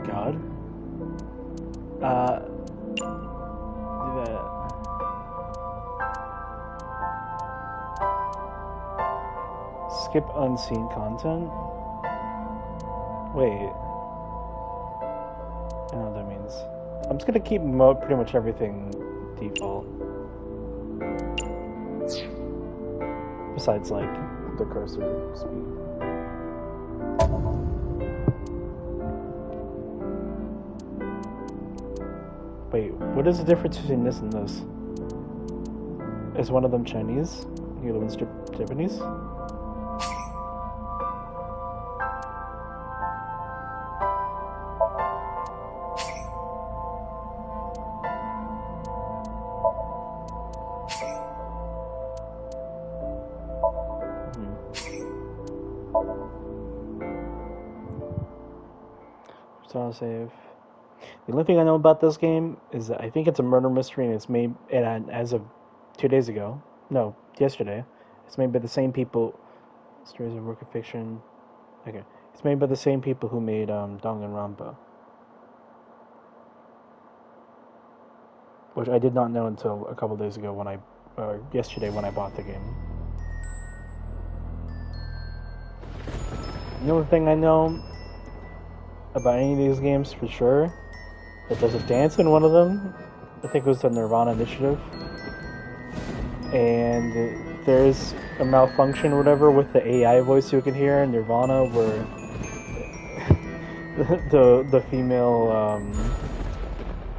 god. Do that. Skip unseen content? Wait. I know what that means. I'm just gonna keep pretty much everything default. Besides, like, the cursor speed. Wait, what is the difference between this and this? Is one of them Chinese? The other one's Japanese? Save. The only thing I know about this game is that I think it's a murder mystery, and it's made, and as of 2 days ago, no, yesterday, it's made by the same people. Stories of work of fiction. Okay, it's made by the same people who made Danganronpa, which I did not know until a couple days ago yesterday when I bought the game. The only thing I know about any of these games for sure, that there's a dance in one of them. I think it was the Nirvana Initiative, and there's a malfunction or whatever with the AI voice you can hear in Nirvana, where the female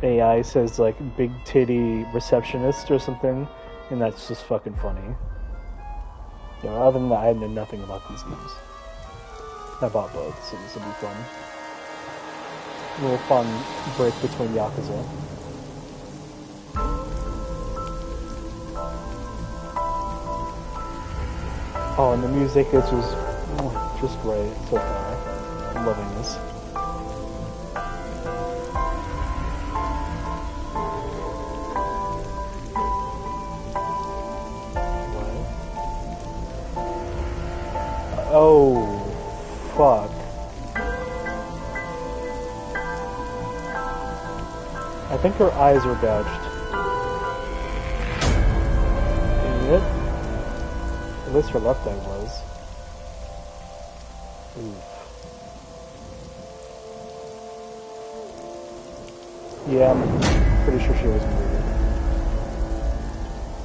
AI says like "big titty receptionist" or something, and that's just fucking funny. You know, other than that, I know nothing about these games. I bought both, so this will be fun. A little fun break between Yakuza. Oh, and the music is just great so far. I'm loving this. What? Oh, fuck. I think her eyes were gouged. Yep. At least her left eye was. Oof. Yeah, I'm pretty sure she was murdered.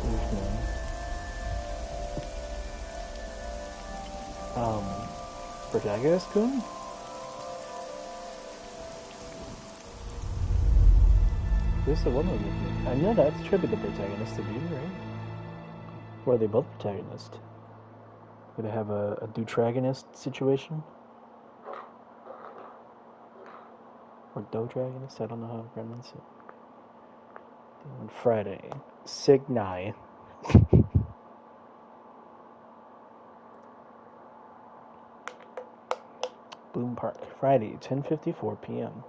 Oof, man. Protagonist-kun? Who's the woman with me? I know that's true to the protagonist to be, right? Or are they both protagonists? Would it have a Dutragonist situation? Or Dodragonist? I don't know how to pronounce it. On Friday. Signai. Bloom Park. Friday, 10:54 p.m.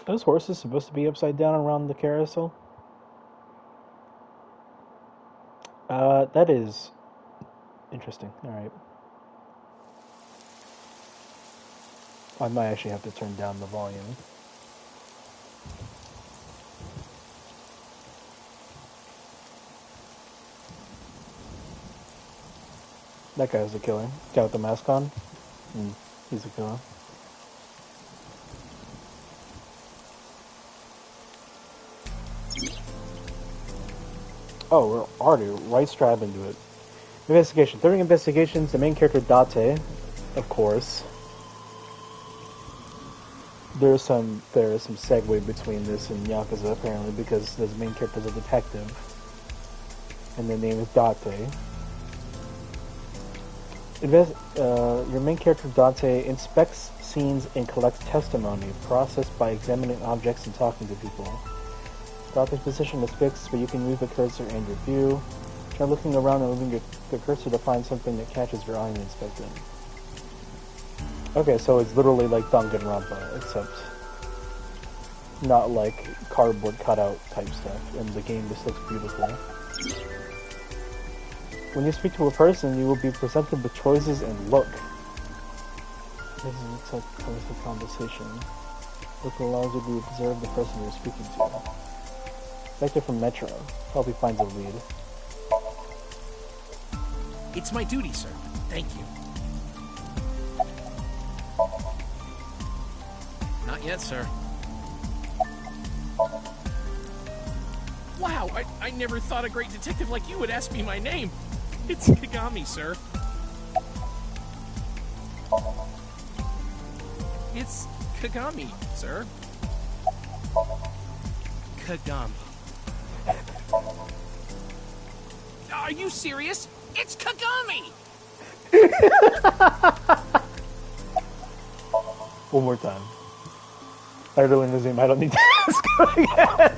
Those horses supposed to be upside down around the carousel? That is interesting. Alright. I might actually have to turn down the volume. That guy's a killer. Guy with the mask on? He's a killer. Oh, we're already right straight into it. Investigation. During investigations, the main character Date, of course. There's some segue between this and Yakuza apparently, because the main character is a detective, and the name is Date. Your main character Date inspects scenes and collects testimony, processed by examining objects and talking to people. Date's position is fixed, but you can move the cursor and review. Try looking around and moving the cursor to find something that catches your eye and inspect it. Okay, so it's literally like Danganronpa, except not like cardboard cutout type stuff, and the game just looks beautiful. When you speak to a person, you will be presented with choices and look. This is a type conversation. Look allows you to observe the person you're speaking to. Vector from Metro. Probably finds a lead. It's my duty, sir. Thank you. Not yet, sir. Wow, I never thought a great detective like you would ask me my name. It's Kagami, sir. It's Kagami, sir. Kagami. Are you serious? It's Kagami! One more time. I really know his name. I don't need to ask him again.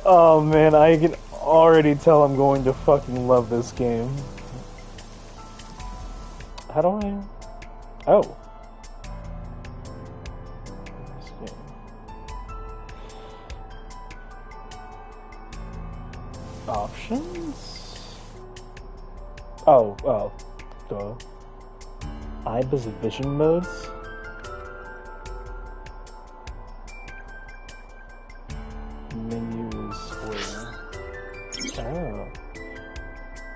Oh man, I can already tell I'm going to fucking love this game. How do I... Oh. This game. Options? Oh. Duh. IBIS vision modes? Menus where? Oh.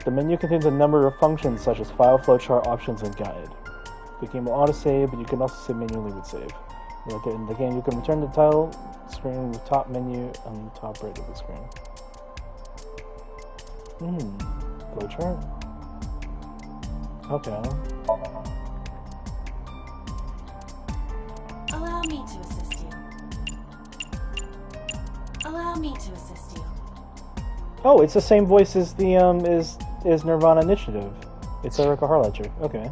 The menu contains a number of functions such as file, flowchart, options, and guide. The game will autosave, but you can also save manually with save. In the game, you can return to the title screen with top menu on the top right of the screen. Flowchart? Okay. Allow me to assist you. Allow me to assist you. Oh, it's the same voice as the is Nirvana Initiative. It's Erica Harlacher. Okay.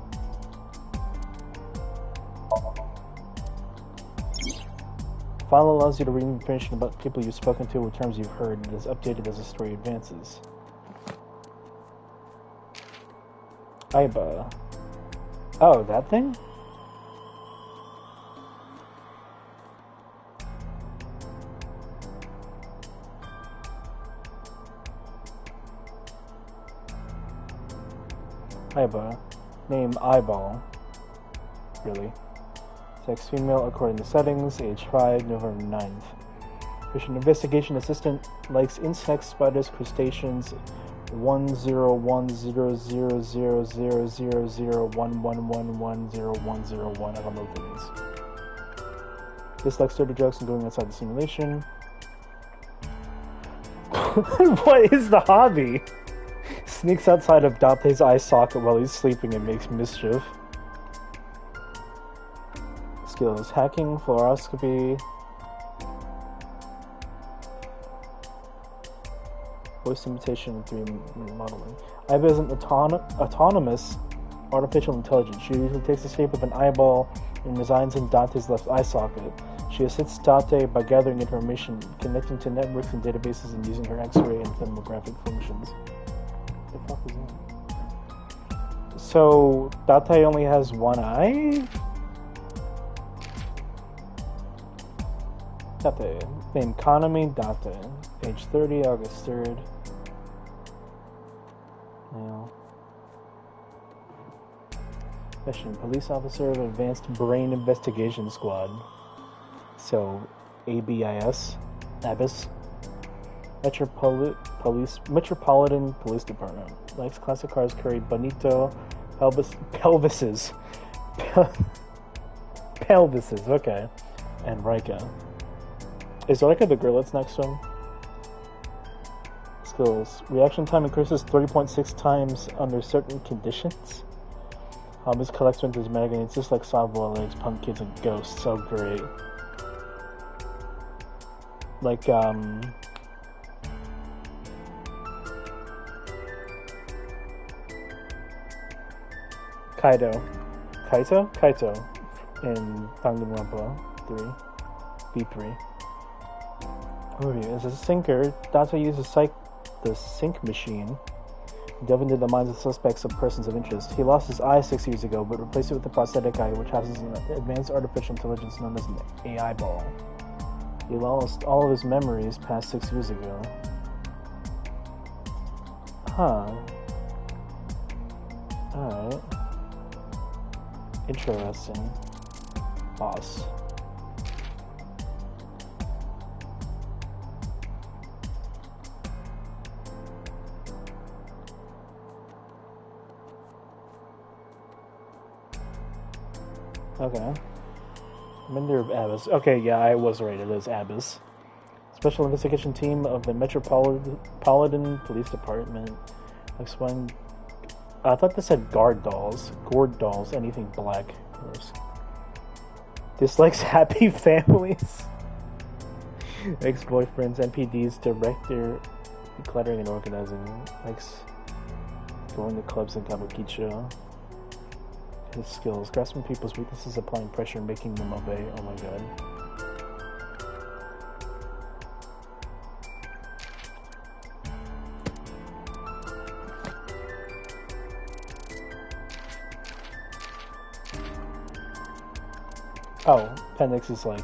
File allows you to read information about people you've spoken to or terms you've heard, and is updated as the story advances. Iba. Oh, that thing? Iba. Name Eyeball. Really? Sex female according to settings. Age 5, November 9th. Mission investigation assistant. Likes insects, spiders, crustaceans. 10100000011110101. I don't know what that means. Dislikes dirty jokes and going outside the simulation. What is the hobby? Sneaks outside of Date's eye socket while he's sleeping and makes mischief. Skills: hacking, fluoroscopy, voice imitation, and 3D modeling. Iba is an autonomous artificial intelligence. She usually takes the shape of an eyeball and resides in Date's left eye socket. She assists Date by gathering information, connecting to networks and databases, and using her X-ray and thermographic functions. What the fuck is that? So, Date only has one eye? Date. Name Konami Date. Age 30, August 3rd. Male. Mission: police officer of Advanced Brain Investigation Squad. So, ABIS. ABIS. Metropolitan Police Department. Likes classic cars, carry bonito pelvises. Pelvises, okay. And Rika. Is Rika the girl that's next to him? Skills. Reaction time increases 3.6 times under certain conditions. Hobbies: collects vintage magazines, just like softball legs, punk kids, and ghosts. So great. Like, Kaito in Danganronpa 3, B3. Overview: as a sinker, Date uses the sync machine to delve into the minds of suspects of persons of interest. He lost his eye 6 years ago, but replaced it with a prosthetic eye, which houses an advanced artificial intelligence known as an AI ball. He lost all of his memories past 6 years ago. Huh. Alright. Interesting. Boss. Okay. Commander of Abyss. Okay, yeah, I was right. It is Abyss. Special Investigation Team of the Metropolitan Police Department. Explain. I thought this said guard dolls. Gourd dolls. Anything black. Dislikes happy families. Ex-boyfriends. NPDs. Director. Decluttering and organizing. Likes going to clubs in Kabukicho. His skills. Grasping people's weaknesses, applying pressure, and making them obey. Oh my god. Oh, appendix is like...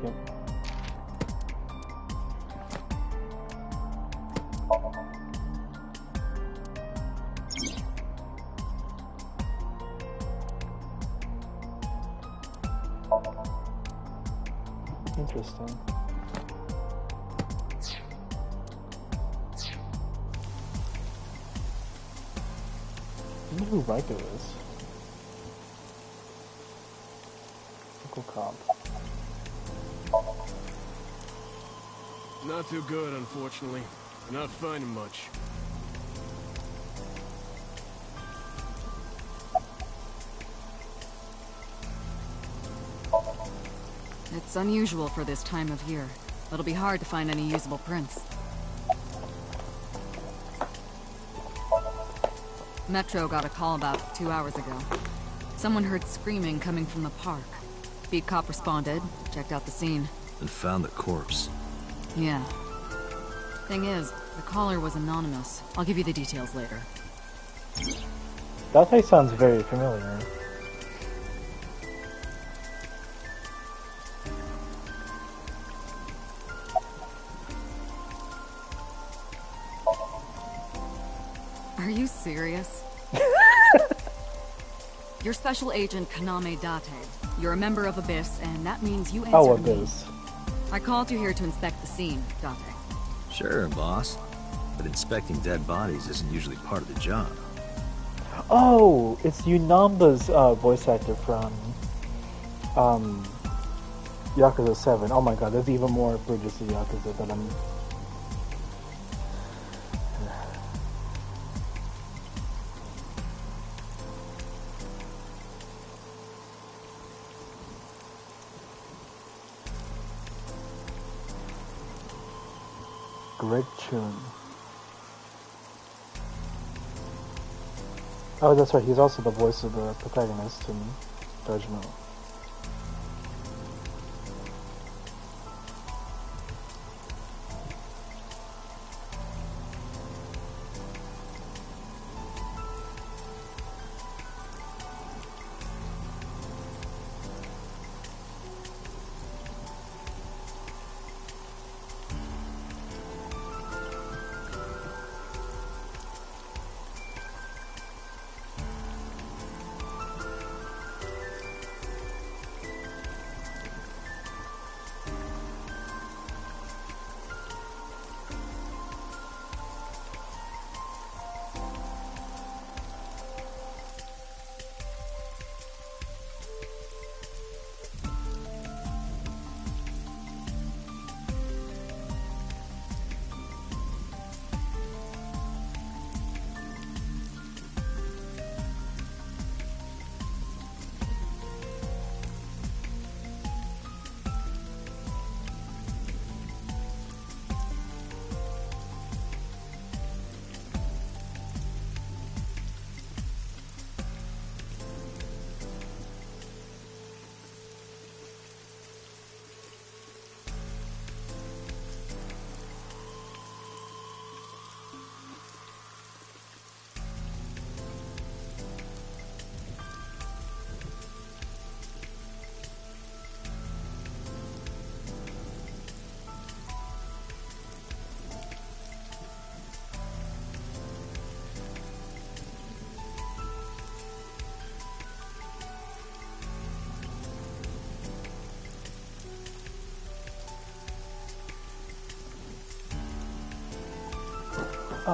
Yep. Interesting. I wonder who Raiko is. Local cop. Not too good, unfortunately. We're not finding much. It's unusual for this time of year. It'll be hard to find any usable prints. Metro got a call about 2 hours ago. Someone heard screaming coming from the park. Beat cop responded, checked out the scene. And found the corpse. Yeah. Thing is, the caller was anonymous. I'll give you the details later. That face sounds very familiar. Are you serious? You're Special Agent Kaname Date. You're a member of Abyss, and that means you answer Oh, to me. Abyss. I called you here to inspect the scene, Date. Sure, boss. But inspecting dead bodies isn't usually part of the job. Oh, it's Yunamba's voice actor from Yakuza 7. Oh my god, there's even more bridges to Yakuza that I'm... Greg Chun. Oh, that's right, he's also the voice of the protagonist in Judgment.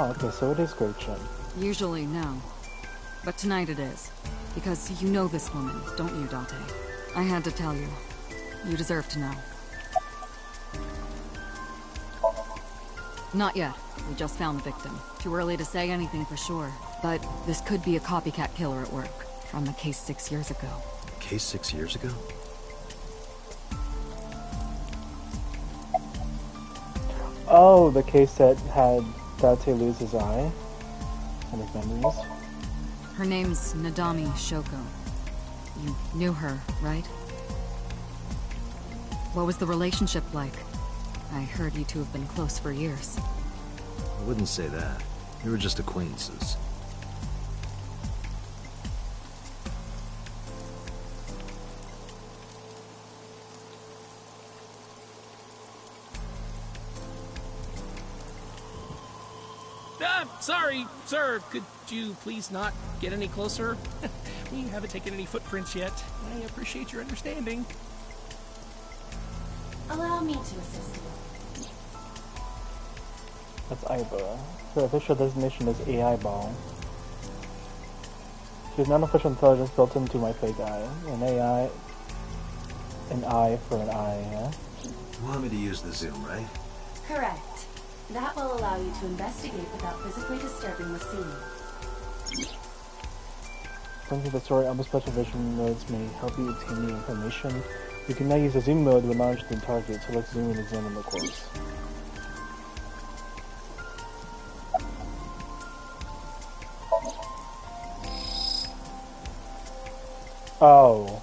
Oh, okay, so it is Gretchen. Usually, no. But tonight it is. Because you know this woman, don't you, Dante? I had to tell you. You deserve to know. Not yet. We just found the victim. Too early to say anything for sure. But this could be a copycat killer at work. From the case 6 years ago. Case 6 years ago? Oh, the case that had Dante lose his eye and his memories. Her name's Nadami Shoko. You knew her, right? What was the relationship like? I heard you two have been close for years. I wouldn't say that. We were just acquaintances. Sorry, sir. Could you please not get any closer? We haven't taken any footprints yet. I appreciate your understanding. Allow me to assist you. That's Aiba. Her official designation is AI Ball. She has non-official intelligence built into my fake eye. An eye for an eye, yeah? You want me to use the zoom, right? Correct. That will allow you to investigate without physically disturbing the scene. According to the story, other special vision modes may help you obtain new information. You can now use the zoom mode to enlarge the target, so let's zoom and examine the corpse. Oh.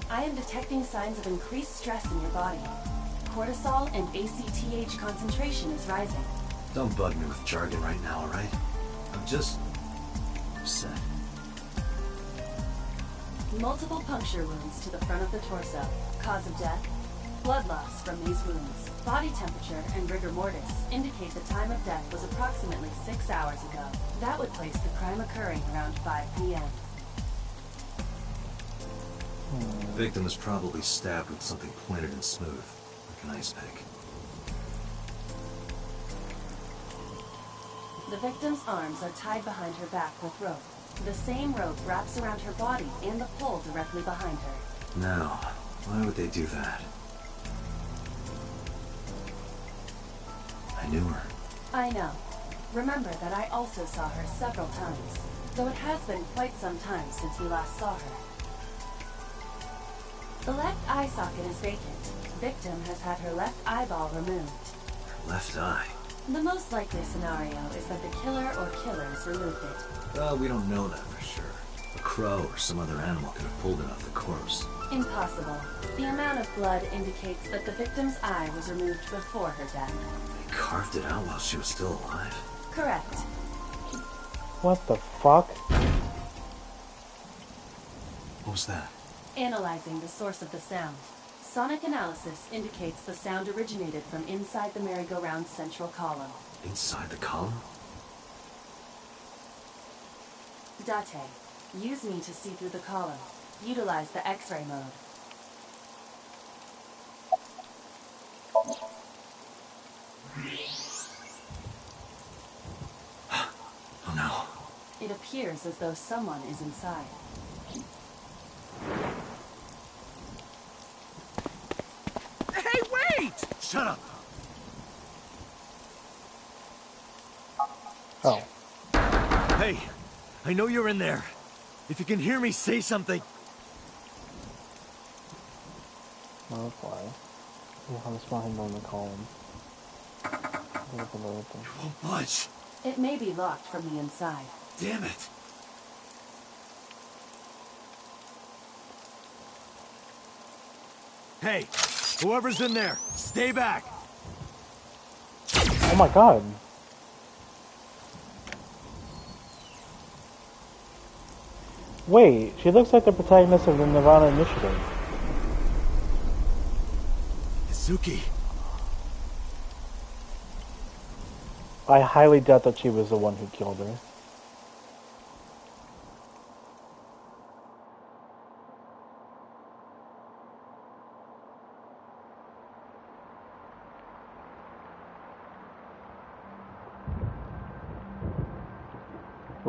I am detecting signs of increased stress in your body. Cortisol and ACTH concentration is rising. Don't bug me with jargon right now, alright? I'm just... upset. Multiple puncture wounds to the front of the torso. Cause of death? Blood loss from these wounds. Body temperature and rigor mortis indicate the time of death was approximately 6 hours ago. That would place the crime occurring around 5 p.m. The victim was probably stabbed with something pointed and smooth, like an ice pick. The victim's arms are tied behind her back with rope. The same rope wraps around her body and the pole directly behind her. Now, why would they do that? I knew her. I know. Remember that I also saw her several times, though it has been quite some time since we last saw her. The left eye socket is vacant. Victim has had her left eyeball removed. Her left eye. The most likely scenario is that the killer or killers removed it. Well, we don't know that for sure. A crow or some other animal could have pulled it off the corpse. Impossible. The amount of blood indicates that the victim's eye was removed before her death. They carved it out while she was still alive. Correct. What the fuck? What was that? Analyzing the source of the sound. Sonic analysis indicates the sound originated from inside the merry-go-round's central column. Inside the column? Date, use me to see through the column. Utilize the X-ray mode. Oh no. It appears as though someone is inside. Hey, wait! Shut up! Oh. Hey, I know you're in there. If you can hear me, say something. No reply. We'll have a small handle in the column. You won't budge. It may be locked from the inside. Damn it. Hey, whoever's in there, stay back. Oh my god. Wait, she looks like the protagonist of the Nirvana Initiative. Izuki. I highly doubt that she was the one who killed her.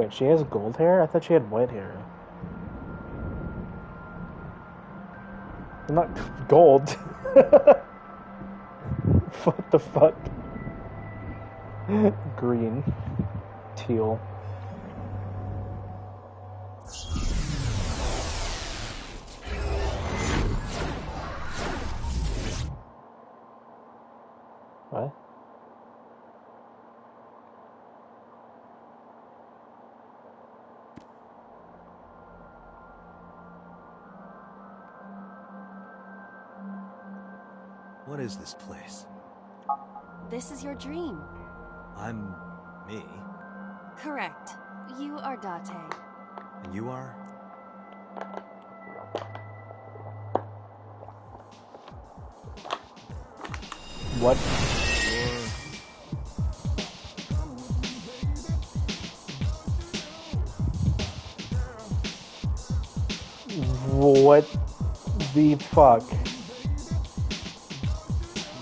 Wait, she has gold hair? I thought she had white hair. Not gold. What the fuck? Green. Teal. What? What is this place? This is your dream. I'm... me? Correct. You are Date. And you are? What? What the fuck?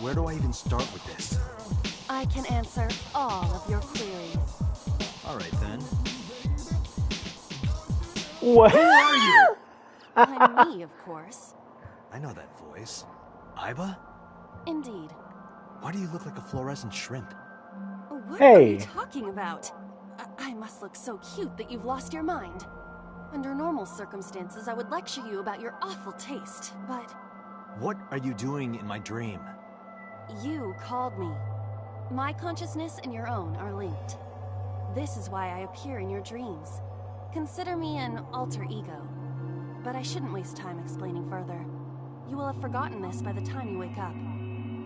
Where do I even start with this? I can answer all of your queries. Alright then. What? Who are you? I'm me, of course. I know that voice. Iba? Indeed. Why do you look like a fluorescent shrimp? What Hey. are you talking about? I must look so cute that you've lost your mind. Under normal circumstances, I would lecture you about your awful taste, but What are you doing in my dream? you called me. My consciousness and your own are linked. This is why I appear in your dreams. Consider me an alter ego. But I shouldn't waste time explaining further. You will have forgotten this by the time you wake up.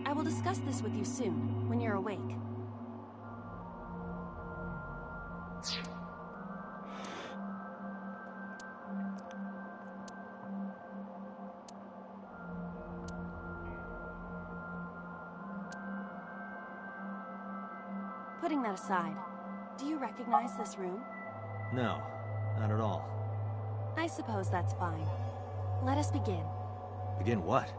I will discuss this with you soon, when you're awake. Putting that aside, do you recognize this room? No, not at all. I suppose that's fine. Let us begin. Begin what?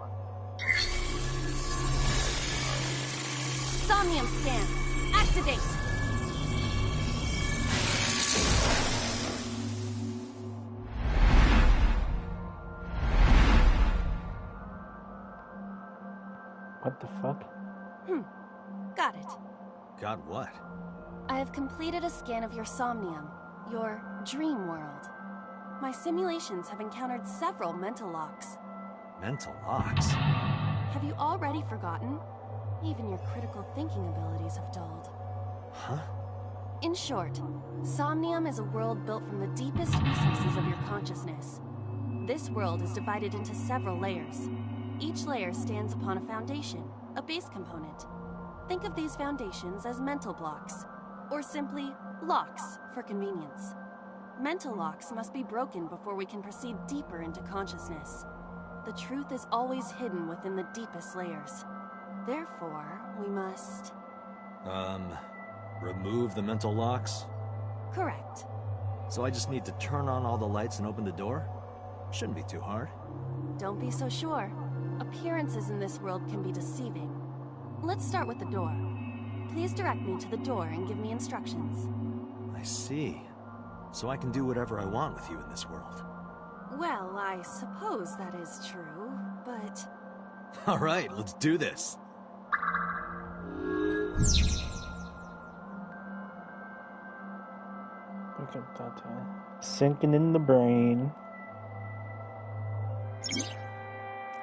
Somnium scan. Activate! What the fuck? Got it. Got what? I have completed a scan of your Somnium, your dream world. My simulations have encountered several mental locks. Mental locks? Have you already forgotten? Even your critical thinking abilities have dulled. Huh? In short, Somnium is a world built from the deepest recesses of your consciousness. This world is divided into several layers. Each layer stands upon a foundation, a base component. Think of these foundations as mental blocks, or simply locks for convenience. Mental locks must be broken before we can proceed deeper into consciousness. The truth is always hidden within the deepest layers. Therefore, we must... remove the mental locks? Correct. So I just need to turn on all the lights and open the door? Shouldn't be too hard. Don't be so sure. Appearances in this world can be deceiving. Let's start with the door. Please direct me to the door and give me instructions. I see. So I can do whatever I want with you in this world. Well, I suppose that is true, but... Alright, let's do this. Look at that. Sinking in the brain.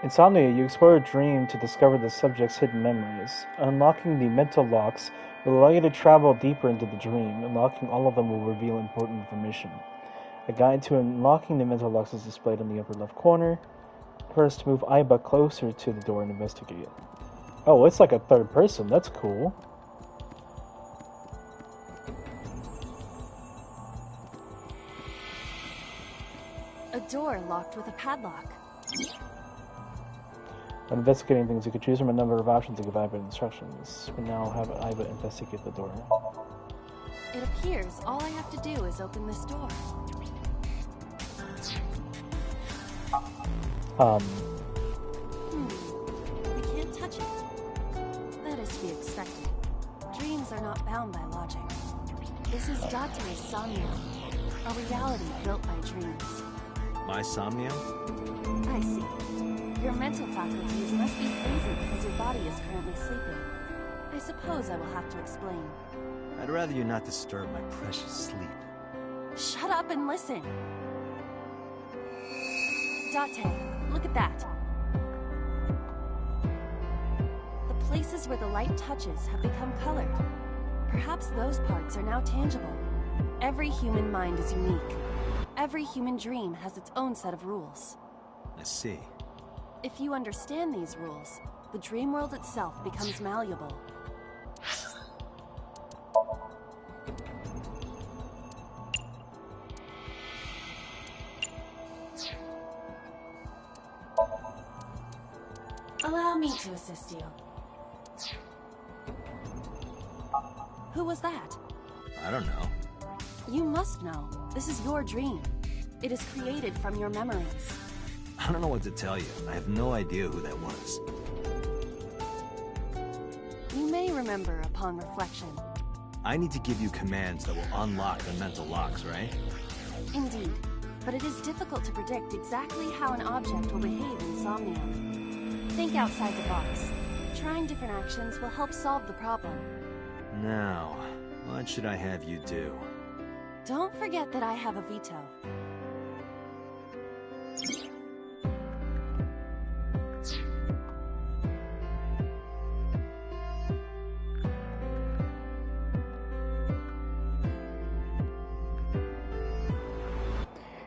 Insomnia, you explore a dream to discover the subject's hidden memories. Unlocking the mental locks will allow you to travel deeper into the dream. Unlocking all of them will reveal important information. A guide to unlocking the mental locks is displayed in the upper left corner. First, move Iba closer to the door and investigate. Oh, it's like a third person. That's cool. A door locked with a padlock. When investigating things, you can choose from a number of options to give Iba instructions. We now have Iba investigate the door. It appears all I have to do is open this door. We can't touch it. That is to be expected. Dreams are not bound by logic. This is Date's Somnium. A reality built by dreams. My Somnium? I see. Your mental faculties must be frozen because your body is currently sleeping. I suppose I will have to explain. I'd rather you not disturb my precious sleep. Shut up and listen. Date, look at that. The places where the light touches have become colored. Perhaps those parts are now tangible. Every human mind is unique. Every human dream has its own set of rules. I see. If you understand these rules, the dream world itself becomes malleable. Allow me to assist you. Who was that? I don't know. You must know. This is your dream. It is created from your memories. I don't know what to tell you. I have no idea who that was. You may remember upon reflection. I need to give you commands that will unlock the mental locks, right? Indeed. But it is difficult to predict exactly how an object will behave in Somnium. Think outside the box. Trying different actions will help solve the problem. Now, what should I have you do? Don't forget that I have a veto.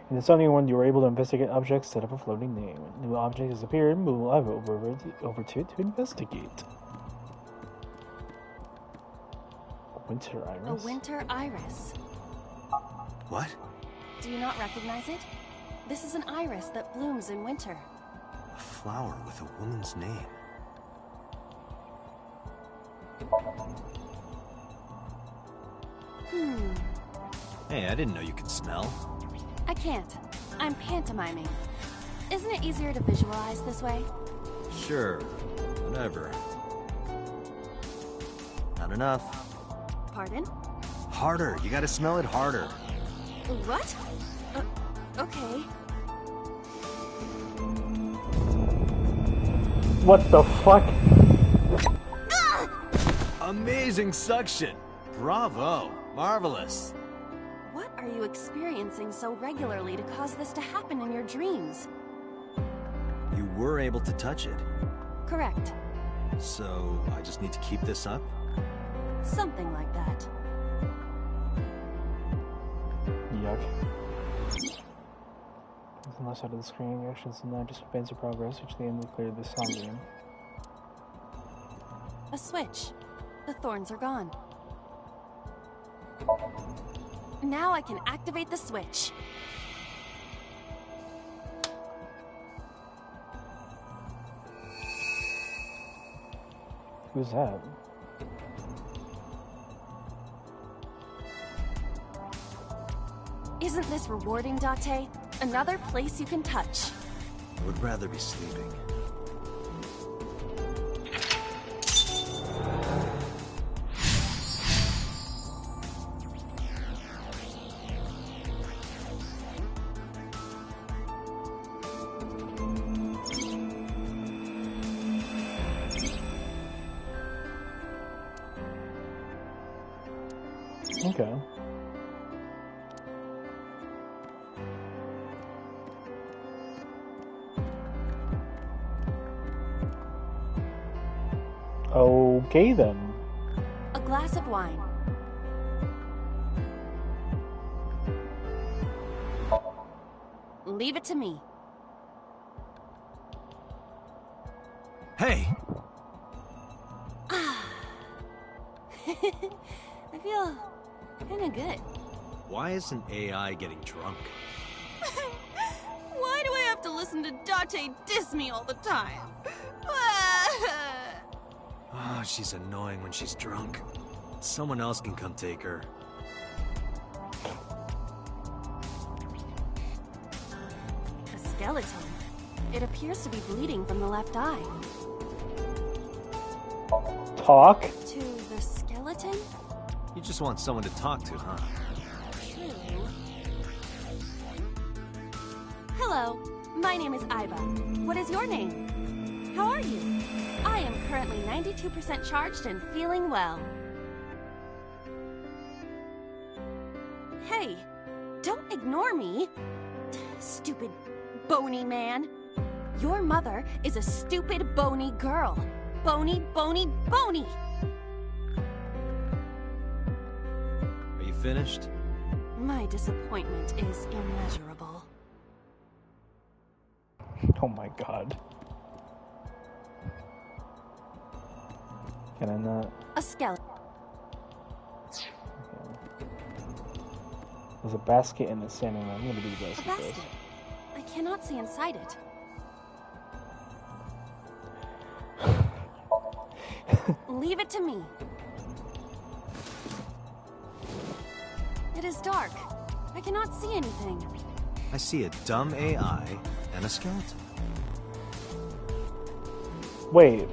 In the Somnium one, you were able to investigate objects, set up a floating name. New object has appeared, move live over to it to investigate. Winter iris? A winter iris. What? Do you not recognize it? This is an iris that blooms in winter. A flower with a woman's name. Hey, I didn't know you could smell. I can't. I'm pantomiming. Isn't it easier to visualize this way? Sure. Whatever. Not enough. Pardon? Harder. You gotta smell it harder. What? Okay. What the fuck? Amazing suction. Bravo. Marvelous. What are you experiencing so regularly to cause this to happen in your dreams? You were able to touch it. Correct. So, I just need to keep this up? Something like that. Yuck. On the left side of the screen, the actions and not just advance your progress, which the aim to clear the Somnium. A switch. The thorns are gone. Now I can activate the switch. Who's that? Isn't this rewarding, Date? Another place you can touch. I would rather be sleeping. Okay. Okay then. A glass of wine. Leave it to me. Hey! I feel kinda good. Why isn't AI getting drunk? Why do I have to listen to Date diss me all the time? Oh, she's annoying when she's drunk. Someone else can come take her. A skeleton. It appears to be bleeding from the left eye. Talk? To the skeleton? You just want someone to talk to, huh? True. Hello, my name is Iba. What is your name? How are you? I am currently 92% charged and feeling well. Hey, don't ignore me. Stupid bony man. Your mother is a stupid bony girl. Bony, bony, bony! Are you finished? My disappointment is immeasurable. Oh my god. Can I not? A skeleton. Okay. There's a basket in the standing room. I'm gonna do the A basket basket. first. I cannot see inside it. Leave it to me. It is dark. I cannot see anything. I see a dumb AI and a skeleton. Wait.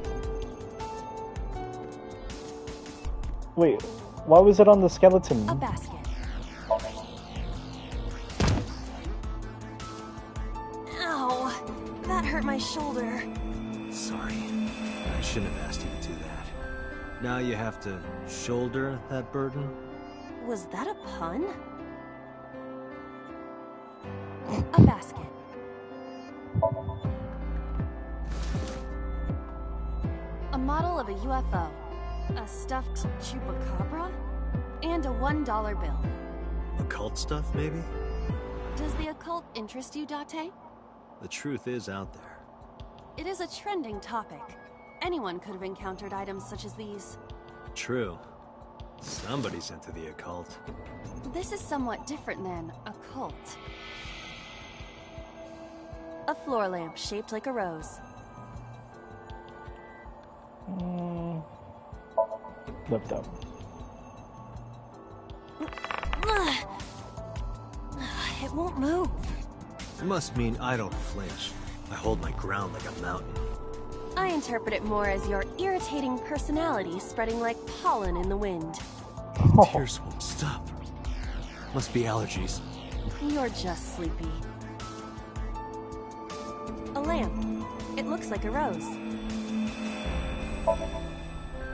Wait, why was it on the skeleton? A basket. Ow, that hurt my shoulder. Sorry. I shouldn't have asked you to do that. Now you have to shoulder that burden? Was that a pun? A basket. A model of a UFO. A stuffed chupacabra? And a $1 bill. Occult stuff, maybe? Does the occult interest you, Date? The truth is out there. It is a trending topic. Anyone could have encountered items such as these. True. Somebody's into the occult. This is somewhat different than a cult. A floor lamp shaped like a rose. Lift up. It won't move. It must mean I don't flinch. I hold my ground like a mountain. I interpret it more as your irritating personality spreading like pollen in the wind. Tears won't stop. Must be allergies. You're just sleepy. A lamp. It looks like a rose.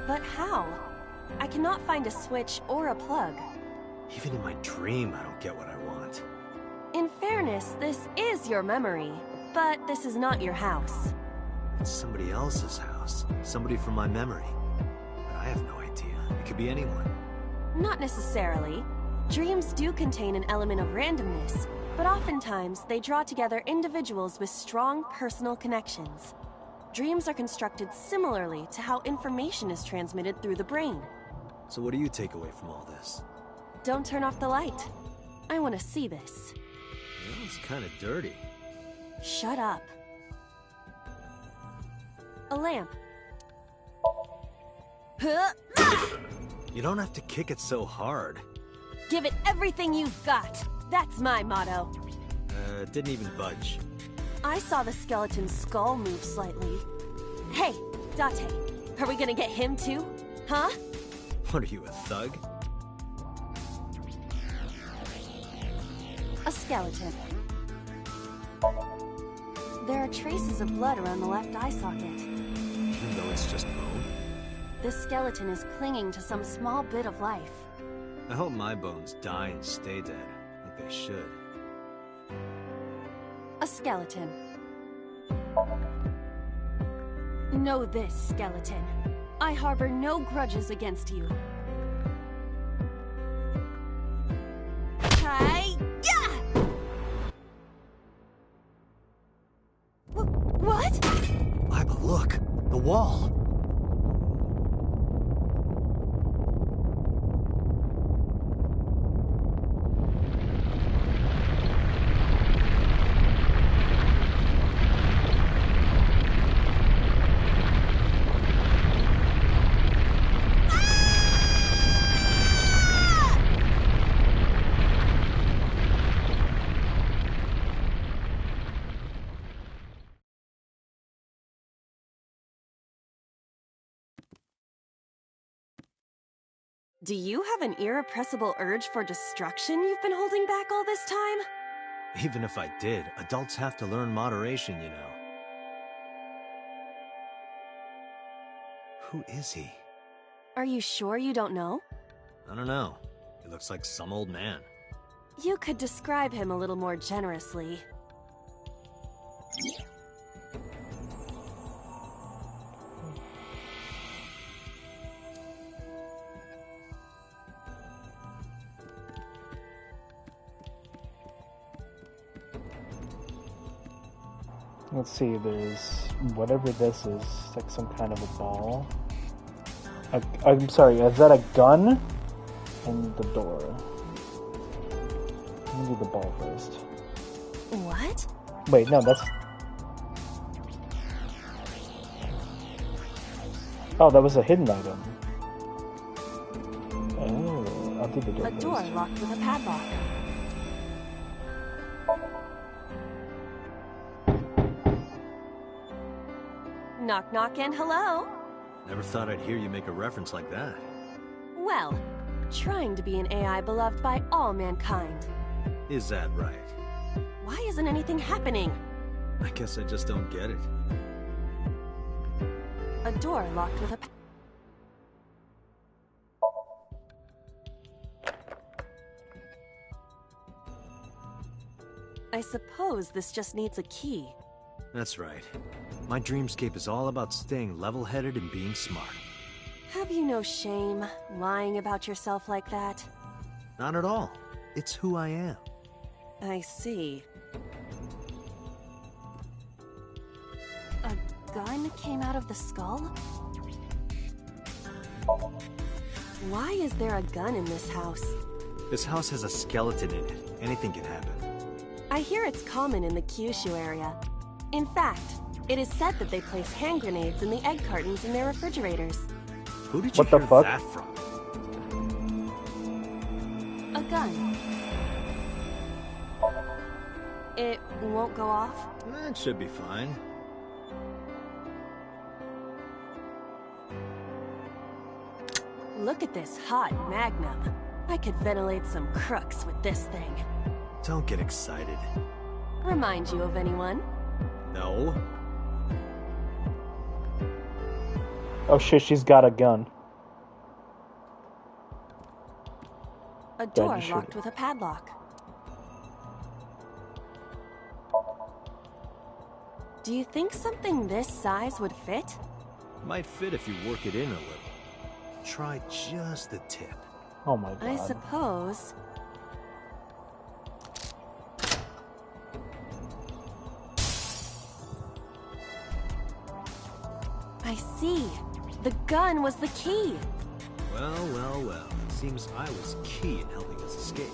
But how? I cannot find a switch or a plug. Even in my dream, I don't get what I want. In fairness, this is your memory, but this is not your house. It's somebody else's house. Somebody from my memory. But I have no idea. It could be anyone. Not necessarily. Dreams do contain an element of randomness, but oftentimes they draw together individuals with strong personal connections. Dreams are constructed similarly to how information is transmitted through the brain. So what do you take away from all this? Don't turn off the light. I want to see this. Well, it's kind of dirty. Shut up. A lamp. Huh? You don't have to kick it so hard. Give it everything you've got. That's my motto. Didn't even budge. I saw the skeleton's skull move slightly. Hey, Date, are we gonna get him too? Huh? What are you, a thug? A skeleton. There are traces of blood around the left eye socket. Even though it's just bone? This skeleton is clinging to some small bit of life. I hope my bones die and stay dead, like they should. A skeleton. Know this, skeleton. I harbor no grudges against you. Hi-ya! What? Iba, look! The wall! Do you have an irrepressible urge for destruction you've been holding back all this time? Even if I did, adults have to learn moderation, you know. Who is he? Are you sure you don't know? I don't know. He looks like some old man. You could describe him a little more generously. Let's see, there's whatever this is, like some kind of a ball. I'm sorry, is that a gun? And the door. Let me do the ball first. What? Wait, no, that's... Oh, that was a hidden item. Oh, I'll do the door A door first. locked with a padlock. Knock knock and hello. Never thought I'd hear you make a reference like that. Well, trying to be an AI beloved by all mankind. Is that right? Why isn't anything happening? I guess I just don't get it. A door locked with a I suppose this just needs a key. That's right. My dreamscape is all about staying level-headed and being smart. Have you no shame, lying about yourself like that? Not at all. It's who I am. I see. A gun came out of the skull? Why is there a gun in this house? This house has a skeleton in it. Anything can happen. I hear it's common in the Kyushu area. In fact, it is said that they place hand grenades in the egg cartons in their refrigerators. Who did you What the hear fuck? that from? A gun. It won't go off? That should be fine. Look at this hot magnum. I could ventilate some crooks with this thing. Don't get excited. Remind you of anyone? No. Oh shit, she's got a gun. A door you should- locked with a padlock. Do you think something this size would fit? Might fit if you work it in a little. Try just the tip. Oh my god. I suppose. I see. The gun was the key. Well. Seems I was key in helping us escape.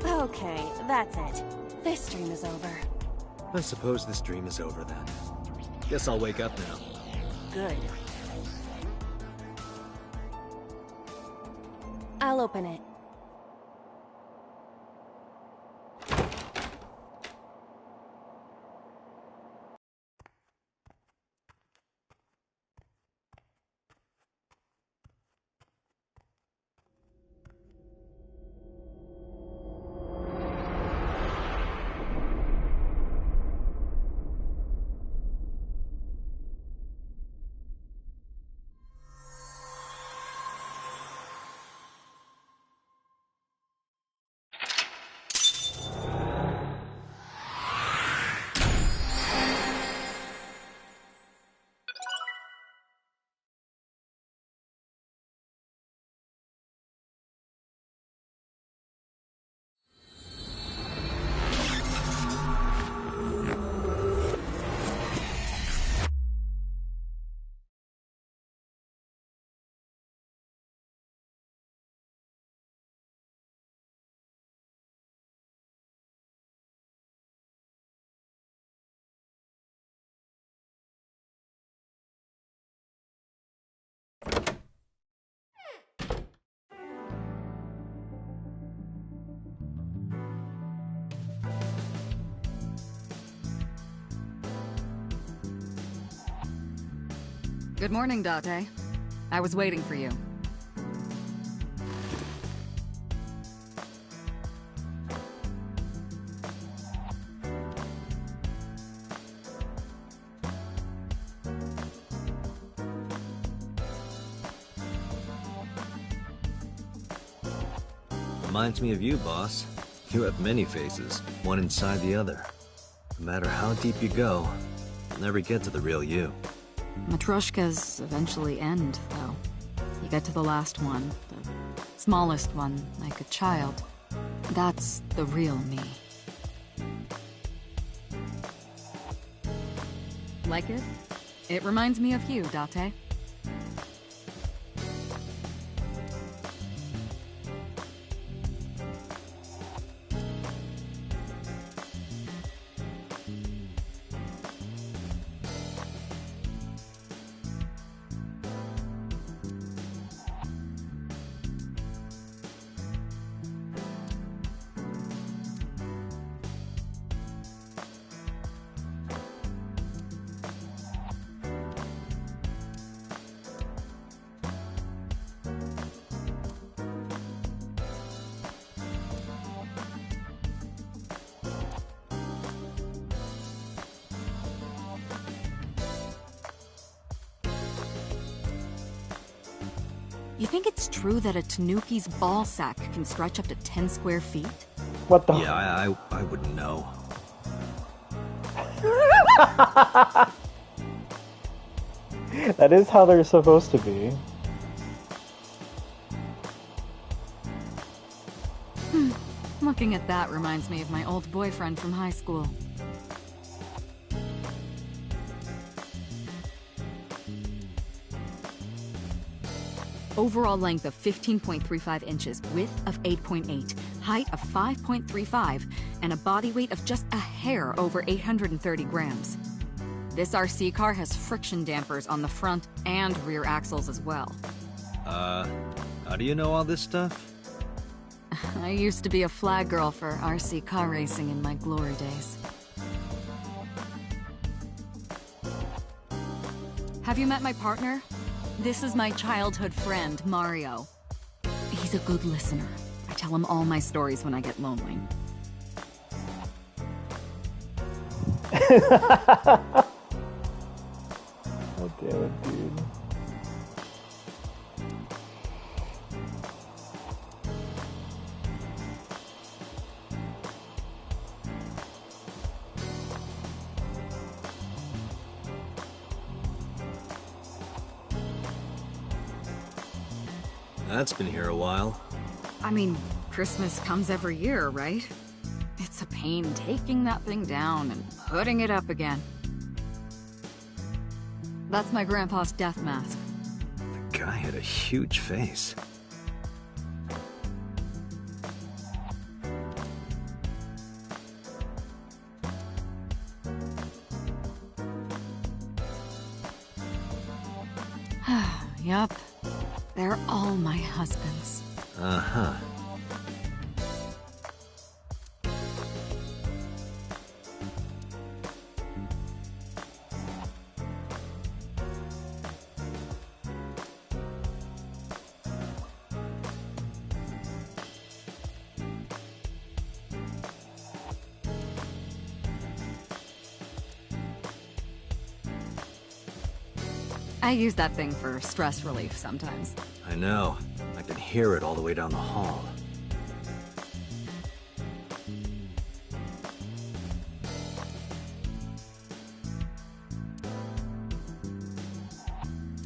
Okay, that's it. This dream is over. I suppose this dream is over then. Guess I'll wake up now. Good. I'll open it. Good morning, Date. I was waiting for you. Reminds me of you, boss. You have many faces, one inside the other. No matter how deep you go, you'll never get to the real you. Matryoshkas eventually end, though. You get to the last one, the smallest one, like a child. That's the real me. Like it? It reminds me of you, Date. You think it's true that a tanuki's ball sack can stretch up to 10 square feet? What the? Yeah, I wouldn't know. That is how they're supposed to be. Looking at that reminds me of my old boyfriend from high school. Overall length of 15.35 inches, width of 8.8, height of 5.35, and a body weight of just a hair over 830 grams. This RC car has friction dampers on the front and rear axles as well. How do you know all this stuff? I used to be a flag girl for RC car racing in my glory days. Have you met my partner? This is my childhood friend, Mario. He's a good listener. I tell him all my stories when I get lonely. Oh, damn it, dude. That's been here a while. I mean, Christmas comes every year, right? It's a pain taking that thing down and putting it up again. That's my grandpa's death mask. The guy had a huge face. Yup. They're all my husbands. Uh-huh. I use that thing for stress relief sometimes. I know. I can hear it all the way down the hall.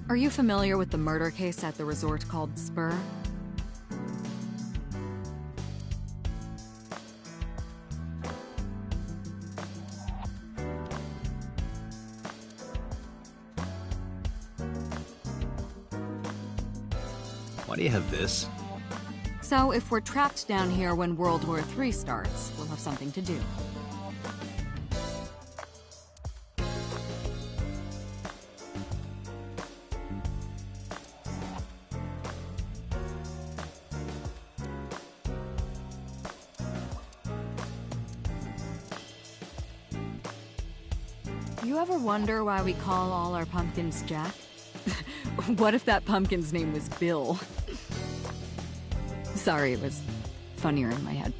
Are you familiar with the murder case at the resort called Spur? Why do you have this? So if we're trapped down here when World War III starts, we'll have something to do. You ever wonder why we call all our pumpkins Jack? What if that pumpkin's name was Bill? Sorry, it was funnier in my head.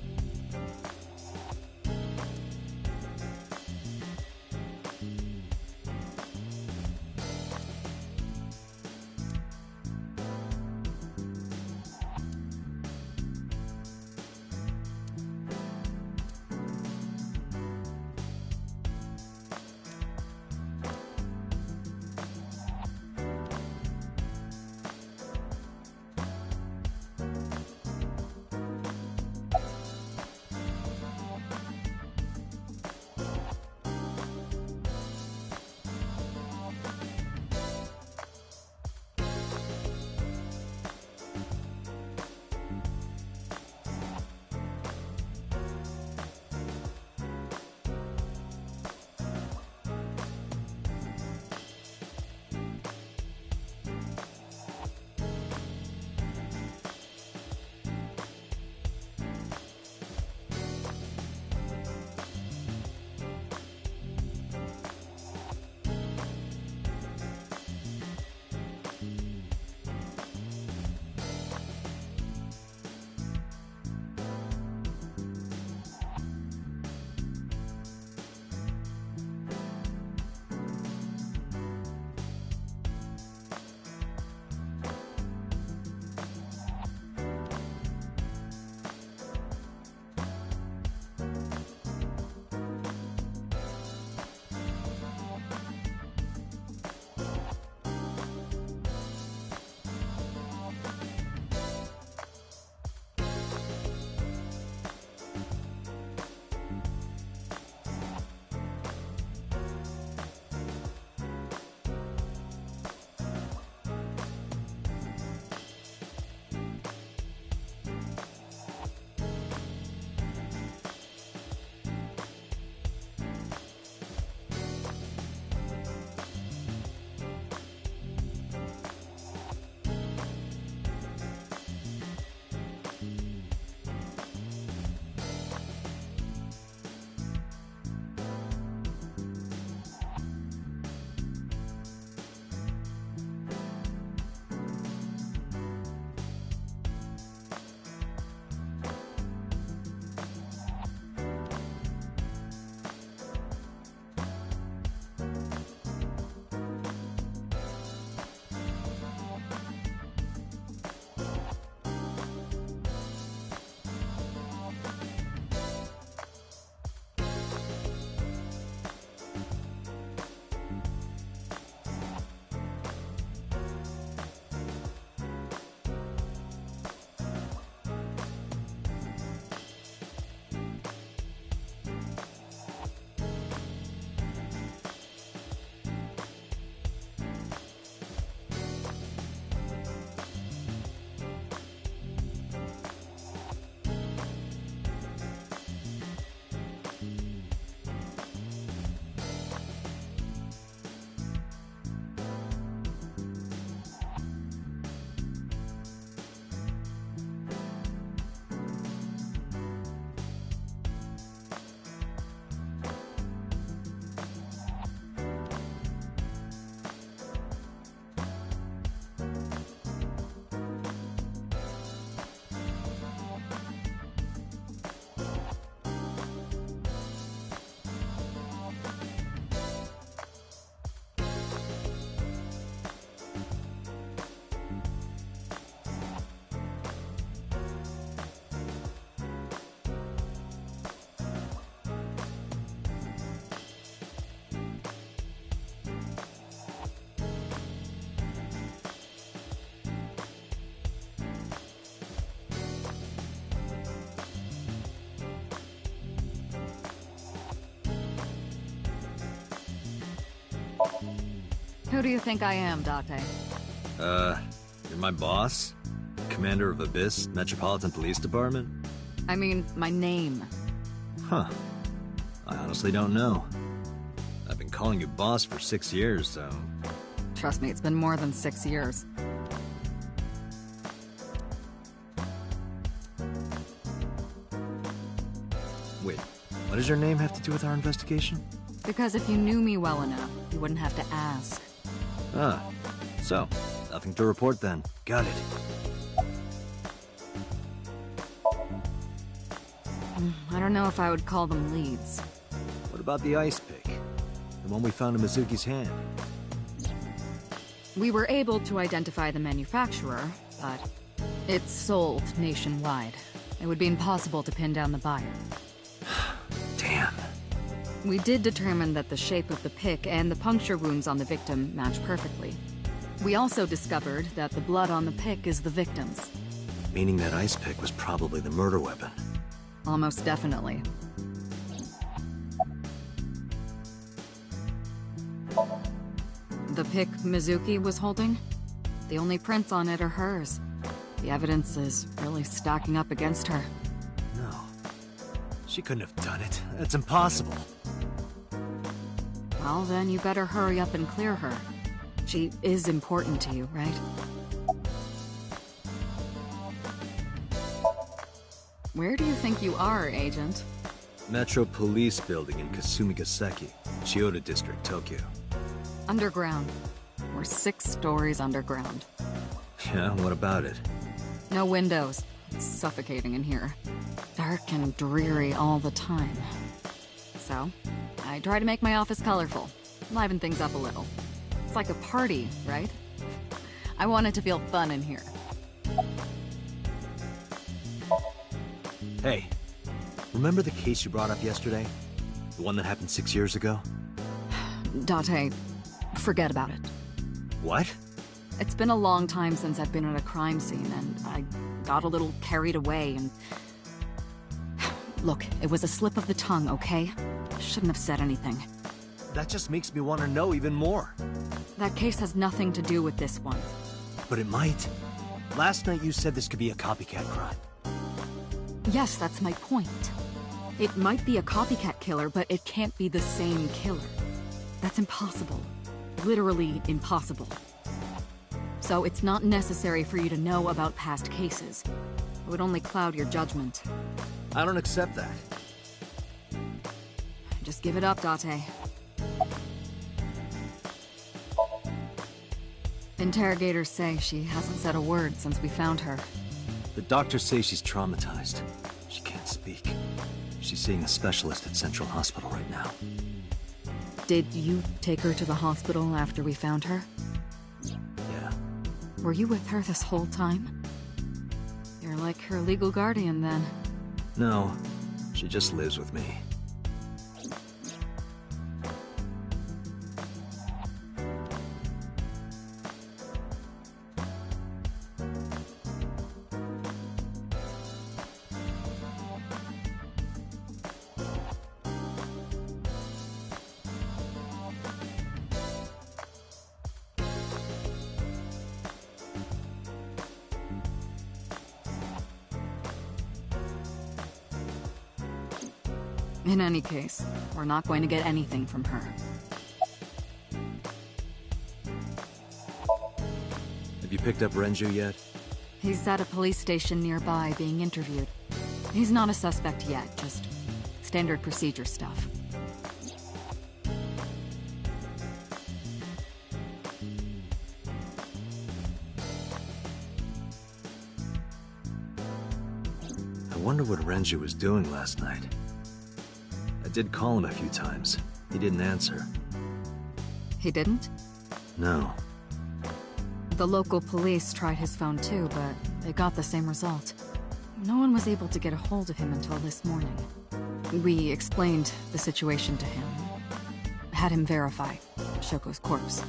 Who do you think I am, Date? You're my boss? Commander of Abyss Metropolitan Police Department? I mean, my name. Huh. I honestly don't know. I've been calling you boss for 6 years, so... Trust me, it's been more than 6 years. Wait, what does your name have to do with our investigation? Because if you knew me well enough, you wouldn't have to ask. Ah, so, nothing to report then. Got it. I don't know if I would call them leads. What about the ice pick? The one we found in Mizuki's hand? We were able to identify the manufacturer, but it's sold nationwide. It would be impossible to pin down the buyer. Damn. We did determine that the shape of the pick and the puncture wounds on the victim match perfectly. We also discovered that the blood on the pick is the victim's. Meaning that ice pick was probably the murder weapon. Almost definitely. The pick Mizuki was holding? The only prints on it are hers. The evidence is really stacking up against her. No. She couldn't have done it. That's impossible. Well, then you better hurry up and clear her. She is important to you, right? Where do you think you are, Agent? Metro Police Building in Kasumigaseki, Chiyoda District, Tokyo. Underground. We're 6 stories underground. Yeah, what about it? No windows. It's suffocating in here. Dark and dreary all the time. So, I try to make my office colorful, liven things up a little. It's like a party, right? I want it to feel fun in here. Hey, remember the case you brought up yesterday? The one that happened 6 years ago? Date, forget about it. What? It's been a long time since I've been at a crime scene, and I got a little carried away, and... Look, it was a slip of the tongue, okay? Shouldn't have said anything. That just makes me want to know even more. That case has nothing to do with this one. But it might. Last night you said this could be a copycat crime. Yes, that's my point. It might be a copycat killer, but it can't be the same killer. That's impossible. Literally impossible. So it's not necessary for you to know about past cases. It would only cloud your judgment. I don't accept that. Just give it up, Date. Interrogators say she hasn't said a word since we found her. The doctors say she's traumatized. She can't speak. She's seeing a specialist at Central Hospital right now. Did you take her to the hospital after we found her? Yeah. Were you with her this whole time? You're like her legal guardian, then. No, she just lives with me. In any case, we're not going to get anything from her. Have you picked up Renju yet? He's at a police station nearby being interviewed. He's not a suspect yet, just standard procedure stuff. I wonder what Renju was doing last night. I did call him a few times. He didn't answer. He didn't? No. The local police tried his phone too, but they got the same result. No one was able to get a hold of him until this morning. We explained the situation to him, had him verify Shoko's corpse,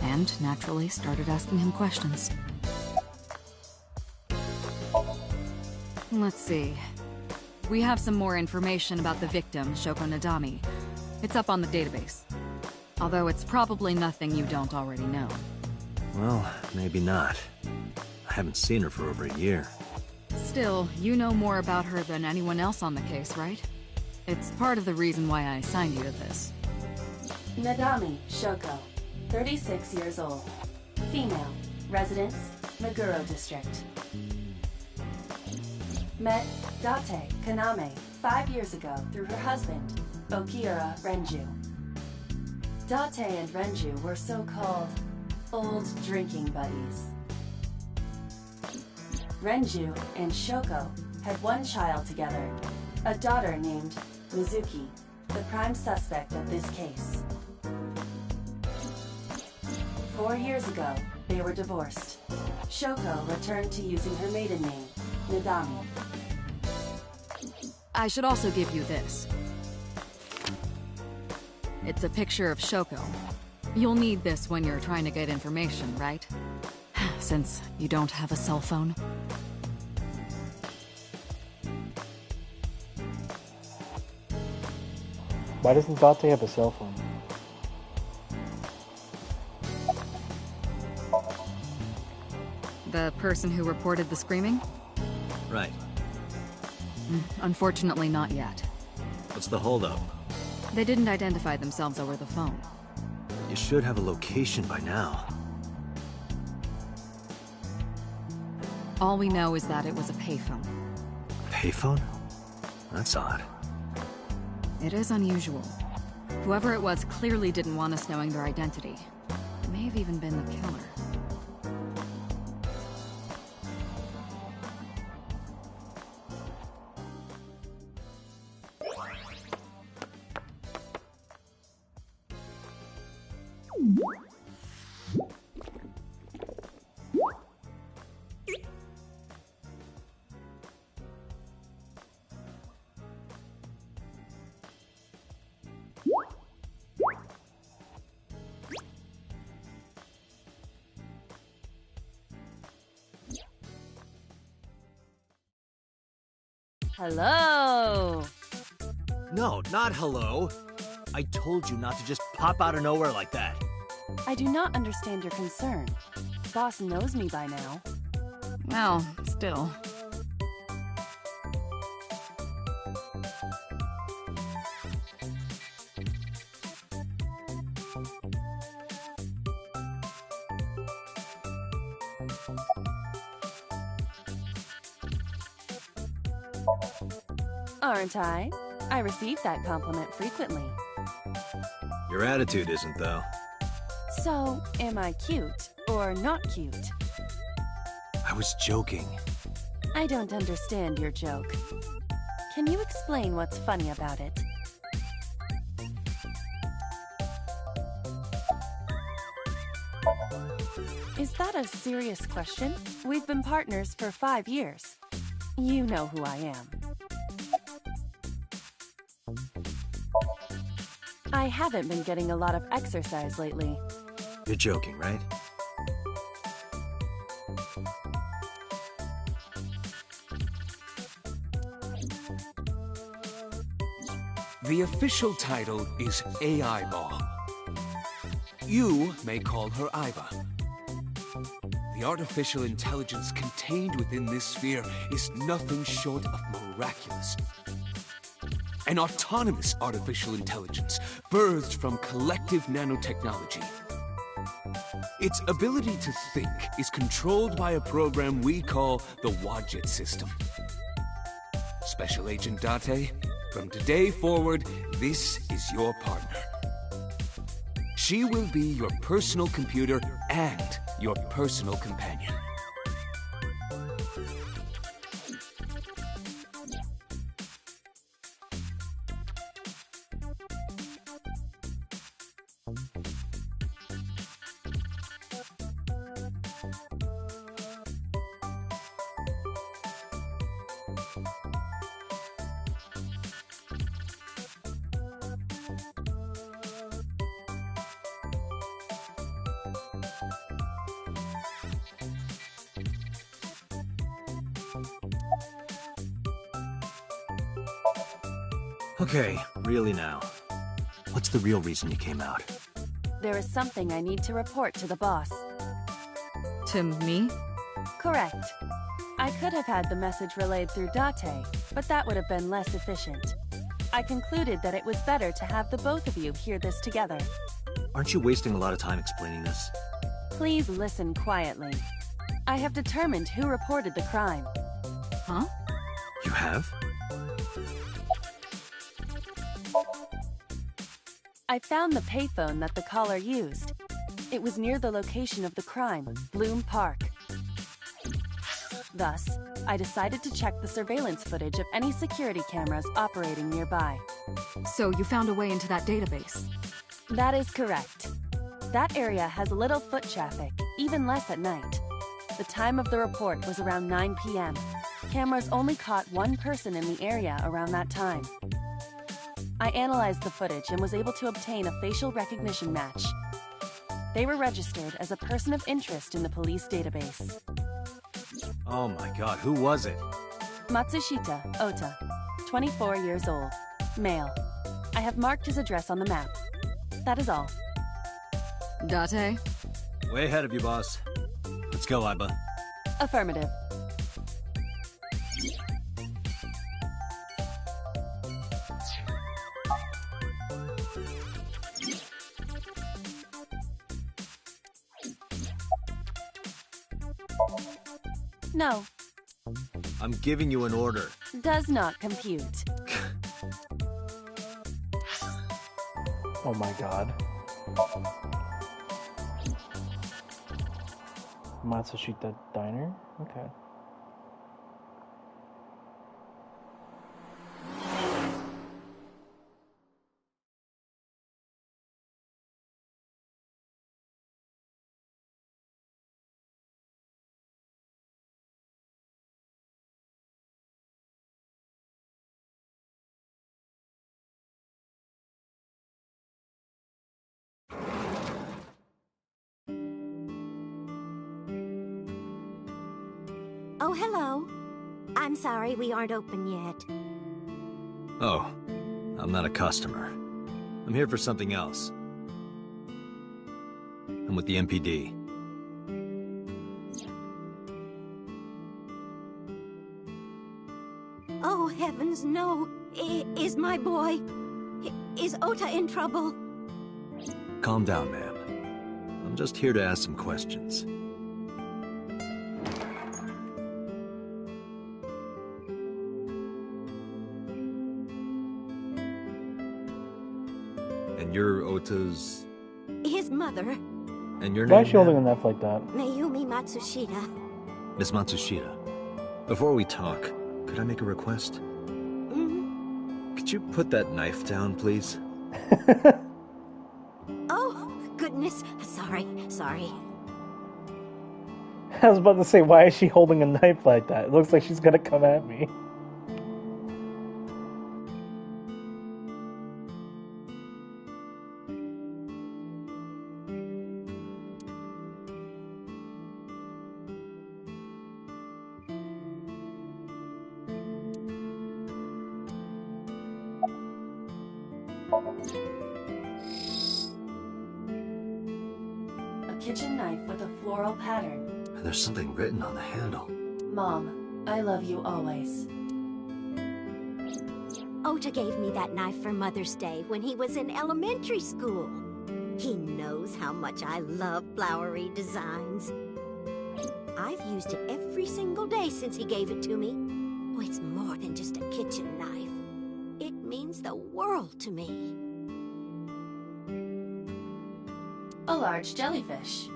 and naturally started asking him questions. Let's see. We have some more information about the victim, Shoko Nadami. It's up on the database. Although it's probably nothing you don't already know. Well, maybe not. I haven't seen her for over a year. Still, you know more about her than anyone else on the case, right? It's part of the reason why I assigned you to this. Nadami Shoko, 36 years old. Female. Residence, Meguro District. Met Date Kaname 5 years ago through her husband, Okiura Renju. Date and Renju were so-called old drinking buddies. Renju and Shoko had one child together, a daughter named Mizuki, the prime suspect of this case. 4 years ago, they were divorced. Shoko returned to using her maiden name, Nadami. I should also give you this. It's a picture of Shoko. You'll need this when you're trying to get information, right? Since you don't have a cell phone. Why doesn't Date have a cell phone? The person who reported the screaming? Right. Unfortunately, not yet. What's the holdup? They didn't identify themselves over the phone. You should have a location by now. All we know is that it was a payphone. Payphone? That's odd. It is unusual. Whoever it was clearly didn't want us knowing their identity. It may have even been the killer. Hello! No, not hello. I told you not to just pop out of nowhere like that. I do not understand your concern. Boss knows me by now. Well, still. Aren't I? I receive that compliment frequently. Your attitude isn't, though. So, am I cute or not cute? I was joking. I don't understand your joke. Can you explain what's funny about it? Is that a serious question? We've been partners for 5 years. You know who I am. I haven't been getting a lot of exercise lately. You're joking, right? The official title is AI Ball. You may call her Iva. The artificial intelligence contained within this sphere is nothing short of miraculous. An autonomous artificial intelligence birthed from collective nanotechnology. Its ability to think is controlled by a program we call the Wadjet system. Special Agent Date, from today forward, this is your partner. She will be your personal computer and your personal companion. Okay, really now. What's the real reason you came out? There is something I need to report to the boss. To me? Correct. I could have had the message relayed through Date, but that would have been less efficient. I concluded that it was better to have the both of you hear this together. Aren't you wasting a lot of time explaining this? Please listen quietly. I have determined who reported the crime. Huh? You have? I found the payphone that the caller used. It was near the location of the crime, Bloom Park. Thus, I decided to check the surveillance footage of any security cameras operating nearby. So you found a way into that database? That is correct. That area has little foot traffic, even less at night. The time of the report was around 9 p.m. Cameras only caught one person in the area around that time. I analyzed the footage and was able to obtain a facial recognition match. They were registered as a person of interest in the police database. Oh my god, who was it? Matsushita Ota, 24 years old, male. I have marked his address on the map. That is all. Date? Way ahead of you, boss. Let's go, Iba. Affirmative. No, I'm giving you an order. does not compute. Oh my god. Matsushita Diner? Okay. Oh, hello. I'm sorry we aren't open yet. Oh, I'm not a customer. I'm here for something else. I'm with the MPD. Oh, heavens, no. Is my boy... Is Ota in trouble? Calm down, ma'am. I'm just here to ask some questions. And you're Ota's... His mother, And your Why name, is she holding a ma'am? knife like that? Mayumi Matsushita. Miss Matsushita. Before we talk, could I make a request? Could you put that knife down, please? Oh, goodness. Sorry. I was about to say, why is she holding a knife like that? It looks like she's gonna come at me. A kitchen knife with a floral pattern. And there's something written on the handle. Mom, I love you always. Ota gave me that knife for Mother's Day when he was in elementary school. He knows how much I love flowery designs. I've used it every single day since he gave it to me. Oh, it's more than just a kitchen knife. It means the world to me. A large jellyfish.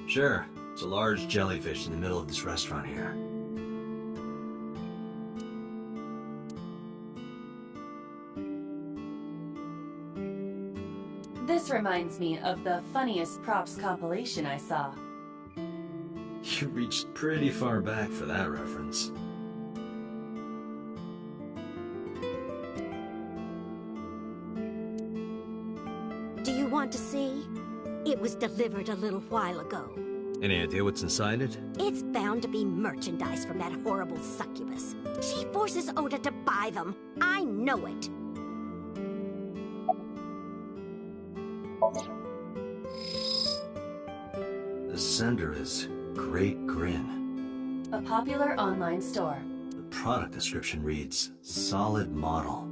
Sure. It's a large jellyfish in the middle of this restaurant here. This reminds me of the funniest props compilation I saw. You reached pretty far back for that reference. Do you want to see? It was delivered a little while ago. Any idea what's inside it? It's bound to be merchandise from that horrible succubus. She forces Ota to buy them. I know it. The sender is Great Grin. A popular online store. The product description reads, solid model.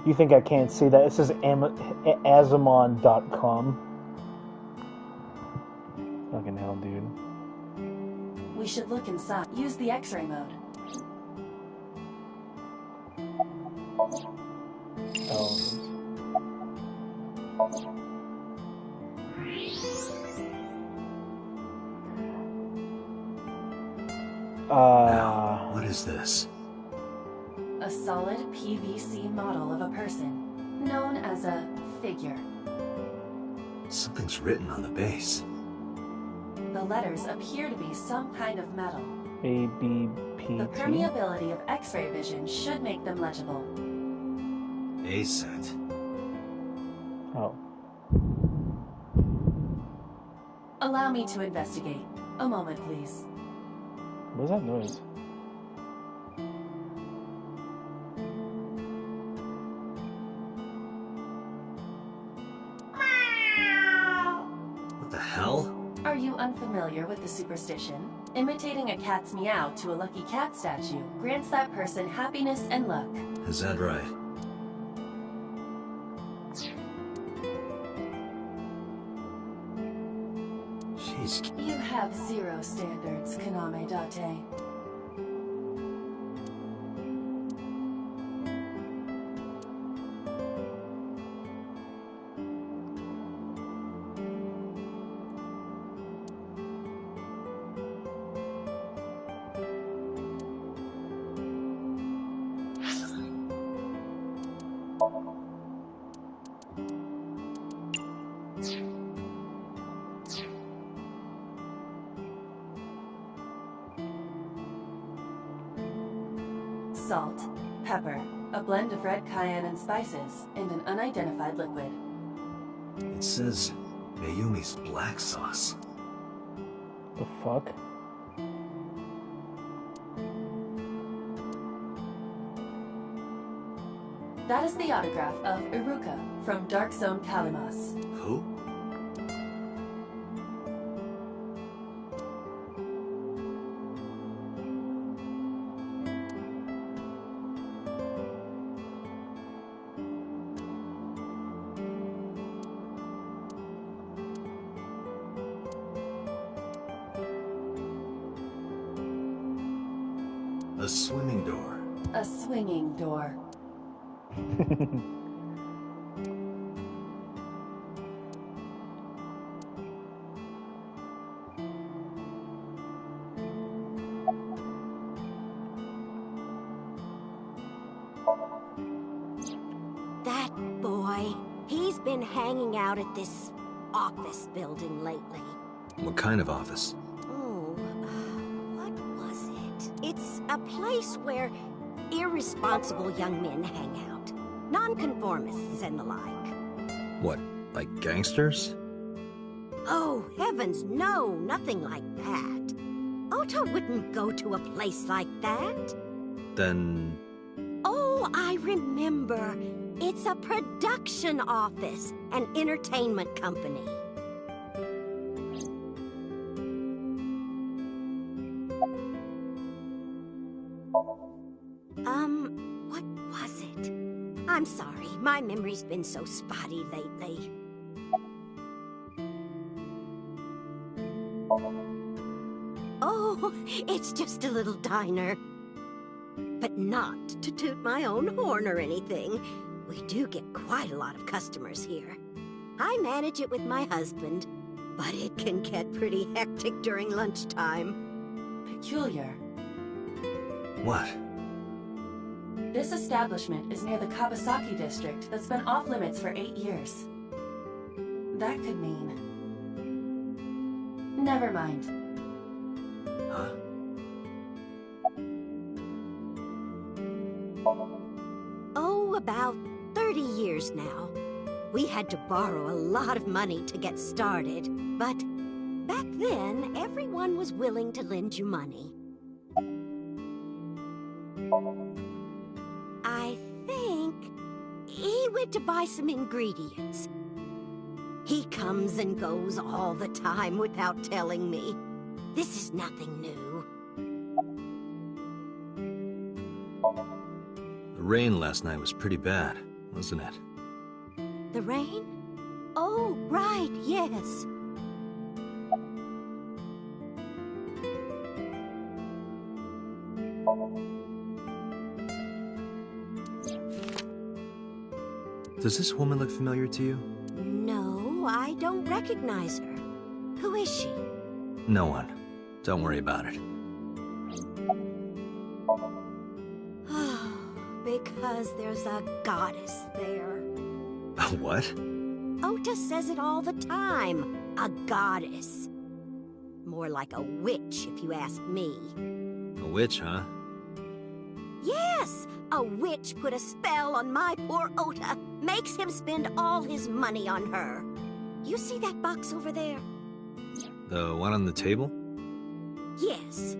You think I can't see that? It says Azamon.com. Fucking hell, dude. We should look inside. Use the X-ray mode. Oh. Now, what is this? A solid PVC model of a person, known as a figure. Something's written on the base. The letters appear to be some kind of metal. ABPT. The permeability of X-ray vision should make them legible. A-set. Oh. Allow me to investigate. A moment, please. What is that noise? What the hell? Are you unfamiliar with the superstition? Imitating a cat's meow to a lucky cat statue grants that person happiness and luck. Is that right? Jeez. You have zero standards, Kaname Date. Salt, pepper, a blend of red cayenne and spices, and an unidentified liquid. It says Mayumi's black sauce. The fuck? That is the autograph of Iruka from Dark Zone Kalimas. Who? A swimming door. A swinging door. That boy, he's been hanging out at this office building lately. What kind of office? Oh, what was it? It's a place where irresponsible young men hang out. Nonconformists and the like. What, like gangsters? Oh, heavens, no, nothing like that. Otto wouldn't go to a place like that. Then... Oh, I remember. It's a production office, an entertainment company. What was it? I'm sorry, my memory's been so spotty lately. Oh, it's just a little diner. But not to toot my own horn or anything. We do get quite a lot of customers here. I manage it with my husband, but it can get pretty hectic during lunchtime. Peculiar. What? This establishment is near the Kawasaki district that's been off limits for 8 years. That could mean... Never mind. Huh? Oh, about 30 years now. We had to borrow a lot of money to get started, but back then, everyone was willing to lend you money. I think He went to buy some ingredients. He comes and goes all the time without telling me. This is nothing new. The rain last night was pretty bad, wasn't it? The rain? Oh, right, yes. Does this woman look familiar to you? No, I don't recognize her. Who is she? No one. Don't worry about it. Because there's a goddess there. What? Ota says it all the time. A goddess. More like a witch, if you ask me. A witch, huh? Yes! A witch put a spell on my poor Ota. Makes him spend all his money on her. You see that box over there? The one on the table? Yes.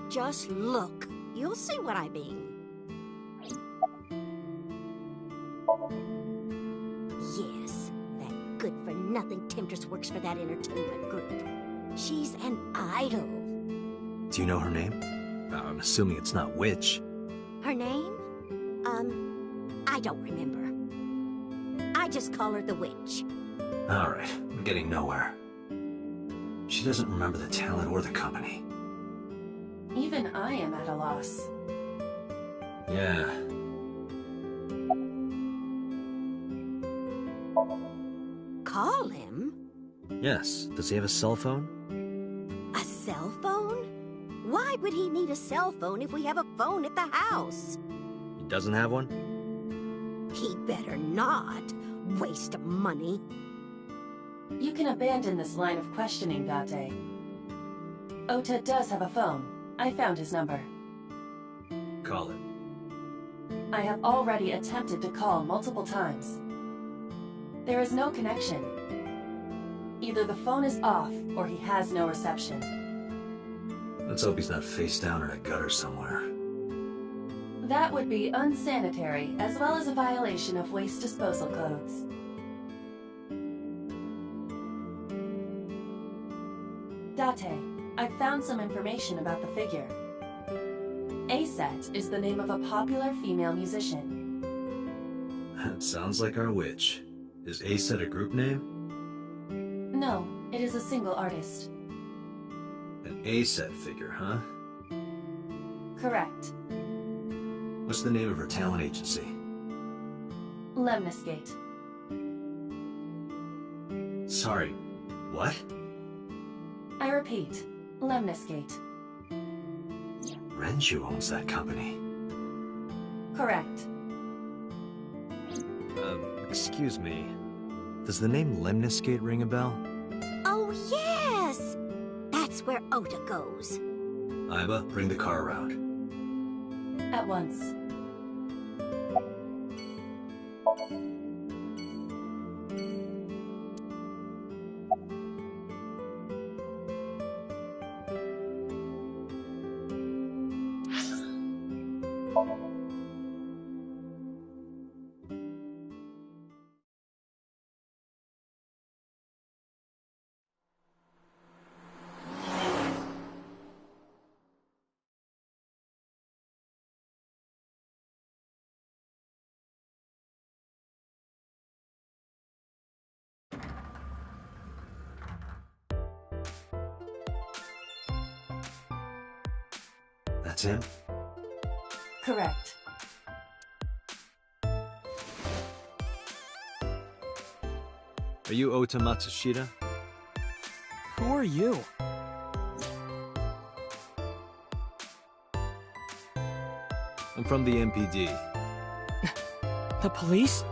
Just look. You'll see what I mean. Yes, that good-for-nothing temptress works for that entertainment group. She's an idol. Do you know her name? I'm assuming it's not witch. Her name? I don't remember. I just call her the witch. Alright, I'm getting nowhere. She doesn't remember the talent or the company. Even I am at a loss. Yeah. Call him? Yes. Does he have a cell phone? A cell phone? Why would he need a cell phone if we have a phone at the house? He doesn't have one? He better not. Waste of money. You can abandon this line of questioning, Date. Ota does have a phone. I found his number. Call it. I have already attempted to call multiple times. There is no connection. Either the phone is off, or he has no reception. Let's hope he's not face down in a gutter somewhere. That would be unsanitary, as well as a violation of waste disposal codes. Date, I've found some information about the figure. Aset is the name of a popular female musician. Sounds like our witch. Is Aset a group name? No, it is a single artist. An Aset figure, huh? Correct. What's the name of her talent agency? Lemniscate. Sorry, what? I repeat, Lemniscate. Renju owns that company. Correct. Excuse me. Does the name Lemniscate ring a bell? Oh, yes! That's where Ota goes. Iba, bring the car around. At once. That's him? Correct. Are you Ota Matsushita? Who are you? I'm from the MPD. The police?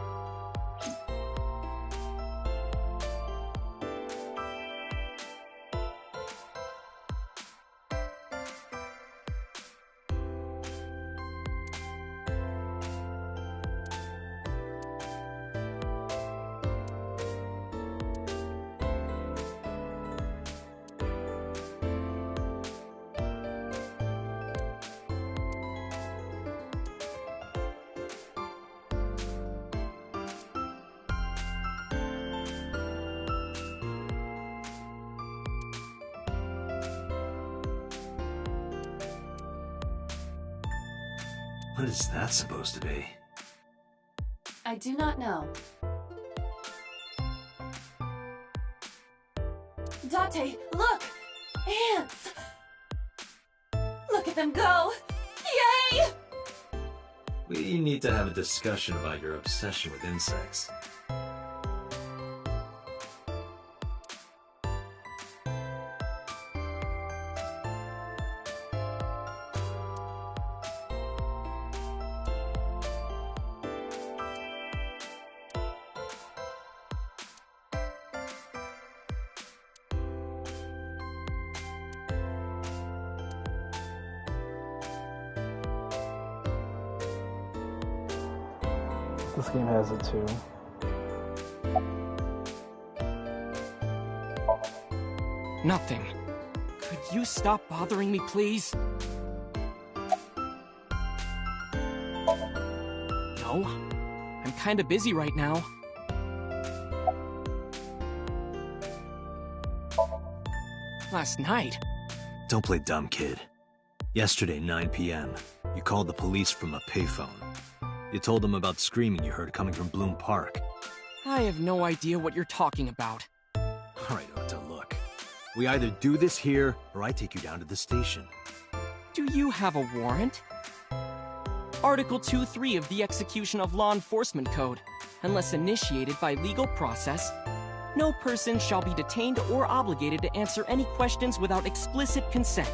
What is that supposed to be? I do not know. Date, look! Ants! Look at them go! Yay! We need to have a discussion about your obsession with insects. This game has it too. Nothing. Could you stop bothering me, please? No? I'm kinda busy right now. Last night? Don't play dumb, kid. Yesterday, 9 p.m., you called the police from a payphone. You told them about screaming you heard coming from Bloom Park. I have no idea what you're talking about. All right, Ota, look. We either do this here, or I take you down to the station. Do you have a warrant? Article 2.3 of the Execution of Law Enforcement Code. Unless initiated by legal process, no person shall be detained or obligated to answer any questions without explicit consent.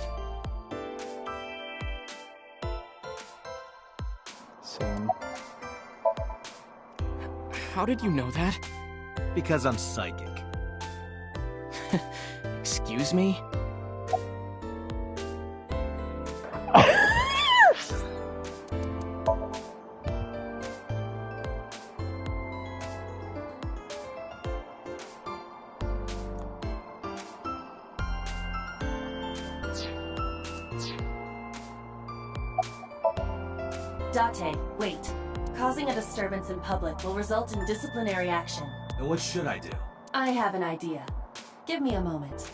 Same. How did you know that? Because I'm psychic. Excuse me? Date, wait. Causing a disturbance in public will result in disciplinary action. And what should I do? I have an idea. Give me a moment.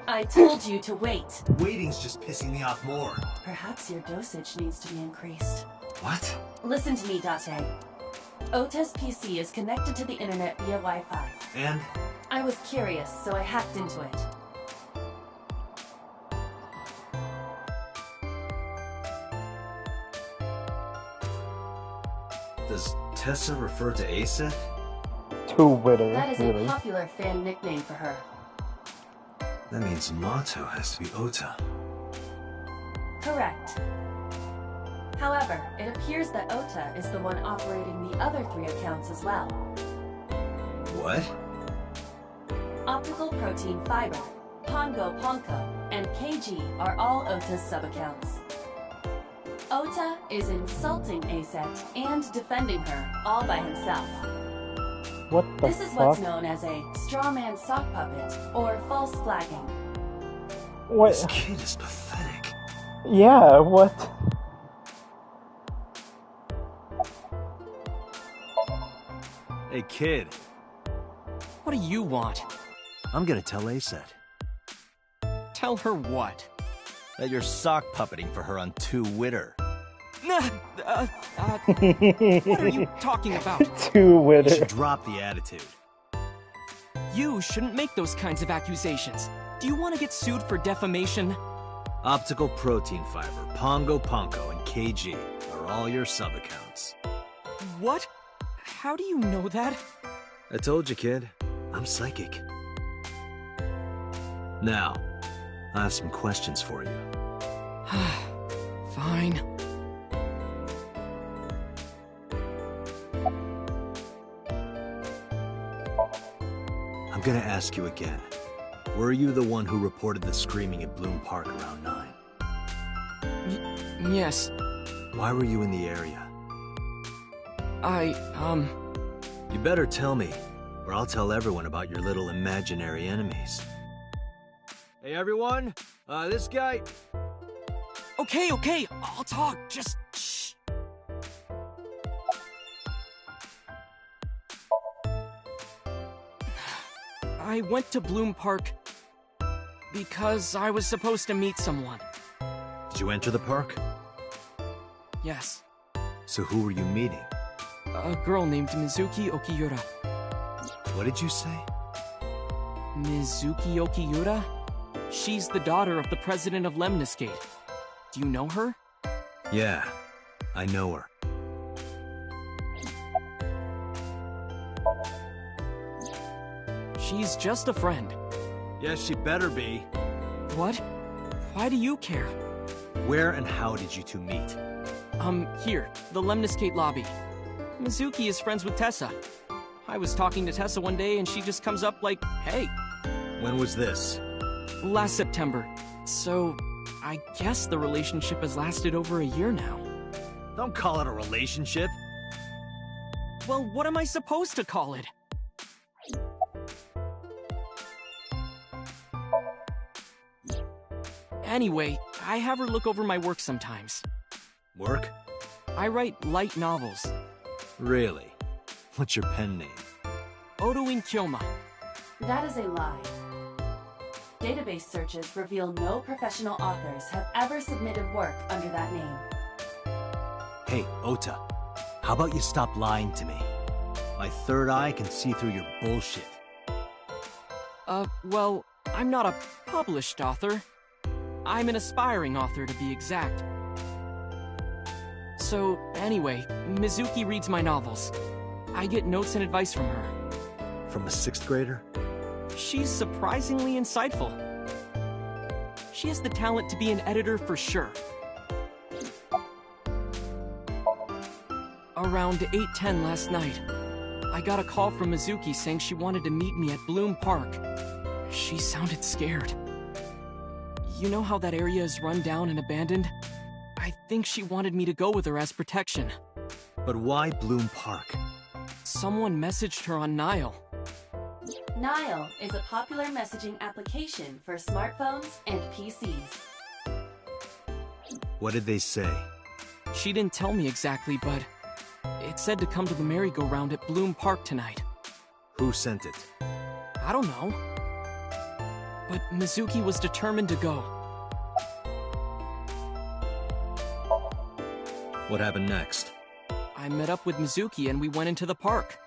I told you to wait. Waiting's just pissing me off more. Perhaps your dosage needs to be increased. What? Listen to me, Date. Ota's PC is connected to the internet via Wi-Fi. And? I was curious, so I hacked into it. Does Tessa refer to Aset? To Witter, That is really. a popular fan nickname for her. That means Mato has to be Ota. Correct. However, it appears that Ota is the one operating the other 3 accounts as well. What? Optical Protein Fiber, Pongo Ponko, and KG are all Ota's sub-accounts. Ota is insulting Aset and defending her all by himself. What the This is fuck? what's known as a strawman sock puppet, or false flagging. What? This kid is pathetic. Yeah, what? Hey, kid. What do you want? I'm gonna tell Aset Tell her what? that you're sock puppeting for her on 2 Witter. What are you talking about? To You Witter. should drop the attitude. You shouldn't make those kinds of accusations. Do you want to get sued for defamation? Optical Protein Fiber, Pongo Ponko, and KG are all your sub-accounts. What? How do you know that? I told you, kid. I'm psychic. Now, I have some questions for you. Fine. I'm gonna ask you again. Were you the one who reported the screaming at Bloom Park around 9? Yes. Why were you in the area? You You better tell me, or I'll tell everyone about your little imaginary enemies. Hey everyone, this guy... Okay, I'll talk, just shh. I went to Bloom Park because I was supposed to meet someone. Did Did you enter the park? Yes. So who were you meeting? A girl named Mizuki Okiura. What did you say? Mizuki Okiura? She's the daughter of the president of Lemniscate. Do you know her? Yeah, I know her. She's just a friend. Yes, she better be. What? Why do you care? Where and how did you two meet? Here, the Lemniscate lobby. Mizuki is friends with Tessa. I was talking to Tessa one day and she just comes up like, hey. When was this? Last September. So, I guess the relationship has lasted over a year now. Don't call it a relationship. Well, what am I supposed to call it? Anyway, I have her look over my work sometimes. Work? I write light novels. Really? What's your pen name? Odoin Kyoma. That is a lie. Database searches reveal no professional authors have ever submitted work under that name. Hey, Ota. How about you stop lying to me? My third eye can see through your bullshit. Well, I'm not a published author. I'm an aspiring author, to be exact. So, anyway, Mizuki reads my novels. I get notes and advice from her. From a 6th grader? She's surprisingly insightful. She has the talent to be an editor for sure. Around 8:10 last night, I got a call from Mizuki saying she wanted to meet me at Bloom Park. She sounded scared. You know how that area is run down and abandoned? I think she wanted me to go with her as protection. But why Bloom Park? Someone messaged her on Nile. Nile is a popular messaging application for smartphones and PCs. What did they say? She didn't tell me exactly, but it said to come to the merry-go-round at Bloom Park tonight. Who sent it? I don't know. But Mizuki was determined to go. What happened next? I met up with Mizuki and we went into the park.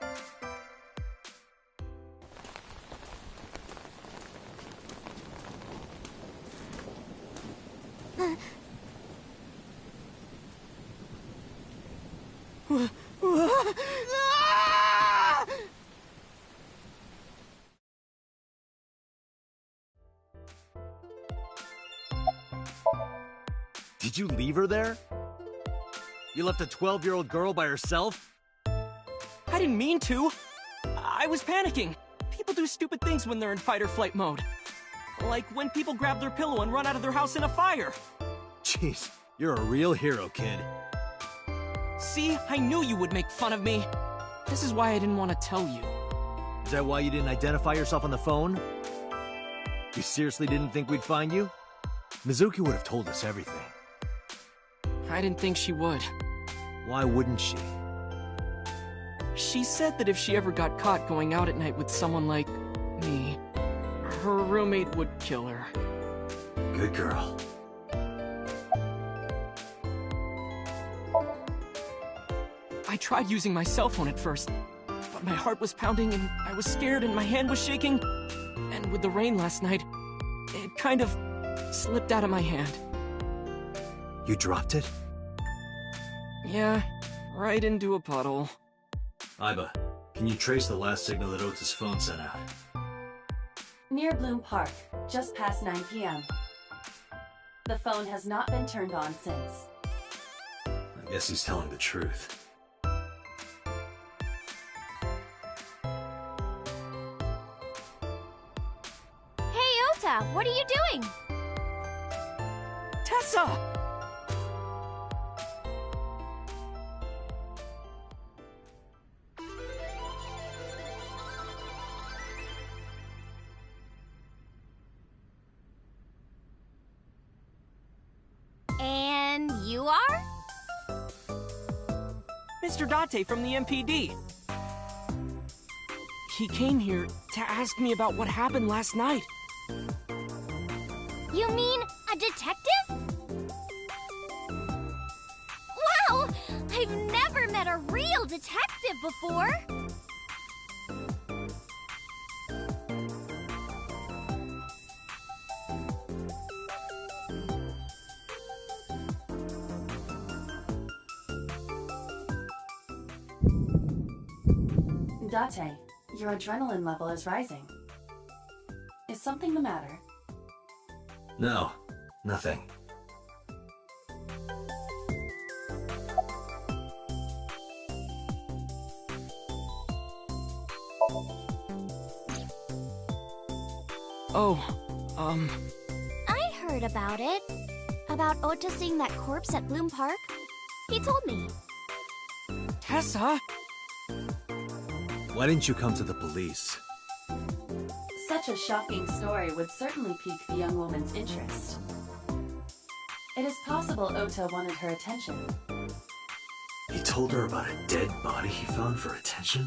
Did you leave her there? You left a 12-year-old girl by herself? I didn't mean to. I was panicking. People do stupid things when they're in fight-or-flight mode. Like when people grab their pillow and run out of their house in a fire. Jeez, you're a real hero, kid. See, I knew you would make fun of me. This is why I didn't want to tell you. Is that why you didn't identify yourself on the phone? You seriously didn't think we'd find you? Mizuki would have told us everything. I didn't think she would. Why wouldn't she? She said that if she ever got caught going out at night with someone like me, her roommate would kill her. Good girl. I tried using my cell phone at first, but my heart was pounding and I was scared and my hand was shaking. And with the rain last night, it kind of slipped out of my hand. You dropped it? Yeah, right into a puddle. Aiba, can you trace the last signal that Ota's phone sent out? Near Bloom Park, just past 9 p.m. The phone has not been turned on since. I guess he's telling the truth. Hey, Ota, what are you doing? Tessa! And you are? Mr. Date from the MPD. He came here to ask me about what happened last night. You mean a detective? real detective before. Date, your adrenaline level is rising. Is something the matter? No, nothing. Oh, I heard about it. About Ota seeing that corpse at Bloom Park. He told me. Tessa? Why didn't you come to the police? Such a shocking story would certainly pique the young woman's interest. It is possible Ota wanted her attention. He told her about a dead body he found for attention?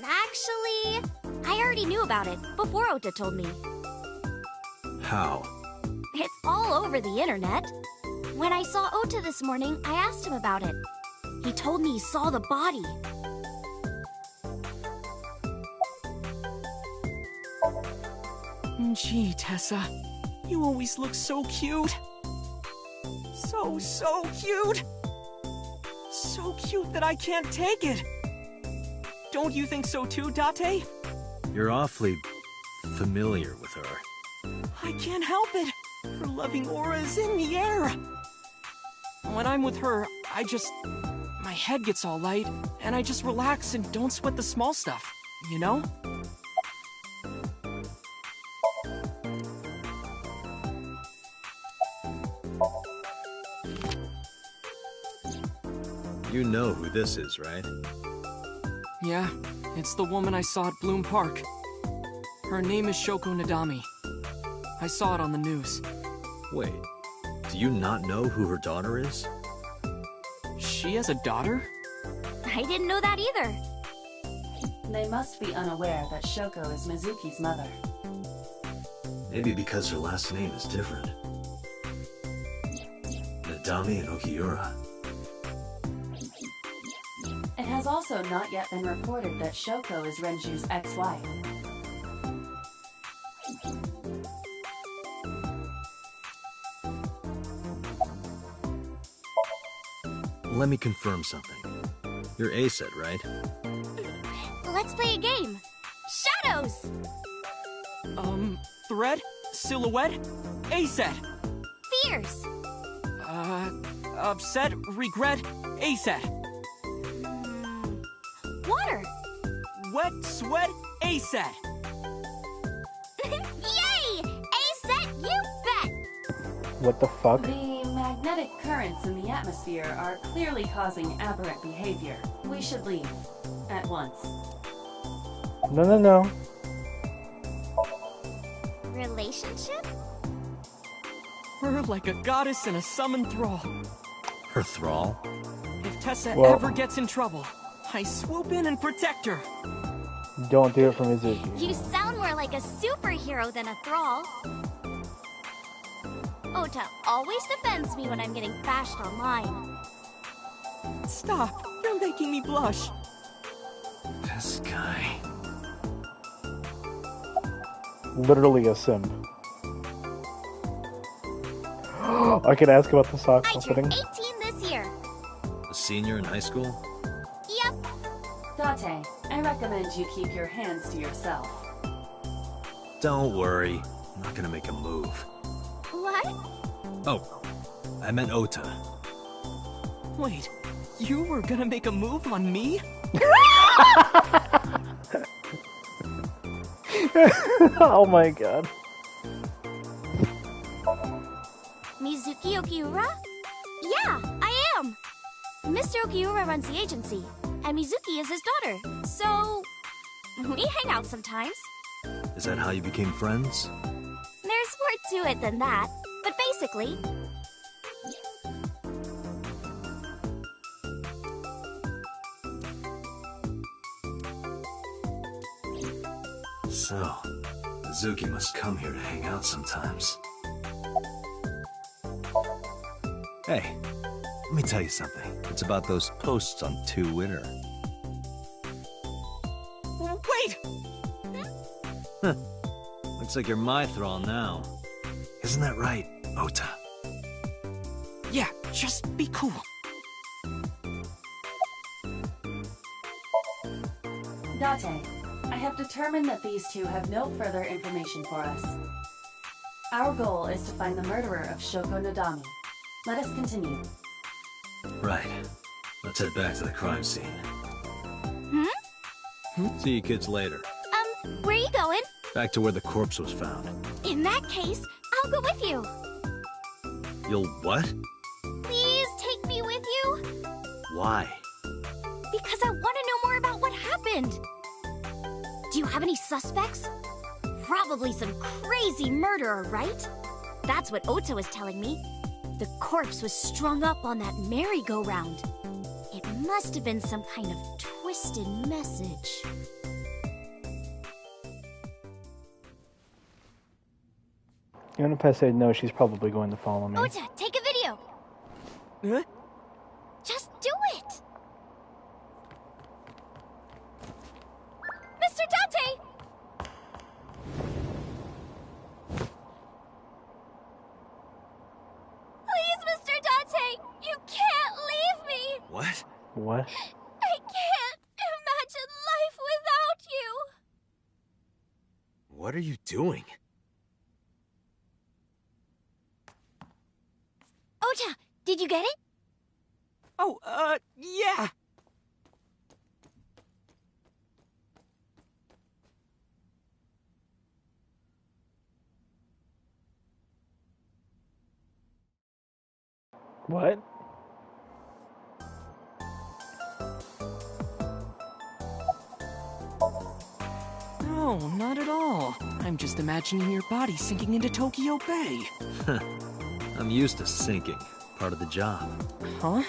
Actually, I already knew about it before Ota told me. How? It's all over the internet. When I saw Ota this morning, I asked him about it. He told me he saw the body. Gee, Tessa, you always look so cute. So cute. So cute that I can't take it. Don't you think so too, Date? You're awfully familiar with her. I can't help it. Her loving aura is in the air. When I'm with her, my head gets all light, and I just relax and don't sweat the small stuff, you know? You know who this is, right? Yeah, it's the woman I saw at Bloom Park. Her name is Shoko Nadami. I saw it on the news. Wait, do you not know who her daughter is? She has a daughter? I didn't know that either. They must be unaware that Shoko is Mizuki's mother. Maybe because her last name is different. Nadami and Okiura. It has also not yet been reported that Shoko is Renju's ex-wife. Let me confirm something. You're ACET, right? Let's play a game. Shadows! Thread? Silhouette? ACET! Fierce! Upset? Regret? ACET! Water! Wet? Sweat? ACET! Yay! ACET, you bet! What the fuck? The magnetic currents in the atmosphere are clearly causing aberrant behavior. We should leave. At once. No. Relationship? Her like a goddess in a summoned thrall. Her thrall? If Tessa Well- ever gets in trouble, I swoop in and protect her. Don't do it for Mizuki. You sound more like a superhero than a thrall. Ota always defends me when I'm getting bashed online. Stop! You're making me blush. This guy. Literally a simp. I could ask about the sock I opening. turned 18 this year. A senior in high school? Yep. Date, I recommend you keep your hands to yourself. Don't worry. I'm not gonna make a move. What? Oh, I meant Ota. Wait, you were gonna make a move on me? Oh my god. Mizuki Okiura? Yeah, I am. Mr. Okiura runs the agency, and Mizuki is his daughter. So, we hang out sometimes. Is that how you became friends? There's more to it than that, but basically... So, Mizuki must come here to hang out sometimes. Hey, Let me tell you something. It's about those posts on Twitter. Wait! Huh. Looks like you're my thrall now. Isn't that right, Ota? Yeah, just be cool. Date, I have determined that these two have no further information for us. Our goal is to find the murderer of Shoko Nodami. Let us continue. Right. Let's head back to the crime scene. See you kids later. Where are you going? Back to where the corpse was found. In that case, I'll go with you. You'll what? Please take me with you. Why? Because I want to know more about what happened. Do you have any suspects? Probably some crazy murderer, right? That's what Ota was telling me. The corpse was strung up on that merry-go-round. It must have been some kind of twisted message. Even if I say no, she's probably going to follow me. Ota, take a video. Huh? Just do it. Mr. Date! Please, Mr. Date, you can't leave me. What? What? I can't imagine life without you. What are you doing? Ota, did you get it? Oh, yeah. What? No, not at all. I'm just imagining your body sinking into Tokyo Bay. I'm used to sinking. Part of the job. Huh?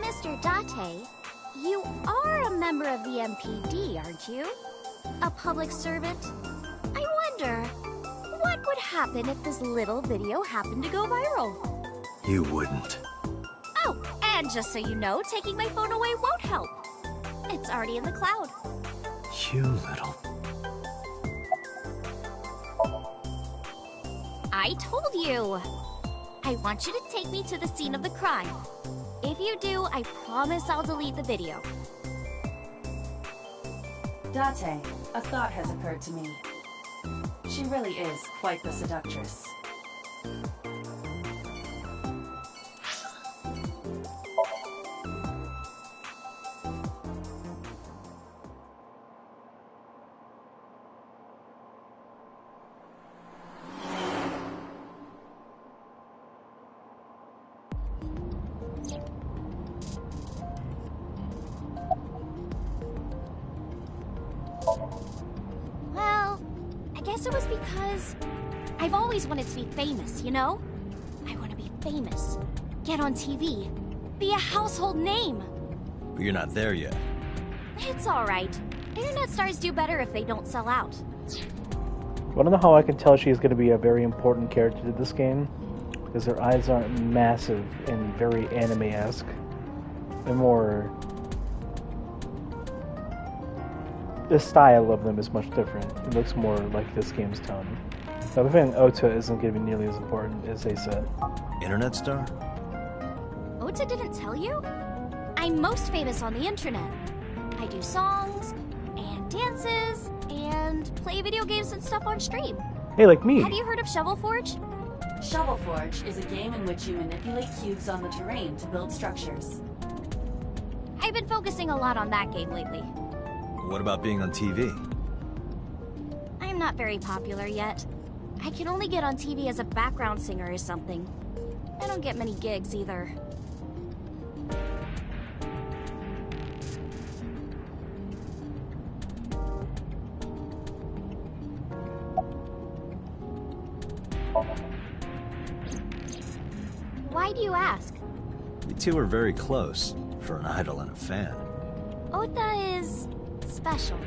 Mr. Date, you are a member of the MPD, aren't you? A public servant? I wonder, what would happen if this little video happened to go viral? You wouldn't. Oh, and just so you know, taking my phone away won't help. It's already in the cloud. You little... I told you! I want you to take me to the scene of the crime. If you do, I promise I'll delete the video. Date, a thought has occurred to me. She really is quite the seductress. Well, I guess it was because I've always wanted to be famous, you know? I want to be famous, get on TV, be a household name. But you're not there yet. It's alright. Internet stars do better if they don't sell out. Want to know how I can tell she's going to be a very important character to this game? Because her eyes aren't massive and very anime-esque. They're more... The style of them is much different. It looks more like this game's tone. The other thing, Ota isn't going to be nearly as important as they said. Internet star? Ota didn't tell you? I'm most famous on the internet. I do songs, and dances, and play video games and stuff on stream. Hey, like me! Have you heard of Shovel Forge? Shovel Forge is a game in which you manipulate cubes on the terrain to build structures. I've been focusing a lot on that game lately. What about being on TV? I'm not very popular yet. I can only get on TV as a background singer or something. I don't get many gigs either. Why do you ask? You two are very close, for an idol and a fan. Ota is... special.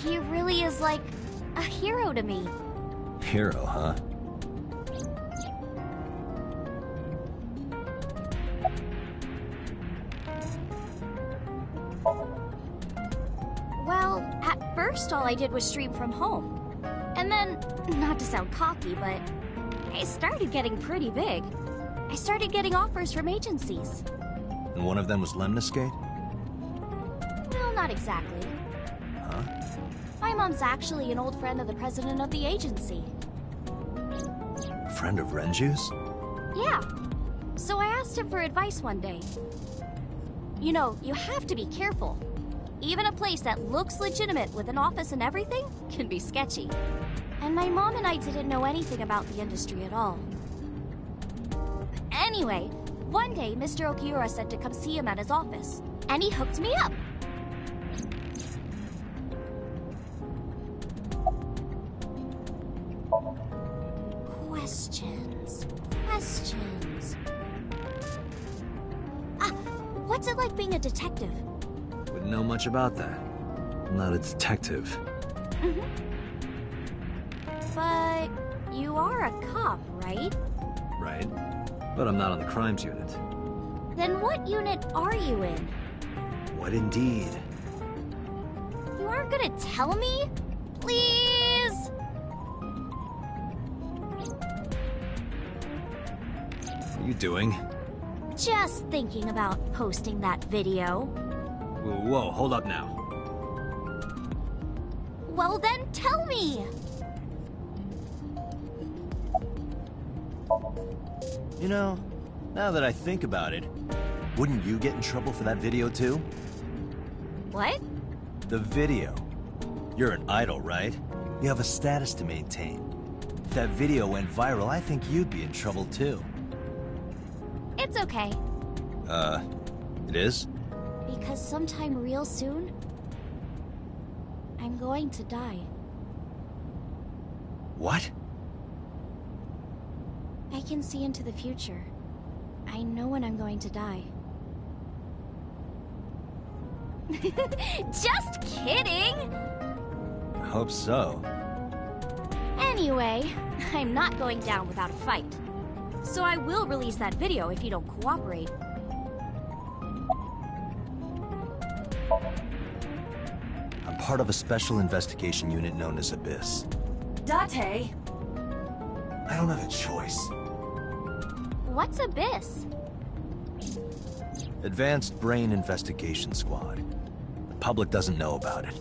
He really is like a hero to me. Hero, huh? Well, at first all I did was stream from home. And then, not to sound cocky, but I started getting pretty big. I started getting offers from agencies. And one of them was Lemniscate? Well, not exactly. Huh? My mom's actually an old friend of the president of the agency. Friend of Renju's? Yeah. So I asked him for advice one day. You know, you have to be careful. Even a place that looks legitimate with an office and everything can be sketchy. And my mom and I didn't know anything about the industry at all. Anyway, one day Mr. Okiura said to come see him at his office, and he hooked me up. Questions. What's it like being a detective? Wouldn't know much about that. I'm not a detective. But you are a cop, right? Right. But I'm not on the crimes unit. Then what unit are you in? What indeed? You aren't gonna tell me? Please? What are you doing? Just thinking about posting that video. Whoa, hold up now. Well then, tell me! You know, now that I think about it, wouldn't you get in trouble for that video too? What? The video. You're an idol, right? You have a status to maintain. If that video went viral, I think you'd be in trouble too. It's okay. It is? Because sometime real soon, I'm going to die. What? I can see into the future. I know when I'm going to die. Just kidding! I hope so. Anyway, I'm not going down without a fight. So I will release that video if you don't cooperate. I'm part of a special investigation unit known as Abyss. Date! I don't have a choice. What's Abyss? Advanced Brain Investigation Squad. The public doesn't know about it.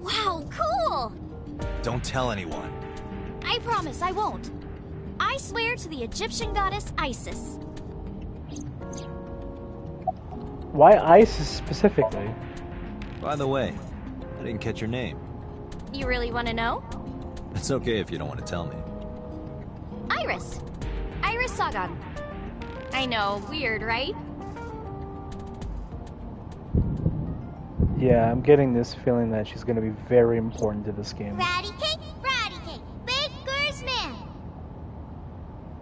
Wow, cool! Don't tell anyone. I promise I won't. I swear to the Egyptian goddess Isis. Why ISIS specifically? By the way, I didn't catch your name. You really want to know? It's okay if you don't want to tell me. Iris. Iris Sagan. I know, weird, right? Yeah, I'm getting this feeling that she's going to be very important to this game. Ratty cake, baker's man.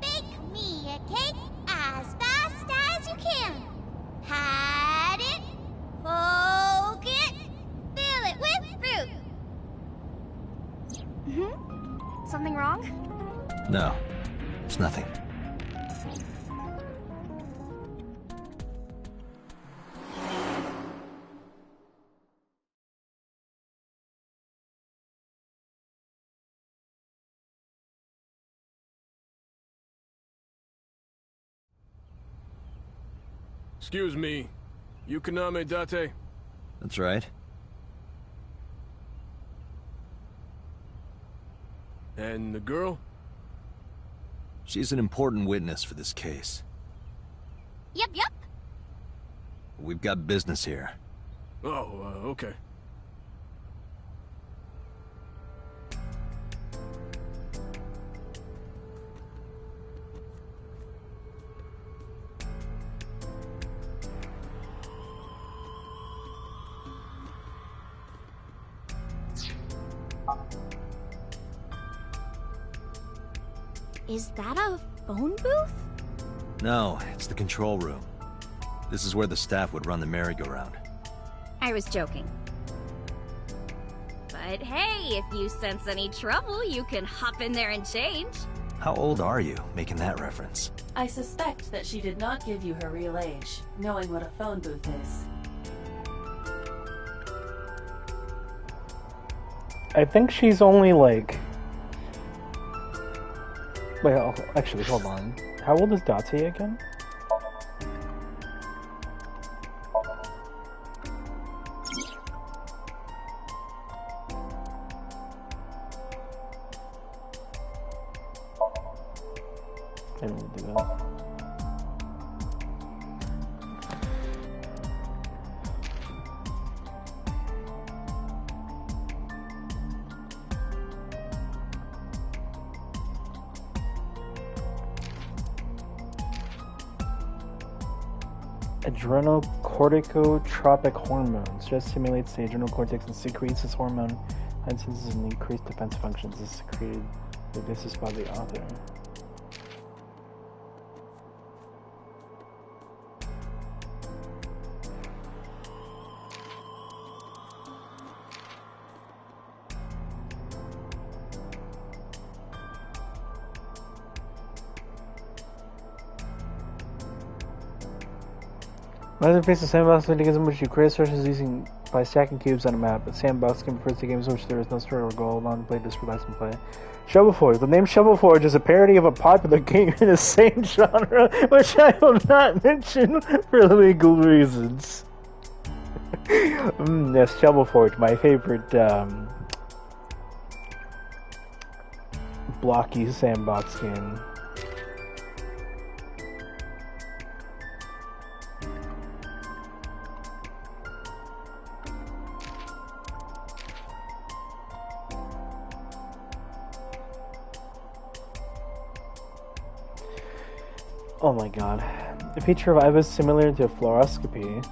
Bake me a cake as fast as you can. Pat it, poke it, fill it with fruit. Something wrong? No, it's nothing. Excuse me, Yukaname Date? That's right. And the girl? She's an important witness for this case. Yep. We've got business here. Oh, okay. Is that a phone booth? No, it's the control room. This is where the staff would run the merry-go-round. I was joking. But But hey, if you sense any trouble, you can hop in there and change. How old are you, making that reference? I suspect that she did not give you her real age, knowing what a phone booth is. I think she's only like... Well, actually, hold on. How old is Date again? I didn't do that. Adrenocorticotropic hormones just stimulates the adrenal cortex and secretes this hormone, hence this is an increased defense functions is secreted. This is by the author. Another face of sandbox mechanism which you create sources using by stacking cubes on a map. A sandbox can refer to games in which there is no story or goal. Long play, just relax and play. Shovel Forge. The name Shovel Forge is a parody of a popular game in the same genre, which I will not mention for legal reasons. Yes, Shovel Forge, my favorite blocky sandbox game. Oh my god. The feature of IVA is similar to fluoroscopy.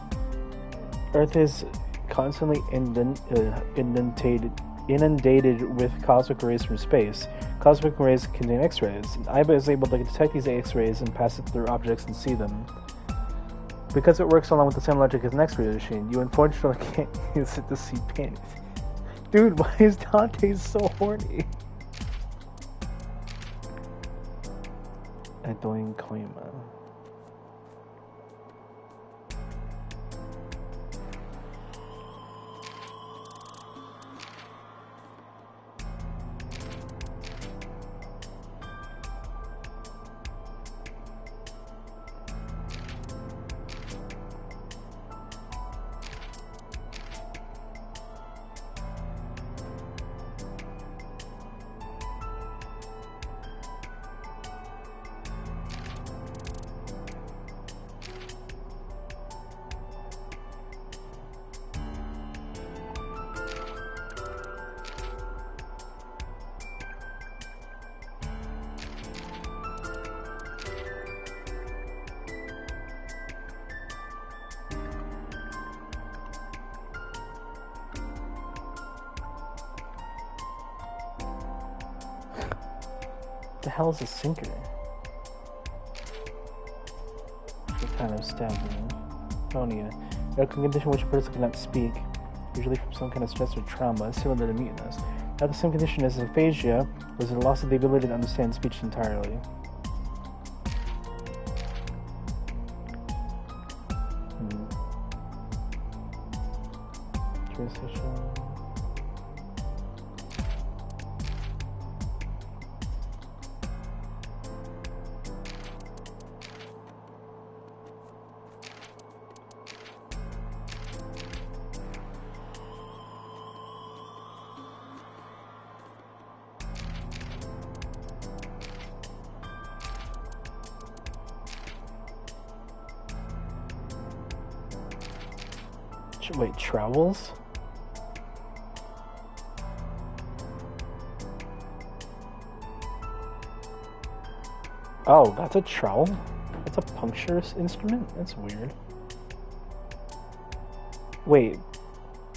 Earth is constantly inundated with cosmic rays from space. Cosmic rays contain X-rays. IVA is able to detect these X-rays and pass it through objects and see them. Because it works along with the same logic as an X-ray machine, you unfortunately can't use it to see paint. Dude, why is Dante so horny? Adoin Koima. The hell is a sinker? What kind of stabbing? Pneumonia. A condition which a person cannot speak, usually from some kind of stress or trauma, similar to muteness. Now the same condition as aphasia was the loss of the ability to understand speech entirely. Transition. Wait, travels? Oh, that's a trowel? That's a puncture instrument? That's weird. Wait,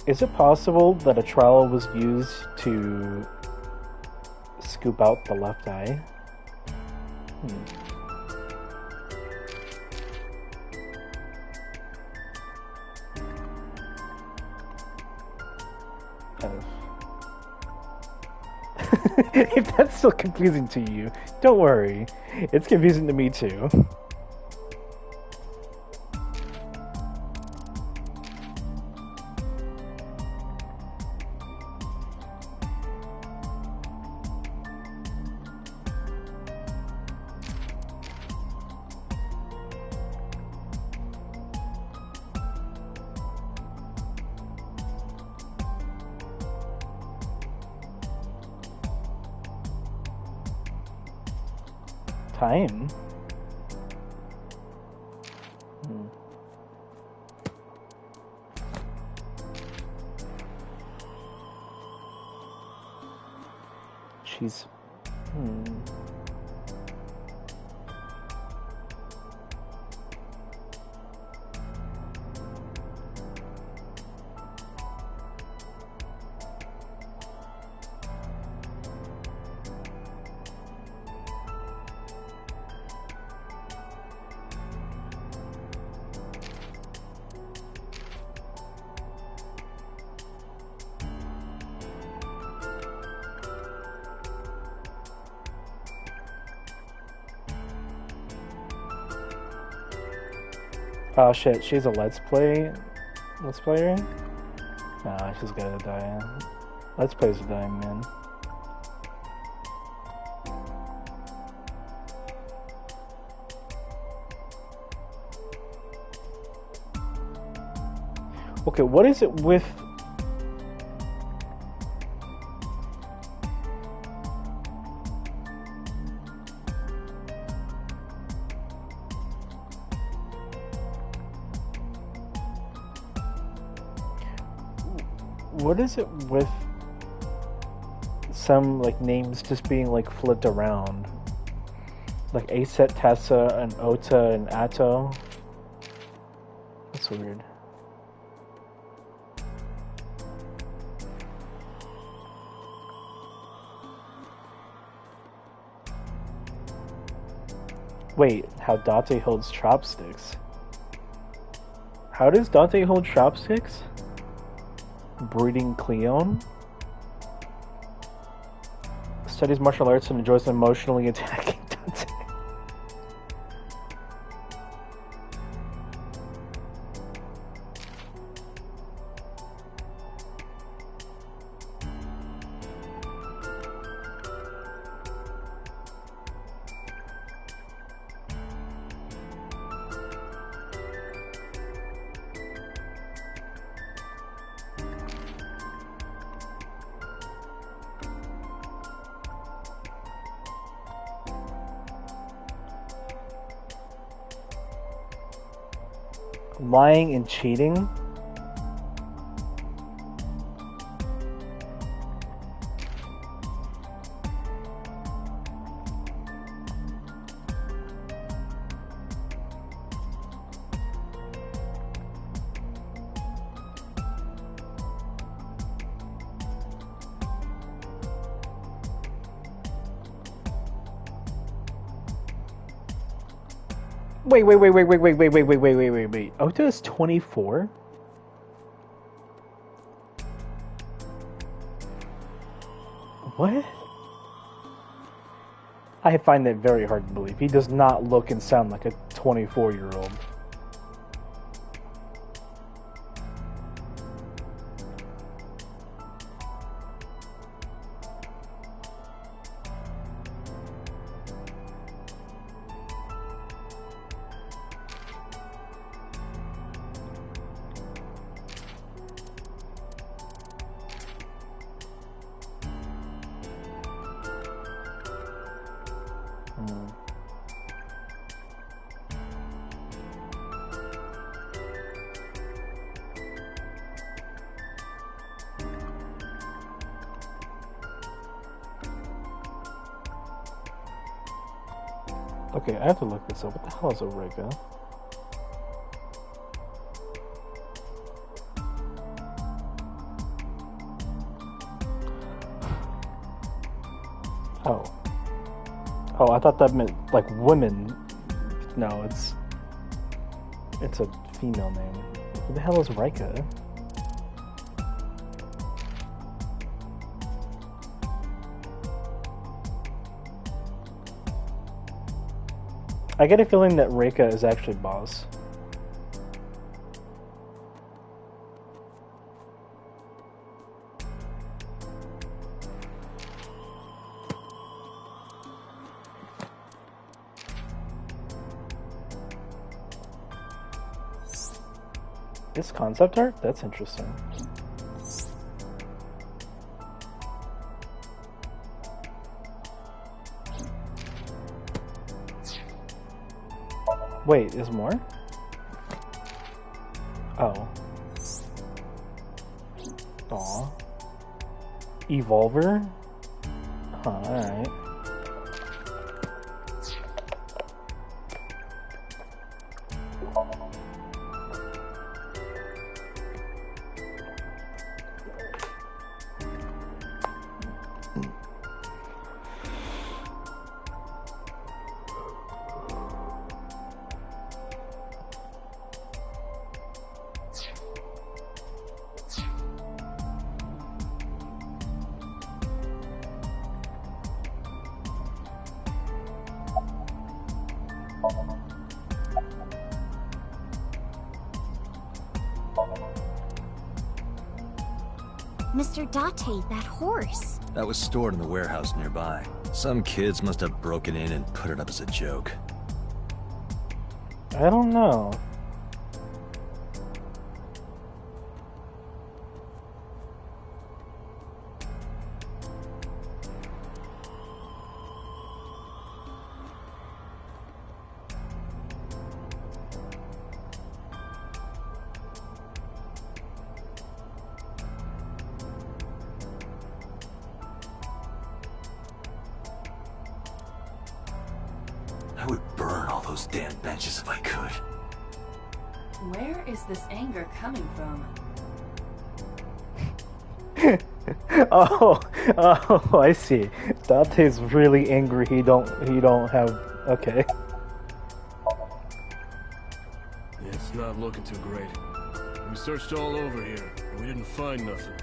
is it possible that a trowel was used to scoop out the left eye? If that's still confusing to you, don't worry. It's confusing to me too. Time? She's... Oh shit, she's a let's player? Nah, she's gonna die. Let's players are dying, man. Okay, what is it with... What is it with some like names just being like flipped around? Like Aset, Tessa, and Ota, and Atto? That's weird. Wait, how Dante holds chopsticks? How does Dante hold chopsticks? Breeding Cleone? Studies martial arts and enjoys emotionally attacking Dante. Lying and cheating? Wait. Ota is 24? What? I find that very hard to believe. He does not look and sound like a 24-year-old. Okay, I have to look this up. What the hell is a Rega? Oh, I thought that meant like women. No, it's a female name. Who the hell is Rika? I get a feeling that Reika is actually boss. This concept art? That's interesting. Wait, is more? Oh. Aw. Evolver? Huh, alright. Mr. Date, that horse. That was stored in the warehouse nearby. Some kids must have broken in and put it up as a joke. I don't know. I would burn all those damn benches if I could. Where is this anger coming from? Oh, I see. Dante's really angry. He don't have. Okay. It's not looking too great. We searched all over here, but we didn't find nothing.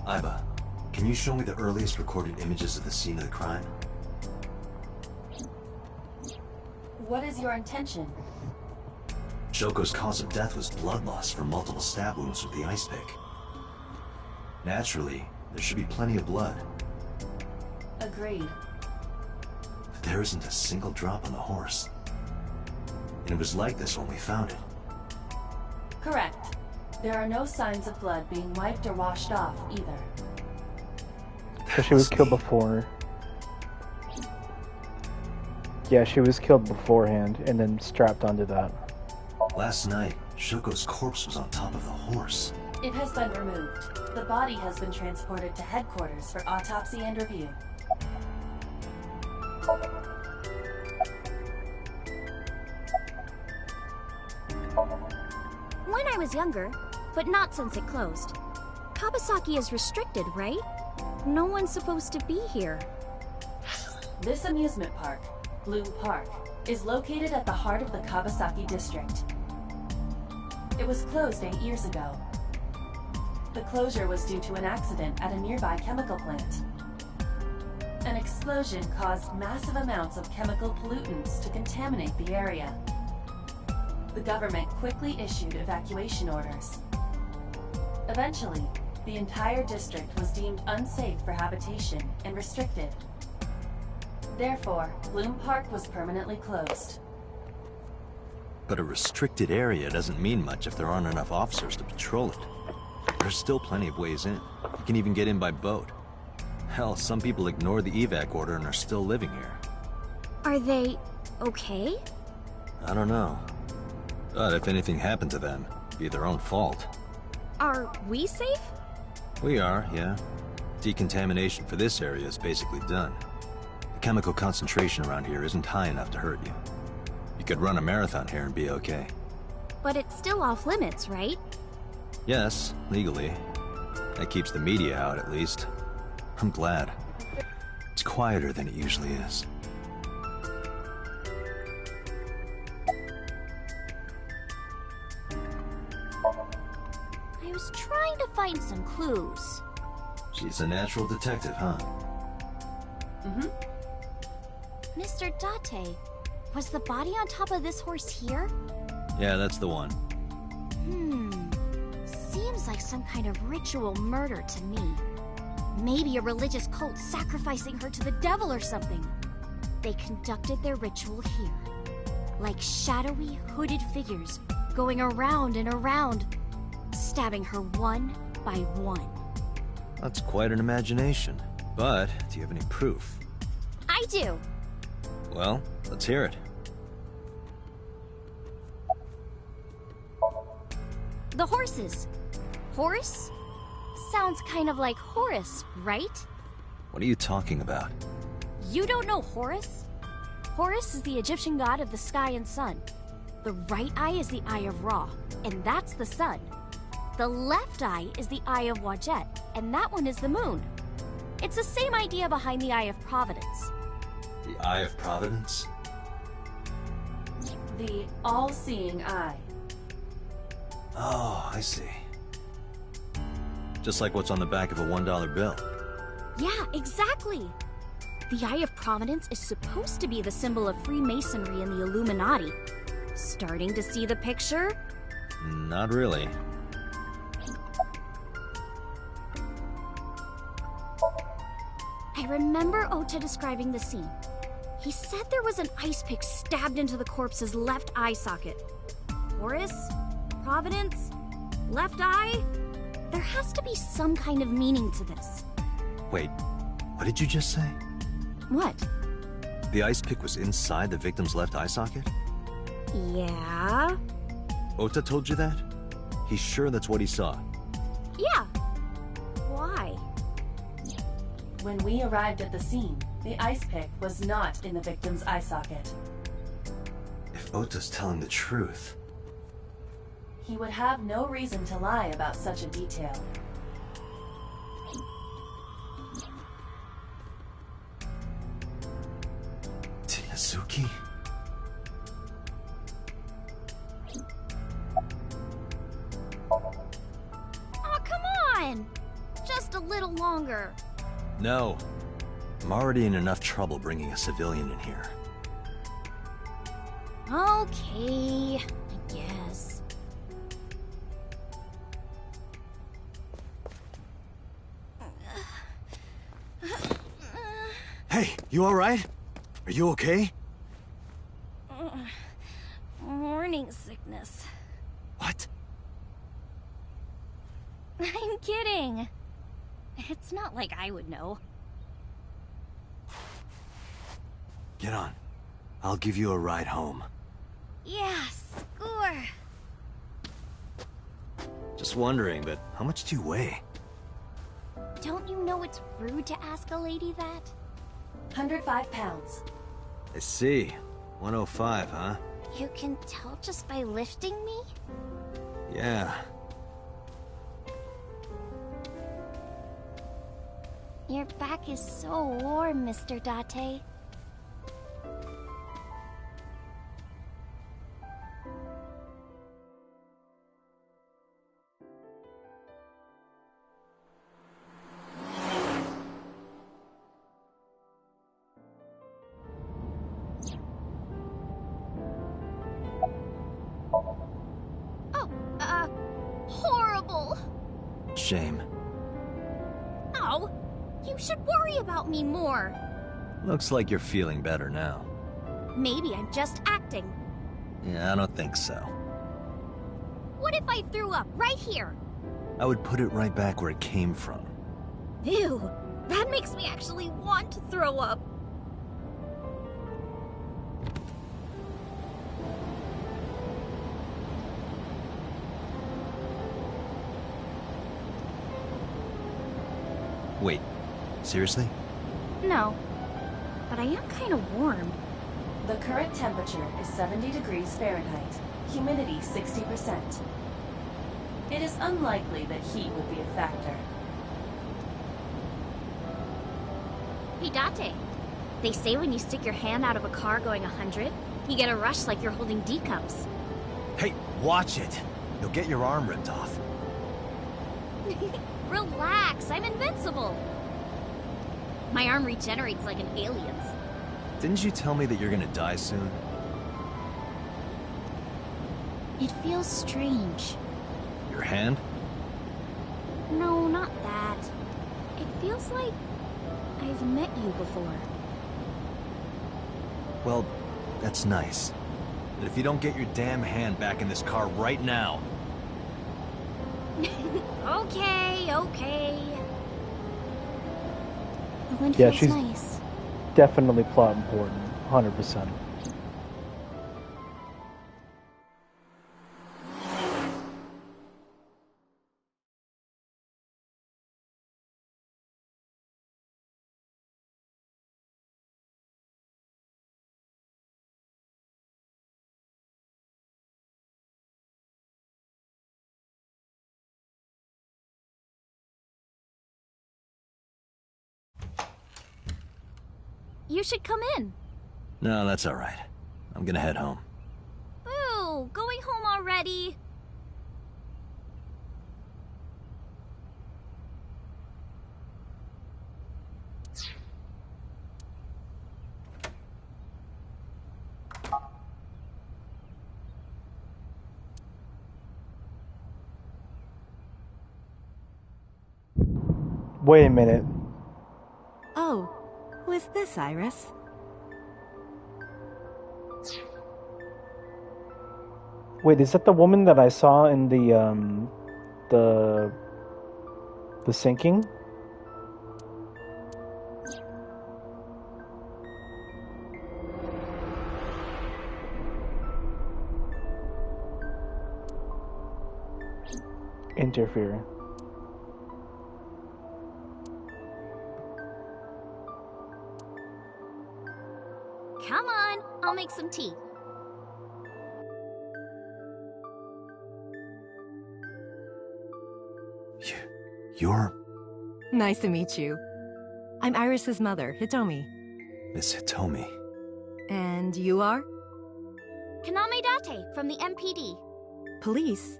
Aiba, can you show me the earliest recorded images of the scene of the crime? What is your intention? Shoko's cause of death was blood loss from multiple stab wounds with the ice pick. Naturally, there should be plenty of blood. Agreed. But there isn't a single drop on the horse. And it was like this when we found it. Correct. There are no signs of blood being wiped or washed off, either. So she was killed before. Yeah, she was killed beforehand and then strapped onto that. Last night, Shoko's corpse was on top of the horse. It has been removed. The body has been transported to headquarters for autopsy and review. When I was younger, but not since it closed. Kabasaki is restricted, right? No one's supposed to be here. This amusement park, Bloom Park, is located at the heart of the Kabasaki district. It was closed 8 years ago. The closure was due to an accident at a nearby chemical plant. An explosion caused massive amounts of chemical pollutants to contaminate the area. The government quickly issued evacuation orders. Eventually, the entire district was deemed unsafe for habitation and restricted. Therefore, Bloom Park was permanently closed. But a restricted area doesn't mean much if there aren't enough officers to patrol it. There's still plenty of ways in. You can even get in by boat. Hell, some people ignore the evac order and are still living here. Are they okay? I don't know. But if anything happened to them, it'd be their own fault. Are we safe? We are, yeah. Decontamination for this area is basically done. The chemical concentration around here isn't high enough to hurt you. You could run a marathon here and be okay. But it's still off limits, right? Yes, legally. That keeps the media out, at least. I'm glad. It's quieter than it usually is. I was trying to find some clues. She's a natural detective, huh? Mm-hmm. Mr. Date, was the body on top of this horse here? Yeah, that's the one. Seems like some kind of ritual murder to me. Maybe a religious cult sacrificing her to the devil or something. They conducted their ritual here. Like shadowy, hooded figures going around and around, stabbing her one by one. That's quite an imagination. But, do you have any proof? I do. Well, let's hear it. The horses. Horse? Sounds kind of like Horus, right? What are you talking about? You don't know Horus? Horus is the Egyptian god of the sky and sun. The right eye is the eye of Ra, and that's the sun. The left eye is the eye of Wadjet, and that one is the moon. It's the same idea behind the Eye of Providence. The Eye of Providence? The all-seeing eye. Oh, I see. Just like what's on the back of a $1 bill. Yeah, exactly. The Eye of Providence is supposed to be the symbol of Freemasonry and the Illuminati. Starting to see the picture? Not really. I remember Ota describing the scene. He said there was an ice pick stabbed into the corpse's left eye socket. Horus? Providence? Left eye? There has to be some kind of meaning to this. Wait, what did you just say? What? The ice pick was inside the victim's left eye socket? Yeah? Ota told you that? He's sure that's what he saw? Yeah. Why? When we arrived at the scene, the ice pick was not in the victim's eye socket. If Ota's telling the truth... He would have no reason to lie about such a detail. Tinazuki? Oh, come on! Just a little longer. No. I'm already in enough trouble bringing a civilian in here. Okay, I guess. Hey, you alright? Are you okay? Morning sickness. What? I'm kidding. It's not like I would know. Get on. I'll give you a ride home. Yeah, score. Just wondering, but how much do you weigh? Don't you know it's rude to ask a lady that? 105 pounds. I see. 105, huh? You can tell just by lifting me? Yeah. Your back is so warm, Mr. Date. Horrible. Shame. Oh, you should worry about me more. Looks like you're feeling better now. Maybe I'm just acting. Yeah, I don't think so. What if I threw up right here? I would put it right back where it came from. Ew, that makes me actually want to throw up. Wait, seriously? No, but I am kind of warm. The current temperature is 70 degrees Fahrenheit. Humidity 60%. It is unlikely that heat would be a factor. Hey, Date. They say when you stick your hand out of a car going 100, you get a rush like you're holding D cups. Hey, watch it! You'll get your arm ripped off. Relax, I'm invincible. My arm regenerates like an alien's. Didn't you tell me that you're gonna die soon? It feels strange. Your hand? No, not that. It feels like I've met you before. Well, that's nice. But if you don't get your damn hand back in this car right now... Okay, okay. The wind Yeah, feels she's nice. definitely plot important. 100%. You should come in. No, that's alright. I'm gonna head home. Ooh, going home already? Wait a minute. Oh, who is this, Iris? Wait, is that the woman that I saw in the sinking? Interfere. Come on, I'll make some tea. You're... Nice to meet you. I'm Iris's mother, Hitomi. Miss Hitomi. And you are? Kaname Date from the MPD. Police?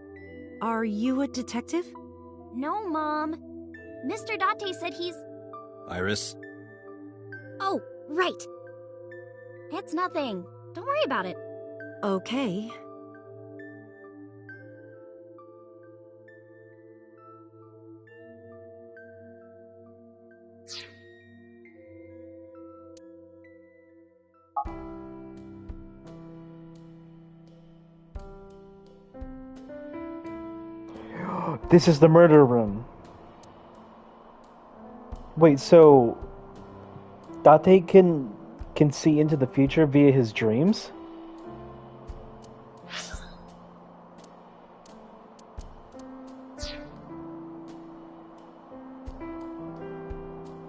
Are you a detective? No, Mom. Mr. Date said he's... Iris? Oh, right. It's nothing. Don't worry about it. Okay. This is the murder room. Wait, so Date can see into the future via his dreams?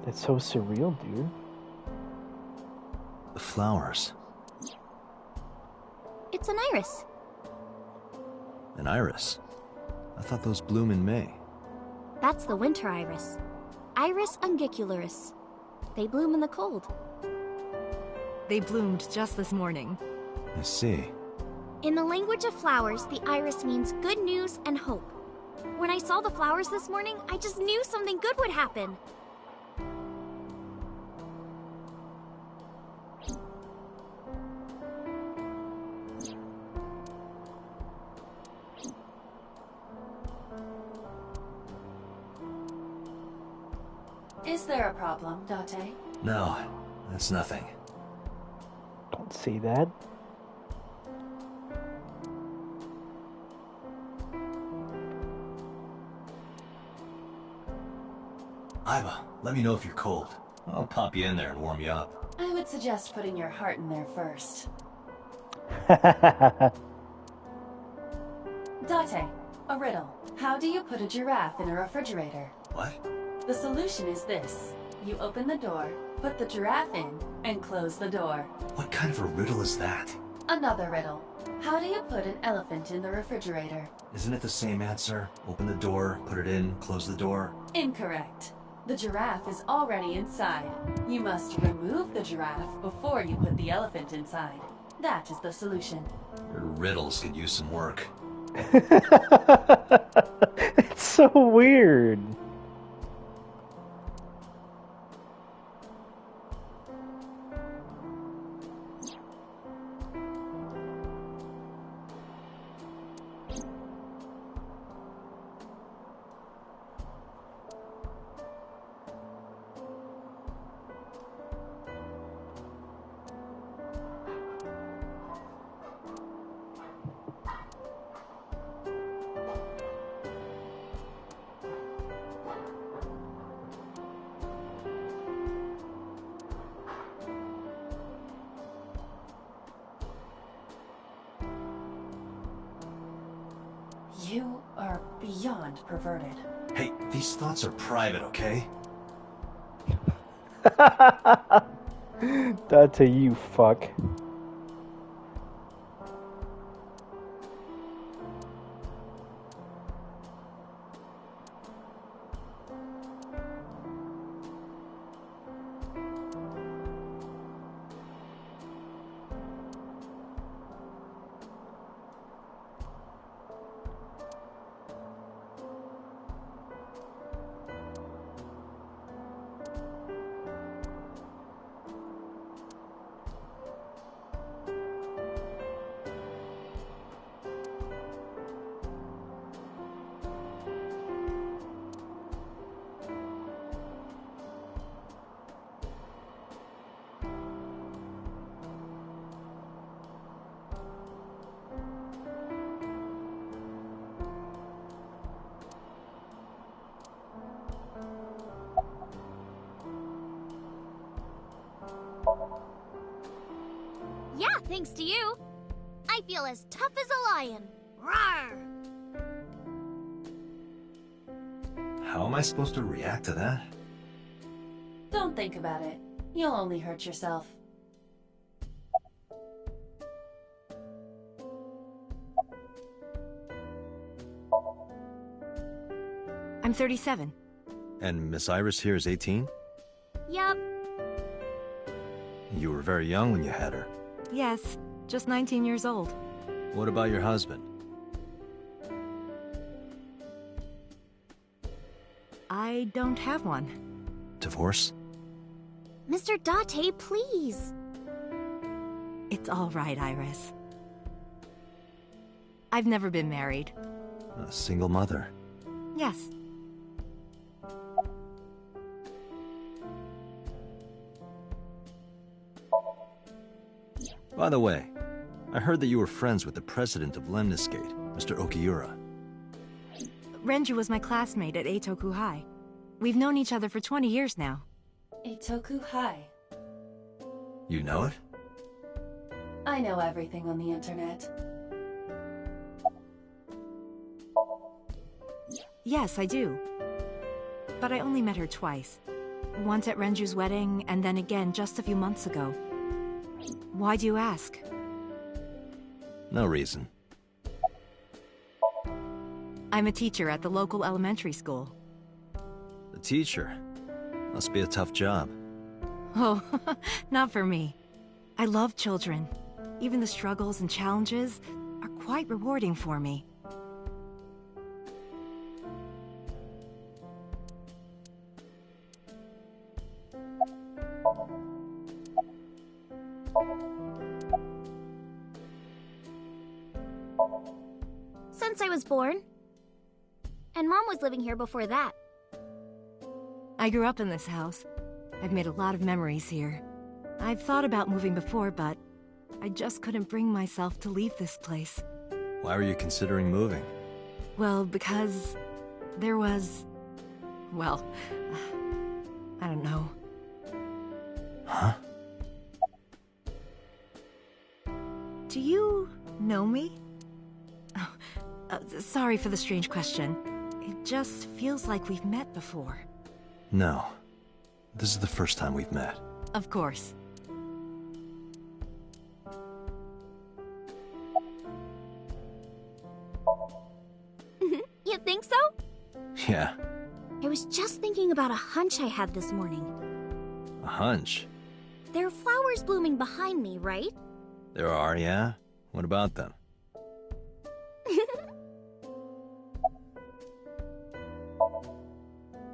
That's so surreal, dude. The flowers. It's an iris. An iris? I thought those bloom in May. That's the winter iris. Iris ungicularis. They bloom in the cold. They bloomed just this morning. I see. In the language of flowers, the iris means good news and hope. When I saw the flowers this morning, I just knew something good would happen. Is there a problem, Date? No, that's nothing. Don't say that. Iva, let me know if you're cold. I'll pop you in there and warm you up. I would suggest putting your heart in there first. Date, a riddle. How do you put a giraffe in a refrigerator? What? The solution is this. You open the door, put the giraffe in, and close the door. What kind of a riddle is that? Another riddle. How do you put an elephant in the refrigerator? Isn't it the same answer? Open the door, put it in, close the door? Incorrect. The giraffe is already inside. You must remove the giraffe before you put the elephant inside. That is the solution. Your riddles could use some work. It's so weird. You are beyond perverted. Hey, these thoughts are private, okay? Dante, you fuck. Yeah, thanks to you. I feel as tough as a lion. Rawr! How am I supposed to react to that? Don't think about it. You'll only hurt yourself. I'm 37. And Miss Iris here is 18? Yup. You were very young when you had her. Yes, just 19 years old. What about your husband? I don't have one. Divorce? Mr. Date, please. It's all right, Iris. I've never been married. A single mother? Yes. By the way, I heard that you were friends with the president of Lemniscate, Mr. Okiura. Renju was my classmate at Eitoku High. We've known each other for 20 years now. Eitoku High. You know it? I know everything on the internet. Yes, I do. But I only met her twice. Once at Renju's wedding, and then again just a few months ago. Why do you ask? No reason. I'm a teacher at the local elementary school. The teacher? Must be a tough job. Oh, not for me. I love children. Even the struggles and challenges are quite rewarding for me. Since I was born. And Mom was living here before that. I grew up in this house. I've made a lot of memories here. I've thought about moving before, but I just couldn't bring myself to leave this place. Why were you considering moving? Well, because there was... well, I don't know. Huh? Do you know me? Oh, Sorry for the strange question. It just feels like we've met before. No. This is the first time we've met. Of course. You think so? Yeah. I was just thinking about a hunch I had this morning. A hunch? There are flowers blooming behind me, right? There are, yeah? What about them?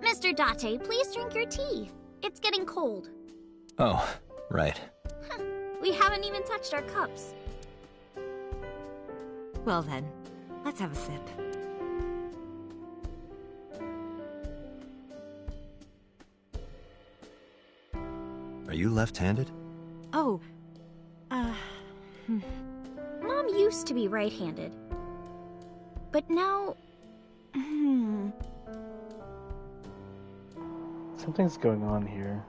Mr. Date, please drink your tea. It's getting cold. Oh, right. We haven't even touched our cups. Well then, let's have a sip. Are you left-handed? Oh, Mom used to be right-handed. But now... Something's going on here.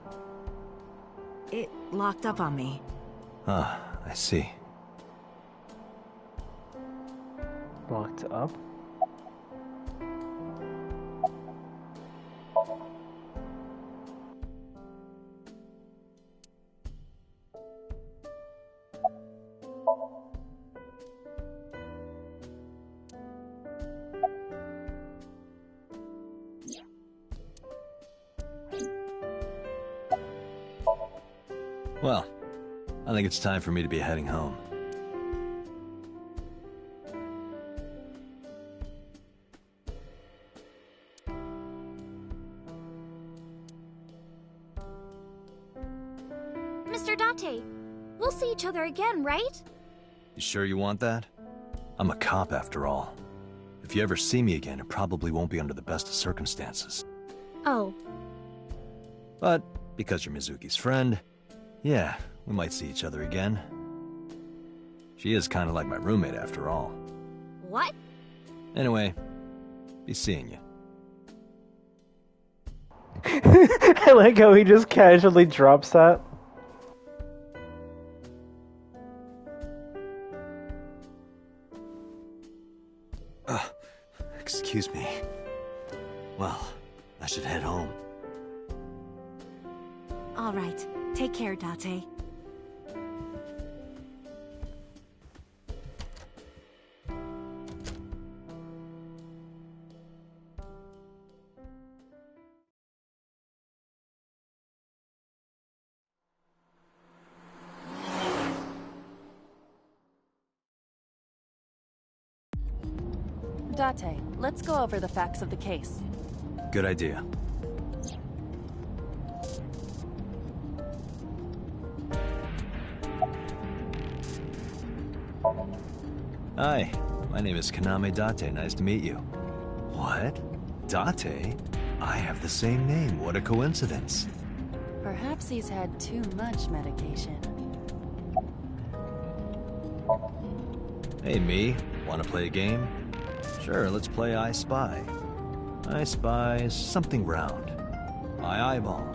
It locked up on me. Ah, I see. Locked up? Well, I think it's time for me to be heading home. Mr. Date, we'll see each other again, right? You sure you want that? I'm a cop after all. If you ever see me again, it probably won't be under the best of circumstances. Oh. But because you're Mizuki's friend, yeah, we might see each other again. She is kind of like my roommate after all. What? Anyway, be seeing you. I like how he just casually drops that. Excuse me. Well, I should head home. All right. Take care, Date. Date, let's go over the facts of the case. Good idea. Hi, my name is Kaname Date. Nice to meet you. What? Date? I have the same name. What a coincidence. Perhaps he's had too much medication. Hey, me. Want to play a game? Sure, let's play I Spy. I spy something round. I eyeball.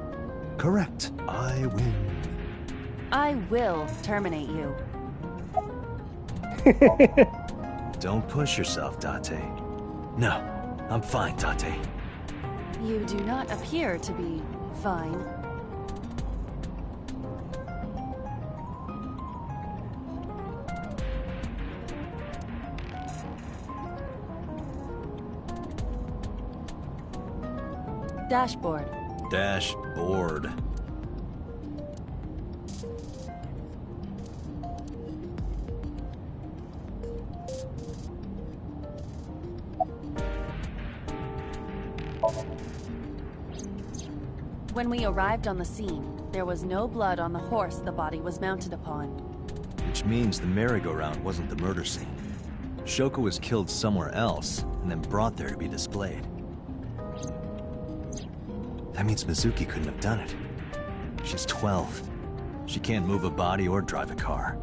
Correct. I win. I will terminate you. Don't push yourself, Date. No, I'm fine, Date. You do not appear to be fine. Dashboard. Dashboard. When we arrived on the scene, there was no blood on the horse the body was mounted upon. Which means the merry-go-round wasn't the murder scene. Shoko was killed somewhere else, and then brought there to be displayed. That means Mizuki couldn't have done it. She's 12. She can't move a body or drive a car.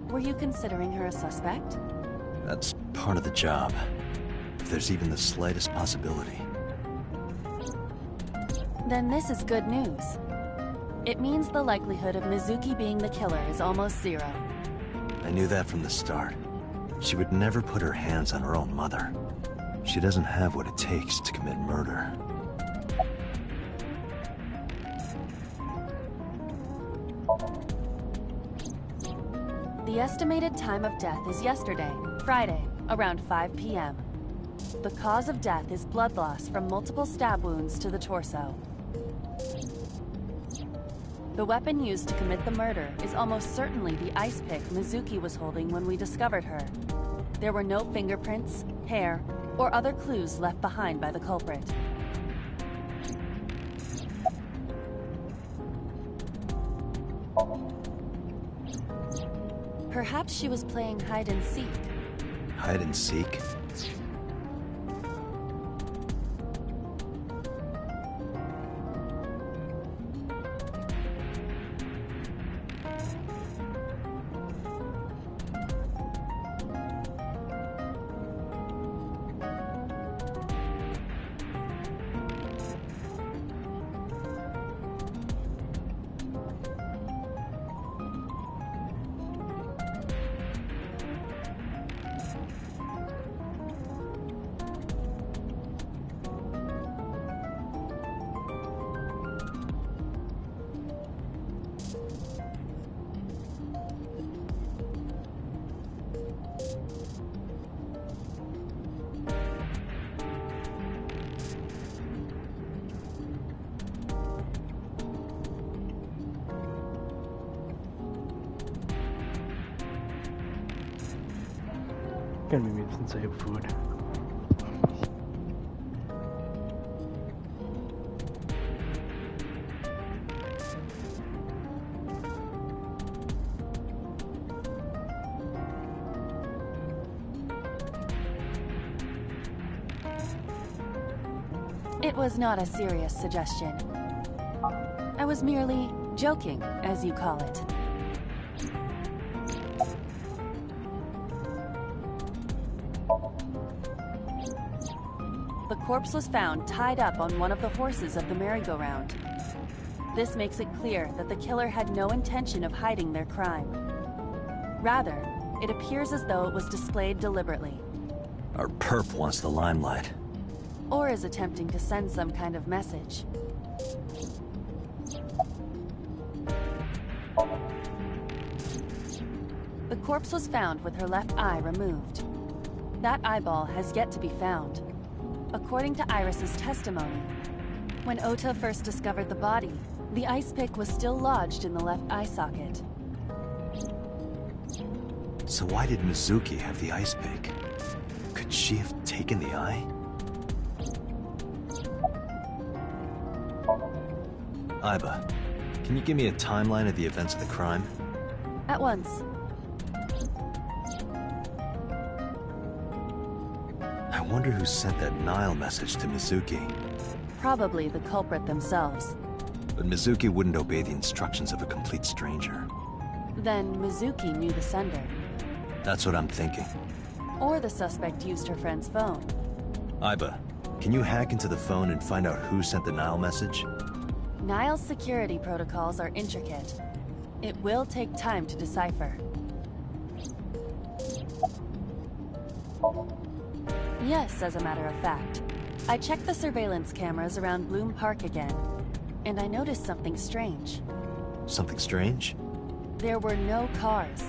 Were you considering her a suspect? That's part of the job. If there's even the slightest possibility. Then this is good news. It means the likelihood of Mizuki being the killer is almost zero. I knew that from the start. She would never put her hands on her own mother. She doesn't have what it takes to commit murder. The estimated time of death is yesterday, Friday, around 5 p.m. The cause of death is blood loss from multiple stab wounds to the torso. The weapon used to commit the murder is almost certainly the ice pick Mizuki was holding when we discovered her. There were no fingerprints, hair, or other clues left behind by the culprit. Perhaps she was playing hide and seek. Hide and seek? Gonna be some save food. It was not a serious suggestion. I was merely joking, as you call it. The corpse was found tied up on one of the horses of the merry-go-round. This makes it clear that the killer had no intention of hiding their crime. Rather, it appears as though it was displayed deliberately. Our perp wants the limelight. Or is attempting to send some kind of message. The corpse was found with her left eye removed. That eyeball has yet to be found. According to Iris's testimony, when Ota first discovered the body, the ice pick was still lodged in the left eye socket. So why did Mizuki have the ice pick? Could she have taken the eye? Aiba, can you give me a timeline of the events of the crime? At once. I wonder who sent that Nile message to Mizuki. Probably the culprit themselves. But Mizuki wouldn't obey the instructions of a complete stranger. Then Mizuki knew the sender. That's what I'm thinking. Or the suspect used her friend's phone. Aiba, can you hack into the phone and find out who sent the Nile message? Nile's security protocols are intricate. It will take time to decipher. Yes, as a matter of fact. I checked the surveillance cameras around Bloom Park again, and I noticed something strange. Something strange? There were no cars.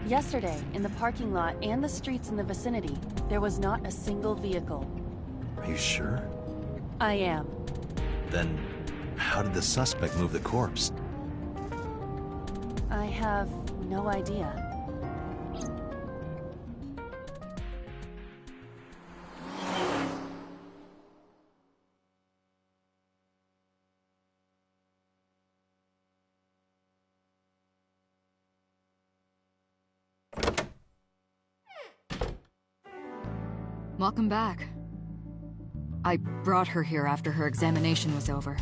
Yesterday, in the parking lot and the streets in the vicinity, there was not a single vehicle. Are you sure? I am. Then, how did the suspect move the corpse? I have no idea. Welcome back. I brought her here after her examination was over.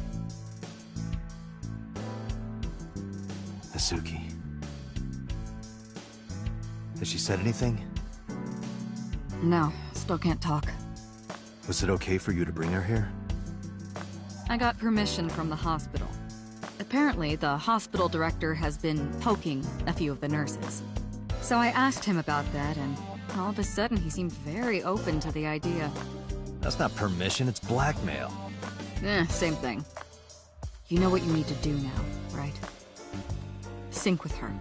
Mizuki. Has she said anything? No, still can't talk. Was it okay for you to bring her here? I got permission from the hospital. Apparently, the hospital director has been poking a few of the nurses. So I asked him about that, and all of a sudden he seemed very open to the idea. That's not permission, it's blackmail. Same thing. You know what you need to do now, right? Sync with her.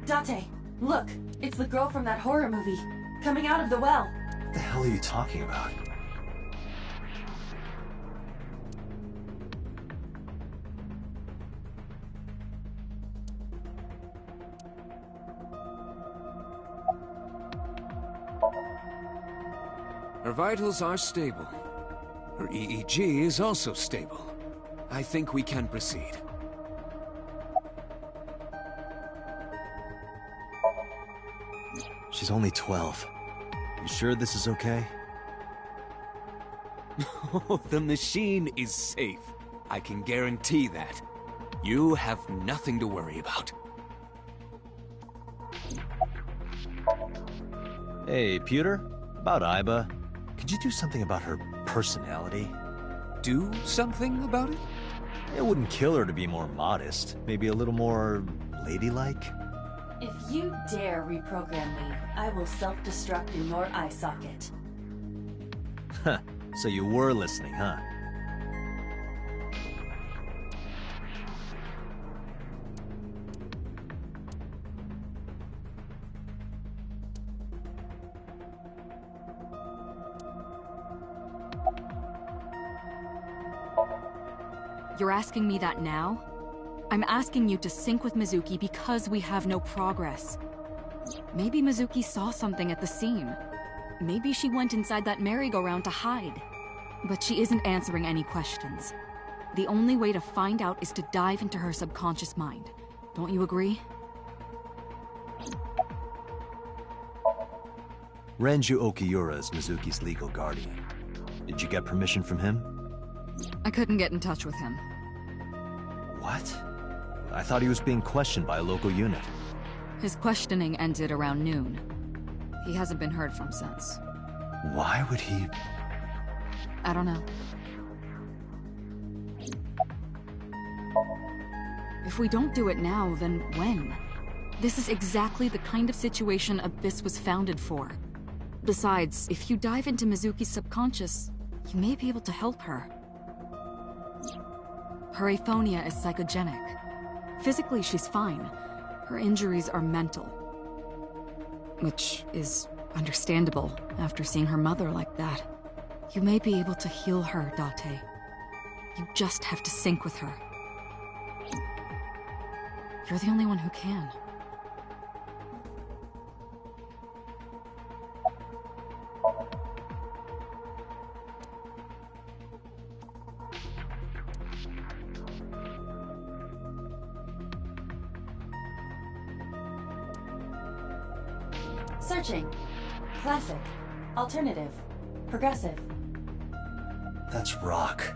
Date, look! It's the girl from that horror movie, coming out of the well. What the hell are you talking about? Her vitals are stable. Her EEG is also stable. I think we can proceed. She's only 12. You sure this is okay? The machine is safe. I can guarantee that. You have nothing to worry about. Hey, Pewter? About Iba. Could you do something about her personality? Do something about it? It wouldn't kill her to be more modest. Maybe a little more ladylike? If you dare reprogram me, I will self-destruct in your eye socket. Huh. So you were listening, huh? You're asking me that now? I'm asking you to sync with Mizuki because we have no progress. Maybe Mizuki saw something at the scene. Maybe she went inside that merry-go-round to hide. But she isn't answering any questions. The only way to find out is to dive into her subconscious mind. Don't you agree? Renju Okiura is Mizuki's legal guardian. Did you get permission from him? I couldn't get in touch with him. What? I thought he was being questioned by a local unit. His questioning ended around noon. He hasn't been heard from since. Why would he... I don't know. If we don't do it now, then when? This is exactly the kind of situation Abyss was founded for. Besides, if you dive into Mizuki's subconscious, you may be able to help her. Her aphonia is psychogenic. Physically, she's fine. Her injuries are mental. Which is understandable after seeing her mother like that. You may be able to heal her, Date. You just have to sync with her. You're the only one who can. Searching. Classic. Alternative. Progressive. That's rock.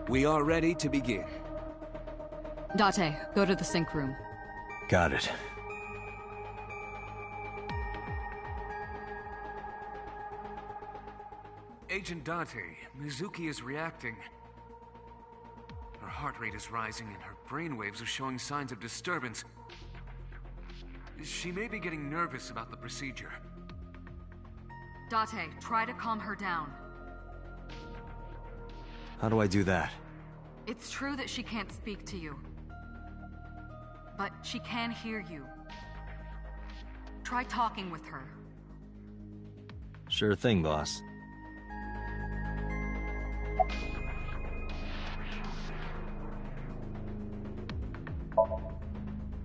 We are ready to begin. Date, go to the sync room. Got it. Agent Date, Mizuki is reacting. Her heart rate is rising and her brainwaves are showing signs of disturbance. She may be getting nervous about the procedure. Date, try to calm her down. How do I do that? It's true that she can't speak to you. But she can hear you. Try talking with her. Sure thing, boss.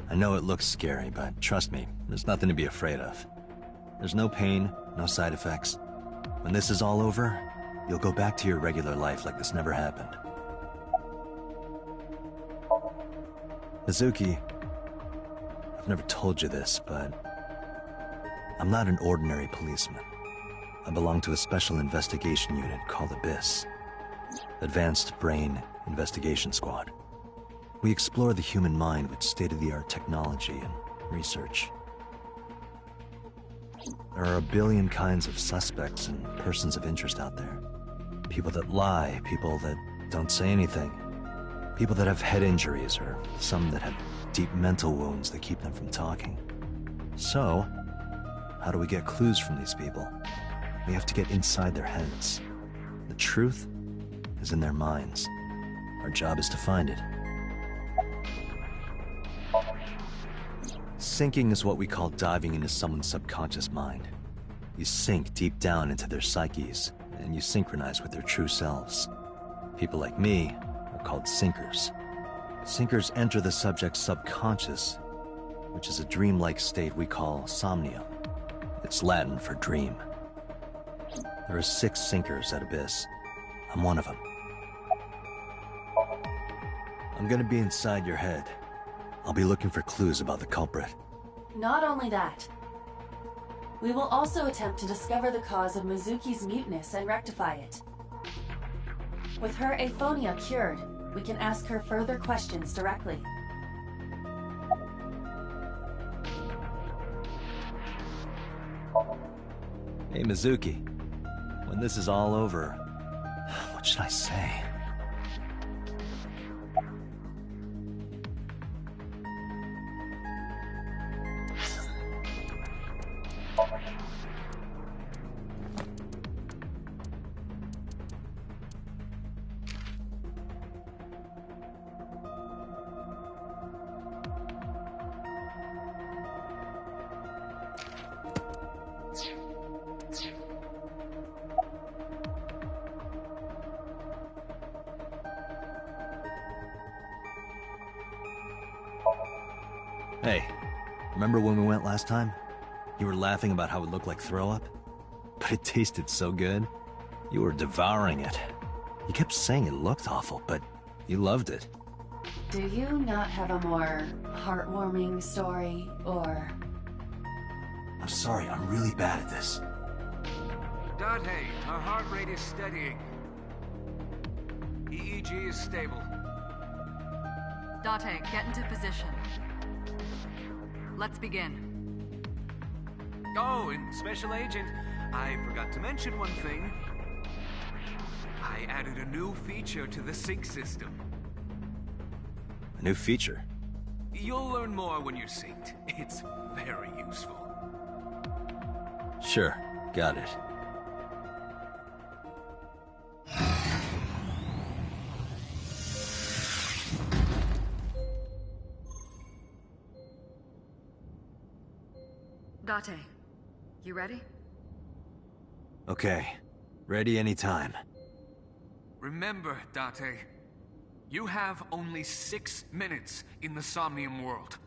I know it looks scary, but trust me, there's nothing to be afraid of. There's no pain, no side effects. When this is all over, you'll go back to your regular life like this never happened. Mizuki, I've never told you this, but I'm not an ordinary policeman. I belong to a special investigation unit called Abyss. Advanced Brain Investigation Squad. We explore the human mind with state-of-the-art technology and research. There are a billion kinds of suspects and persons of interest out there. People that lie, people that don't say anything. People that have head injuries, or some that have deep mental wounds that keep them from talking. So, how do we get clues from these people? We have to get inside their heads. The truth is in their minds. Our job is to find it. Sinking is what we call diving into someone's subconscious mind. You sink deep down into their psyches, and you synchronize with their true selves. People like me are called sinkers. Sinkers enter the subject's subconscious, which is a dreamlike state we call Somnium. It's Latin for dream. There are 6 sinkers at Abyss. I'm one of them. I'm gonna be inside your head. I'll be looking for clues about the culprit. Not only that, we will also attempt to discover the cause of Mizuki's muteness and rectify it. With her aphonia cured, we can ask her further questions directly. Hey, Mizuki. When this is all over, what should I say? Hey, remember when we went last time? You were laughing about how it looked like throw up? But it tasted so good. You were devouring it. You kept saying it looked awful, but you loved it. Do you not have a more heartwarming story, or... I'm sorry, I'm really bad at this. Date, her heart rate is steadying. EEG is stable. Date, get into position. Let's begin. Oh, and Special Agent, I forgot to mention one thing. I added a new feature to the sync system. A new feature? You'll learn more when you're synced. It's very useful. Sure, got it. Date, you ready? Okay, ready anytime. Remember, Date, you have only 6 minutes in the Somnium world.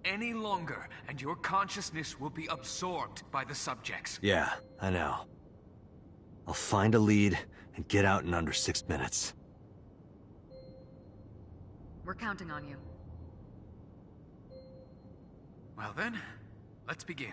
Any longer, and your consciousness will be absorbed by the subjects. Yeah, I know. I'll find a lead and get out in under 6 minutes. We're counting on you. Well then, let's begin.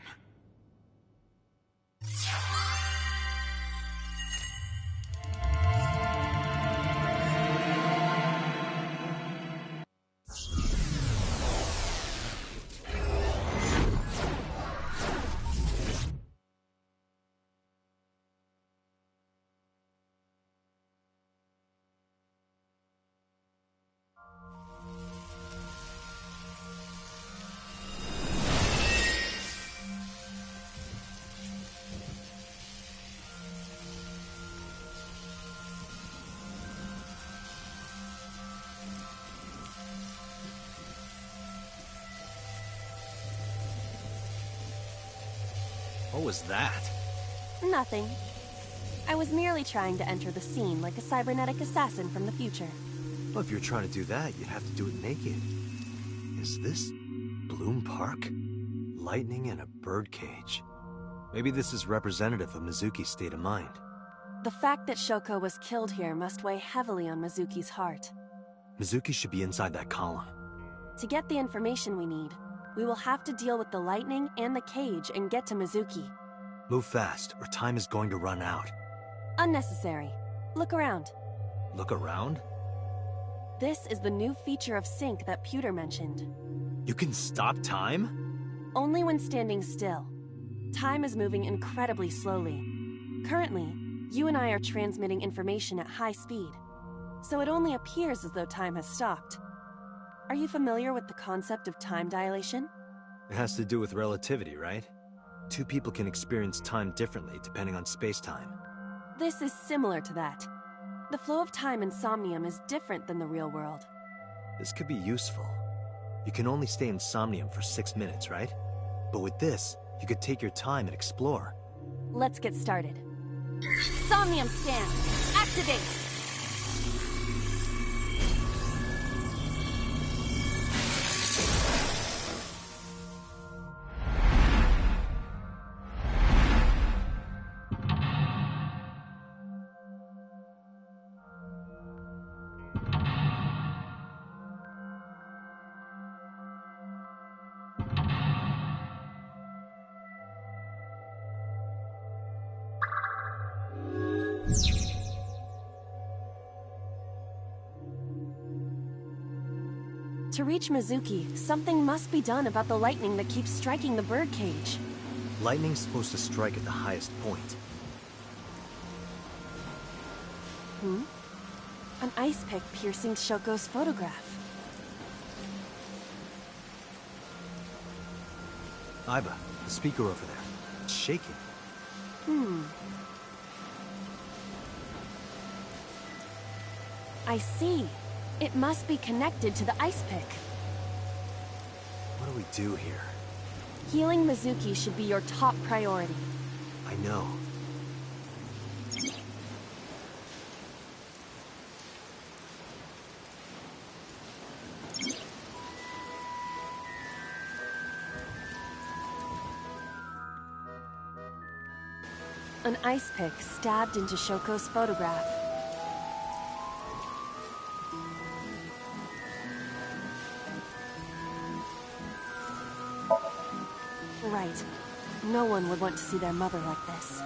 What was that? Nothing. I was merely trying to enter the scene like a cybernetic assassin from the future. Well, if you're trying to do that, you'd have to do it naked. Is this Bloom Park? Lightning in a birdcage. Maybe this is representative of Mizuki's state of mind. The fact that Shoko was killed here must weigh heavily on Mizuki's heart. Mizuki should be inside that column. To get the information we need, we will have to deal with the lightning and the cage and get to Mizuki. Move fast, or time is going to run out. Unnecessary. Look around. Look around? This is the new feature of sync that Pewter mentioned. You can stop time? Only when standing still. Time is moving incredibly slowly. Currently, you and I are transmitting information at high speed, so it only appears as though time has stopped. Are you familiar with the concept of time dilation? It has to do with relativity, right? Two people can experience time differently depending on space-time. This is similar to that. The flow of time in Somnium is different than the real world. This could be useful. You can only stay in Somnium for 6 minutes, right? But with this, you could take your time and explore. Let's get started. Somnium scan! Activate! To reach Mizuki, something must be done about the lightning that keeps striking the birdcage. Lightning's supposed to strike at the highest point. An ice pick piercing Shoko's photograph. Aiba, the speaker over there. It's shaking. I see. It must be connected to the ice pick. What do we do here? Healing Mizuki should be your top priority. I know. An ice pick stabbed into Shoko's photograph. Right. No one would want to see their mother like this.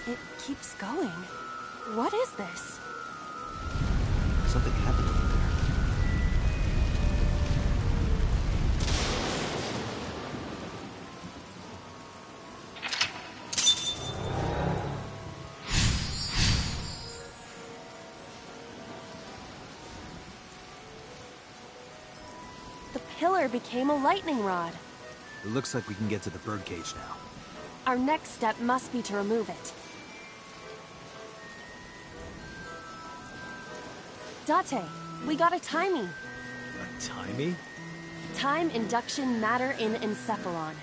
It keeps going. What is this? Something happened over there. The pillar became a lightning rod. It looks like we can get to the birdcage now. Our next step must be to remove it. Date, we got a timing. A timey? Time induction matter in encephalon.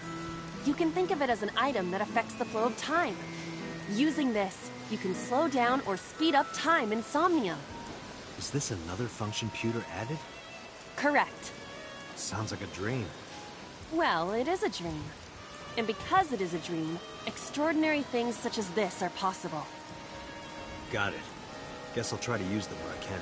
You can think of it as an item that affects the flow of time. Using this, you can slow down or speed up time in Somnium. Is this another function Pewter added? Correct. Sounds like a dream. Well, it is a dream. And because it is a dream, extraordinary things such as this are possible. Got it. Guess I'll try to use them where I can.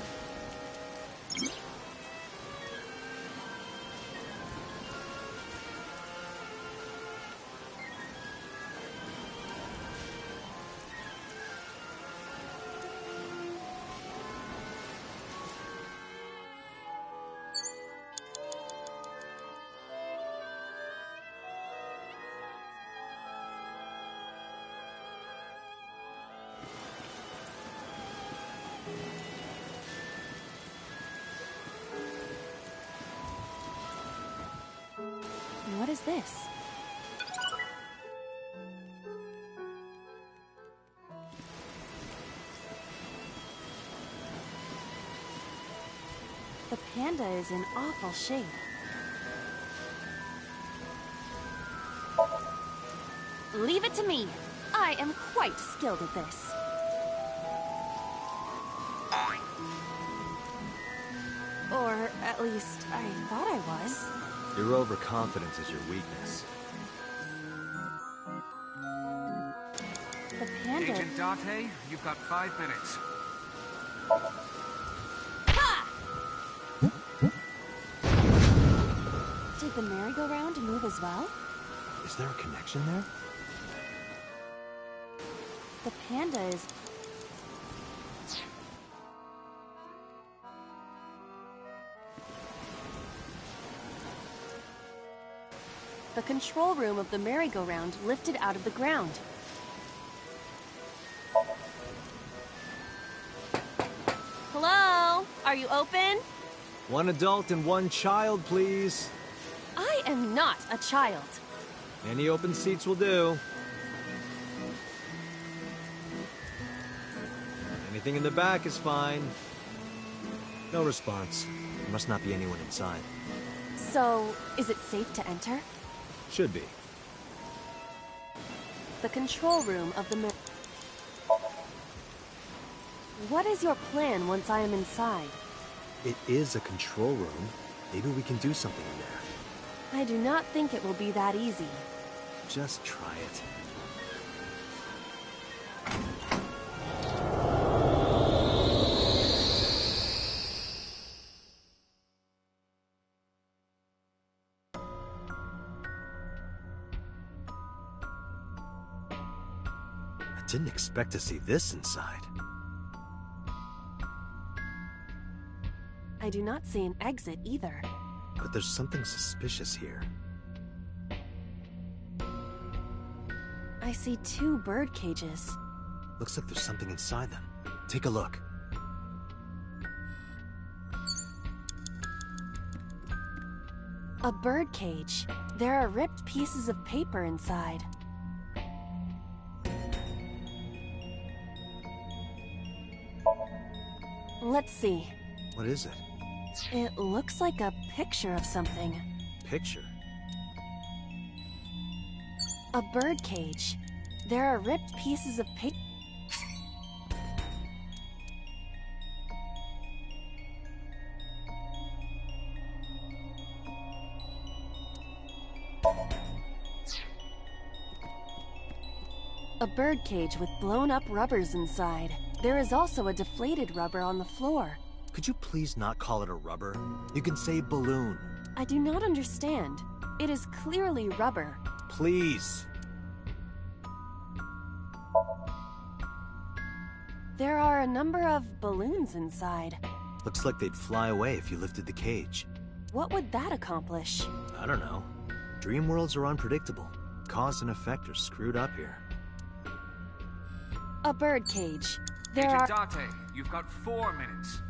What is this? The panda is in awful shape. Leave it to me. I am quite skilled at this. Or at least, I thought I was. Your overconfidence is your weakness. The panda... Agent Date, you've got 5 minutes. Ha! Did the merry-go-round move as well? Is there a connection there? The panda is... The control room of the merry-go-round lifted out of the ground. Hello? Are you open? One adult and one child, please. I am not a child. Any open seats will do. Anything in the back is fine. No response. There must not be anyone inside. So, is it safe to enter? Should be. The control room of the What is your plan once I am inside? It is a control room. Maybe we can do something in there. I do not think it will be that easy. Just try it. I didn't expect to see this inside. I do not see an exit either. But there's something suspicious here. I see 2 bird cages. Looks like there's something inside them. Take a look. A bird cage. There are ripped pieces of paper inside. Let's see. What is it? It looks like a picture of something. Picture? A bird cage. There are ripped pieces of paper. A bird cage with blown up rubbers inside. There is also a deflated rubber on the floor. Could you please not call it a rubber? You can say balloon. I do not understand. It is clearly rubber. Please. There are a number of balloons inside. Looks like they'd fly away if you lifted the cage. What would that accomplish? I don't know. Dream worlds are unpredictable. Cause and effect are screwed up here. A bird cage. There Agent are... Date, you've got 4 minutes.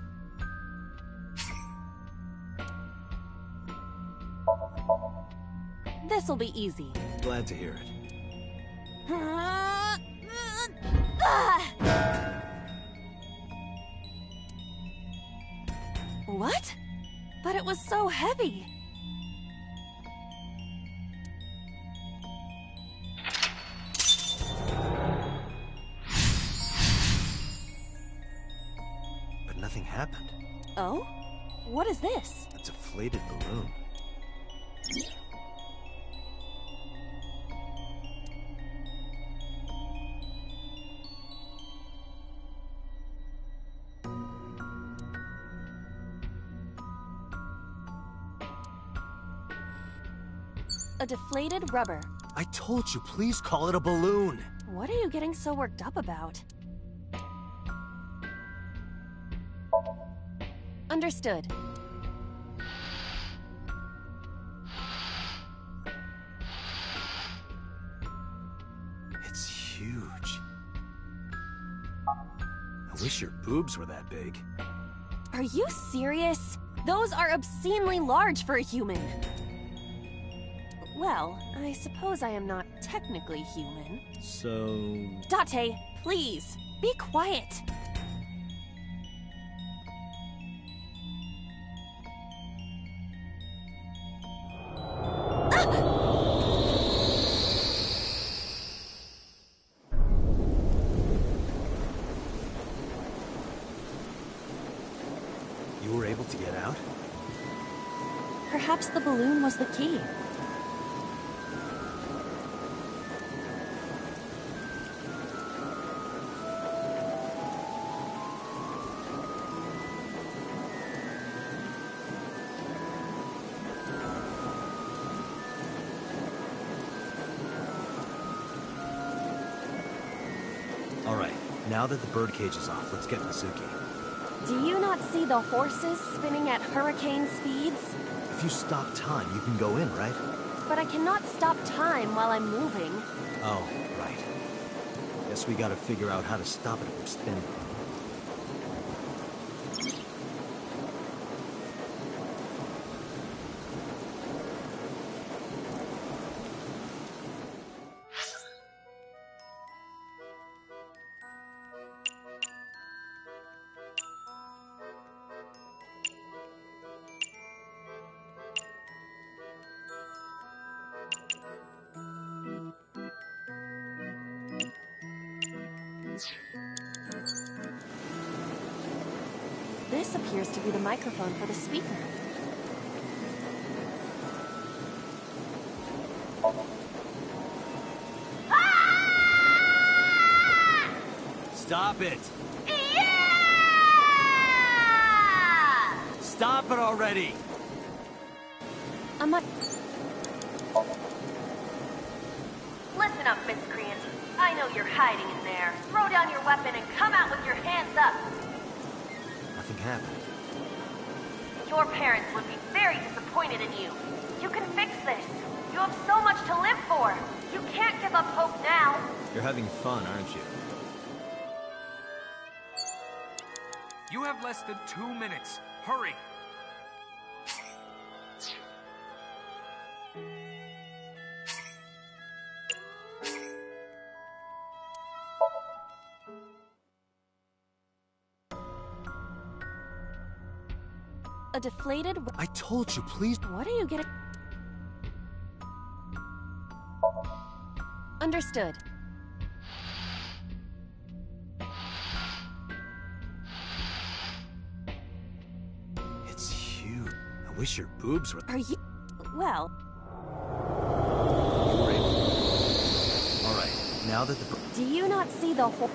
This'll be easy. Glad to hear it. What? But it was so heavy. But nothing happened. Oh? What is this? A deflated balloon. A deflated rubber. I told you, please call it a balloon. What are you getting so worked up about? Understood. It's huge. I wish your boobs were that big. Are you serious? Those are obscenely large for a human. Well, I suppose I am not technically human. So... Date, please, be quiet. You were able to get out? Perhaps the balloon was the key. Alright, now that the birdcage is off, let's get Mizuki. Do you not see the horses spinning at hurricane speeds? If you stop time, you can go in, right? But I cannot stop time while I'm moving. Oh, right. Guess we gotta figure out how to stop it from spinning. This appears to be the microphone for the speaker. Stop it! Yeah! Stop it already! Listen up, miscreant. I know you're hiding in there. Throw down your weapon and come out with your hands up. Nothing happened. Your parents would be very disappointed in you. You can fix this. You have so much to live for. You can't give up hope now. You're having fun, aren't you? You have less than 2 minutes. Hurry. A deflated... I told you, please... What are you getting... Understood. It's huge. I wish your boobs were... Are you... Well... Alright, now that the... Do you not see the whole...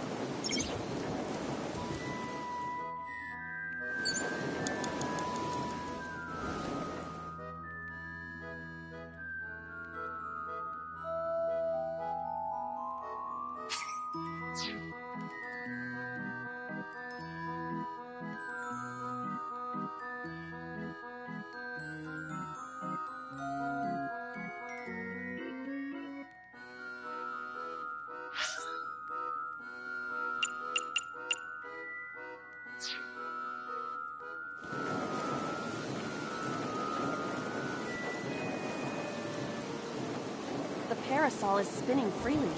The parasol is spinning freely.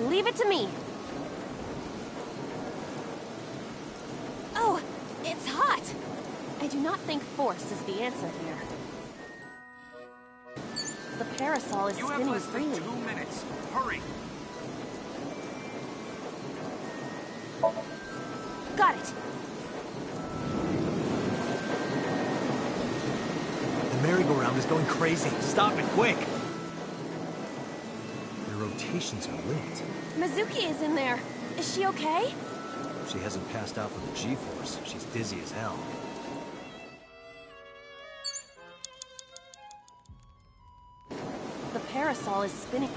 Leave it to me! Oh, it's hot! I do not think force is the answer here. The parasol is spinning You have less freely. than 2 minutes. Hurry. Got it! The merry-go-round is going crazy. Stop it, quick! Their rotations are linked. Mizuki is in there. Is she okay? She hasn't passed out from the G-force. She's dizzy as hell. The parasol is spinning.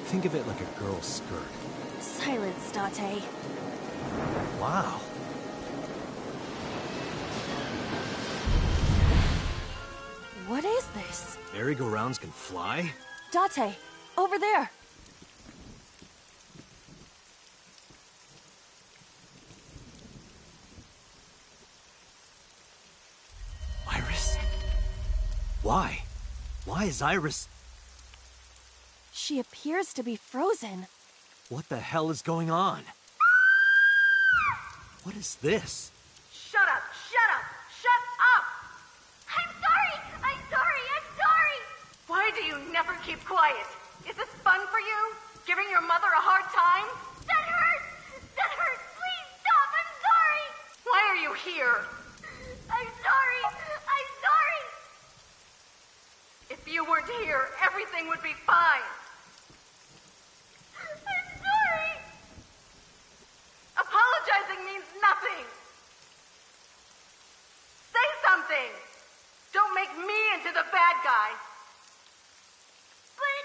Think of it like a girl's skirt. Silence, Date. Wow. What is this? Merry-go-rounds can fly? Date, over there. Iris? Why? Why is Iris... She appears to be frozen. What the hell is going on? What is this? Shut up! Shut up! Shut up! I'm sorry! I'm sorry! I'm sorry! Why do you never keep quiet? Is this fun for you? Giving your mother a hard time? That hurts! That hurts! Please stop! I'm sorry! Why are you here? I'm sorry! I'm sorry! If you weren't here, everything would be fine. I'm sorry! Apologizing means nothing! Say something! Don't make me into the bad guy! But...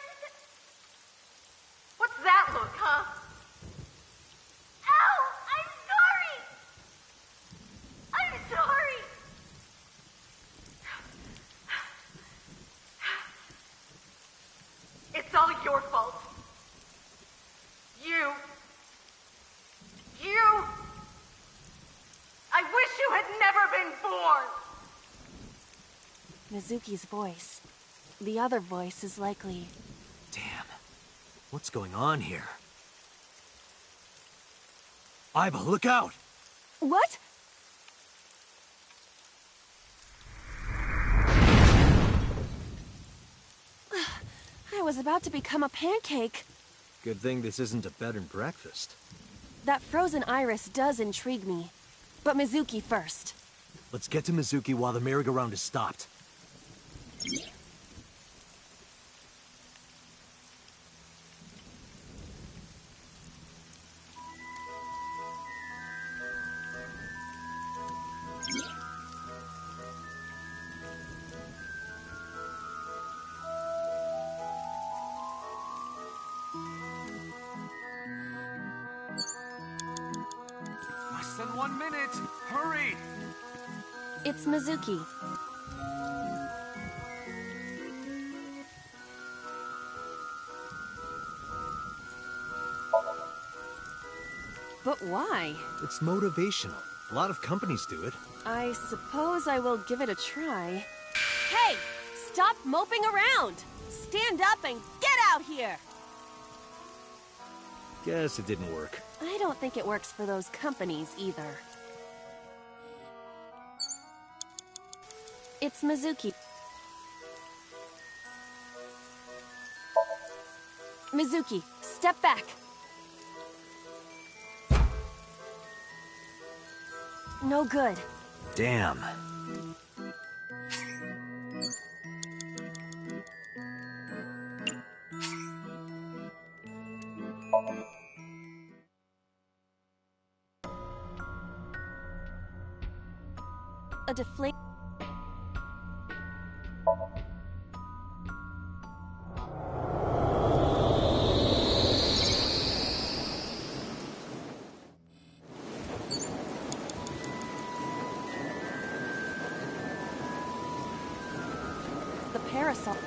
What's that look, huh? Ow! I'm sorry! I'm sorry! been born! Mizuki's voice. The other voice is likely... Damn. What's going on here? Aiba, look out! What? I was about to become a pancake. Good thing this isn't a bed and breakfast. That frozen iris does intrigue me. But Mizuki first. Let's get to Mizuki while the merry-go-round is stopped. Less than 1 minute. Hurry! It's Mizuki. But why? It's motivational. A lot of companies do it. I suppose I will give it a try. Hey! Stop moping around! Stand up and get out here! Guess it didn't work. I don't think it works for those companies either. It's Mizuki. Mizuki, step back. No good. Damn. A deflate. The parasol.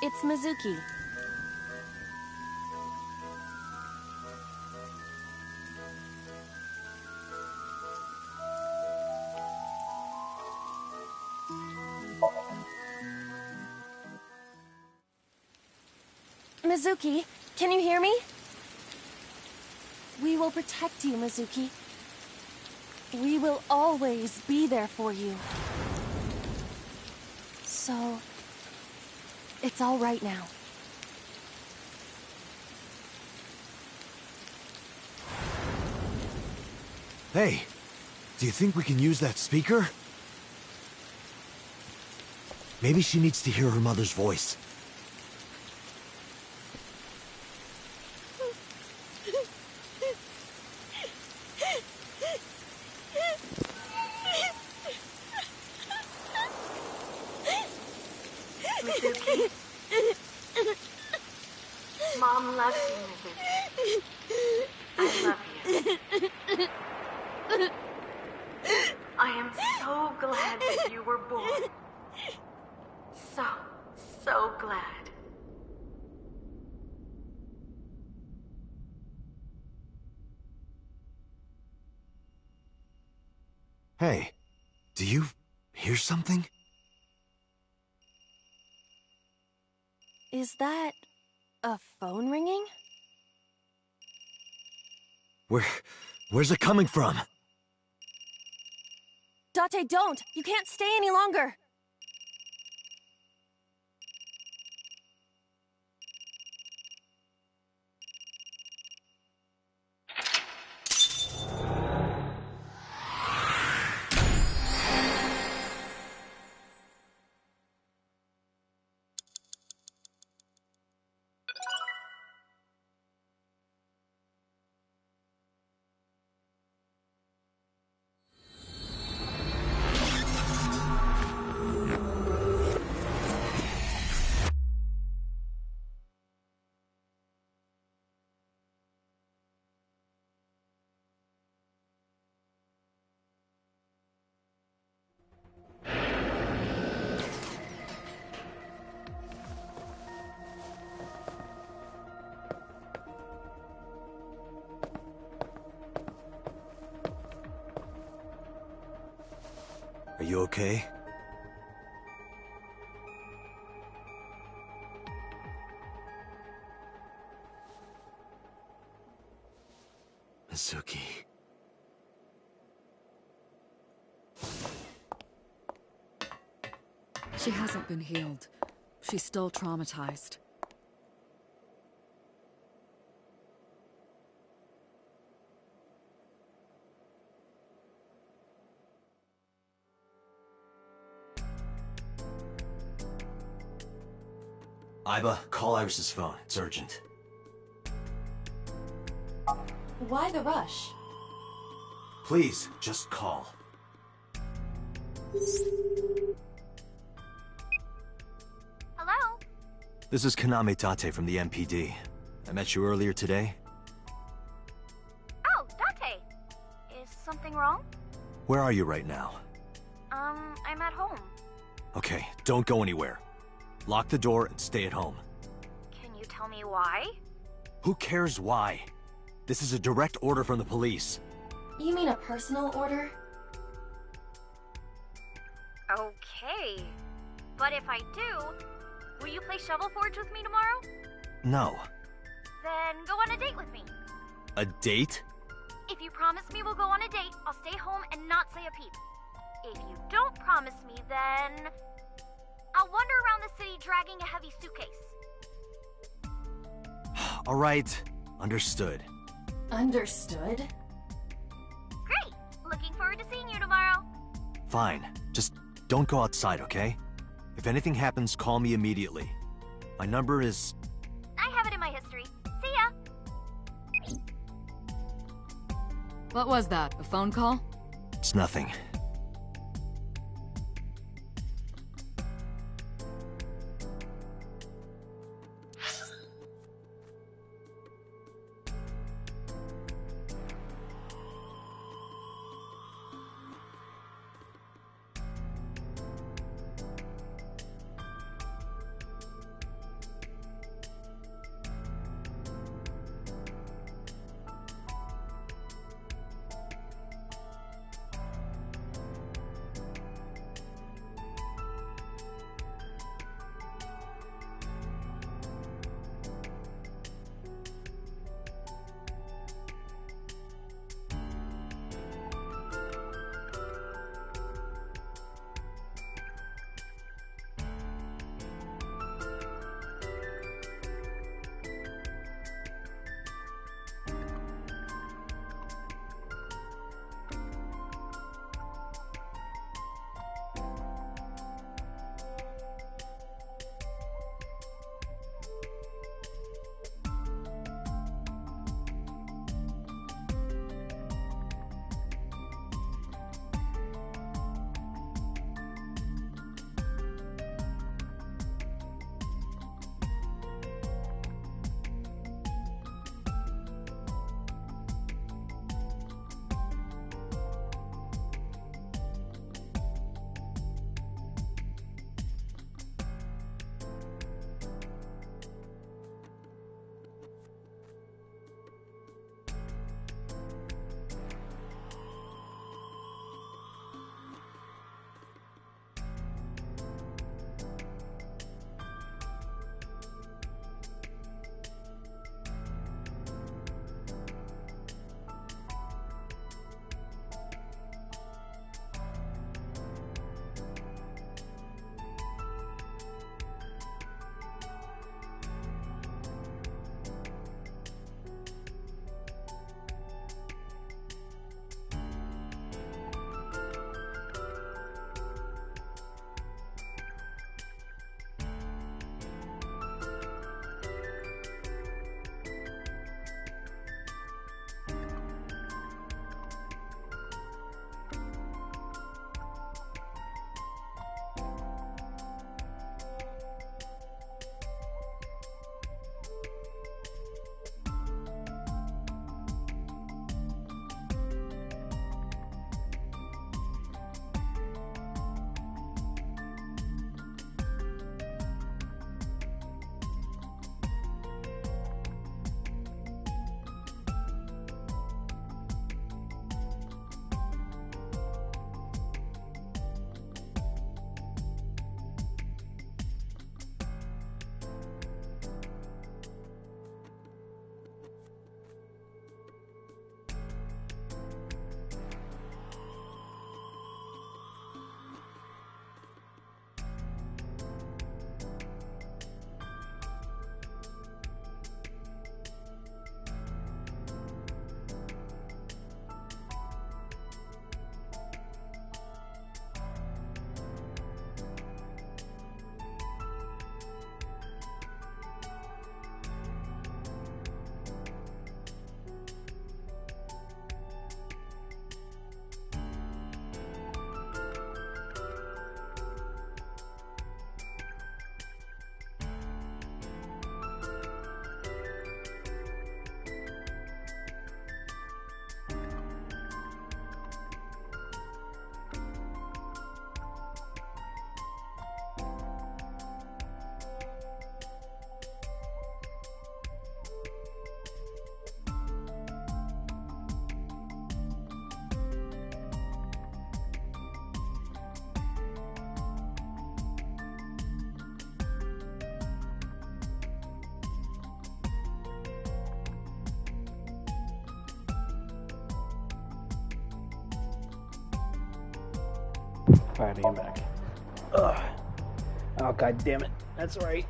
It's Mizuki. Mizuki, can you hear me? We will protect you, Mizuki. We will always be there for you. So... it's all right now. Hey, do you think we can use that speaker? Maybe she needs to hear her mother's voice. Mizuki. Mom loves you, Mizuki. I love you. I am so glad that you were born. So glad. Hey, do you hear something? Is that a phone ringing? Where's it coming from? Date, don't! You can't stay any longer! Are you okay? Mizuki. She hasn't been healed. She's still traumatized. Aiba, call Iris's phone. It's urgent. Why the rush? Please, just call. Hello? This is Kaname Tate from the MPD. I met you earlier today. Oh, Date. Is something wrong? Where are you right now? I'm at home. Okay, don't go anywhere. Lock the door and stay at home. Can you tell me why? Who cares why? This is a direct order from the police. You mean a personal order? Okay. But if I do, will you play Shovel Forge with me tomorrow? No. Then go on a date with me. A date? If you promise me we'll go on a date, I'll stay home and not say a peep. If you don't promise me, then I'll wander around the city dragging a heavy suitcase. Alright, understood. Understood? Great! Looking forward to seeing you tomorrow. Fine, just don't go outside, okay? If anything happens, call me immediately. My number is... I have it in my history. See ya! What was that? A phone call? It's nothing. Alright, I am back. Ugh. Oh, god damn it. That's right.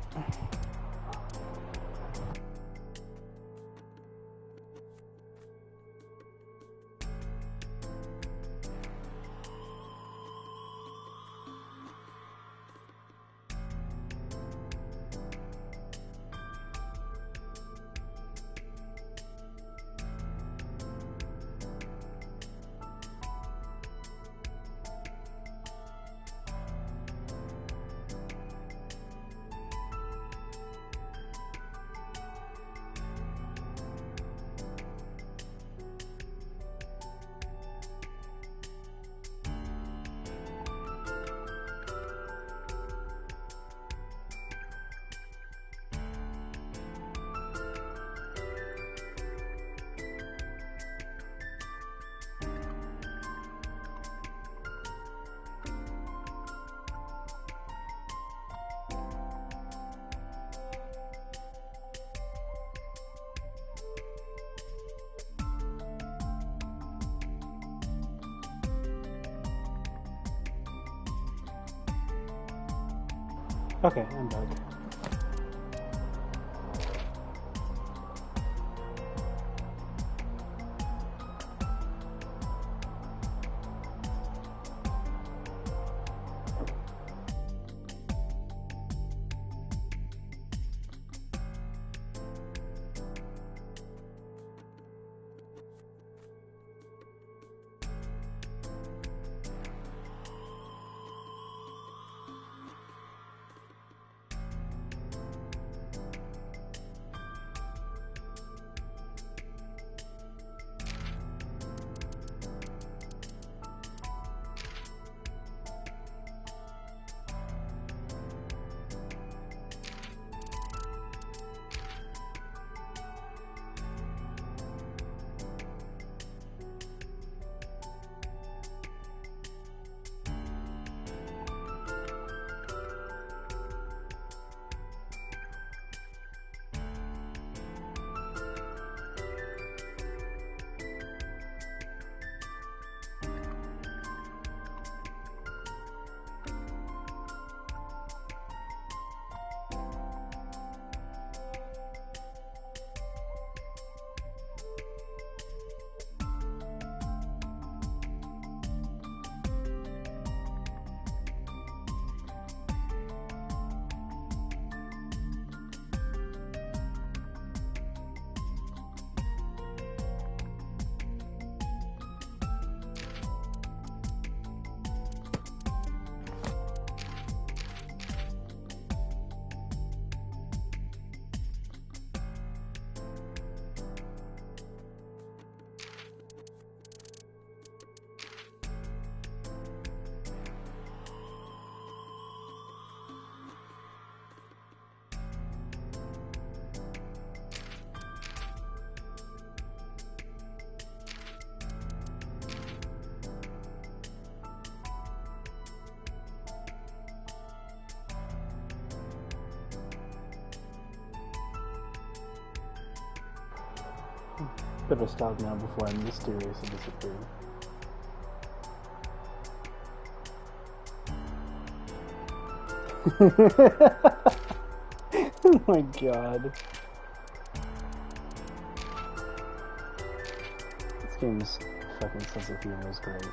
Okay, I'm back. Better stop now before I mysteriously disappear. Oh my god. This game's fucking sense of humor is great.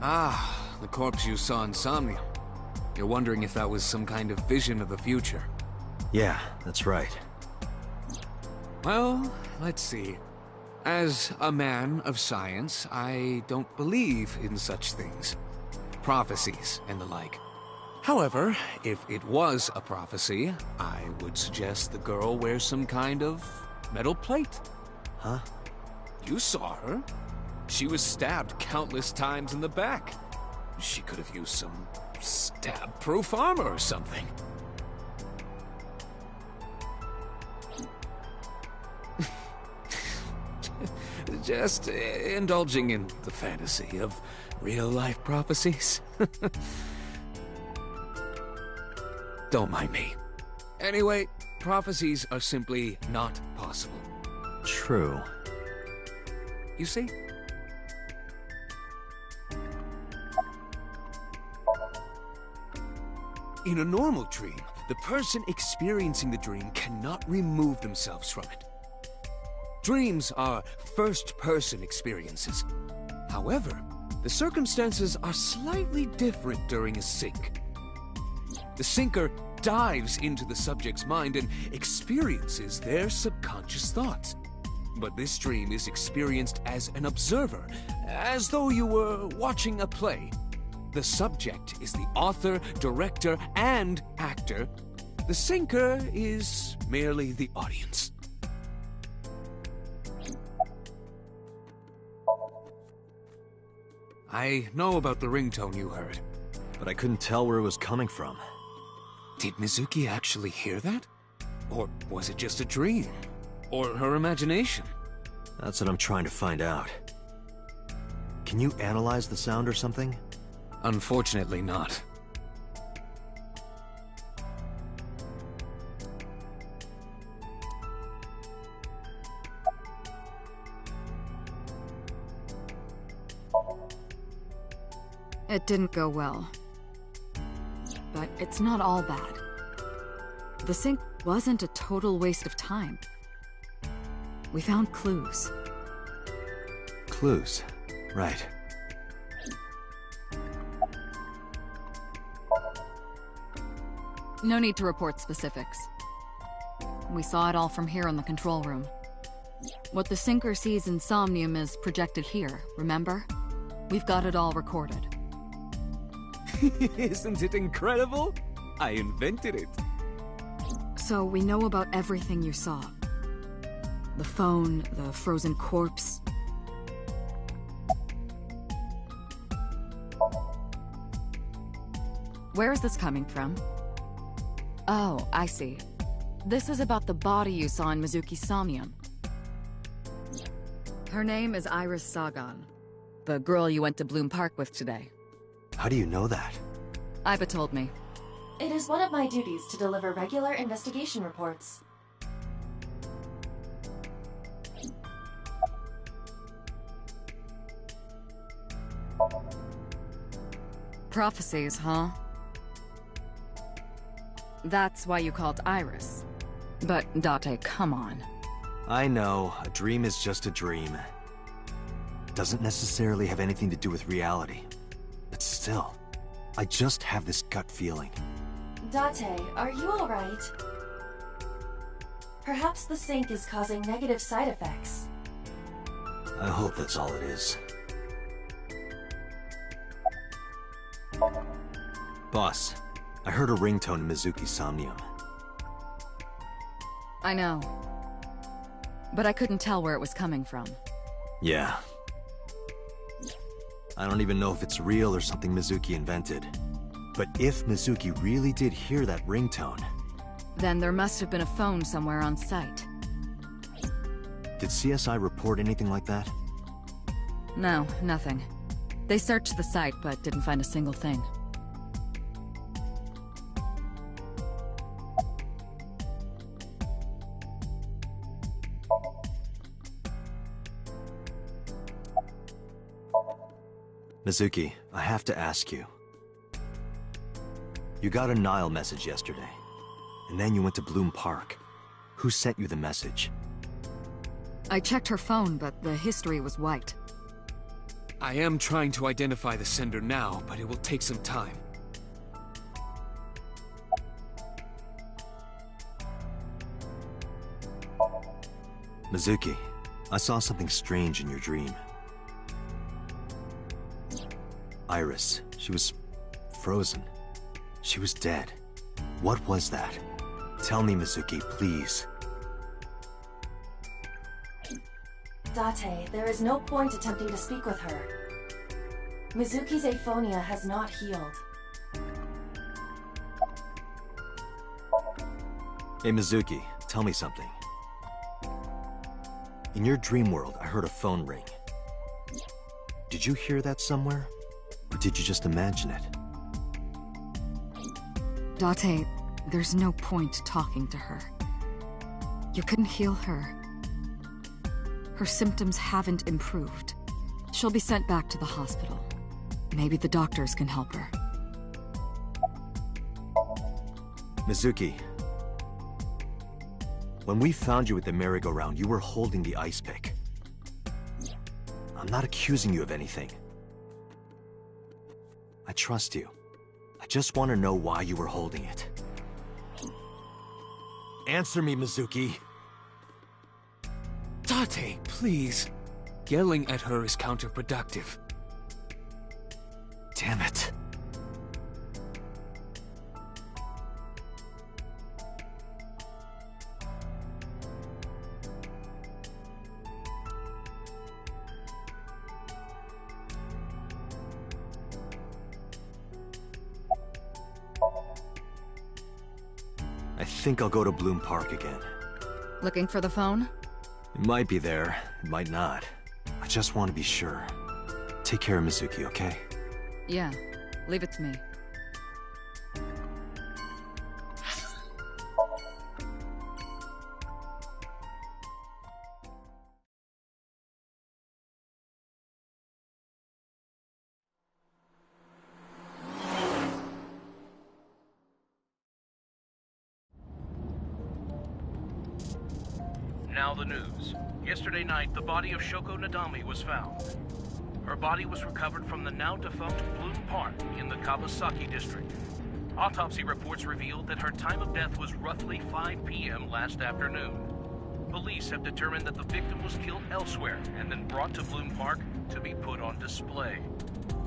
Ah, the corpse you saw in Somnium. You're wondering if that was some kind of vision of the future. Yeah, that's right. Well, let's see. As a man of science, I don't believe in such things. Prophecies and the like. However, if it was a prophecy, I would suggest the girl wears some kind of metal plate. Huh? You saw her. She was stabbed countless times in the back. She could have used some stab-proof armor or something. Just indulging in the fantasy of real-life prophecies. Don't mind me. Anyway, prophecies are simply not possible. True. You see? In a normal dream, the person experiencing the dream cannot remove themselves from it. Dreams are first-person experiences. However, the circumstances are slightly different during a sync. The syncer dives into the subject's mind and experiences their subconscious thoughts. But this dream is experienced as an observer, as though you were watching a play. The subject is the author, director, and actor. The syncer is merely the audience. I know about the ringtone you heard. But I couldn't tell where it was coming from. Did Mizuki actually hear that? Or was it just a dream? Or her imagination? That's what I'm trying to find out. Can you analyze the sound or something? Unfortunately not. It didn't go well. But it's not all bad. The sync wasn't a total waste of time. We found clues. Clues. Right. No need to report specifics. We saw it all from here in the control room. What the syncer sees in Somnium is projected here, remember? We've got it all recorded. Isn't it incredible? I invented it. So we know about everything you saw. The phone, the frozen corpse. Where is this coming from? Oh, I see. This is about the body you saw in Mizuki's Somnium. Her name is Iris Sagan, the girl you went to Bloom Park with today. How do you know that? Iba told me. It is one of my duties to deliver regular investigation reports. Prophecies, huh? That's why you called Iris. But, Date, come on. I know, a dream is just a dream. Doesn't necessarily have anything to do with reality. But still, I just have this gut feeling. Date, are you alright? Perhaps the sync is causing negative side effects. I hope that's all it is. Boss, I heard a ringtone in Mizuki's Somnium. I know. But I couldn't tell where it was coming from. Yeah. I don't even know if it's real or something Mizuki invented. But if Mizuki really did hear that ringtone... Then there must have been a phone somewhere on site. Did CSI report anything like that? No, nothing. They searched the site, but didn't find a single thing. Mizuki, I have to ask you. You got a Nile message yesterday. And then you went to Bloom Park. Who sent you the message? I checked her phone, but the history was wiped. I am trying to identify the sender now, but it will take some time. Mizuki, I saw something strange in your dream. Iris, she was frozen. She was dead. What was that? Tell me, Mizuki, please. Date, there is no point attempting to speak with her. Mizuki's aphonia has not healed. Hey, Mizuki, tell me something. In your dream world, I heard a phone ring. Did you hear that somewhere? Or did you just imagine it? Date, there's no point talking to her. You couldn't heal her. Her symptoms haven't improved. She'll be sent back to the hospital. Maybe the doctors can help her. Mizuki, when we found you at the merry-go-round, you were holding the ice pick. I'm not accusing you of anything. I trust you. I just want to know why you were holding it. Answer me, Mizuki. Date, please. Yelling at her is counterproductive. Damn it. I think I'll go to Bloom Park again. Looking for the phone? It might be there, it might not. I just want to be sure. Take care of Mizuki, okay? Yeah, leave it to me. Now the news. Yesterday night, the body of Shoko Nadami was found. Her body was recovered from the now-defunct Bloom Park in the Kawasaki district. Autopsy reports revealed that her time of death was roughly 5 p.m. last afternoon. Police have determined that the victim was killed elsewhere and then brought to Bloom Park to be put on display.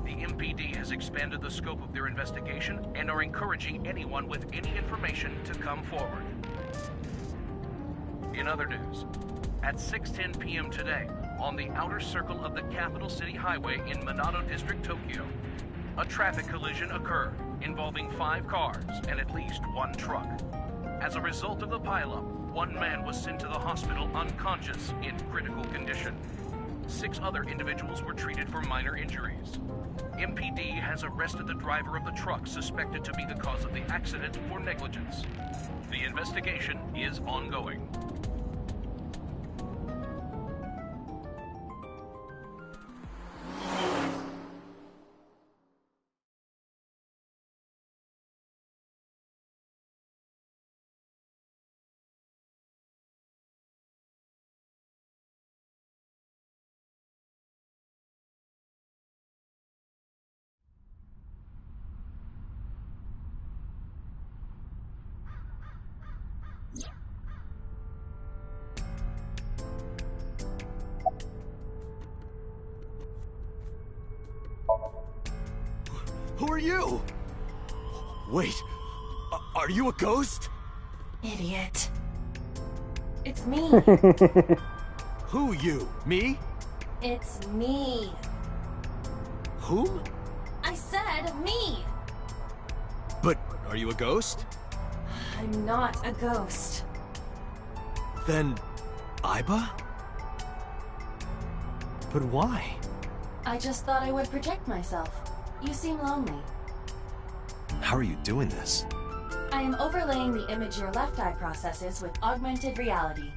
The MPD has expanded the scope of their investigation and are encouraging anyone with any information to come forward. In other news, at 6:10 p.m. today, on the outer circle of the Capital City Highway in Minato District, Tokyo, a traffic collision occurred involving 5 cars and at least 1 truck. As a result of the pileup, 1 man was sent to the hospital unconscious in critical condition. 6 other individuals were treated for minor injuries. MPD has arrested the driver of the truck suspected to be the cause of the accident for negligence. The investigation is ongoing. Who are you? Wait, are you a ghost? Idiot. It's me. Who you? Me? It's me. Whom? I said me. But are you a ghost? I'm not a ghost. Then, Aiba? But why? I just thought I would protect myself. You seem lonely. How are you doing this? I am overlaying the image your left eye processes with augmented reality.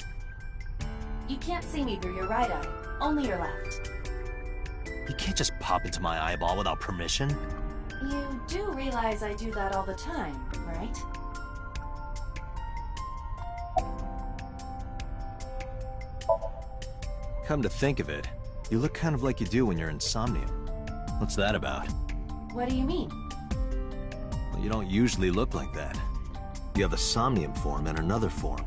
You can't see me through your right eye, only your left. You can't just pop into my eyeball without permission. You do realize I do that all the time, right? Come to think of it, you look kind of like you do when you're in Somnium. What's that about? What do you mean? Well, you don't usually look like that. You have a Somnium form and another form.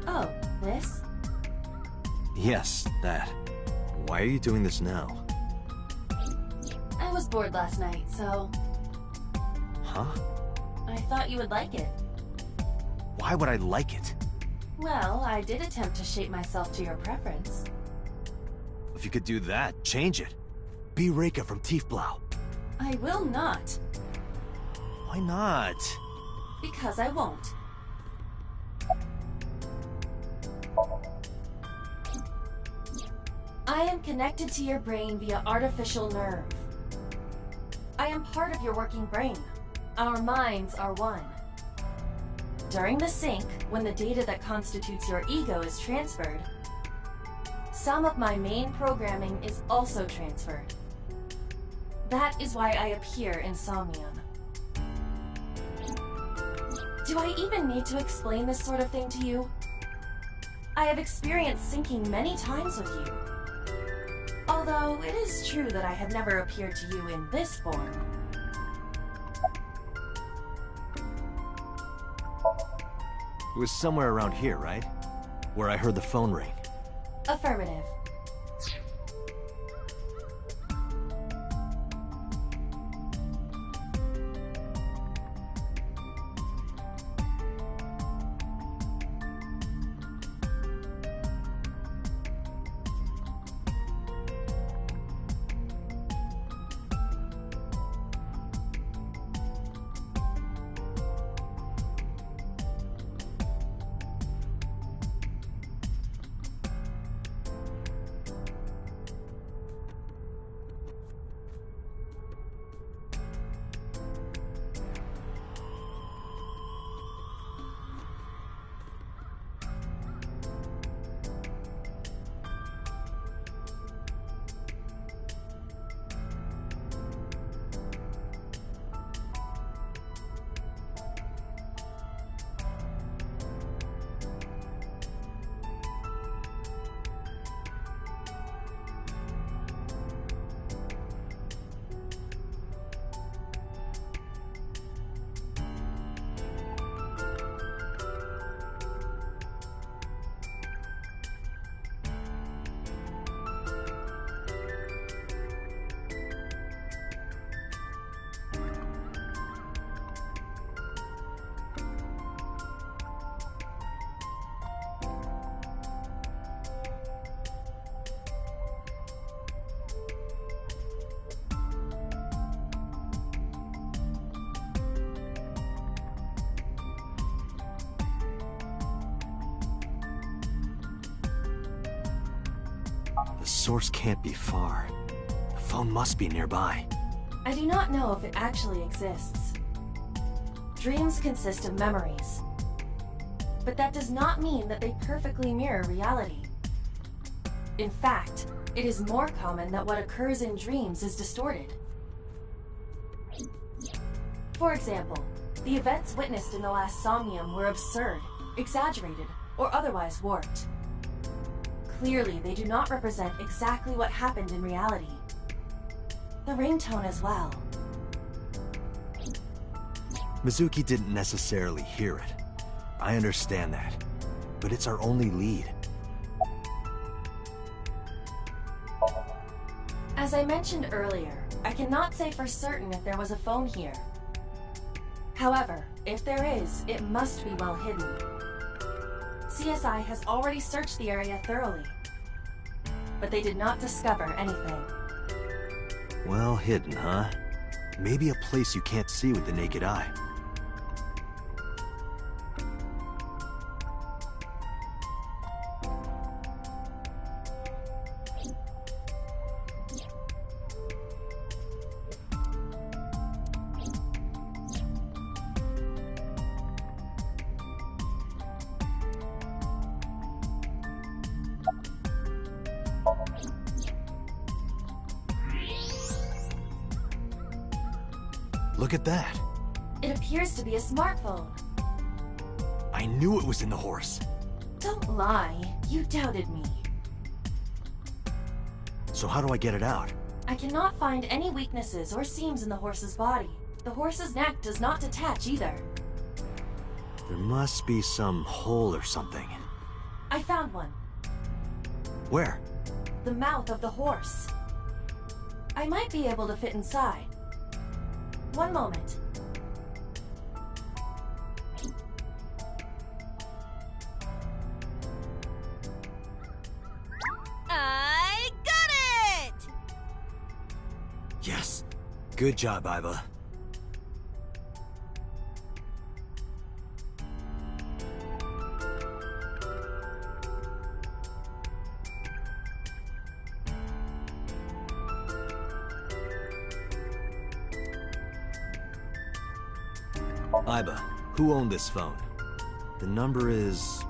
Oh, this? Yes, that. Why are you doing this now? I was bored last night, so... Huh? I thought you would like it. Why would I like it? Well, I did attempt to shape myself to your preference. If you could do that, change it. Be Reika from Tiefblau. I will not. Why not? Because I won't. I am connected to your brain via artificial nerve. I am part of your working brain. Our minds are one. During the sync, when the data that constitutes your ego is transferred, some of my main programming is also transferred. That is why I appear in Somnium. Do I even need to explain this sort of thing to you? I have experienced syncing many times with you. Although it is true that I have never appeared to you in this form. It was somewhere around here, right? Where I heard the phone ring. Affirmative. The source can't be far. The phone must be nearby. I do not know if it actually exists. Dreams consist of memories. But that does not mean that they perfectly mirror reality. In fact, it is more common that what occurs in dreams is distorted. For example, the events witnessed in the last Somnium were absurd, exaggerated, or otherwise warped. Clearly, they do not represent exactly what happened in reality. The ringtone as well. Mizuki didn't necessarily hear it. I understand that. But it's our only lead. As I mentioned earlier, I cannot say for certain if there was a phone here. However, if there is, it must be well hidden. CSI has already searched the area thoroughly, but they did not discover anything. Well hidden, huh? Maybe a place you can't see with the naked eye. Look at that. It appears to be a smartphone. I knew it was in the horse. Don't lie. You doubted me. So how do I get it out? I cannot find any weaknesses or seams in the horse's body. The horse's neck does not detach either. There must be some hole or something. I found one. Where? The mouth of the horse. I might be able to fit inside. One moment. I got it! Yes. Good job, Iva. Iba, who owned this phone? The number is...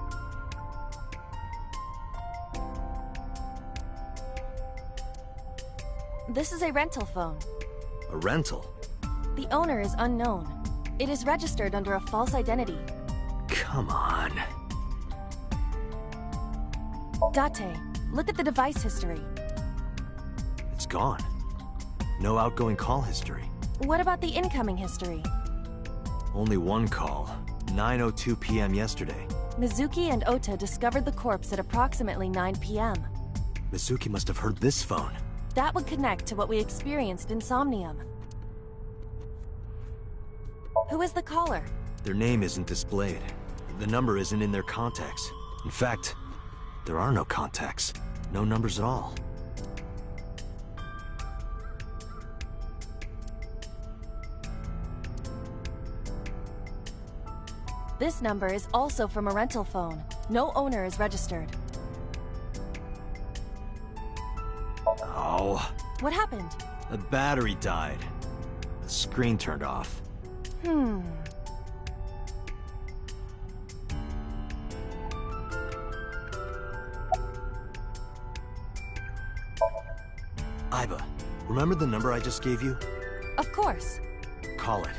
This is a rental phone. a rental. The owner is unknown. It is registered under a false identity. Come on. Date, look at the device history. It's gone. No outgoing call history. What about the incoming history? Only one call. 9:02 p.m. yesterday. Mizuki and Ota discovered the corpse at approximately 9 p.m. Mizuki must have heard this phone. That would connect to what we experienced in Somnium. Who is the caller? Their name isn't displayed. The number isn't in their contacts. In fact, there are no contacts. No numbers at all. This number is also from a rental phone. No owner is registered. Oh. What happened? The battery died. The screen turned off. Iba, remember the number I just gave you? Of course. Call it.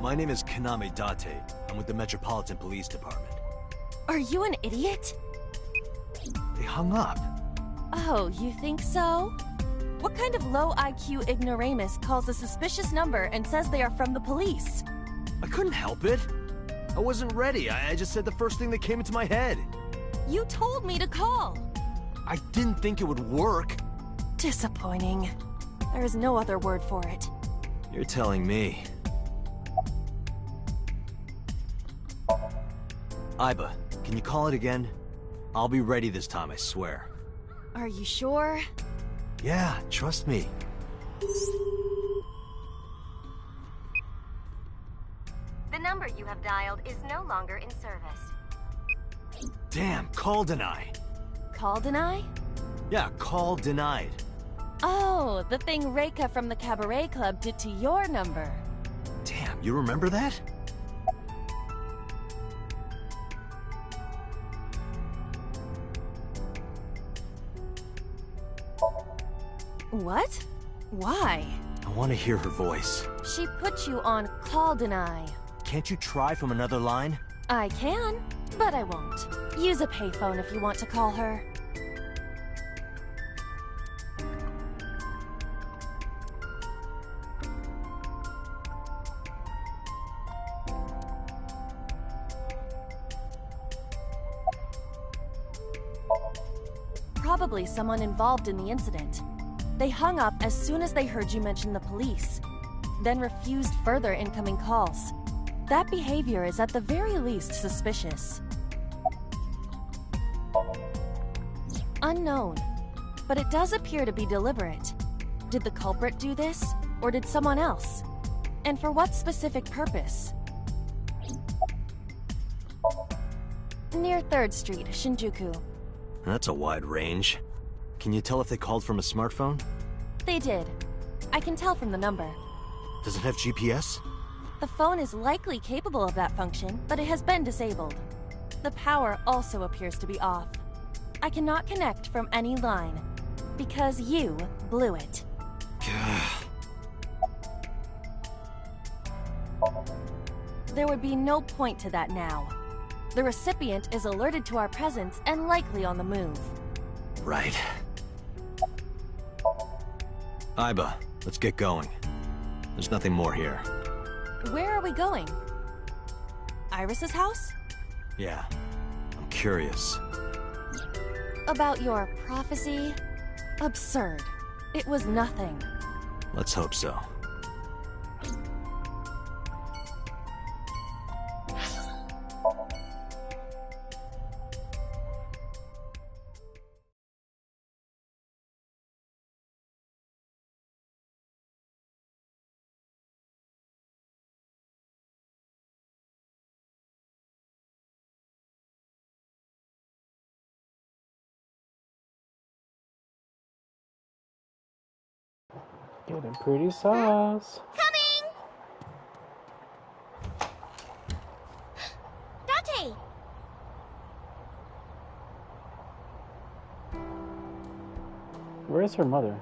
My name is Kaname Date. I'm with the Metropolitan Police Department. Are you an idiot? They hung up. Oh, you think so? What kind of low IQ ignoramus calls a suspicious number and says they are from the police? I couldn't help it. I wasn't ready. I just said the first thing that came into my head. You told me to call. I didn't think it would work. Disappointing. There is no other word for it. You're telling me. Iba, can you call it again? I'll be ready this time, I swear. Are you sure? Yeah, trust me. The number you have dialed is no longer in service. Damn, call deny. Call deny? Yeah, call denied. Oh, the thing Reika from the Cabaret Club did to your number. Damn, you remember that? What? Why? I want to hear her voice. She put you on call deny. Can't you try from another line? I can, but I won't. Use a payphone if you want to call her. Probably someone involved in the incident. They hung up as soon as they heard you mention the police, then refused further incoming calls. That behavior is at the very least suspicious. Unknown, but it does appear to be deliberate. Did the culprit do this, or did someone else? And for what specific purpose? Near 3rd Street, Shinjuku. That's a wide range. Can you tell if they called from a smartphone? They did. I can tell from the number. Does it have GPS? The phone is likely capable of that function, but it has been disabled. The power also appears to be off. I cannot connect from any line, because you blew it. there would be no point to that now. The recipient is alerted to our presence and likely on the move. Right. Iba, let's get going. There's nothing more here. Where are we going? Iris's house? Yeah, I'm curious. About your prophecy? Absurd. It was nothing. Let's hope so. Getting pretty sauce. Coming! Dante! Where is her mother?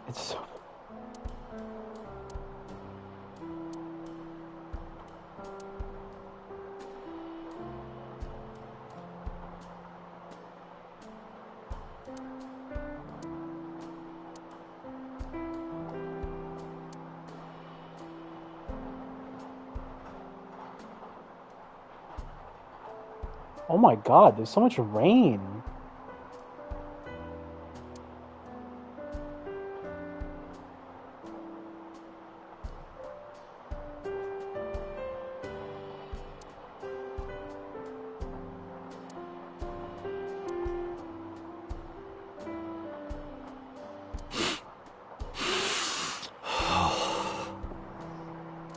It's so... Oh my god, there's so much rain.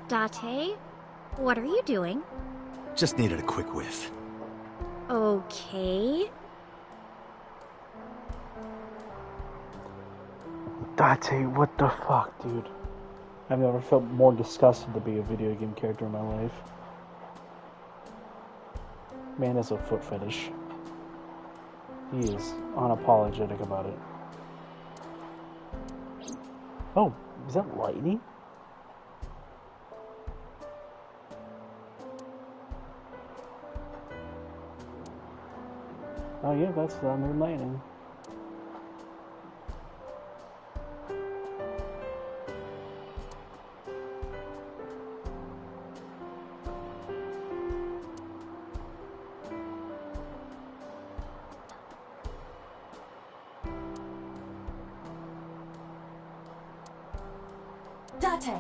Date, what are you doing? Just needed a quick whiff. Okay. Date, what the fuck, dude? I've never felt more disgusted to be a video game character in my life. Man has a foot fetish. He is unapologetic about it. Oh, is that lightning? Oh yeah, that's the moon lightning. Date,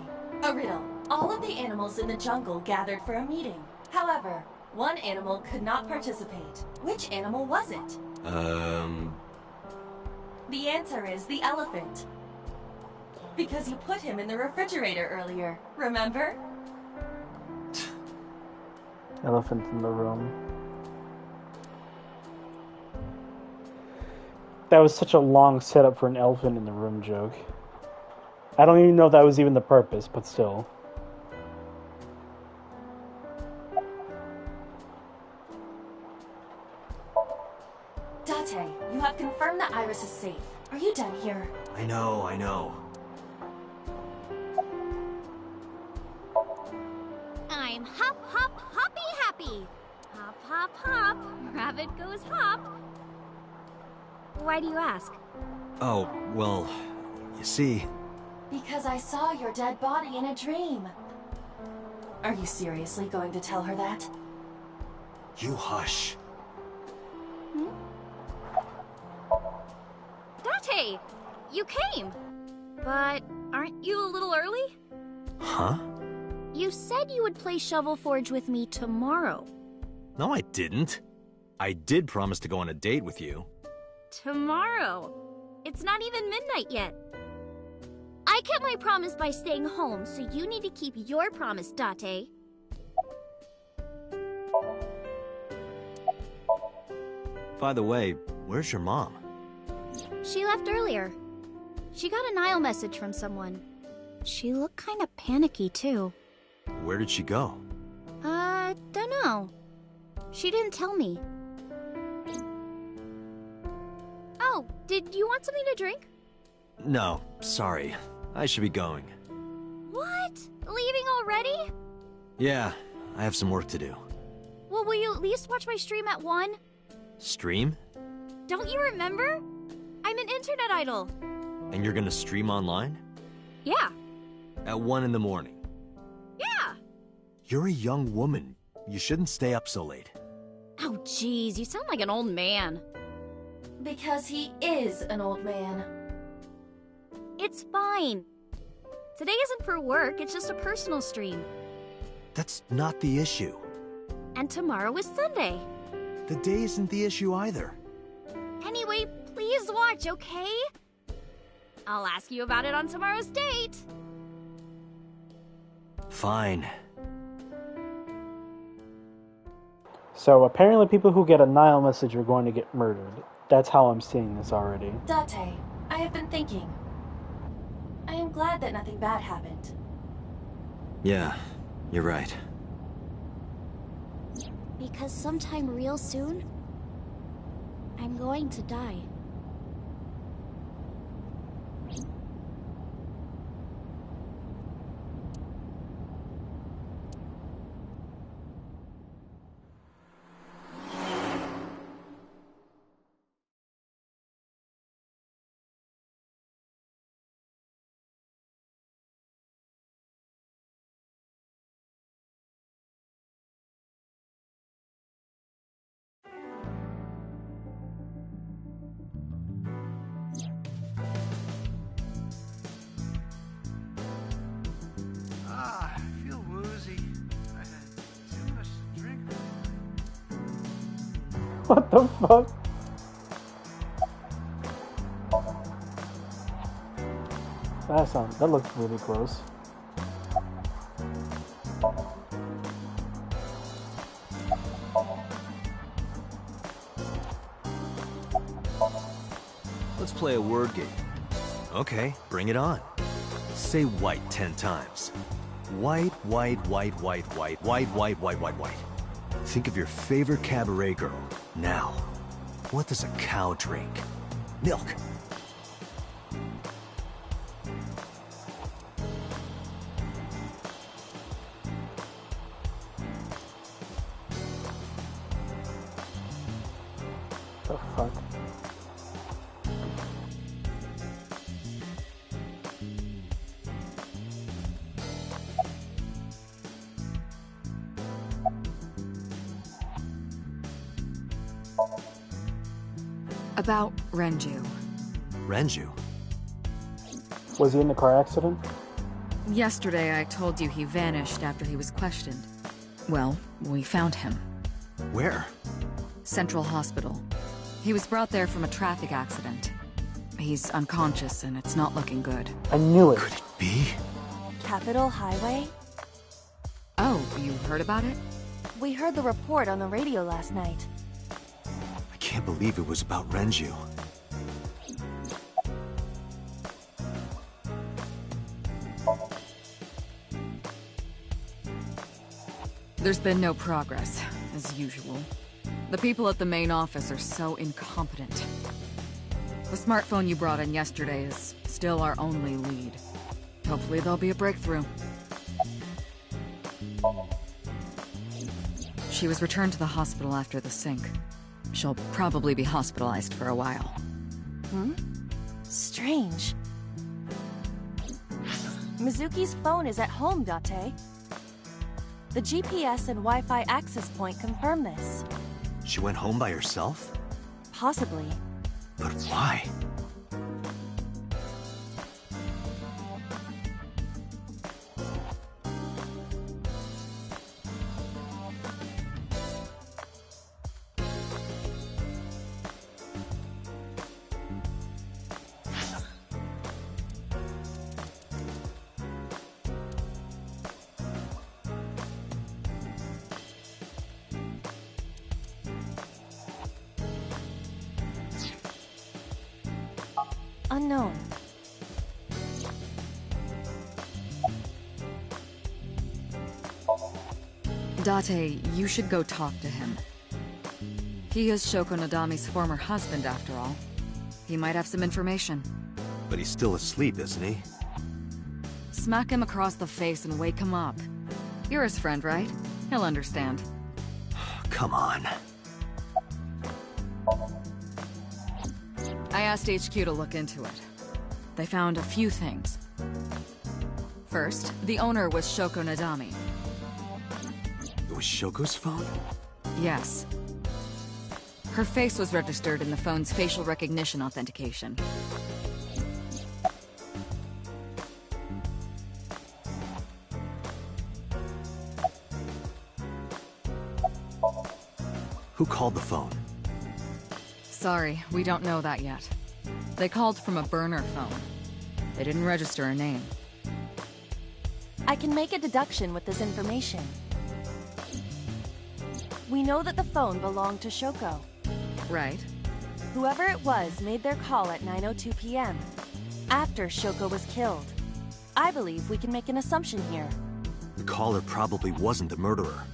a riddle. All of the animals in the jungle gathered for a meeting. However, one animal could not participate. Which animal was it? The answer is the elephant. Because you put him in the refrigerator earlier, remember? Elephant in the room. That was such a long setup for an elephant in the room joke. I don't even know if that was even the purpose, but still. Date, you have confirmed that Iris is safe. Are you done here? I know. I'm hop, hop, hoppy happy. Hop, hop, hop. Rabbit goes hop. Why do you ask? Oh, well, you see... Because I saw your dead body in a dream. Are you seriously going to tell her that? You hush. Date, you came. But aren't you a little early? Huh? You said you would play Shovel Forge with me tomorrow. No, I didn't. I did promise to go on a date with you. Tomorrow? It's not even midnight yet. I kept my promise by staying home, so you need to keep your promise, Date. By the way, where's your mom? She left earlier. She got a Nile message from someone. She looked kind of panicky, too. Where did she go? Dunno. She didn't tell me. Oh, did you want something to drink? No, sorry. I should be going. What? Leaving already? Yeah, I have some work to do. Well, will you at least watch my stream at 1? Stream? Don't you remember? I'm an internet idol. And you're gonna stream online? Yeah. At 1 in the morning? Yeah. You're a young woman. You shouldn't stay up so late. Oh, jeez, you sound like an old man. Because he is an old man. It's fine. Today isn't for work, it's just a personal stream. That's not the issue. And tomorrow is Sunday. The day isn't the issue either. Anyway, please watch, okay? I'll ask you about it on tomorrow's date. Fine. So apparently people who get a Nile message are going to get murdered. That's how I'm seeing this already. Date, I have been thinking. I am glad that nothing bad happened. Yeah, you're right. Because sometime real soon, I'm going to die. I feel woozy. I had too much to drink. What the fuck? That looks really gross. Let's play a word game. Okay, bring it on. Say white 10 times. White, white, white, white, white, white, white, white, white, white. Think of your favorite cabaret girl. Now, what does a cow drink? Milk. The fuck? About Renju. Renju? Was he in the car accident? Yesterday I told you he vanished after he was questioned. Well, we found him. Where? Central Hospital. He was brought there from a traffic accident. He's unconscious and it's not looking good. I knew it. Could it be? Capitol Highway? Oh, you heard about it? We heard the report on the radio last night. I can't believe it was about Renju. There's been no progress, as usual. The people at the main office are so incompetent. The smartphone you brought in yesterday is still our only lead. Hopefully there'll be a breakthrough. She was returned to the hospital after the sync. She'll probably be hospitalized for a while. Strange. Mizuki's phone is at home, Date. The GPS and Wi-Fi access point confirm this. She went home by herself? Possibly. But why? Unknown. Date, you should go talk to him. He is Shoko Nadami's former husband, after all. He might have some information. But he's still asleep, isn't he? Smack him across the face and wake him up. You're his friend, right? He'll understand. Come on. I asked HQ to look into it. They found a few things. First, the owner was Shoko Nadami. It was Shoko's phone? Yes. Her face was registered in the phone's facial recognition authentication. Who called the phone? Sorry, we don't know that yet. They called from a burner phone. They didn't register a name. I can make a deduction with this information. We know that the phone belonged to Shoko. Right. Whoever it was made their call at 9:02 p.m. after Shoko was killed. I believe we can make an assumption here. The caller probably wasn't the murderer.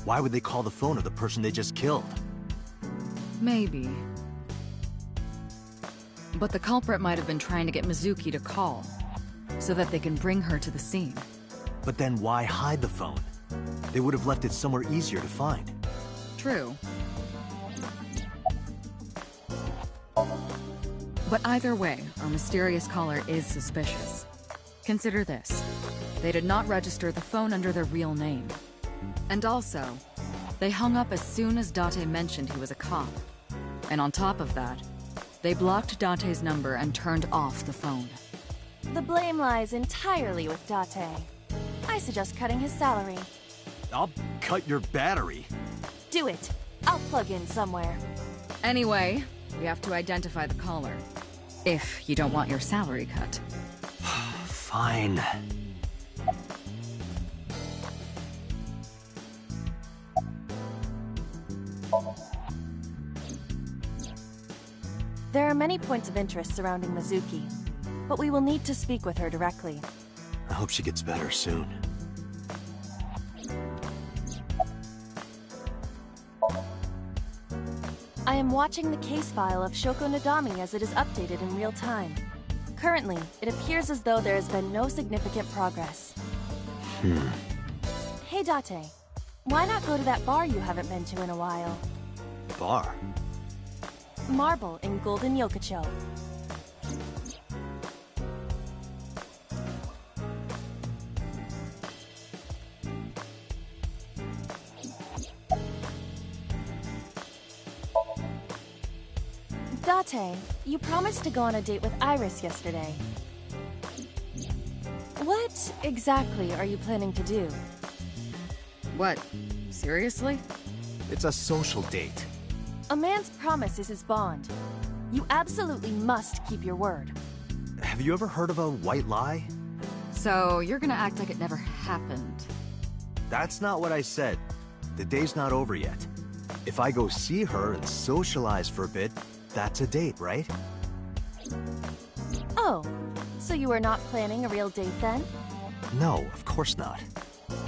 Why would they call the phone of the person they just killed? Maybe. But the culprit might have been trying to get Mizuki to call, so that they can bring her to the scene. But then why hide the phone? They would have left it somewhere easier to find. True. But either way, our mysterious caller is suspicious. Consider this. They did not register the phone under their real name. And also, they hung up as soon as Date mentioned he was a cop. And on top of that, they blocked Date's number and turned off the phone. The blame lies entirely with Date. I suggest cutting his salary. I'll cut your battery. Do it. I'll plug in somewhere. Anyway, we have to identify the caller. If you don't want your salary cut. Fine. There are many points of interest surrounding Mizuki, but we will need to speak with her directly. I hope she gets better soon. I am watching the case file of Shoko Nadami as it is updated in real time. Currently, it appears as though there has been no significant progress. Hey Date, why not go to that bar you haven't been to in a while? Bar? Marble in Golden Yokocho. Date, you promised to go on a date with Iris yesterday. What exactly are you planning to do? What? Seriously? It's a social date. A man's promise is his bond. You absolutely must keep your word. Have you ever heard of a white lie? So, you're gonna act like it never happened. That's not what I said. The day's not over yet. If I go see her and socialize for a bit, that's a date, right? Oh, so you are not planning a real date then? No, of course not.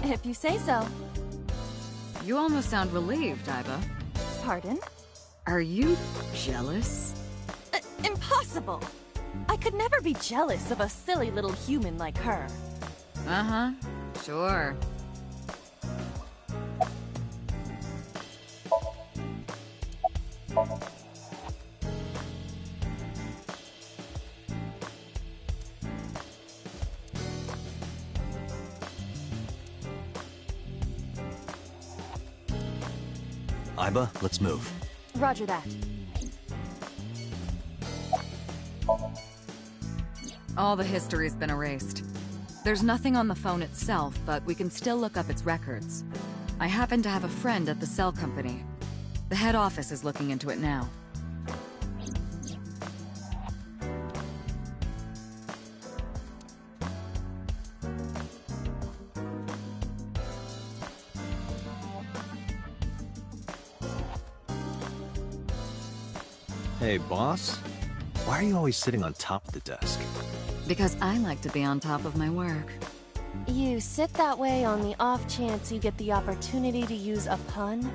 If you say so. You almost sound relieved, Iba. Pardon? Are you jealous? Impossible! I could never be jealous of a silly little human like her. Uh-huh, sure. Iba, let's move. Roger that. All the history's been erased. There's nothing on the phone itself, but we can still look up its records. I happen to have a friend at the cell company. The head office is looking into it now. Hey, boss? Why are you always sitting on top of the desk? Because I like to be on top of my work. You sit that way on the off chance you get the opportunity to use a pun?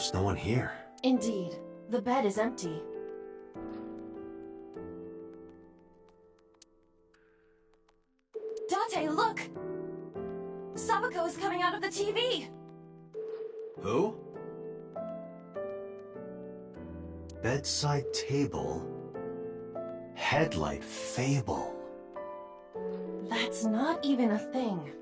There's no one here. Indeed. The bed is empty. Date, look! Sabako is coming out of the TV! Who? Bedside table. Headlight fable. That's not even a thing.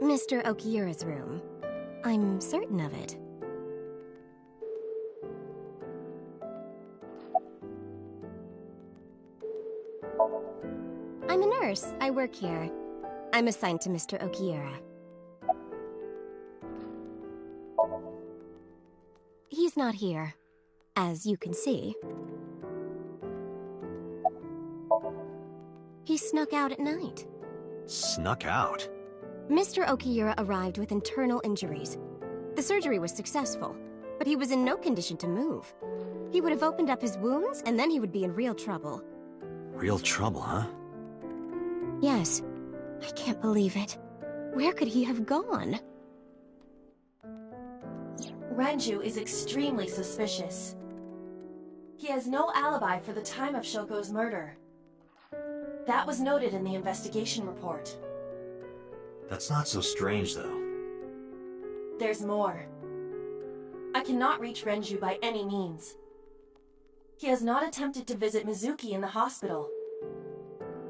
Mr. Okiura's room. I'm certain of it. I'm a nurse. I work here. I'm assigned to Mr. Okiura. He's not here, as you can see. He snuck out at night. Snuck out? Mr. Okiura arrived with internal injuries. The surgery was successful, but he was in no condition to move. He would have opened up his wounds, and then he would be in real trouble. Real trouble, huh? Yes. I can't believe it. Where could he have gone? Renju is extremely suspicious. He has no alibi for the time of Shoko's murder. That was noted in the investigation report. That's not so strange, though. There's more. I cannot reach Renju by any means. He has not attempted to visit Mizuki in the hospital,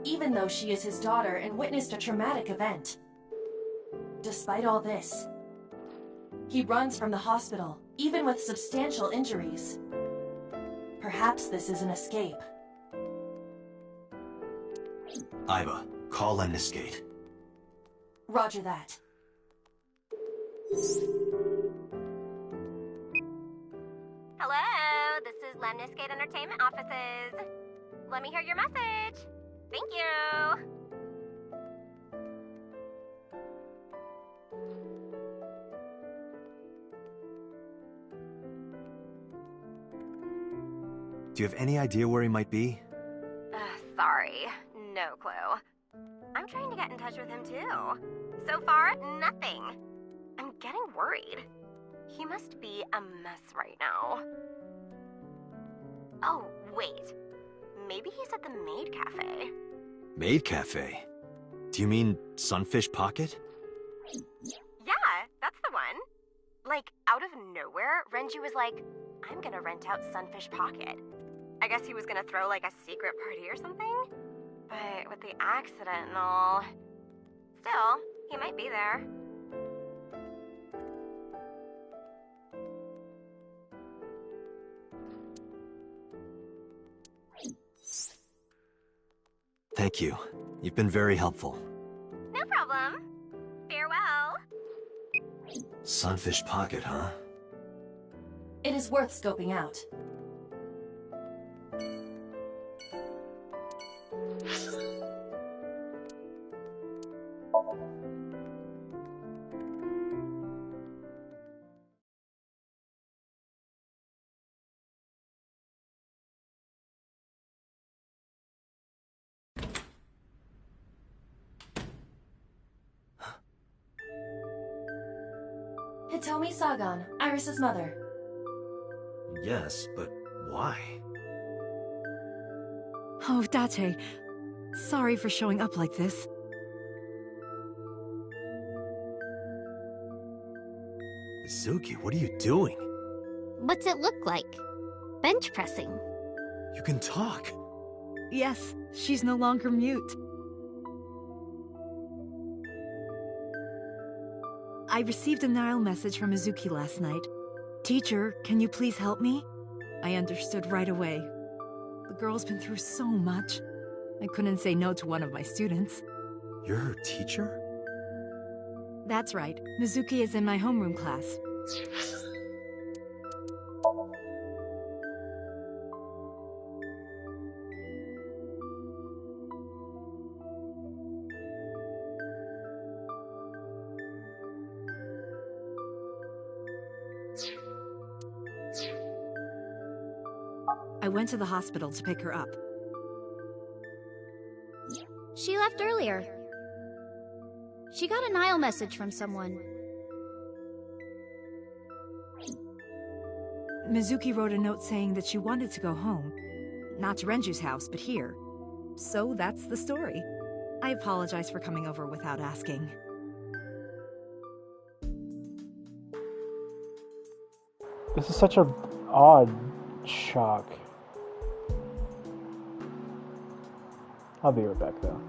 even though she is his daughter and witnessed a traumatic event. Despite all this, he runs from the hospital, even with substantial injuries. Perhaps this is an escape. Aiba, call Lemniscate. Roger that. Hello, this is Lemniscate Entertainment Offices. Let me hear your message. Thank you. Do you have any idea where he might be? Sorry, no clue. I'm trying to get in touch with him too. So far, nothing. I'm getting worried. He must be a mess right now. Oh, wait. Maybe he's at the Maid Cafe. Maid Cafe? Do you mean Sunfish Pocket? Yeah, that's the one. Like, out of nowhere, Renju was like, I'm gonna rent out Sunfish Pocket. I guess he was gonna throw like a secret party or something? But with the accident and all... Still, he might be there. Thank you. You've been very helpful. No problem. Farewell. Sunfish Pocket, huh? It is worth scoping out. Hitomi Sagan, Iris's mother. Yes, but why? Oh, Date. Sorry for showing up like this. Mizuki, what are you doing? What's it look like? Bench pressing. You can talk. Yes, she's no longer mute. I received a Nile message from Mizuki last night. Teacher, can you please help me? I understood right away. The girl's been through so much. I couldn't say no to one of my students. You're her teacher? That's right. Mizuki is in my homeroom class. I went to the hospital to pick her up. She left earlier. She got a Nile message from someone. Mizuki wrote a note saying that she wanted to go home. Not to Renju's house, but here. So that's the story. I apologize for coming over without asking. This is such a odd shock. I'll be right back though.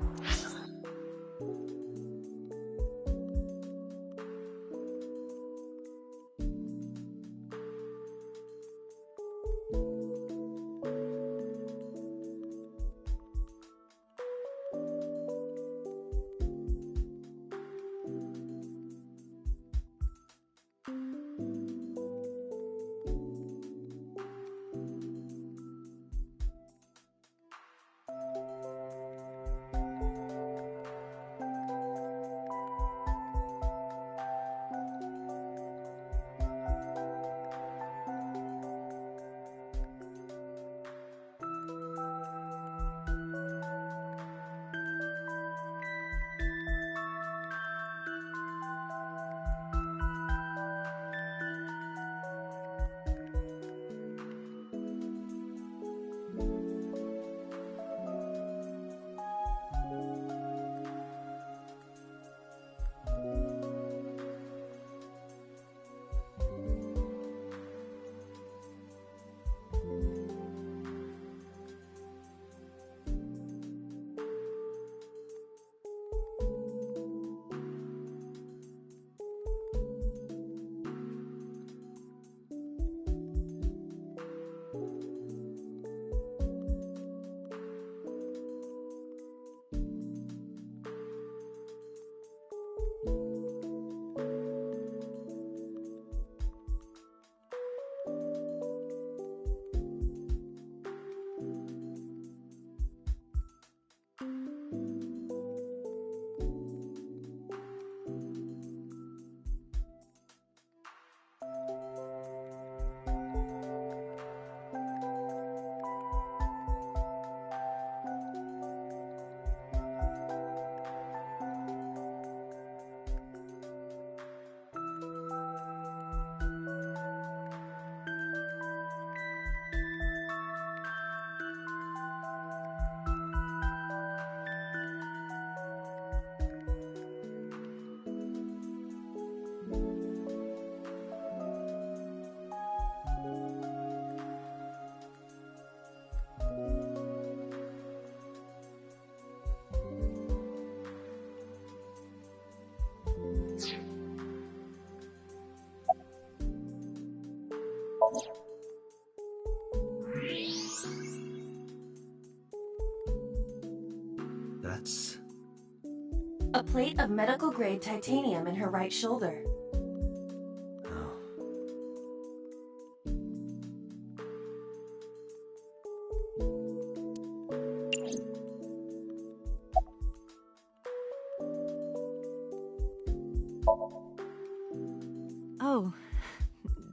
That's... A plate of medical-grade titanium in her right shoulder. Oh,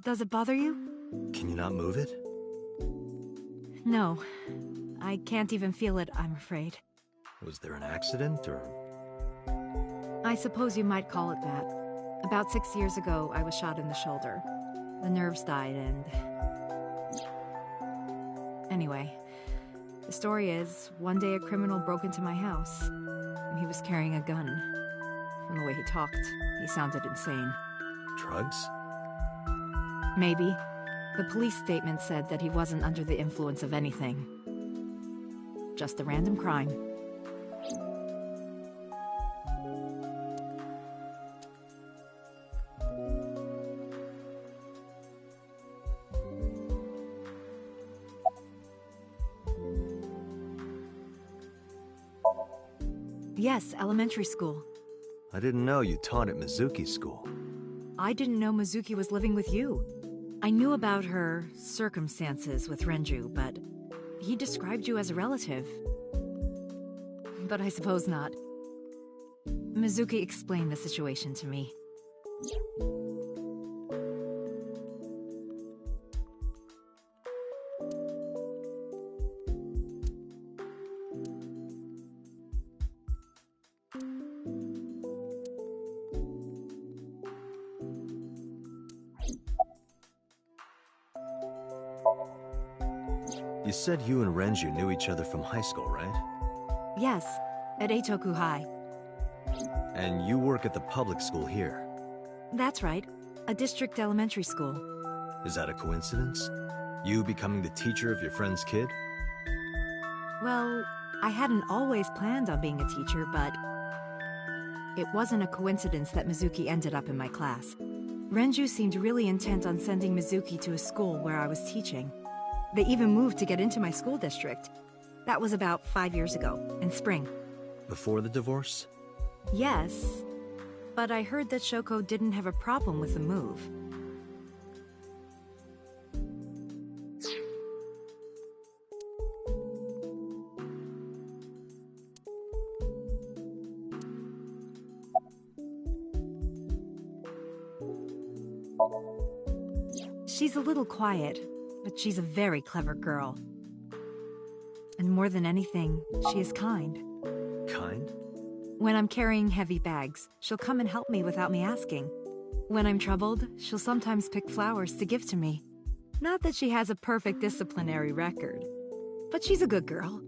does it bother you? Can you not move it? No, I can't even feel it, I'm afraid. Was there an accident, or...? I suppose you might call it that. About 6 years ago, I was shot in the shoulder. The nerves died and... Anyway, the story is, one day a criminal broke into my house. He was carrying a gun. From the way he talked, he sounded insane. Drugs? Maybe. The police statement said that he wasn't under the influence of anything. Just a random crime. Yes, elementary school. I didn't know you taught at Mizuki's school. I didn't know Mizuki was living with you. I knew about her circumstances with Renju, but he described you as a relative. But I suppose not. Mizuki explained the situation to me. You said you and Renju knew each other from high school, right? Yes, at Eitoku High. And you work at the public school here. That's right, a district elementary school. Is that a coincidence? You becoming the teacher of your friend's kid? Well, I hadn't always planned on being a teacher, but it wasn't a coincidence that Mizuki ended up in my class. Renju seemed really intent on sending Mizuki to a school where I was teaching. They even moved to get into my school district. That was about 5 years ago, in spring. Before the divorce? Yes, but I heard that Shoko didn't have a problem with the move. She's a little quiet, but she's a very clever girl. And more than anything, she is kind. Kind? When I'm carrying heavy bags, she'll come and help me without me asking. When I'm troubled, she'll sometimes pick flowers to give to me. Not that she has a perfect disciplinary record, but she's a good girl.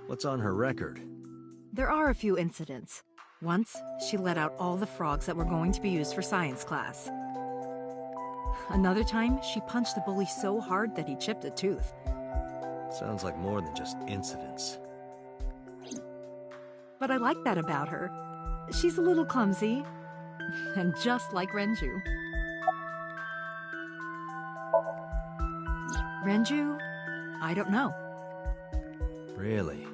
What's on her record? There are a few incidents. Once, she let out all the frogs that were going to be used for science class. Another time, she punched the bully so hard that he chipped a tooth. Sounds like more than just incidents. But I like that about her. She's a little clumsy, and just like Renju. Renju? I don't know. Really?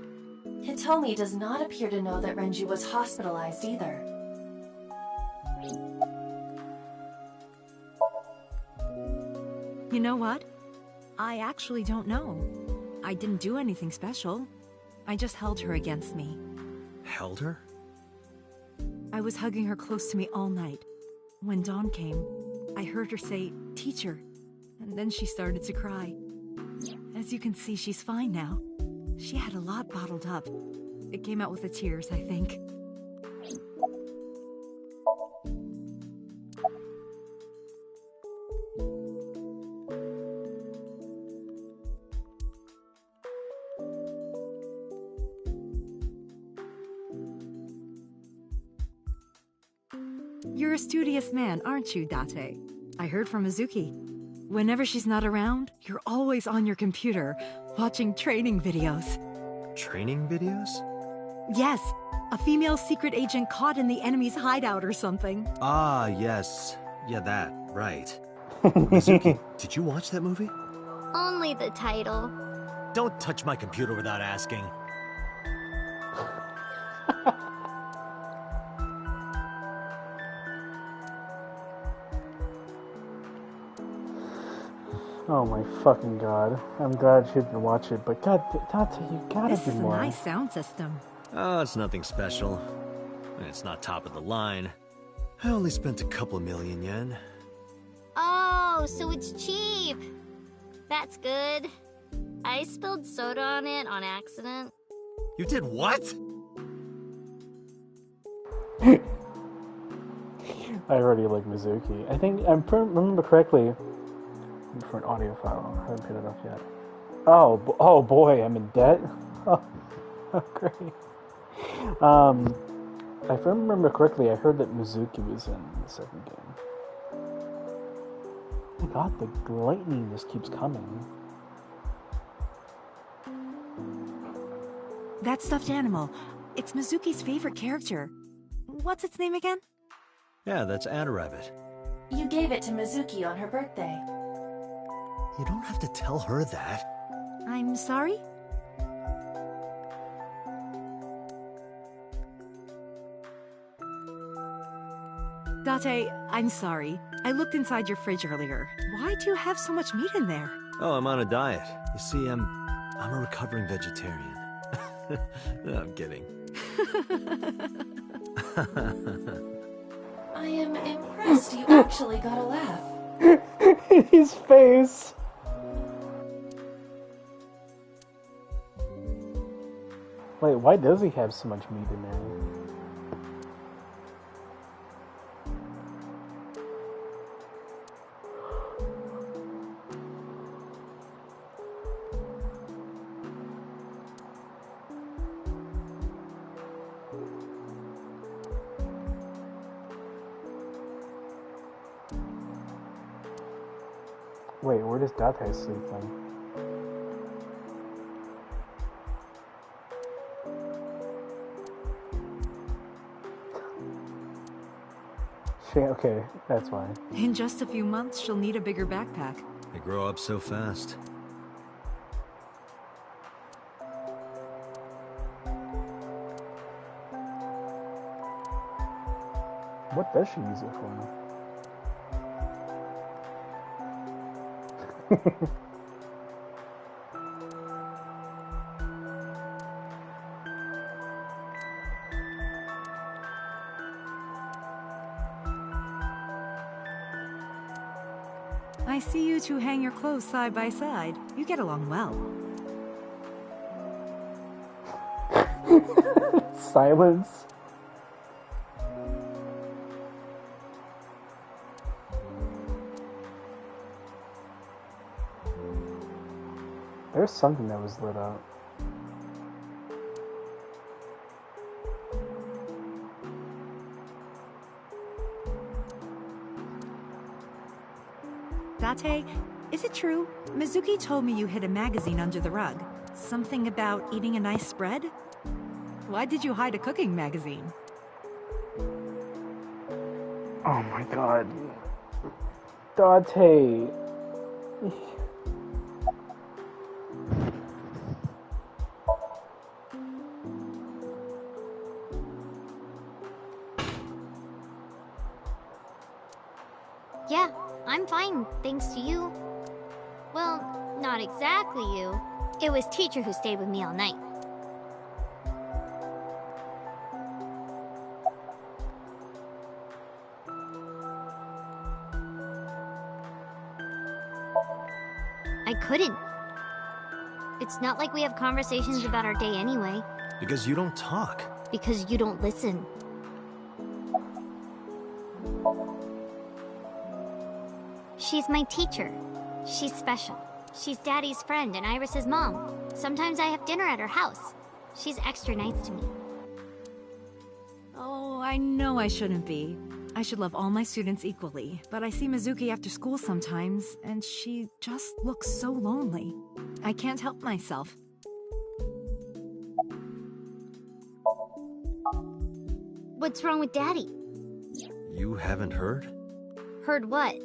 Hitomi does not appear to know that Renju was hospitalized either. You know what? I actually don't know. I didn't do anything special. I just held her against me. Held her? I was hugging her close to me all night. When dawn came, I heard her say, "Teacher," and then she started to cry. As you can see, she's fine now. She had a lot bottled up. It came out with the tears, I think. You're a studious man, aren't you, Date? I heard from Mizuki. Whenever she's not around, you're always on your computer, watching training videos. Training videos? Yes, a female secret agent caught in the enemy's hideout or something. Ah, yes. Yeah, that, right. Mizuki, did you watch that movie? Only the title. Don't touch my computer without asking. Oh my fucking god. I'm glad she didn't watch it, but god, Dante, you gotta This do is a more. nice sound system. Oh, it's nothing special. It's not top of the line. I only spent a couple million yen. Oh, so it's cheap. That's good. I spilled soda on it on accident. You did what? I already like Mizuki. I think, I remember correctly, for an audio file, I haven't paid it off yet. Oh boy, I'm in debt? Oh, great. If I remember correctly, I heard that Mizuki was in the second game. Oh my god, the lightning just keeps coming. That stuffed animal, it's Mizuki's favorite character. What's its name again? Yeah, that's Adarabbit. You gave it to Mizuki on her birthday. You don't have to tell her that. I'm sorry? Date, I'm sorry. I looked inside your fridge earlier. Why do you have so much meat in there? Oh, I'm on a diet. You see, I'm a recovering vegetarian. No, I'm kidding. I am impressed you actually got a laugh. His face! Wait, why does he have so much meat in there? Wait, where does Date sleep then? Okay, that's fine. In just a few months, she'll need a bigger backpack. They grow up so fast. What does she use it for? I see you two hang your clothes side by side. You get along well. Silence. There's something that was lit up. Date, is it true? Mizuki told me you hid a magazine under the rug. Something about eating a nice spread? Why did you hide a cooking magazine? Oh my god. Date. Yeah, I'm fine, thanks to you. Well, not exactly you. It was teacher who stayed with me all night. I couldn't. It's not like we have conversations about our day anyway. Because you don't talk. Because you don't listen. She's my teacher. She's special. She's Daddy's friend and Iris's mom. Sometimes I have dinner at her house. She's extra nice to me. Oh, I know I shouldn't be. I should love all my students equally, but I see Mizuki after school sometimes, and she just looks so lonely. I can't help myself. What's wrong with Daddy? You haven't heard? Heard what?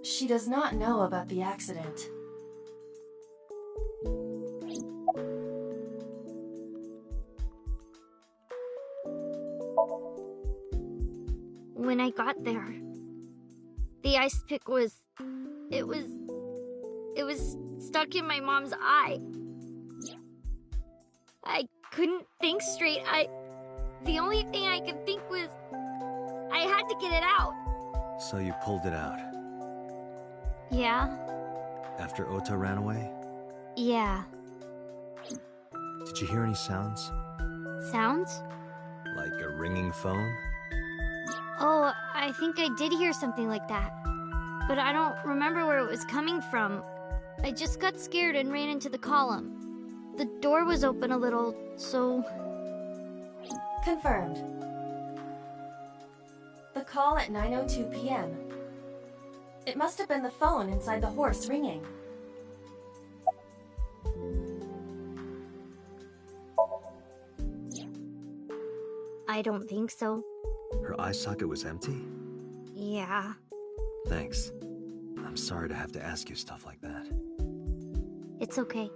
She does not know about the accident. When I got there, the ice pick was... It was stuck in my mom's eye. I couldn't think straight. The only thing I could think was... I had to get it out. So you pulled it out? Yeah. After Ota ran away? Yeah. Did you hear any sounds? Sounds? Like a ringing phone? Oh, I think I did hear something like that. But I don't remember where it was coming from. I just got scared and ran into the column. The door was open a little, so... Confirmed. The call at 9:02 p.m. It must have been the phone inside the horse ringing. I don't think so. Her eye socket was empty? Yeah. Thanks. I'm sorry to have to ask you stuff like that. It's okay.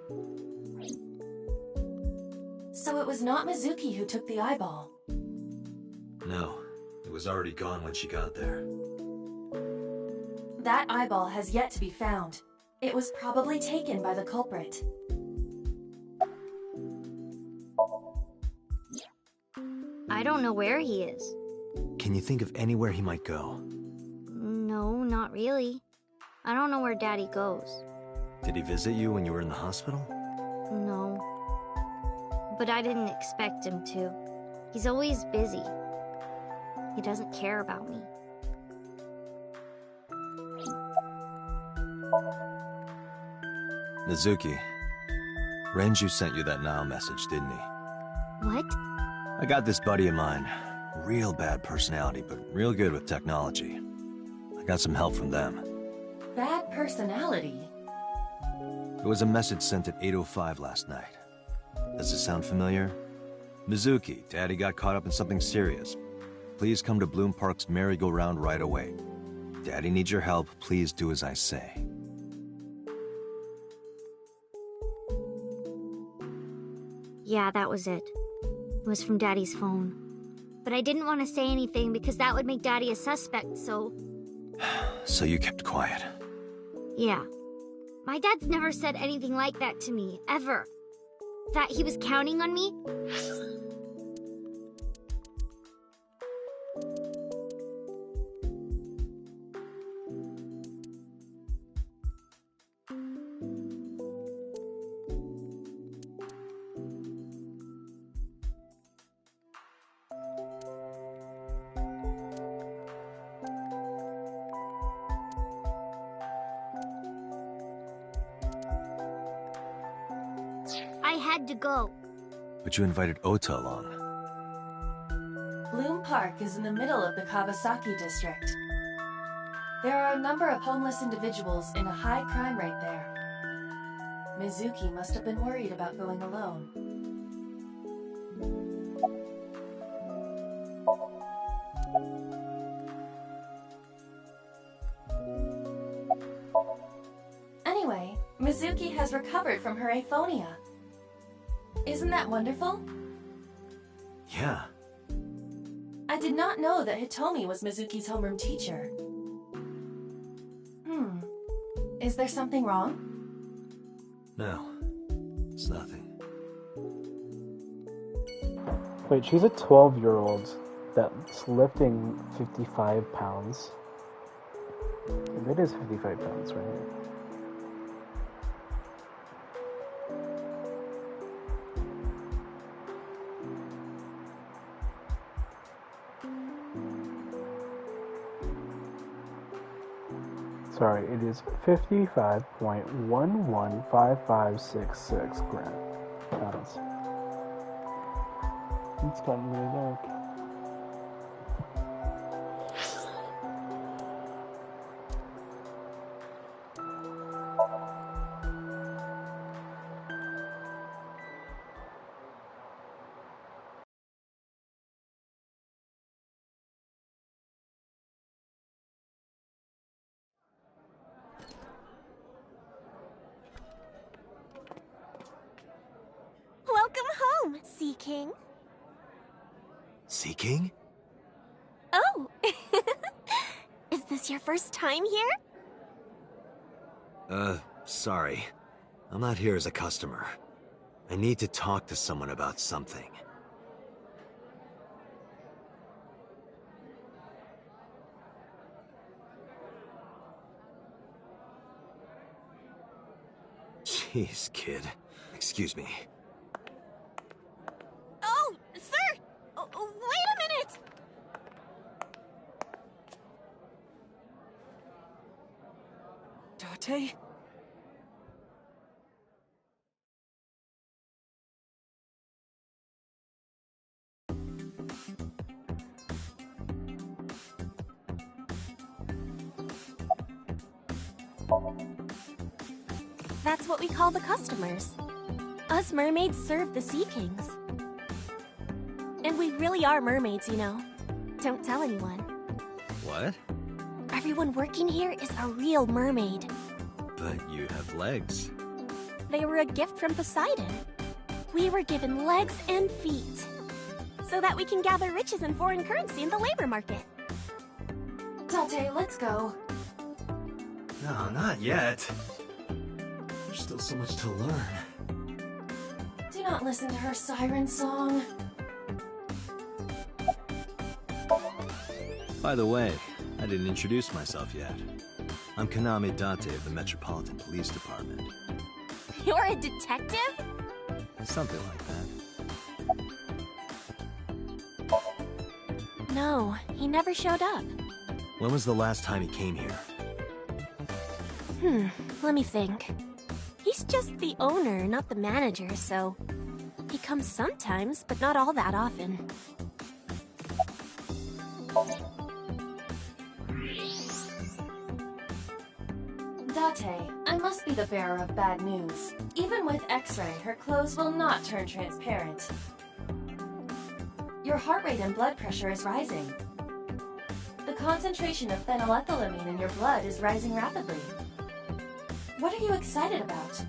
So it was not Mizuki who took the eyeball? No, it was already gone when she got there. That eyeball has yet to be found. It was probably taken by the culprit. I don't know where he is. Can you think of anywhere he might go? No, not really. I don't know where Daddy goes. Did he visit you when you were in the hospital? No. But I didn't expect him to. He's always busy. He doesn't care about me. Mizuki, Renju sent you that now message, didn't he? What? I got this buddy of mine. Real bad personality, but real good with technology. I got some help from them. Bad personality? There was a message sent at 8:05 last night. Does it sound familiar? Mizuki, Daddy got caught up in something serious. Please come to Bloom Park's merry-go-round right away. Daddy needs your help. Please do as I say. Yeah, that was it. It was from Daddy's phone. But I didn't want to say anything because that would make Daddy a suspect, so... So you kept quiet. Yeah. My dad's never said anything like that to me, ever. That he was counting on me? I had to go. But you invited Ota along. Bloom Park is in the middle of the Kawasaki district. There are a number of homeless individuals in a high crime rate there. Mizuki must have been worried about going alone. Anyway, Mizuki has recovered from her aphonia. Isn't that wonderful? Yeah. I did not know that Hitomi was Mizuki's homeroom teacher. Is there something wrong? No. It's nothing. Wait, she's a 12-year-old that's lifting 55 pounds. It is 55 pounds, right? Sorry, it is 55.115566 pounds. It's gotten really dark. Welcome home, Sea King. Sea King? Oh! Is this your first time here? Sorry. I'm not here as a customer. I need to talk to someone about something. Jeez, kid. Excuse me. Oh, sir! Wait a minute! Date? That's what we call the customers. Us mermaids serve the Sea Kings. And we really are mermaids, you know. Don't tell anyone. What? Everyone working here is a real mermaid. But you have legs. They were a gift from Poseidon. We were given legs and feet. So that we can gather riches and foreign currency in the labor market. Date, let's go. No, not yet. There's still so much to learn. Do not listen to her siren song. By the way, I didn't introduce myself yet. I'm Kaname Date of the Metropolitan Police Department. You're a detective? Something like that. No, he never showed up. When was the last time he came here? Let me think. He's just the owner, not the manager, so... He comes sometimes, but not all that often. Date, I must be the bearer of bad news. Even with X-ray, her clothes will not turn transparent. Your heart rate and blood pressure is rising. The concentration of phenylethylamine in your blood is rising rapidly. What are you excited about?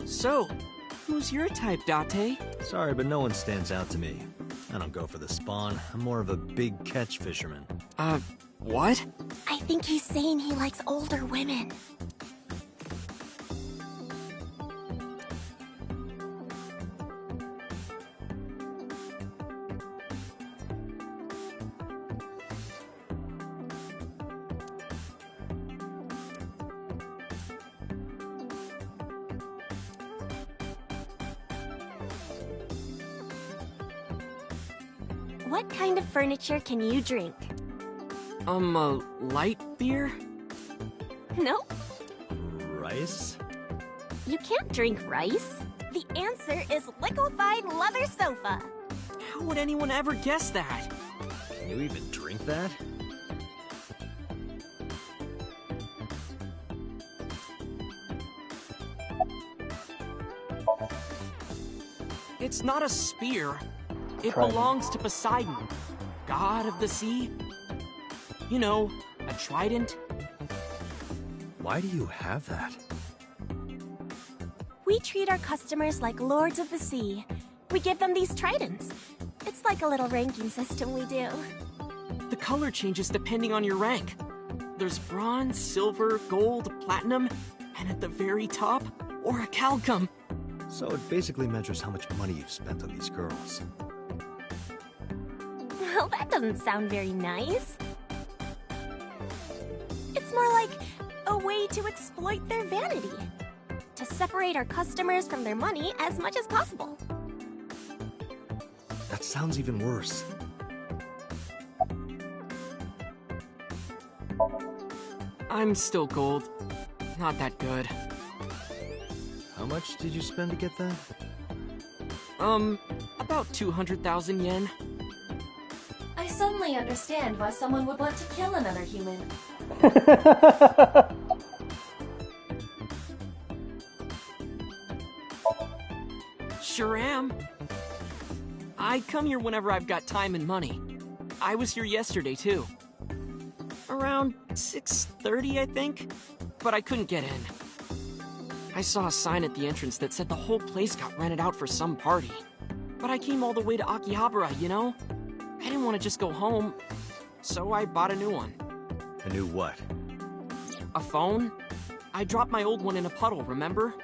So, who's your type, Date? Sorry, but no one stands out to me. I don't go for the spawn. I'm more of a big catch fisherman. What? I think he's saying he likes older women. What kind of furniture can you drink? A light beer? Nope. Rice? You can't drink rice. The answer is liquefied leather sofa. How would anyone ever guess that? Can you even drink that? It's not a spear. It Trident. belongs to Poseidon, god of the sea. You know, a trident. Why do you have that? We treat our customers like lords of the sea. We give them these tridents. It's like a little ranking system we do. The color changes depending on your rank. There's bronze, silver, gold, platinum, and at the very top, orichalcum. So it basically measures how much money you've spent on these girls. Well, that doesn't sound very nice. It's more like a way to exploit their vanity. To separate our customers from their money as much as possible. That sounds even worse. I'm still gold. Not that good. How much did you spend to get that? About 200,000 yen. I suddenly understand why someone would want to kill another human. Sure am. I come here whenever I've got time and money. I was here yesterday, too. Around 6:30, I think? But I couldn't get in. I saw a sign at the entrance that said the whole place got rented out for some party. But I came all the way to Akihabara, you know? I didn't want to just go home, so I bought a new one. A new what? A phone? I dropped my old one in a puddle, remember?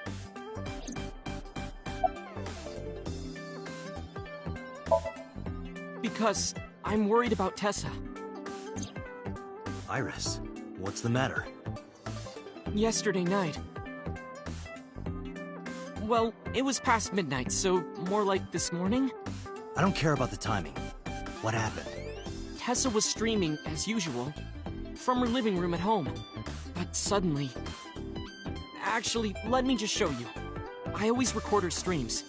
Because I'm worried about Tessa. Iris, what's the matter? Yesterday night. Well, it was past midnight, so more like this morning? I don't care about the timing. What happened? Tessa was streaming, as usual, from her living room at home. But suddenly... Actually, let me just show you. I always record her streams.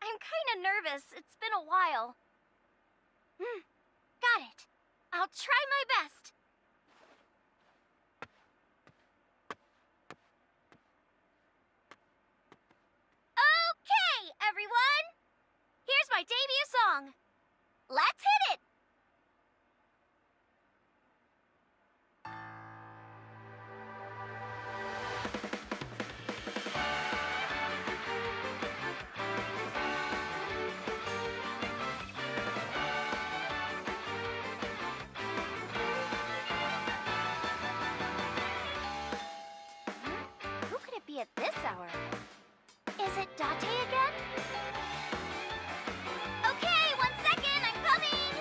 I'm kinda nervous. It's been a while. Got it. I'll try my best. Okay, everyone! Here's my debut song. Let's hit it! Date again? Okay, 1 second, I'm coming!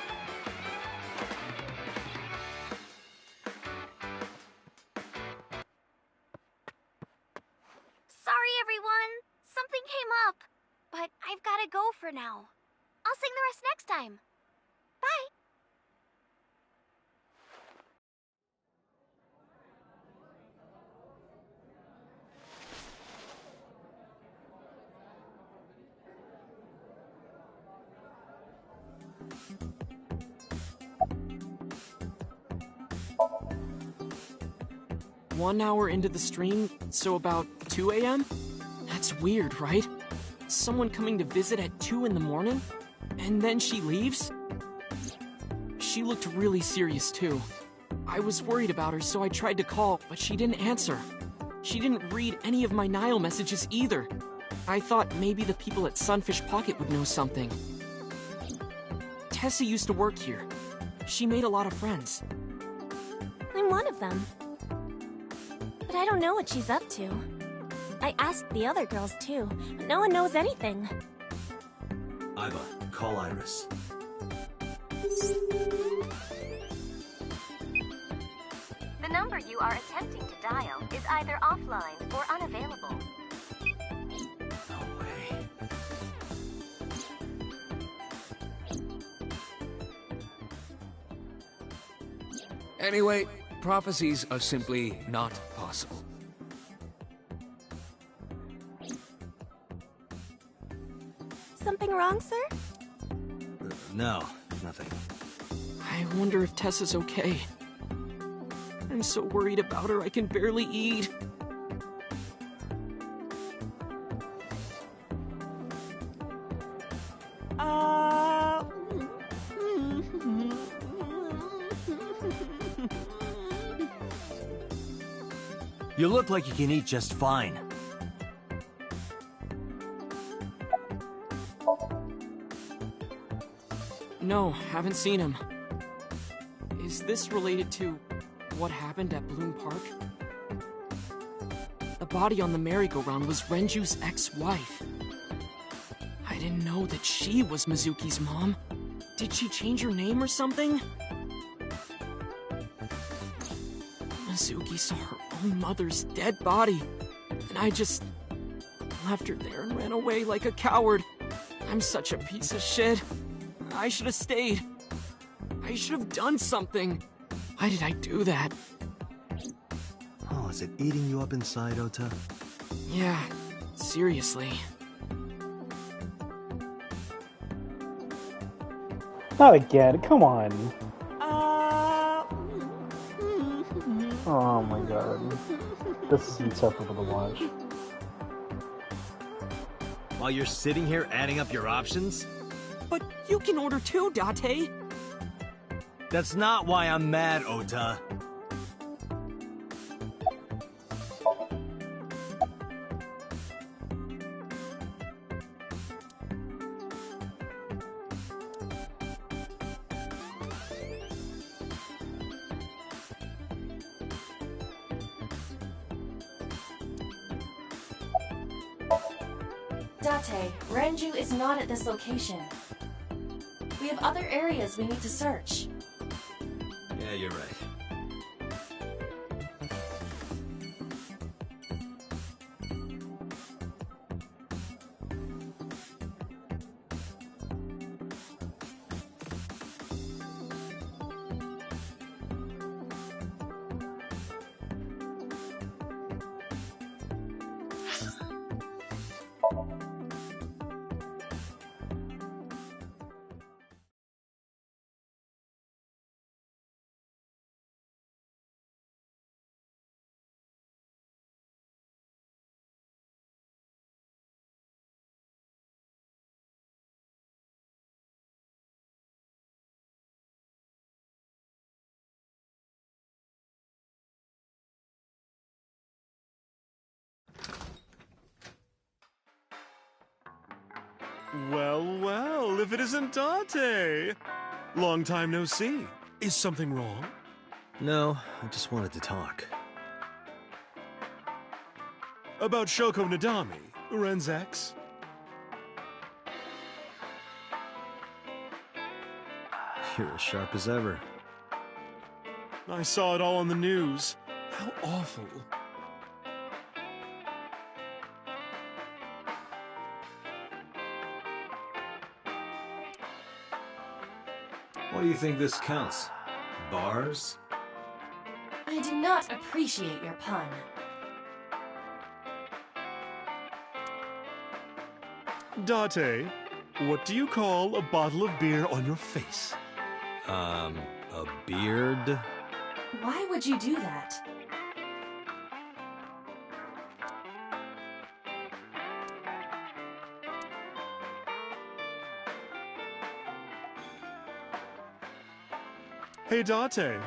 Sorry, everyone. Something came up. But I've gotta go for now. I'll sing the rest next time. Bye! One hour into the stream, so about 2 a.m.? That's weird, right? Someone coming to visit at 2 in the morning? And then she leaves? She looked really serious, too. I was worried about her, so I tried to call, but she didn't answer. She didn't read any of my Nile messages either. I thought maybe the people at Sunfish Pocket would know something. Tessa used to work here. She made a lot of friends. I'm one of them. But I don't know what she's up to. I asked the other girls too, but no one knows anything. Iva, call Iris. The number you are attempting to dial is either offline or unavailable. No way. Anyway, prophecies are simply not possible. Something wrong, sir? No, nothing. I wonder if Tessa's okay. I'm so worried about her I can barely eat. You look like you can eat just fine. No, haven't seen him. Is this related to what happened at Bloom Park? The body on the merry-go-round was Renju's ex-wife. I didn't know that she was Mizuki's mom. Did she change her name or something? Mizuki saw her own mother's dead body, and I just left her there and ran away like a coward. I'm such a piece of shit. I should have stayed. I should have done something. Why did I do that? Oh, is it eating you up inside, Ota? Yeah, seriously. Not again, come on. Oh my god. This is insufferable to watch. While you're sitting here adding up your options? But you can order too, Date. That's not why I'm mad, Ota. Date, Renju is not at this location. We have other areas we need to search. Yeah, you're right. Well, well, if it isn't Date! Long time no see. Is something wrong? No, I just wanted to talk. About Shoko Nadami, Ren's ex? You're as sharp as ever. I saw it all on the news. How awful. What do you think this counts? Bars? I do not appreciate your pun. Date, what do you call a bottle of beer on your face? A beard? Why would you do that? Hey Date,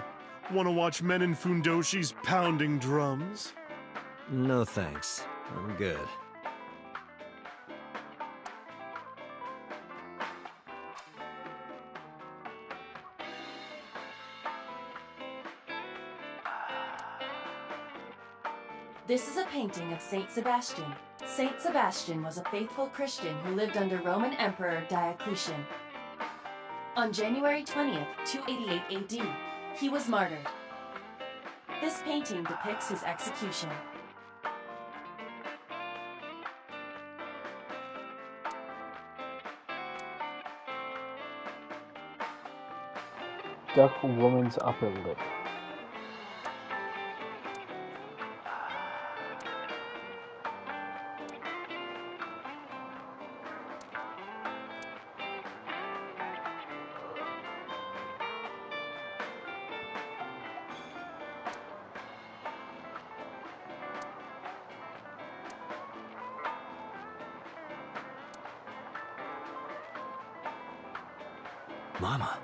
wanna watch men in fundoshis pounding drums? No thanks. I'm good. This is a painting of Saint Sebastian. Saint Sebastian was a faithful Christian who lived under Roman Emperor Diocletian. On January 20th, 288 AD, he was martyred. This painting depicts his execution. Duck woman's upper lip. Mama,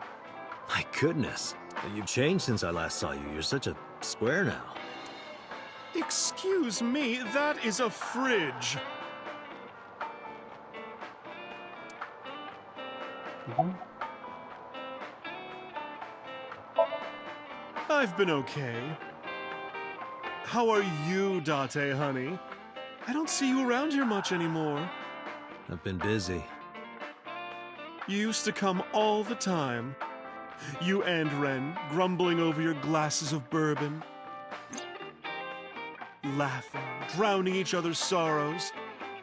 my goodness. You've changed since I last saw you. You're such a square now. Excuse me, that is a fridge. I've been okay. How are you, Date, honey? I don't see you around here much anymore. I've been busy. You used to come all the time. You and Ren, grumbling over your glasses of bourbon. Laughing, drowning each other's sorrows.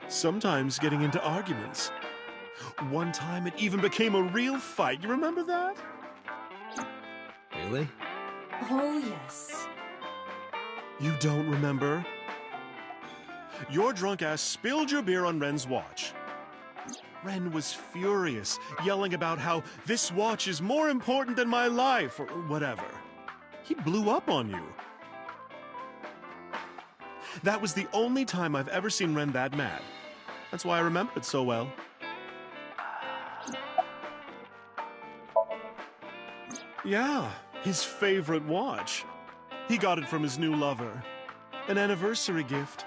Sometimes getting into arguments. One time it even became a real fight. You remember that? Really? Oh, yes. You don't remember? Your drunk ass spilled your beer on Ren's watch. Ren was furious, yelling about how this watch is more important than my life, or whatever. He blew up on you. That was the only time I've ever seen Ren that mad. That's why I remember it so well. Yeah, his favorite watch. He got it from his new lover. An anniversary gift.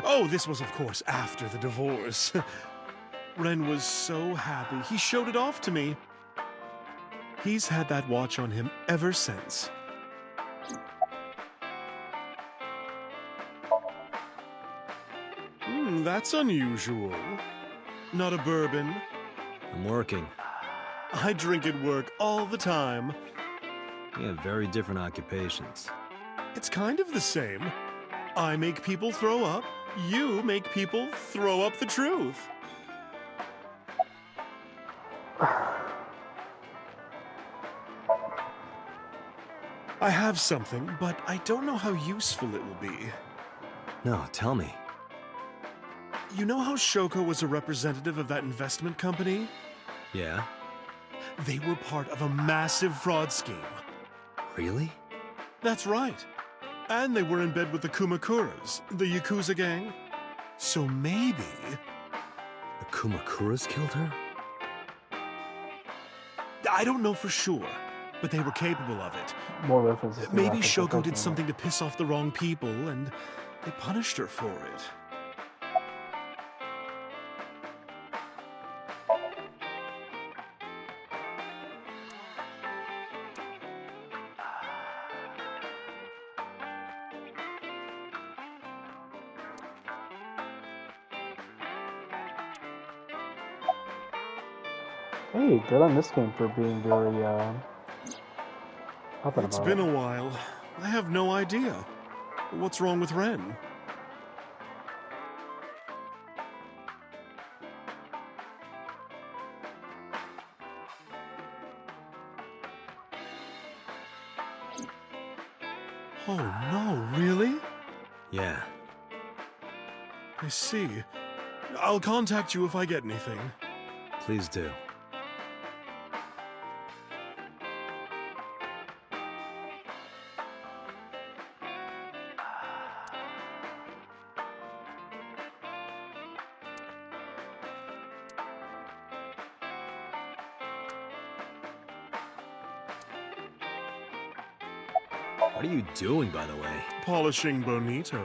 Oh, this was, of course, after the divorce. Ren was so happy, he showed it off to me. He's had that watch on him ever since. That's unusual. Not a bourbon. I'm working. I drink at work all the time. We have very different occupations. It's kind of the same. I make people throw up. You make people throw up the truth. I have something, but I don't know how useful it will be. No, tell me. You know how Shoko was a representative of that investment company? Yeah? They were part of a massive fraud scheme. Really? That's right. And they were in bed with the Kumakuras, the Yakuza gang. So maybe... The Kumakuras killed her? I don't know for sure, but they were capable of it. More references. Maybe Shoko did something to piss off the wrong people, and they punished her for it. Hey, good on this game for being very, open It's about been it. a while. I have no idea. What's wrong with Ren? Oh no, really? Yeah. I see. I'll contact you if I get anything. Please do. What are you doing, by the way? Polishing bonito.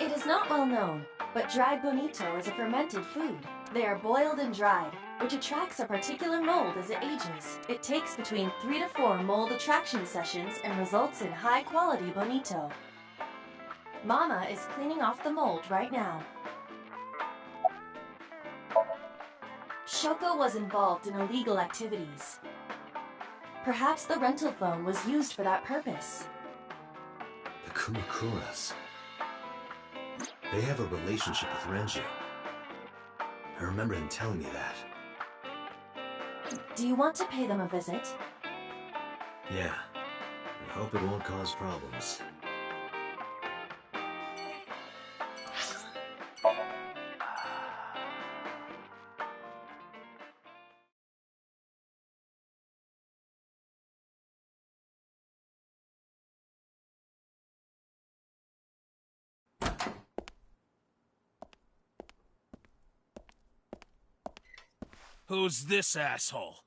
It is not well known, but dried bonito is a fermented food. They are boiled and dried, which attracts a particular mold as it ages. It takes between 3 to 4 mold attraction sessions and results in high-quality bonito. Mama is cleaning off the mold right now. Shoko was involved in illegal activities. Perhaps the rental phone was used for that purpose. The Kumakuras. They have a relationship with Renju. I remember him telling me that. Do you want to pay them a visit? Yeah. I hope it won't cause problems. Who's this asshole?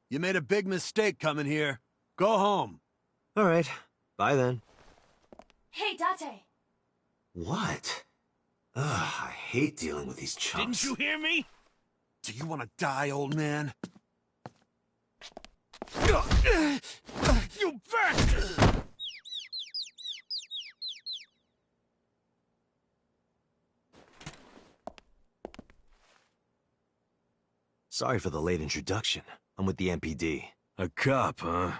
You made a big mistake coming here. Go home. All right. Bye then. Hey, Date! What? Ugh, I hate dealing with these chumps. Didn't you hear me? Do you want to die, old man? You bastard! Sorry for the late introduction. I'm with the MPD. A cop, huh?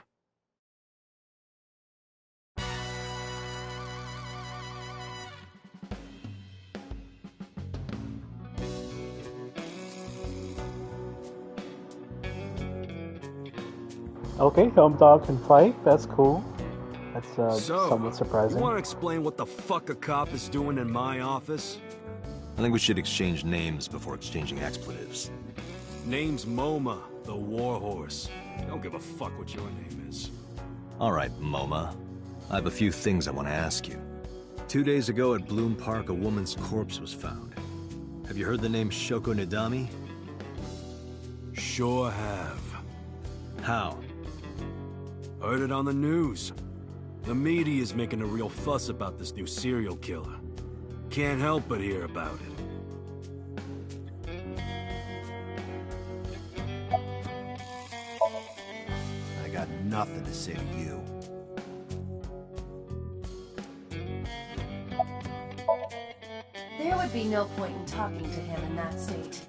Okay, Home Dog can fight. That's cool. That's So, somewhat surprising. You want to explain what the fuck a cop is doing in my office? I think we should exchange names before exchanging expletives. Name's MoMA, the Warhorse. Don't give a fuck what your name is. All right, MoMA. I have a few things I want to ask you. 2 days ago at Bloom Park, a woman's corpse was found. Have you heard the name Shoko Nidami? Sure have. How? Heard it on the news. The media's making a real fuss about this new serial killer. Can't help but hear about it. I got nothing to say to you. There would be no point in talking to him in that state.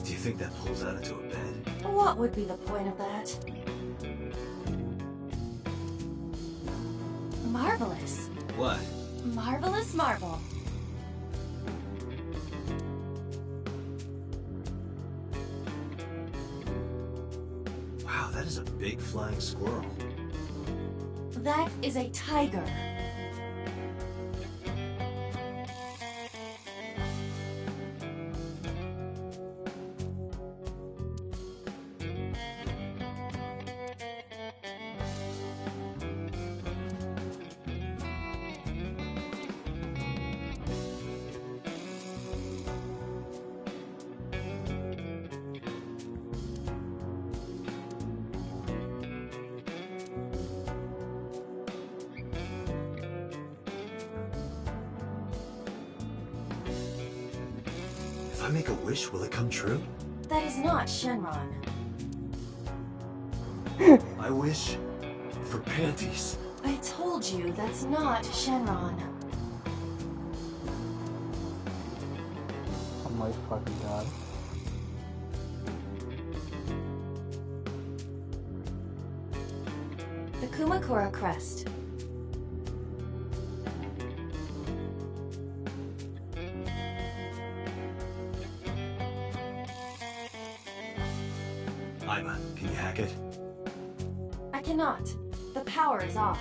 Do you think that pulls out into a bed? What would be the point of that? Marvelous. What? Marvelous marble. Wow, that is a big flying squirrel. That is a tiger. If I make a wish, will it come true? That is not Shenron. I wish for panties. I told you that's not Shenron. Oh my fucking god. The Kumakura Crest. Aiba, can you hack it? I cannot. The power is off.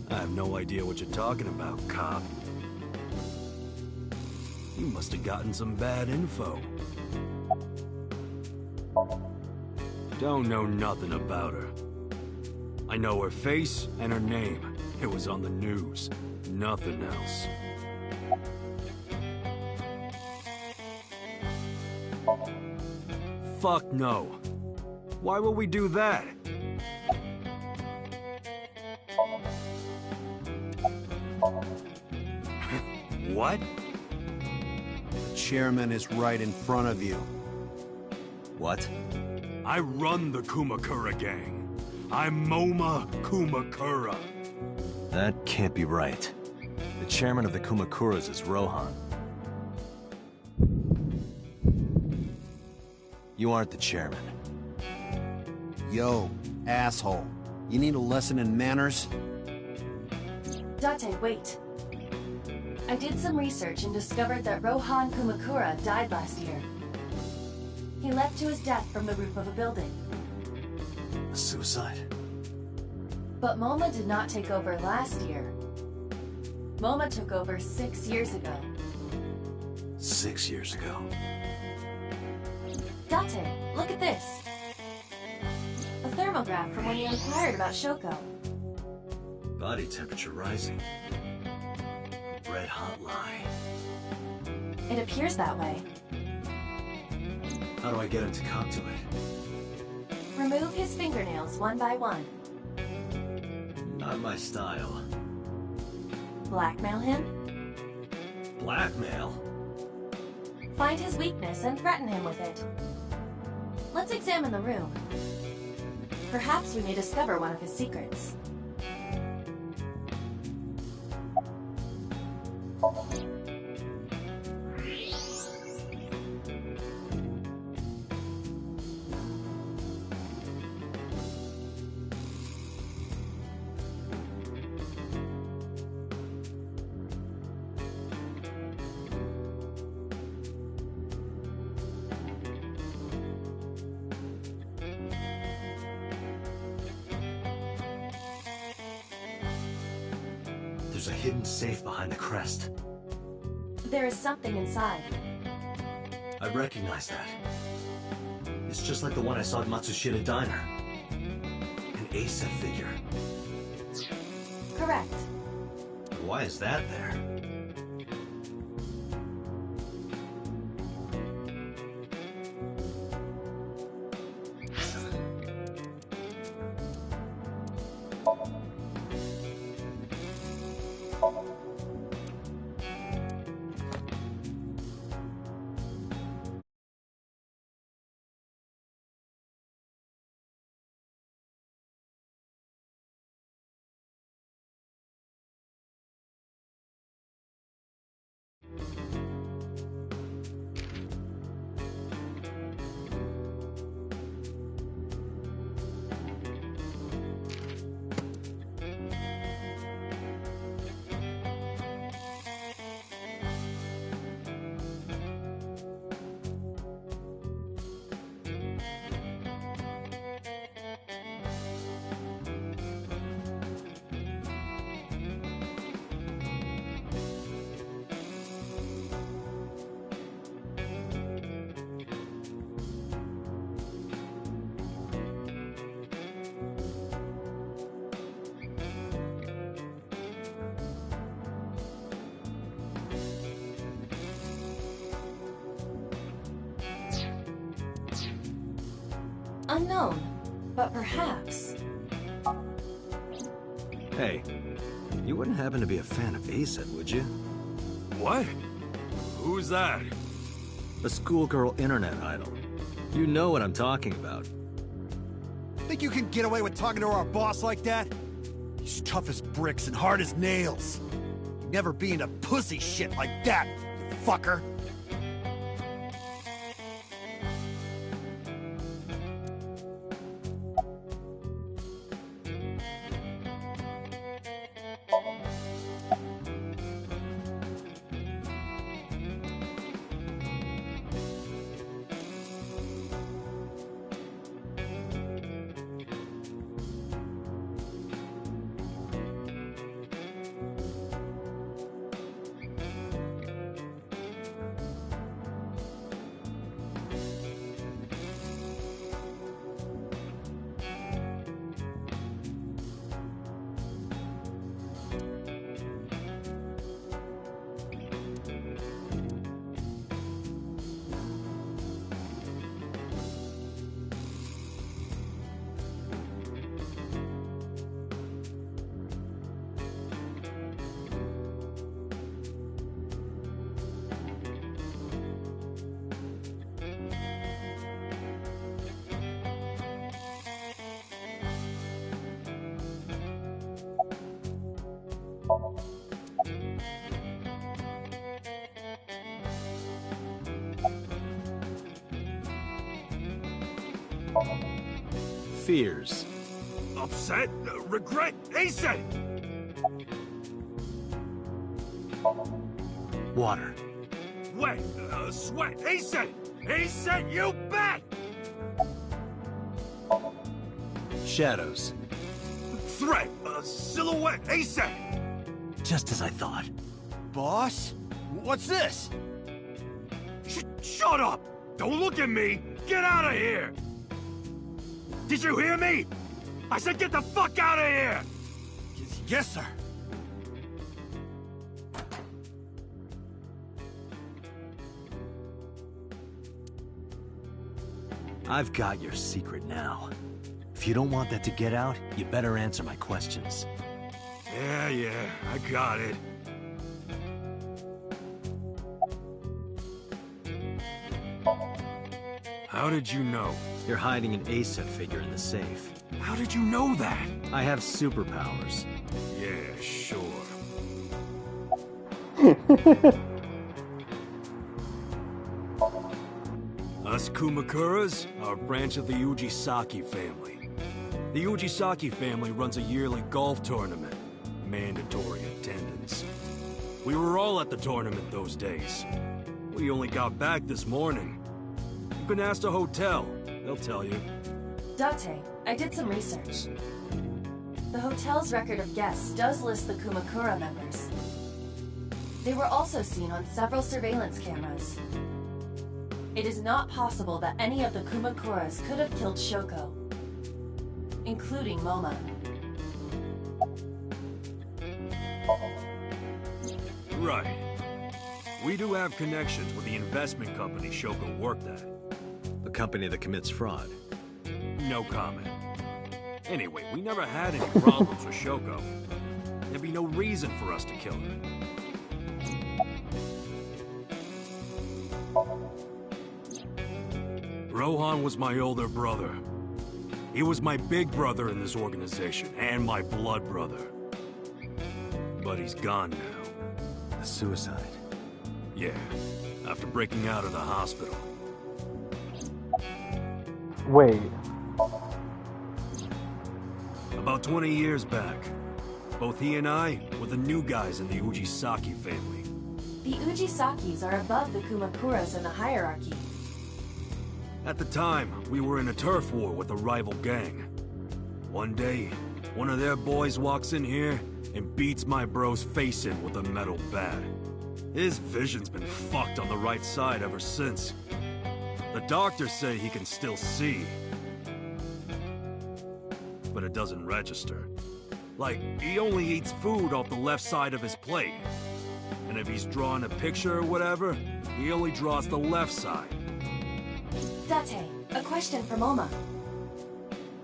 I have no idea what you're talking about, cop. You must have gotten some bad info. Don't know nothing about her. I know her face and her name. It was on the news. Nothing else. Fuck no. Why would we do that? What? The chairman is right in front of you. What? I run the Kumakura gang. I'm Moma Kumakura. That can't be right. The chairman of the Kumakuras is Rohan. You aren't the chairman. Yo, asshole. You need a lesson in manners? Date, wait. I did some research and discovered that Rohan Kumakura died last year. He leapt to his death from the roof of a building. A suicide? But MoMA did not take over last year. MoMA took over 6 years ago. 6 years ago. Date, look at this. A thermograph from when you inquired about Shoko. Body temperature rising. Red hot lie. It appears that way. How do I get him to cop to it? Remove his fingernails one by one. Not my style. Blackmail him? Blackmail? Find his weakness and threaten him with it. Let's examine the room. Perhaps we may discover one of his secrets. There's a hidden safe behind the crest. There is something inside. I recognize that. It's just like the one I saw at Matsushita Diner. An ASET figure. Correct. Why is that there? Unknown, but perhaps. Hey, you wouldn't happen to be a fan of Acid, would you? What? Who's that? A schoolgirl internet idol. You know what I'm talking about. Think you can get away with talking to our boss like that? He's tough as bricks and hard as nails. You'd never be into pussy shit like that, you fucker. Fears. Upset? Regret? Acid! Water. Wet, sweat, Acid! Acid, you bet! Shadows. Threat, silhouette, Acid! Just as I thought. Boss? What's this? Shut up! Don't look at me! Get out of here! Did you hear me? I said get the fuck out of here! Yes, sir. I've got your secret now. If you don't want that to get out, you better answer my questions. Yeah, I got it. How did you know? You're hiding an ASET figure in the safe. How did you know that? I have superpowers. Yeah, sure. Us Kumakuras are a branch of the Ujisaki family. The Ujisaki family runs a yearly golf tournament. Mandatory attendance. We were all at the tournament those days. We only got back this morning. You can ask the hotel. They'll tell you. Date, I did some research. The hotel's record of guests does list the Kumakura members. They were also seen on several surveillance cameras. It is not possible that any of the Kumakuras could have killed Shoko, including Moma. Right. We do have connections with the investment company Shoko worked at. The company that commits fraud. No comment. Anyway, we never had any problems with Shoko. There'd be no reason for us to kill her. Rohan was my older brother. He was my big brother in this organization, and my blood brother. But he's gone now. A suicide? Yeah, after breaking out of the hospital. Wait. About 20 years back, both he and I were the new guys in the Ujisaki family. The Ujisakis are above the Kumakuras in the hierarchy. At the time, we were in a turf war with a rival gang. One day, one of their boys walks in here and beats my bro's face in with a metal bat. His vision's been fucked on the right side ever since. The doctors say he can still see, but it doesn't register. Like, he only eats food off the left side of his plate. And if he's drawing a picture or whatever, he only draws the left side. Date, a question for Moma.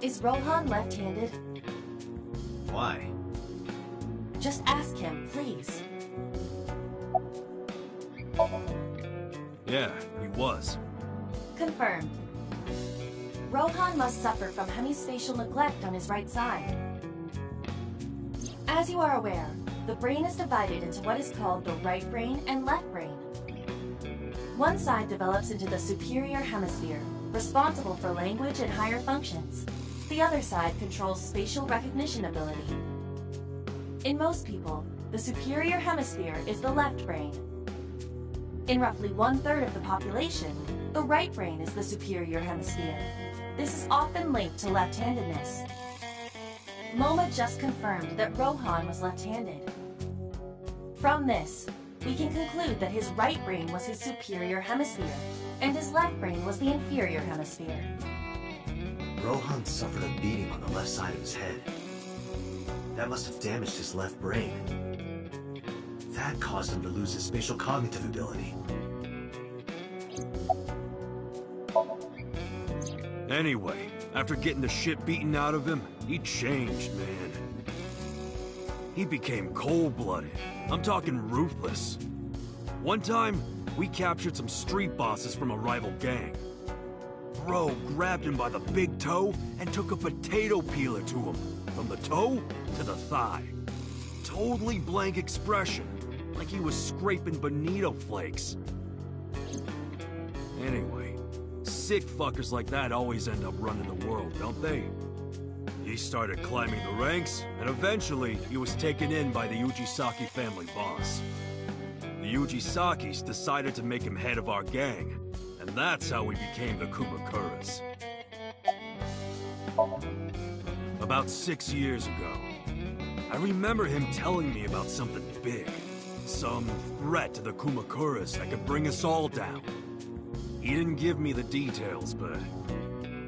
Is Rohan left-handed? Why? Just ask him, please. Yeah, he was. Confirmed. Rohan must suffer from hemispatial neglect on his right side. As you are aware, the brain is divided into what is called the right brain and left brain. One side develops into the superior hemisphere, responsible for language and higher functions. The other side controls spatial recognition ability. In most people, the superior hemisphere is the left brain. In roughly 1/3 of the population, the right brain is the superior hemisphere. This is often linked to left-handedness. MoMA just confirmed that Rohan was left-handed. From this, we can conclude that his right brain was his superior hemisphere, and his left brain was the inferior hemisphere. Rohan suffered a beating on the left side of his head. That must have damaged his left brain. That caused him to lose his spatial cognitive ability. Anyway, after getting the shit beaten out of him, he changed, man. He became cold-blooded. I'm talking ruthless. One time, we captured some street bosses from a rival gang. Bro grabbed him by the big toe and took a potato peeler to him, from the toe to the thigh. Totally blank expression, like he was scraping bonito flakes. Anyway, sick fuckers like that always end up running the world, don't they? He started climbing the ranks, and eventually he was taken in by the Ujisaki family boss. The Ujisakis decided to make him head of our gang, and that's how we became the Kumakuras. About 6 years ago, I remember him telling me about something big. Some threat to the Kumakuras that could bring us all down. He didn't give me the details, but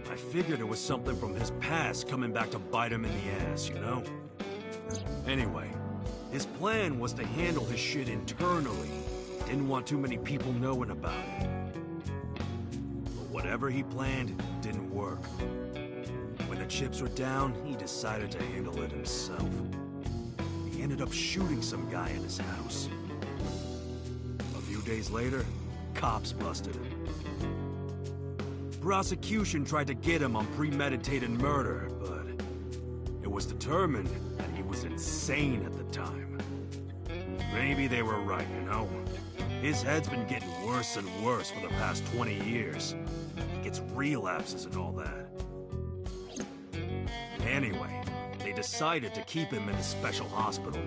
I figured it was something from his past coming back to bite him in the ass, you know? Anyway, his plan was to handle his shit internally. Didn't want too many people knowing about it. But whatever he planned didn't work. When the chips were down, he decided to handle it himself. He ended up shooting some guy in his house. A few days later, cops busted him. Prosecution tried to get him on premeditated murder, but it was determined that he was insane at the time. Maybe they were right, you know? His head's been getting worse and worse for the past 20 years. He gets relapses and all that. Anyway, they decided to keep him in a special hospital.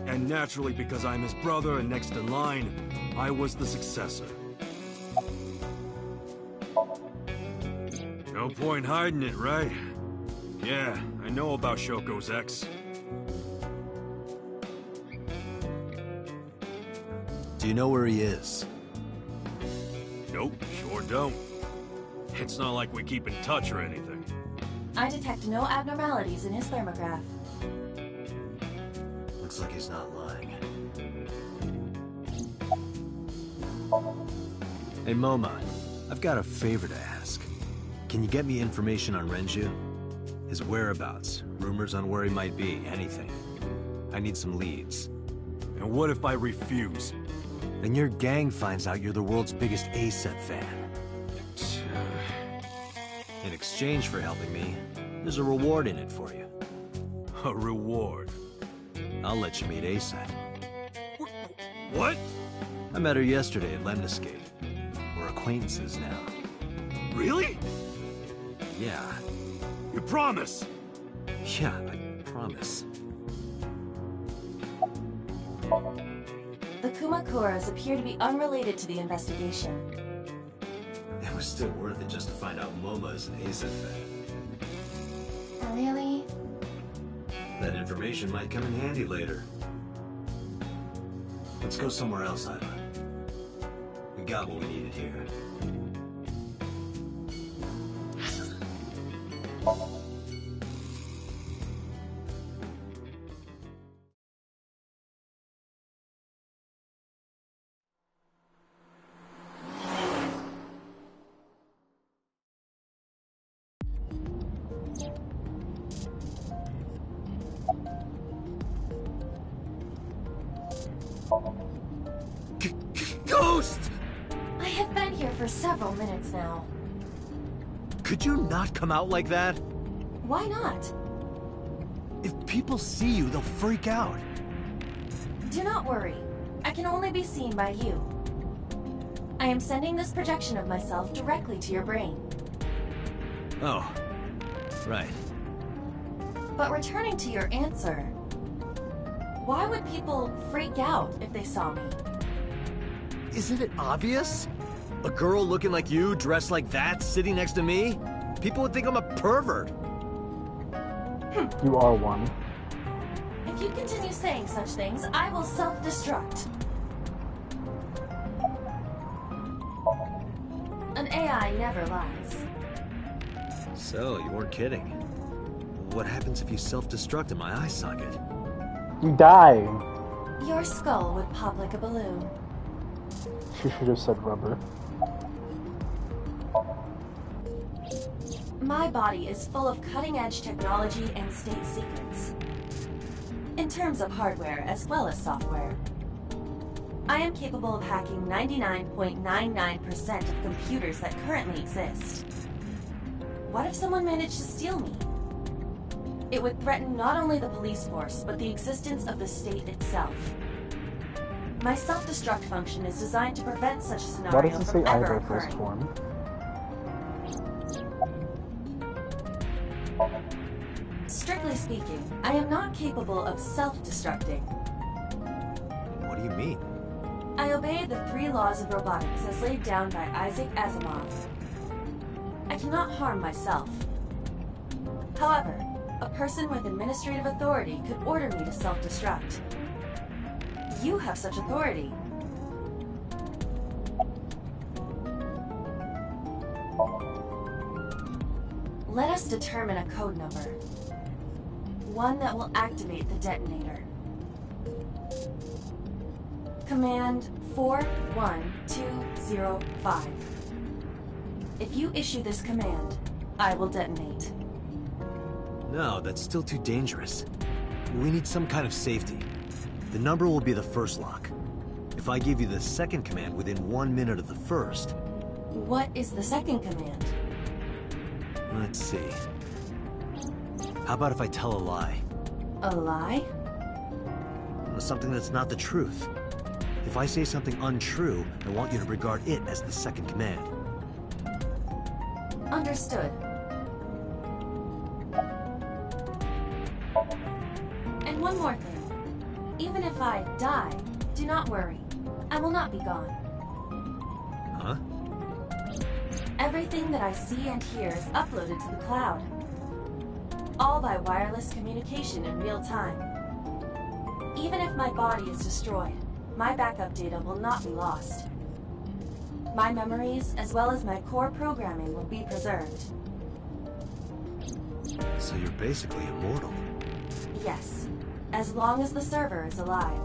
And naturally, because I'm his brother and next in line, I was the successor. No point hiding it, right? Yeah, I know about Shoko's ex. Do you know where he is? Nope, sure don't. It's not like we keep in touch or anything. I detect no abnormalities in his thermograph. Looks like he's not lying. Hey, Moma, I've got a favor to ask. Can you get me information on Renju? His whereabouts, rumors on where he might be, anything. I need some leads. And what if I refuse? Then your gang finds out you're the world's biggest A-set fan. In exchange for helping me, there's a reward in it for you. A reward? I'll let you meet A-set. What? I met her yesterday at Lemniscate. We're acquaintances now. Really? Yeah. You promise? Yeah, I promise. The Kumakuras appear to be unrelated to the investigation. It was still worth it just to find out Moma is an A-set fan. Really? That information might come in handy later. Let's go somewhere else, Iva. We got what we needed here. Ghost! I have been here for several minutes now. Could you not come out like that? Why not? If people see you, they'll freak out. Do not worry. I can only be seen by you. I am sending this projection of myself directly to your brain. Oh, right. But returning to your answer, why would people freak out if they saw me? Isn't it obvious? A girl looking like you, dressed like that, sitting next to me? People would think I'm a pervert. You are one. If you continue saying such things, I will self-destruct. An AI never lies. So, you weren't kidding. What happens if you self-destruct in my eye socket? You die. Your skull would pop like a balloon. She should have said rubber. My body is full of cutting-edge technology and state secrets. In terms of hardware as well as software. I am capable of hacking 99.99% of computers that currently exist. What if someone managed to steal me? It would threaten not only the police force, but the existence of the state itself. My self-destruct function is designed to prevent such a Why scenario does it say from ever either occurring. first form? Strictly speaking, I am not capable of self-destructing. What do you mean? I obey the 3 laws of robotics as laid down by Isaac Asimov. I cannot harm myself. However, a person with administrative authority could order me to self-destruct. You have such authority. Let us determine a code number. One that will activate the detonator. Command 41205. If you issue this command, I will detonate. No, that's still too dangerous. We need some kind of safety. The number will be the first lock. If I give you the second command within 1 minute of the first... What is the second command? Let's see. How about if I tell a lie? A lie? Something that's not the truth. If I say something untrue, I want you to regard it as the second command. Understood. And one more thing. Even if I die, do not worry. I will not be gone. Huh? Everything that I see and hear is uploaded to the cloud. All by wireless communication in real time. Even if my body is destroyed, my backup data will not be lost. My memories, as well as my core programming, will be preserved. So you're basically immortal. Yes, as long as the server is alive.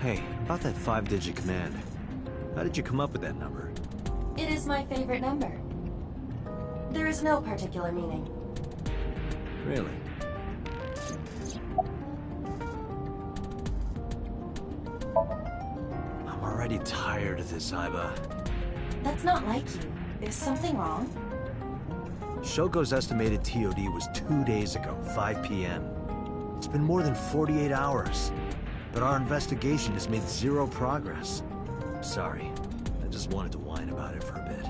Hey, about that 5-digit command. How did you come up with that number? It is my favorite number. There is no particular meaning. Really? I'm already tired of this, Iba. That's not like you. Is something wrong? Shogo's estimated TOD was 2 days ago, 5 p.m. It's been more than 48 hours. But our investigation has made 0 progress. Sorry. I just wanted to whine about it for a bit.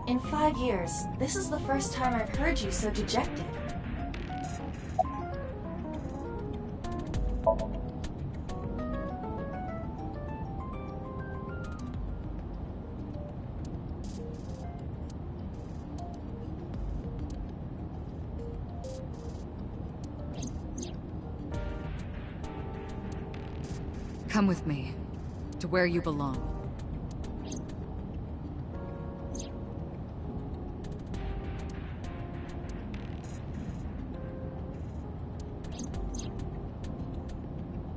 In 5 years, this is the first time I've heard you so dejected. Come with me, to where you belong.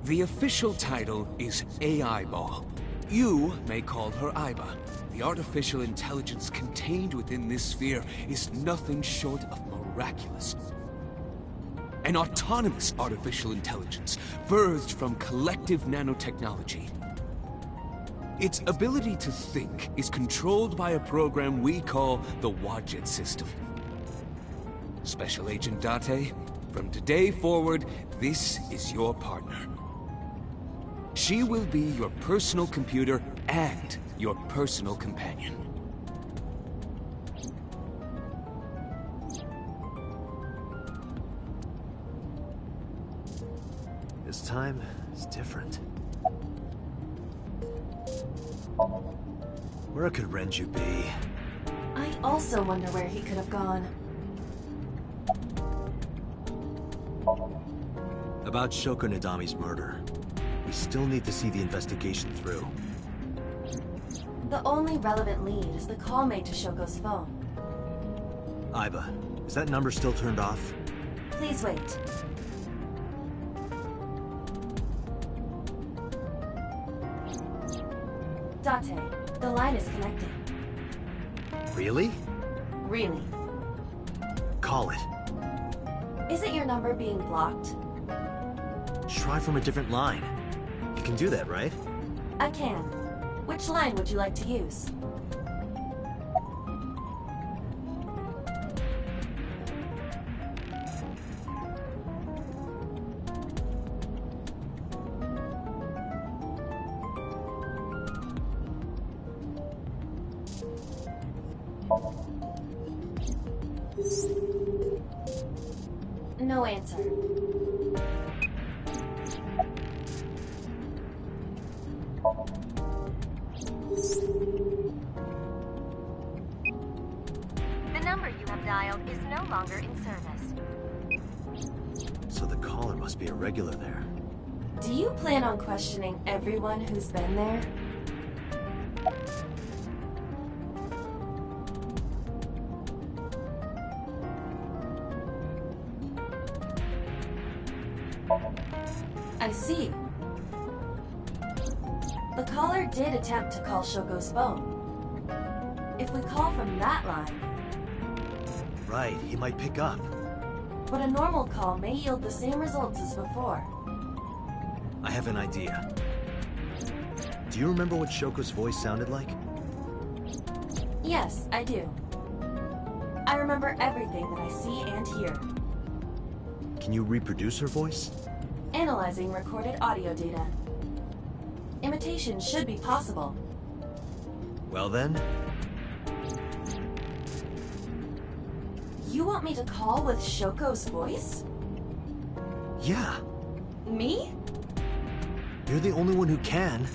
The official title is AI Ball. You may call her Iba. The artificial intelligence contained within this sphere is nothing short of miraculous. An autonomous artificial intelligence birthed from collective nanotechnology. Its ability to think is controlled by a program we call the Wadjet system. Special Agent Date, from today forward, this is your partner. She will be your personal computer and your personal companion. This time is different. Where could Renju be? I also wonder where he could have gone. About Shoko Nadami's murder. We still need to see the investigation through. The only relevant lead is the call made to Shoko's phone. Aiba, is that number still turned off? Please wait. Date, the line is connected. Really? Really. Call it. Isn't your number being blocked? Try from a different line. You can do that, right? I can. Which line would you like to use? No answer. The number you have dialed is no longer in service. So the caller must be a regular there. Do you plan on questioning everyone who's been there? I see. The caller did attempt to call Shoko's phone. If we call from that line... Right, he might pick up. But a normal call may yield the same results as before. I have an idea. Do you remember what Shoko's voice sounded like? Yes, I do. I remember everything that I see and hear. Can you reproduce her voice? Analyzing recorded audio data. Imitation should be possible. Well then... You want me to call with Shoko's voice? Yeah. Me? You're the only one who can.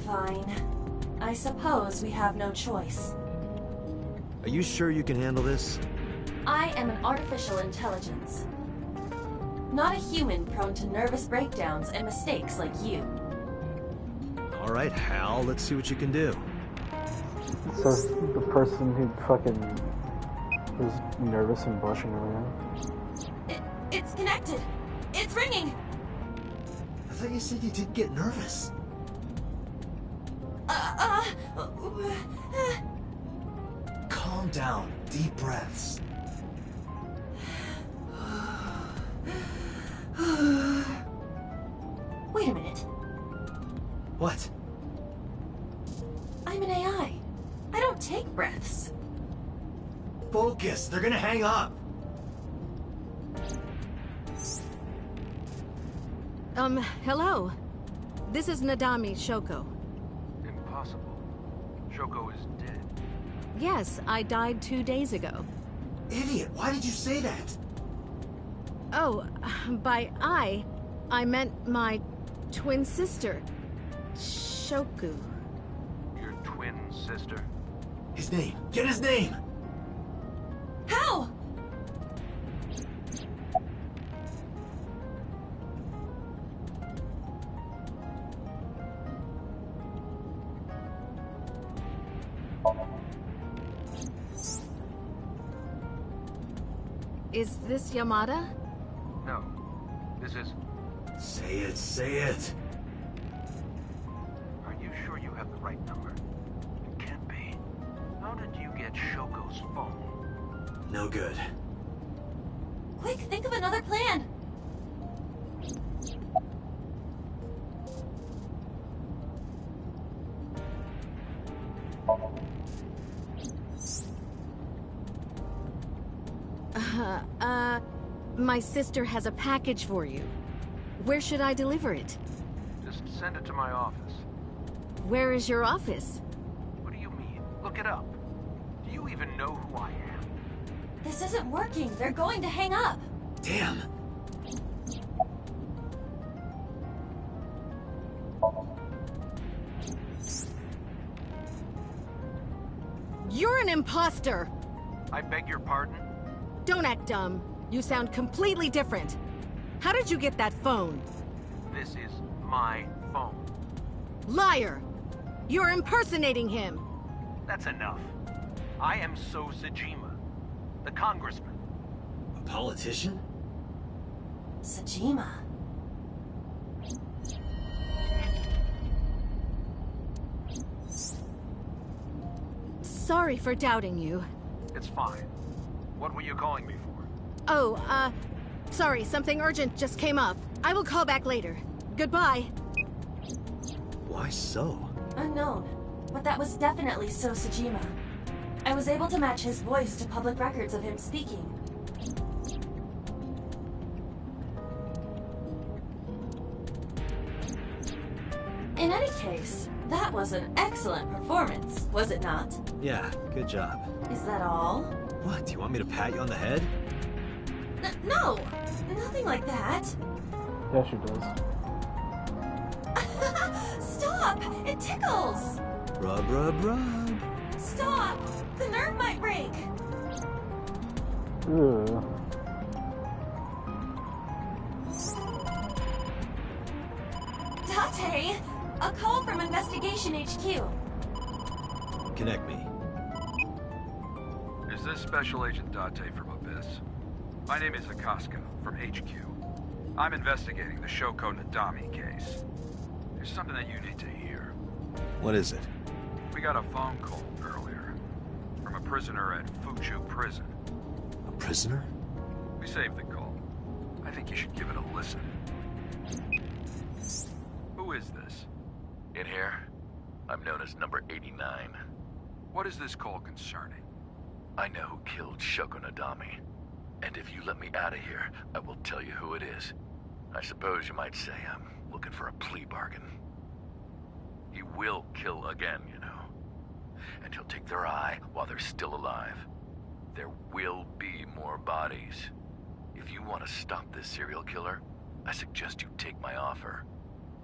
Fine. I suppose we have no choice. Are you sure you can handle this? I am an artificial intelligence. Not a human prone to nervous breakdowns and mistakes like you. Alright, Hal, let's see what you can do. So the person who fucking was nervous and blushing earlier. It's connected! It's ringing! I thought you said you didn't get nervous. Calm down. Deep breaths. Wait a minute. What? I'm an AI. I don't take breaths. Focus! They're gonna hang up! Hello. This is Nadami Shoko. Impossible. Shoko is dead. Yes, I died 2 days ago. Idiot! Why did you say that? Oh, by I meant my twin sister, Shoku. Your twin sister? His name! Get his name! How? Is this Yamada? No. This is... Say it, say it! Are you sure you have the right number? It can't be. How did you get Shoko's phone? No good. Quick, think of another plan! My sister has a package for you. Where should I deliver it? Just send it to my office. Where is your office? What do you mean? Look it up. Do you even know who I am? This isn't working. They're going to hang up. Damn. You're an imposter! I beg your pardon? Don't act dumb. You sound completely different. How did you get that phone? This is my phone. Liar! You're impersonating him! That's enough. I am So Sajima, the congressman. A politician? Sajima. Sorry for doubting you. It's fine. What were you calling me for? Oh, sorry, something urgent just came up. I will call back later. Goodbye. Why so? Unknown. But that was definitely So Sajima. I was able to match his voice to public records of him speaking. In any case, that was an excellent performance, was it not? Yeah, good job. Is that all? What, do you want me to pat you on the head? No! Nothing like that! Yeah, she does. Stop! It tickles! Rub, rub, rub. Stop! The nerve might break! Ugh. Date! A call from Investigation HQ. Connect me. Is this Special Agent Date from Abyss? My name is Akaska, from HQ. I'm investigating the Shoko Nadami case. There's something that you need to hear. What is it? We got a phone call earlier from a prisoner at Fuchu Prison. A prisoner? We saved the call. I think you should give it a listen. Who is this? In here, I'm known as number 89. What is this call concerning? I know who killed Shoko Nadami. And if you let me out of here, I will tell you who it is. I suppose you might say I'm looking for a plea bargain. He will kill again, you know. And he'll take their eye while they're still alive. There will be more bodies. If you want to stop this serial killer, I suggest you take my offer.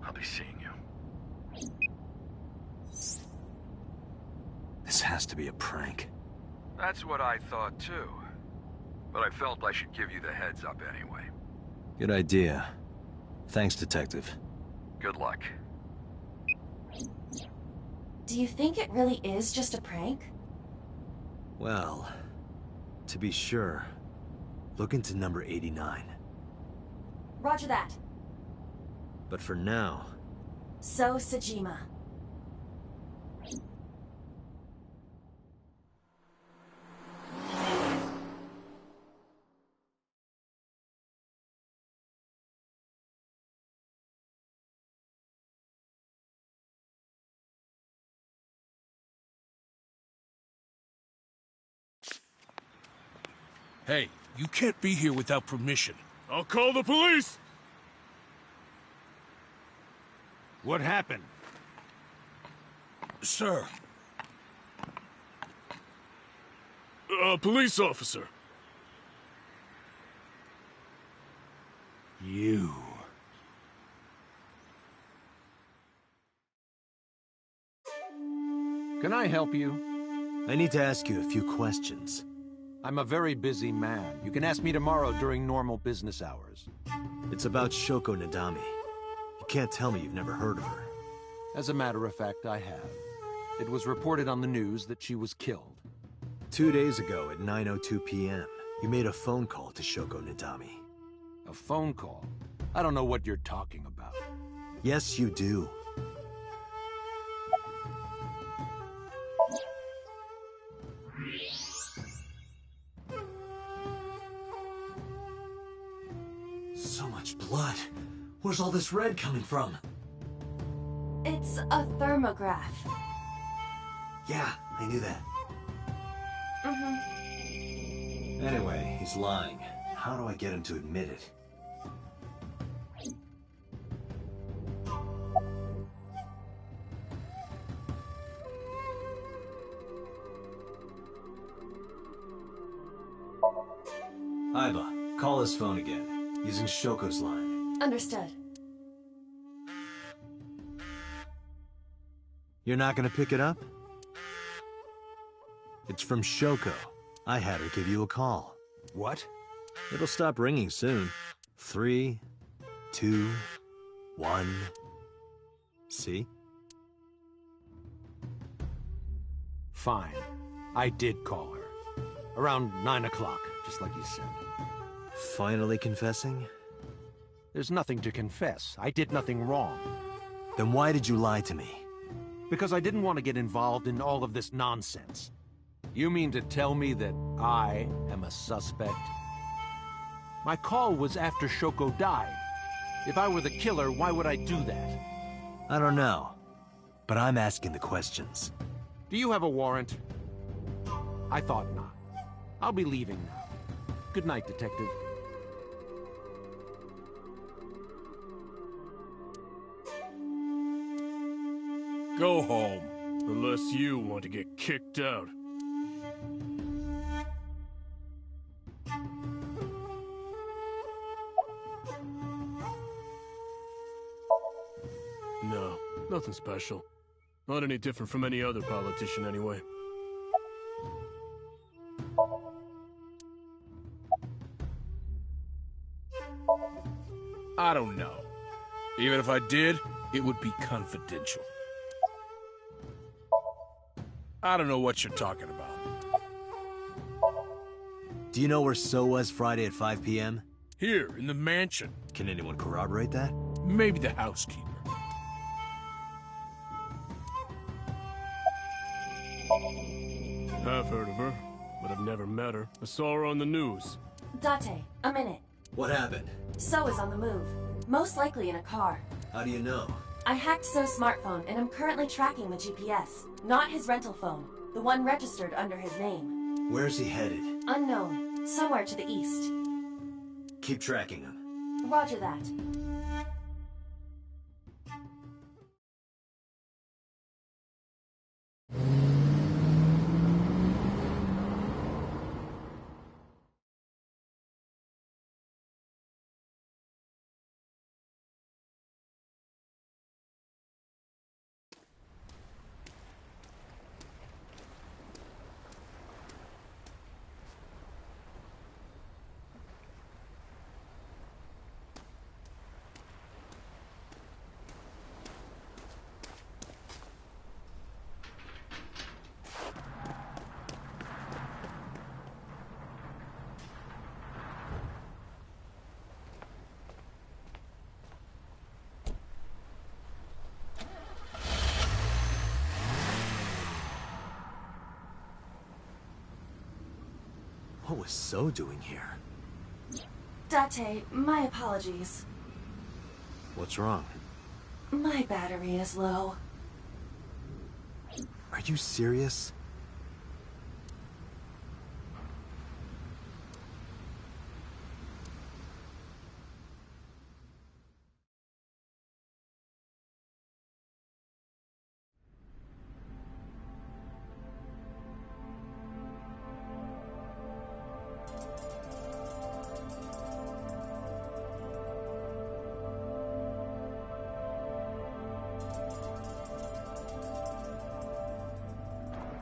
I'll be seeing you. This has to be a prank. That's what I thought too. But I felt I should give you the heads up anyway. Good idea. Thanks, Detective. Good luck. Do you think it really is just a prank? Well, to be sure, look into number 89. Roger that. But for now... So Sajima. Hey, you can't be here without permission. I'll call the police! What happened? Sir. A police officer. You. Can I help you? I need to ask you a few questions. I'm a very busy man. You can ask me tomorrow during normal business hours. It's about Shoko Nadami. You can't tell me you've never heard of her. As a matter of fact, I have. It was reported on the news that she was killed. 2 days ago at 9:02 p.m., you made a phone call to Shoko Nadami. A phone call? I don't know what you're talking about. Yes, you do. So much blood. Where's all this red coming from? It's a thermograph. Yeah, I knew that. Anyway, he's lying. How do I get him to admit it? Aiba, call his phone again, using Shoko's line. Understood. You're not gonna pick it up? It's from Shoko. I had her give you a call. What? It'll stop ringing soon. 3, 2, 1. See? Fine. I did call her. Around 9 o'clock, just like you said. Finally confessing? There's nothing to confess. I did nothing wrong. Then why did you lie to me? Because I didn't want to get involved in all of this nonsense. You mean to tell me that I am a suspect? My call was after Shoko died. If I were the killer, why would I do that? I don't know. But I'm asking the questions. Do you have a warrant? I thought not. I'll be leaving now. Good night, Detective. Go home, unless you want to get kicked out. No, nothing special. Not any different from any other politician, anyway. I don't know. Even if I did, it would be confidential. I don't know what you're talking about. Do you know where So was Friday at 5 p.m.? Here, in the mansion. Can anyone corroborate that? Maybe the housekeeper. I've heard of her, but I've never met her. I saw her on the news. Date, a minute. What happened? So is on the move. Most likely in a car. How do you know? I hacked So's smartphone and I'm currently tracking the GPS. Not his rental phone. The one registered under his name. Where's he headed? Unknown. Somewhere to the east. Keep tracking him. Roger that. What was So doing here? Date, my apologies. What's wrong? My battery is low. Are you serious?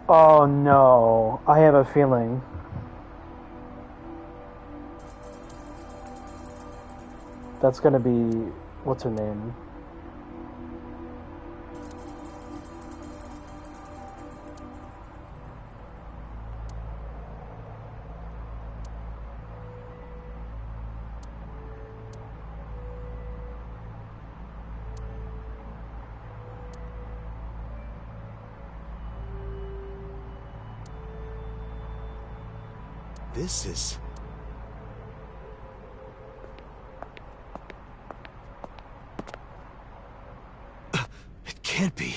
Oh no, I have a feeling. That's gonna be... what's her name? This is... can't be.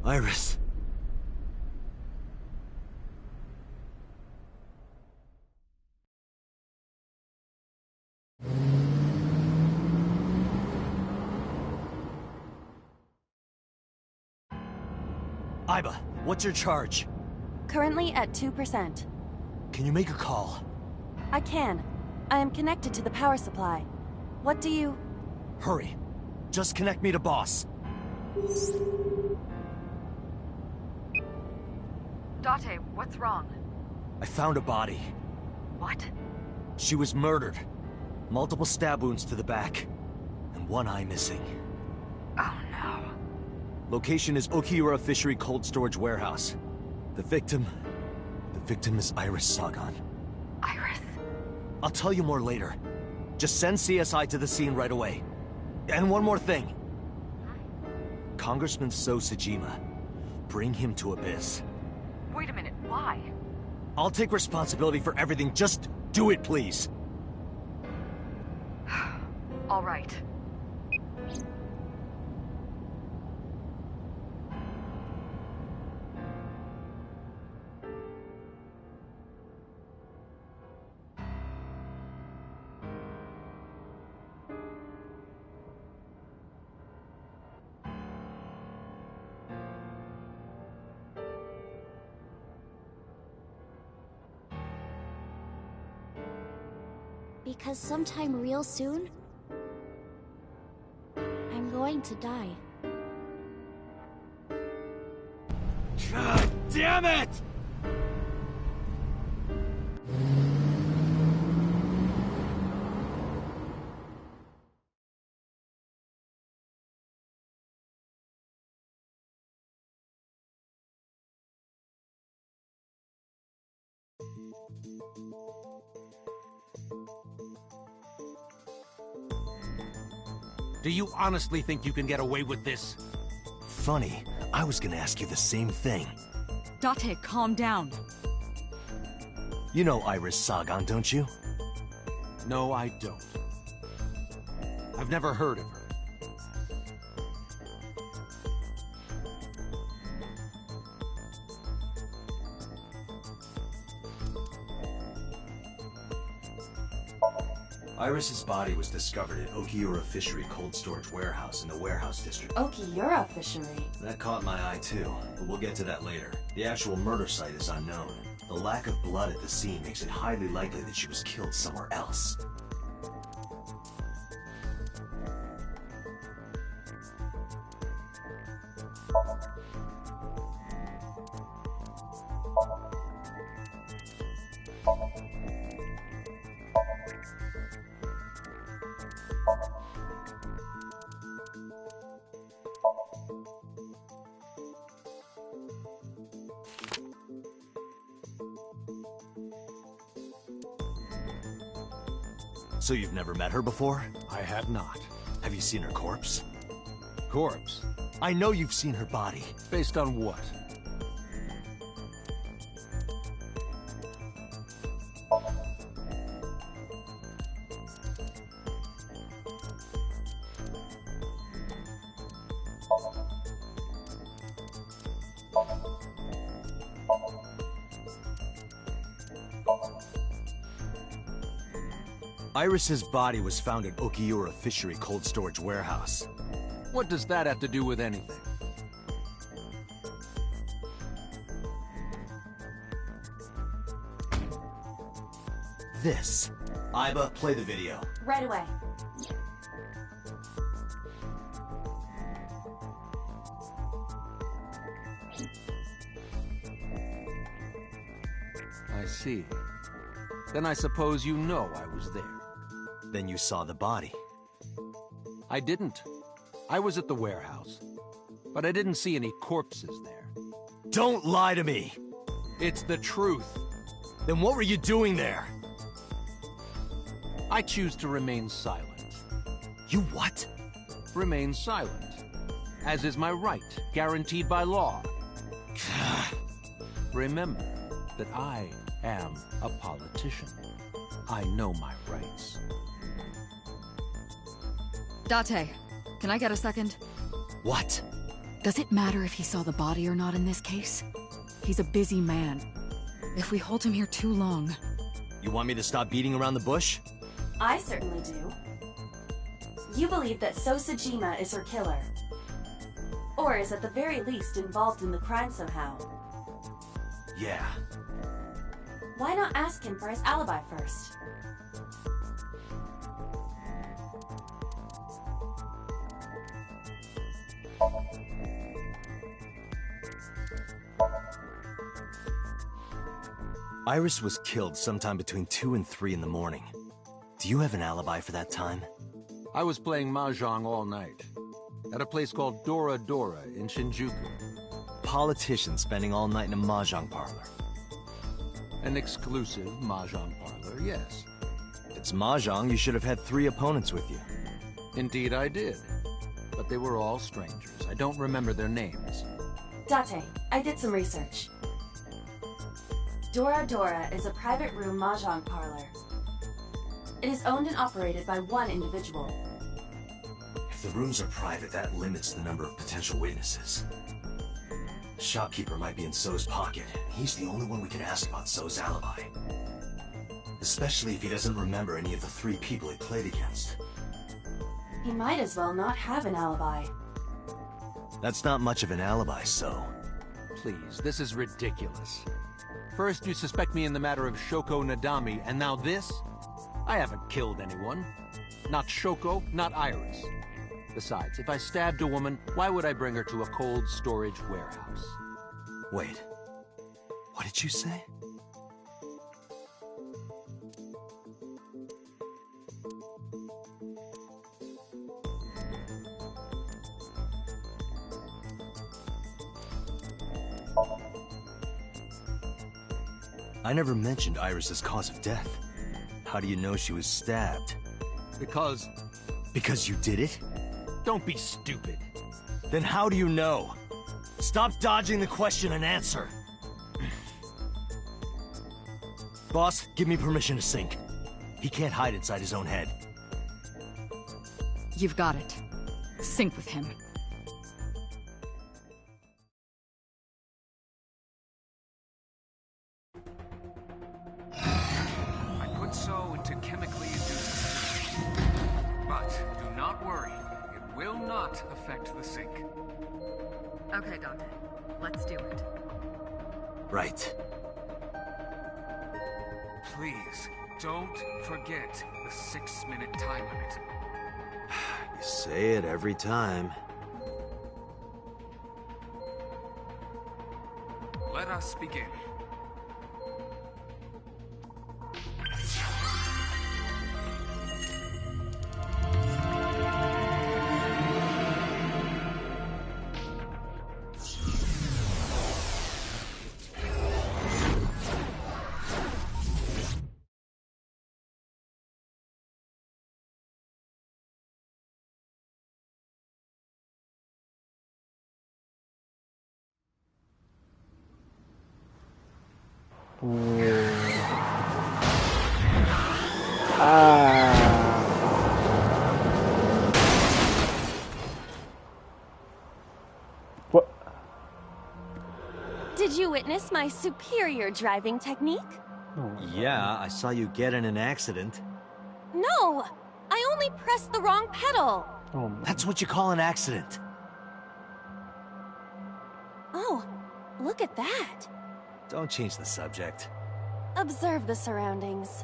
Iris. Iba, what's your charge? Currently at 2%. Can you make a call? I can. I am connected to the power supply. What do you... Hurry. Just connect me to boss. Date, what's wrong? I found a body. What? She was murdered. Multiple stab wounds to the back. And one eye missing. Oh no. Location is Okiura Fishery Cold Storage Warehouse. The victim is Iris Sagan. Iris? I'll tell you more later. Just send CSI to the scene right away. And one more thing. Congressman So Sajima. Bring him to Abyss. Wait a minute, why? I'll take responsibility for everything. Just do it, please. All right. Because sometime real soon, I'm going to die. God damn it! Do you honestly think you can get away with this? Funny, I was gonna ask you the same thing. Date, calm down. You know Iris Sagan, don't you? No, I don't. I've never heard of her. Iris's body was discovered at Okiura Fishery Cold Storage Warehouse in the Warehouse District. Okiura Fishery? That caught my eye too, but we'll get to that later. The actual murder site is unknown. The lack of blood at the scene makes it highly likely that she was killed somewhere else. So you've never met her before? I have not. Have you seen her corpse? Corpse? I know you've seen her body. Based on what? Iris's body was found at Okiura Fishery Cold Storage Warehouse. What does that have to do with anything? This. Iba, play the video. Right away. I see. Then I suppose you know I was there. Then you saw the body. I didn't. I was at the warehouse. But I didn't see any corpses there. Don't lie to me! It's the truth. Then what were you doing there? I choose to remain silent. You what? Remain silent. As is my right, guaranteed by law. Remember that I am a politician. I know my rights. Date, can I get a second? What? Does it matter if he saw the body or not in this case? He's a busy man. If we hold him here too long... You want me to stop beating around the bush? I certainly do. You believe that Sosajima is her killer. Or is at the very least involved in the crime somehow. Yeah. Why not ask him for his alibi first? Iris was killed sometime between 2 and 3 in the morning. Do you have an alibi for that time? I was playing Mahjong all night. At a place called Dora Dora in Shinjuku. Politician spending all night in a Mahjong parlor. An exclusive Mahjong parlor, yes. If it's Mahjong, you should have had 3 opponents with you. Indeed I did. But they were all strangers. I don't remember their names. Date, I did some research. Dora Dora is a private room mahjong parlor. It is owned and operated by one individual. If the rooms are private, that limits the number of potential witnesses. The shopkeeper might be in So's pocket. He's the only one we can ask about So's alibi. Especially if he doesn't remember any of the 3 people he played against. He might as well not have an alibi. That's not much of an alibi, So. Please, this is ridiculous. First, you suspect me in the matter of Shoko Nadami, and now this? I haven't killed anyone. Not Shoko, not Iris. Besides, if I stabbed a woman, why would I bring her to a cold storage warehouse? Wait. What did you say? I never mentioned Iris's cause of death. How do you know she was stabbed? Because... Because you did it? Don't be stupid. Then how do you know? Stop dodging the question and answer. Boss, give me permission to sink. He can't hide inside his own head. You've got it. Sync with him. I put So into chemically induced sleep. But do not worry. It will not affect the sink. Okay, Dante. Let's do it. Right. Please, don't forget the 6-minute time limit. You say it every time. Let us begin. What? Did you witness my superior driving technique? Yeah, I saw you get in an accident. No! I only pressed the wrong pedal! That's what you call an accident. Oh, look at that! Don't change the subject. Observe the surroundings.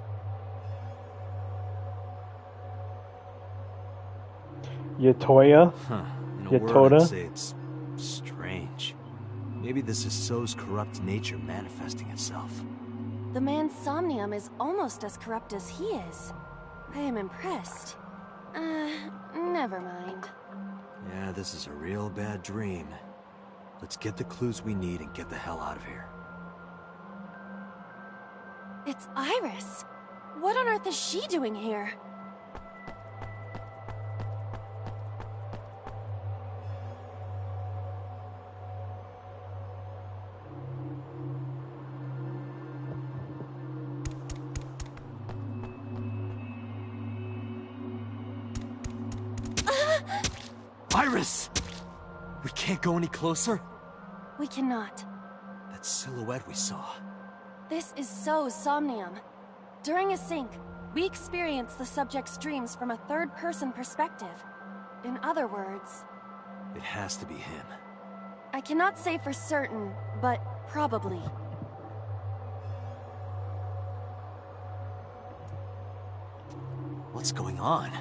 Yatoya? Huh. In a word, I'd say it's strange. Maybe this is So's corrupt nature manifesting itself. The man's Somnium is almost as corrupt as he is. I am impressed. Never mind. Yeah, this is a real bad dream. Let's get the clues we need and get the hell out of here. It's Iris. What on earth is she doing here? Iris! We can't go any closer? We cannot. That silhouette we saw. This is so Somnium. During a sync, we experience the subject's dreams from a third-person perspective. In other words... It has to be him. I cannot say for certain, but probably. What's going on?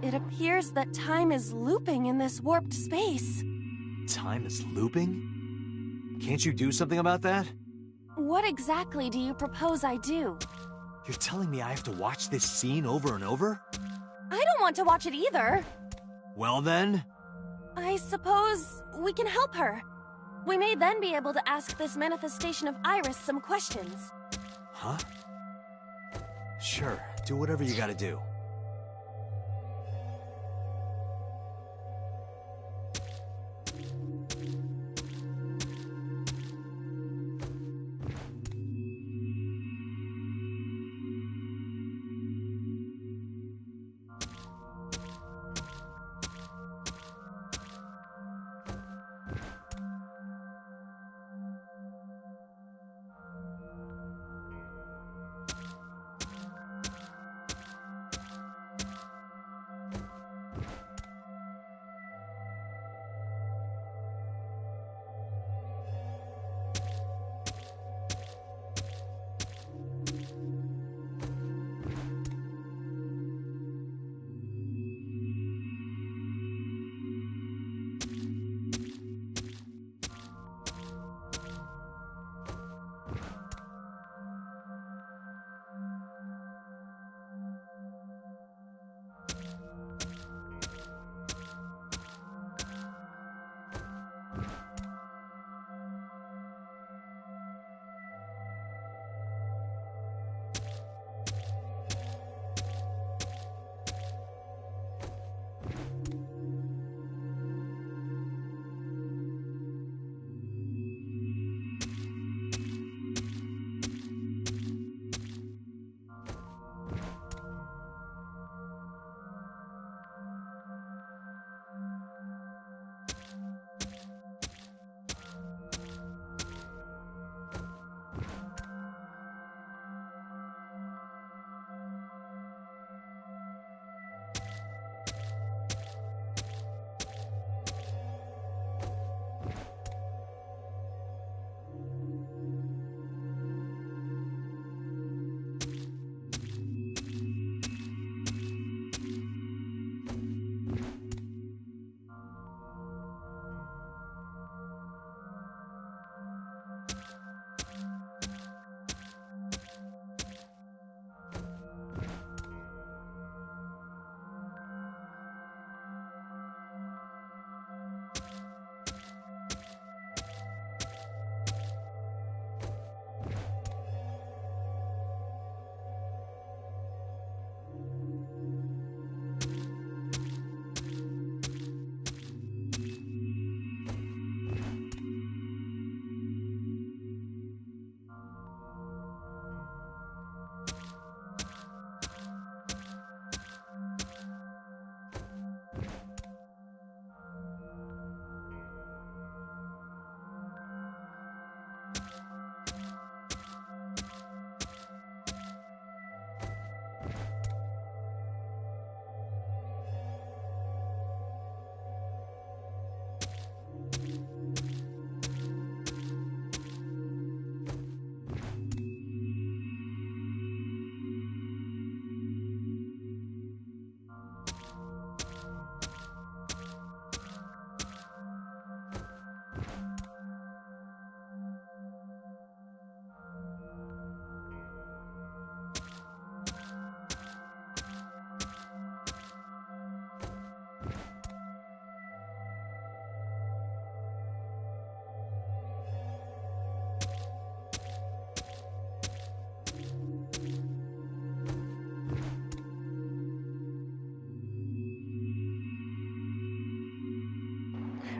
It appears that time is looping in this warped space. Time is looping? Can't you do something about that? What exactly do you propose I do? You're telling me I have to watch this scene over and over? I don't want to watch it either. Well then... I suppose we can help her. We may then be able to ask this manifestation of Iris some questions. Huh? Sure, do whatever you gotta do.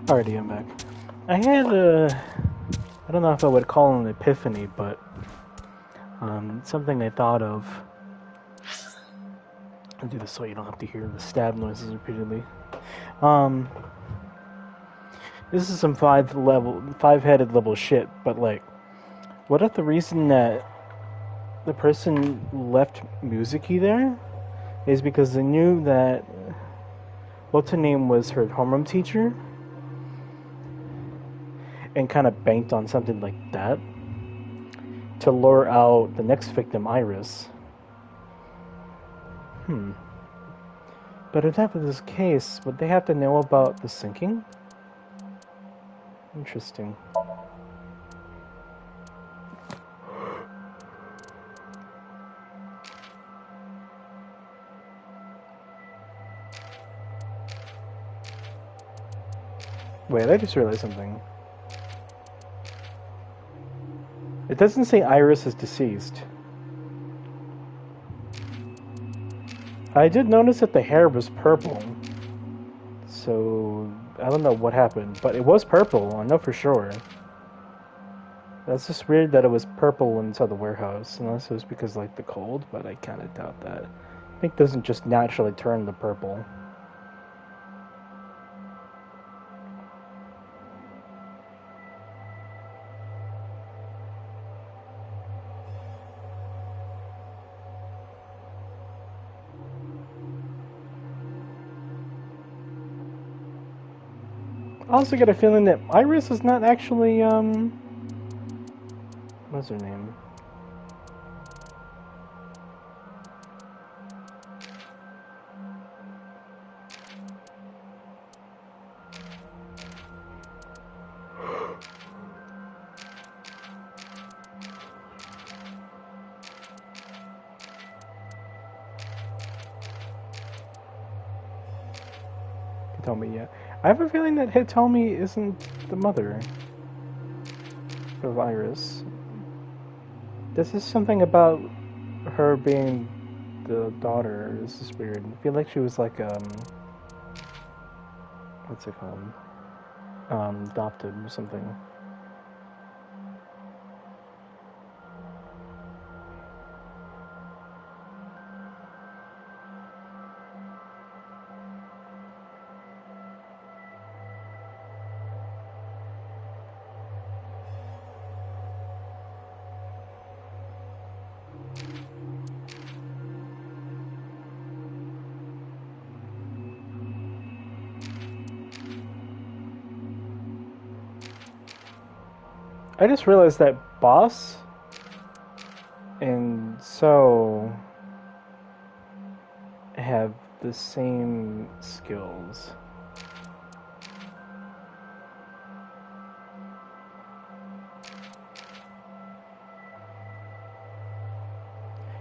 Alrighty, I'm back. I had I don't know if I would call it an epiphany, but something I thought of. I'll do this so you don't have to hear the stab noises repeatedly. This is some five-headed level shit, but like, what if the reason that the person left Mizuki there is because they knew that what's her name was her homeroom teacher and kind of banked on something like that to lure out the next victim, Iris. But if that was the case, would they have to know about the sinking? Interesting. Wait, I just realized something. It doesn't say Iris is deceased. I did notice that the hair was purple. So, I don't know what happened, but it was purple, I know for sure. That's just weird that it was purple inside the warehouse, unless it was because, like, the cold, but I kind of doubt that. I think it doesn't just naturally turn to purple. I also get a feeling that Iris is not actually, what's her name? Hitomi, yeah. I have a feeling that Hitomi isn't the mother of Iris. This is something about her being the daughter. This is weird. I feel like she was like, what's it called? Adopted or something. I just realized that Boss and So have the same skills.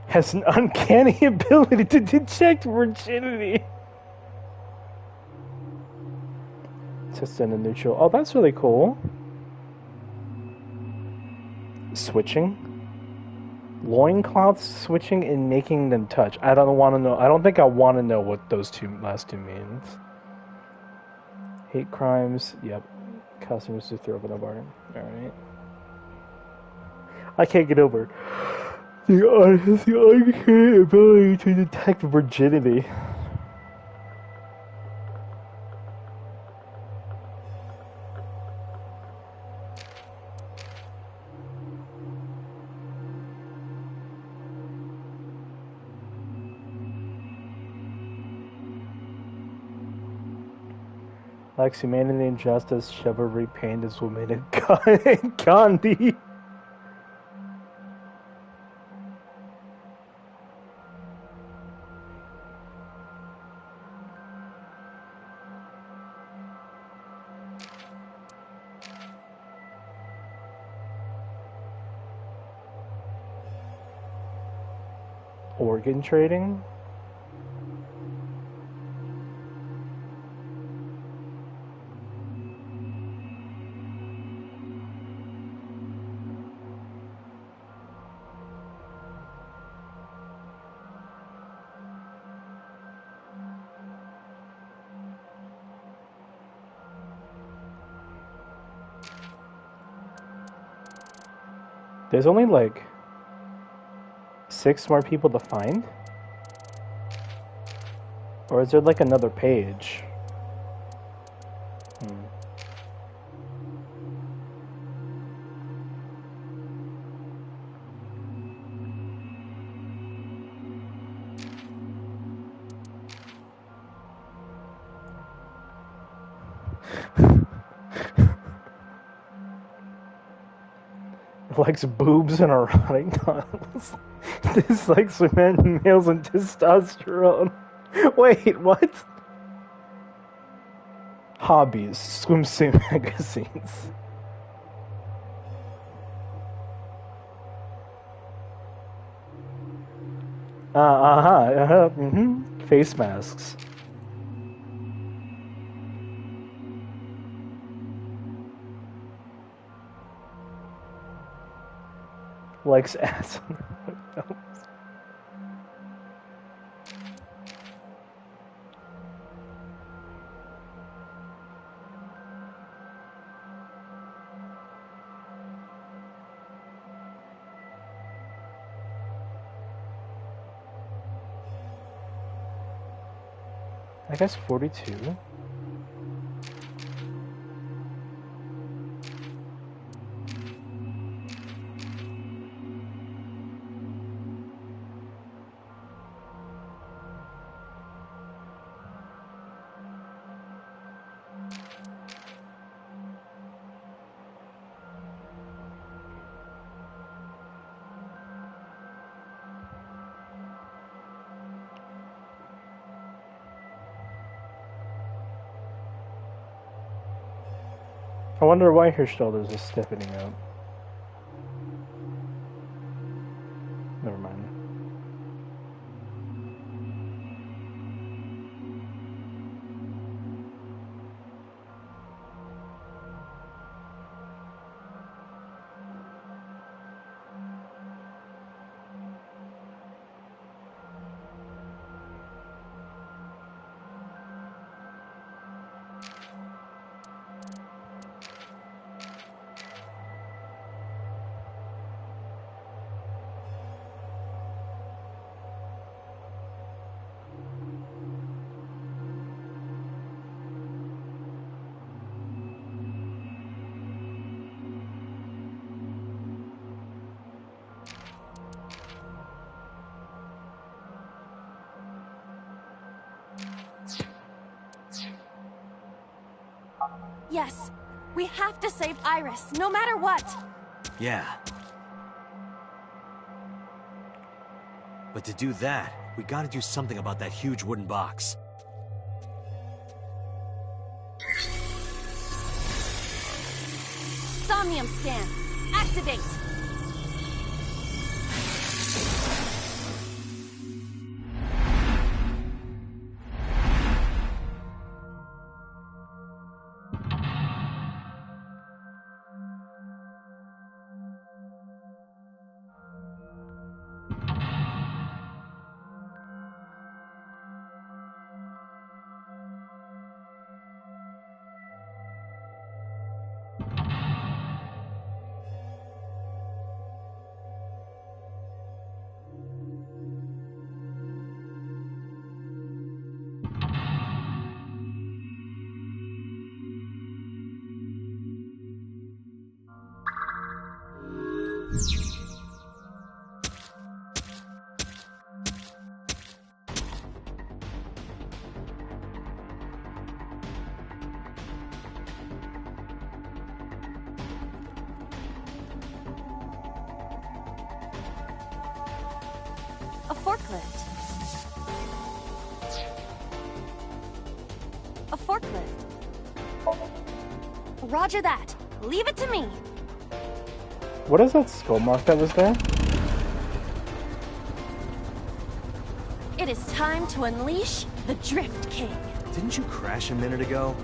Has an uncanny ability to detect virginity. Test in a neutral. Oh, that's really cool. Switching. Loincloths switching and making them touch. I don't want to know. I don't think I want to know what those last two means. Hate crimes. Yep. Customers to throw up in a barn. Alright. I can't get over the uncanny ability to detect virginity. Likes humanity and justice, chivalry, pain as women, and Gandhi. Organ trading? There's only like 6 more people to find? Or is there like another page? Likes boobs and erotic novels. Dislikes men, males, and testosterone. Wait, what? Hobbies: swimsuit magazines. Face masks. Likes ass. I guess 42. I wonder why her shoulders are stiffening out. Never mind. Yes, we have to save Iris, no matter what. Yeah. But to do that, we gotta do something about that huge wooden box. Somnium scan. Activate. A forklift. A forklift. Roger that. Leave it to me. What is that skull mark that was there? It is time to unleash the Drift King. Didn't you crash a minute ago?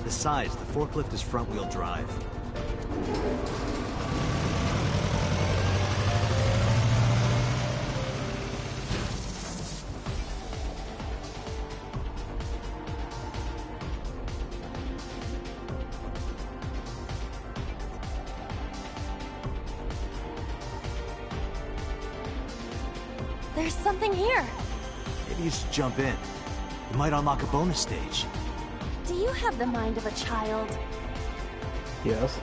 Besides, the forklift is front-wheel drive. There's something here. Maybe you should jump in. You might unlock a bonus stage. Do you have the mind of a child? Yes.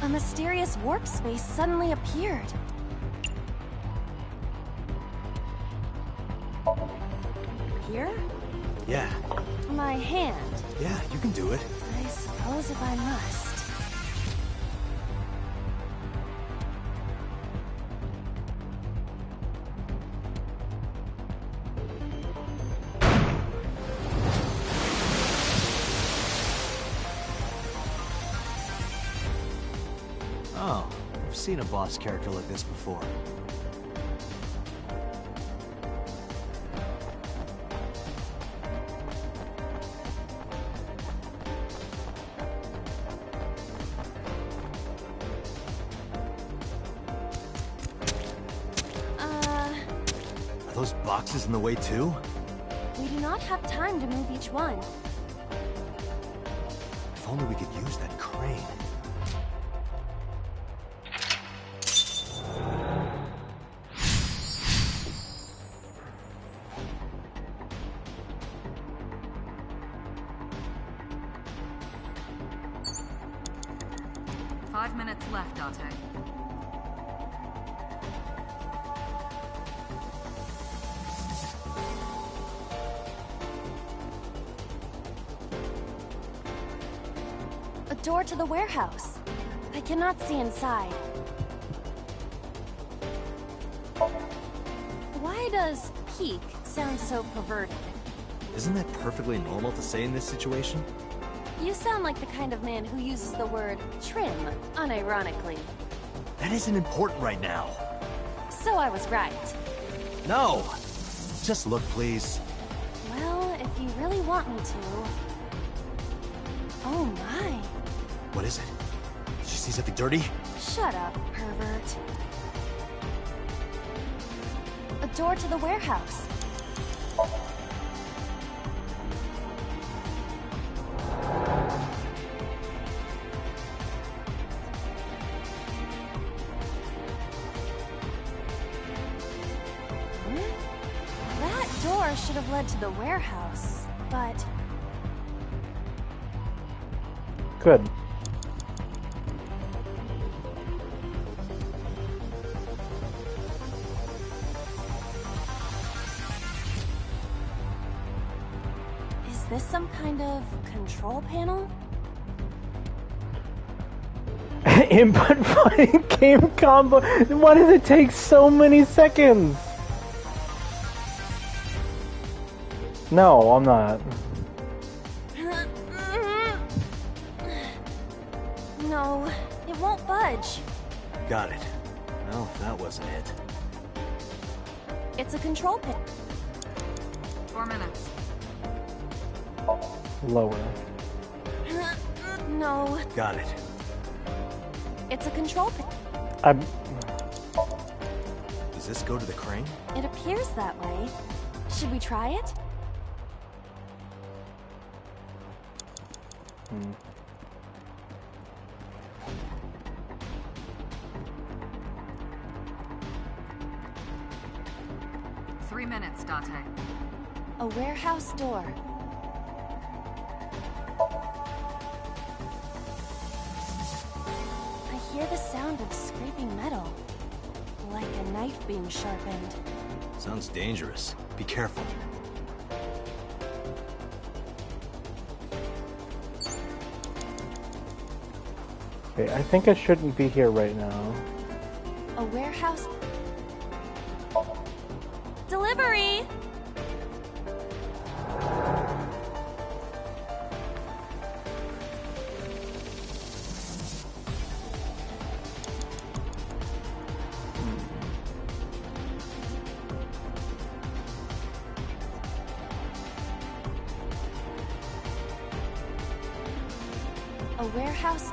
A mysterious warp space suddenly appeared. Yeah, my hand. Yeah, you can do it. I suppose if I must. Oh, I've seen a boss character like this before. Are those boxes in the way too? We do not have time to move each one. If only we could use that crane. Five minutes left, Dante. A door to the warehouse. I cannot see inside. Why does peek sound so perverted? Isn't that perfectly normal to say in this situation? You sound like the kind of man who uses the word trim unironically. That isn't important right now. So I was right. No! Just look, please. Well, if you really want me to... Oh my. What is it? Did you see something dirty? Shut up, pervert. A door to the warehouse. That door should have led to the warehouse, but... Good. Is this some kind of control panel? Input fighting game combo. Why does it take so many seconds? No, I'm not. No, it won't budge. Got it. Well, that wasn't it. It's a control pin. 4 minutes. Lower. No. Got it. It's a control pin. Does this go to the crane? It appears that way. Should we try it? Hmm. Three minutes, Dante. A warehouse door. I hear the sound of scraping metal. Like a knife being sharpened. Sounds dangerous. Be careful. Okay, I think I shouldn't be here right now. A warehouse... Delivery! A warehouse...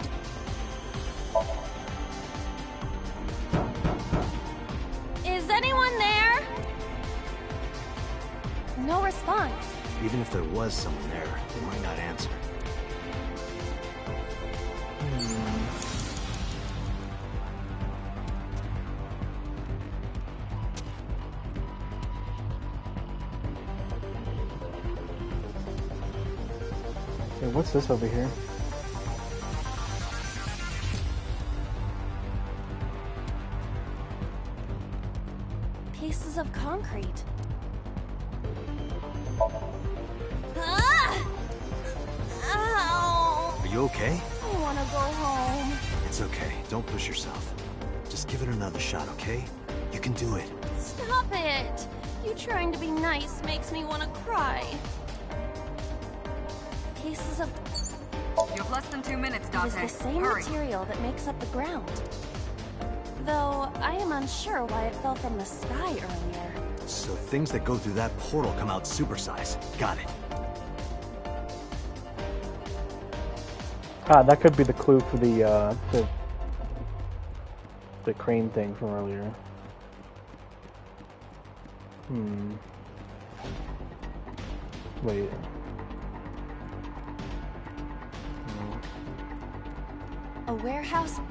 Is anyone there? No response. Even if there was someone there, they might not answer. Okay, what's this over here? Pieces of concrete. Ah! you okay? I want to go home. It's okay. Don't push yourself. Just give it another shot, okay? You can do it. Stop it! You trying to be nice makes me want to cry. Cases of... You have less than 2 minutes, It Dante. is the same Hurry. material that makes up the ground. Though, I am unsure why it fell from the sky earlier. So things that go through that portal come out supersized. Got it. Ah, that could be the clue for the crane thing from earlier. Wait. A warehouse?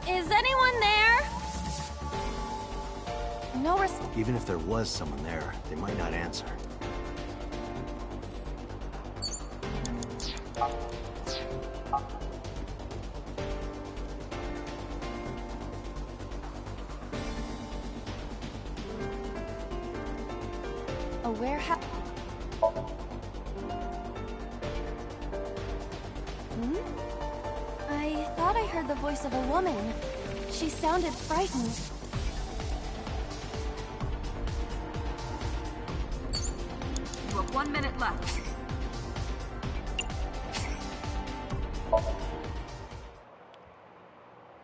Is anyone there? No response. Even if there was someone there, they might not answer. A warehouse? I thought I heard the voice of a woman. She sounded frightened. You have 1 minute left.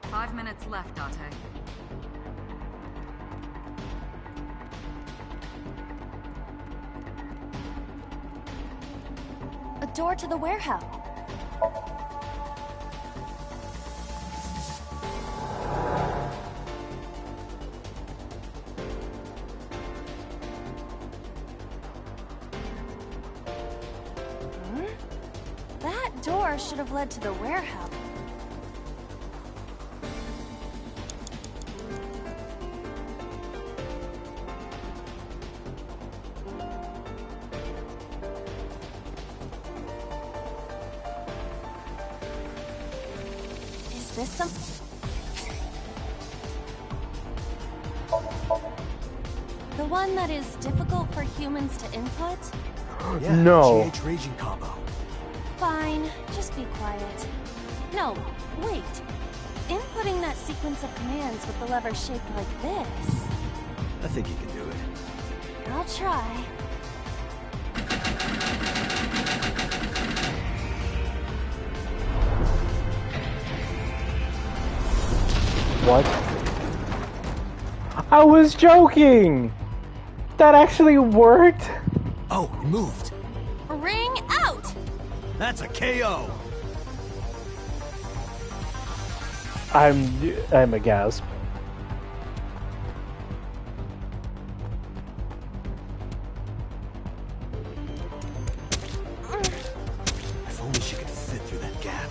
Five minutes left, Dante. A door to the warehouse. That door should have led to the warehouse. Is this some... The one that is difficult for humans to input? Yeah, No. GH Raging combo. Fine, just be quiet. No, wait. Inputting that sequence of commands with the lever shaped like this. I think you can do it. I'll try. What? I was joking! That actually worked? Oh, it moved. Ring out! That's a KO. I'm aghast. If only she could fit through that gap.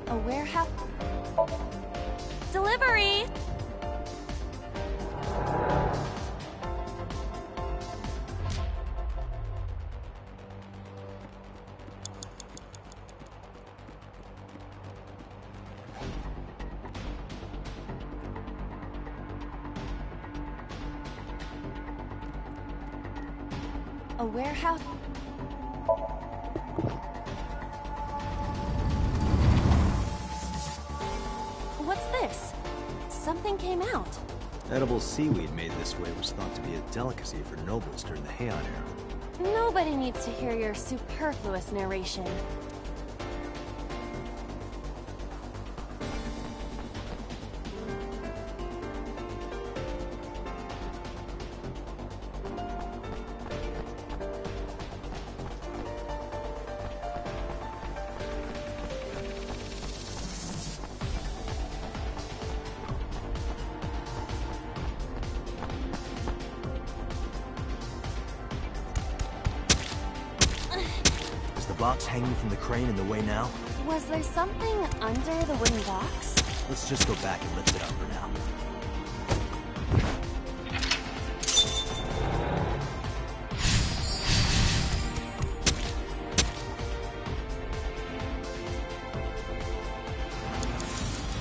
A warehouse... Delivery! A warehouse... What's this? Something came out. Edible seaweed made this way was thought to be a delicacy for nobles during the Heian era. Nobody needs to hear your superfluous narration. Is the box hanging from the crane in the way now? Was there something under the wooden box? Let's just go back and lift it up for now.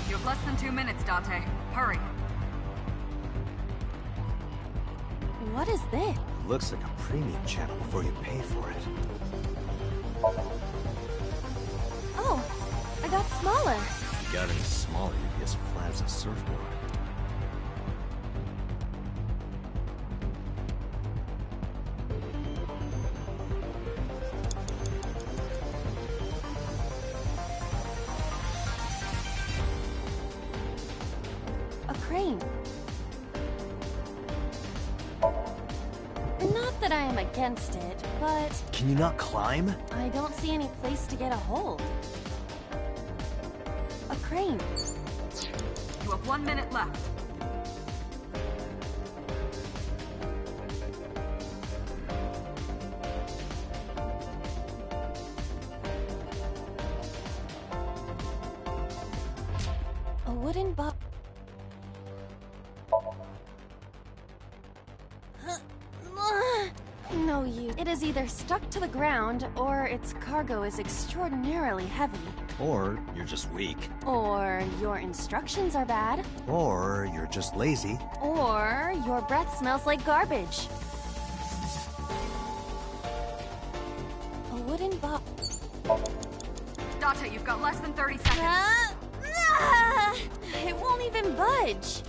You have less than 2 minutes, Dante. Hurry. What is this? Looks like a premium channel before you pay for it. Oh, I got smaller. If you got any smaller, you'd be as flat as a surfboard. A crane. Not that I am against it, but Can you not climb? I don't see any place to get a hold. A crane. You have 1 minute left. A wooden box. No use. It is either stuck to the ground, or its cargo is extraordinarily heavy. Or you're just weak. Or your instructions are bad. Or you're just lazy. Or your breath smells like garbage. A wooden box. Dante, you've got less than 30 seconds. It won't even budge.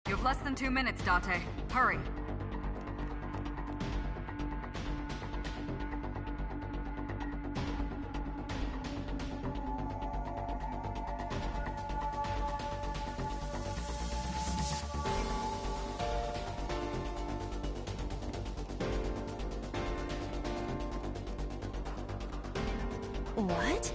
You have less than 2 minutes, Dante. Hurry. What?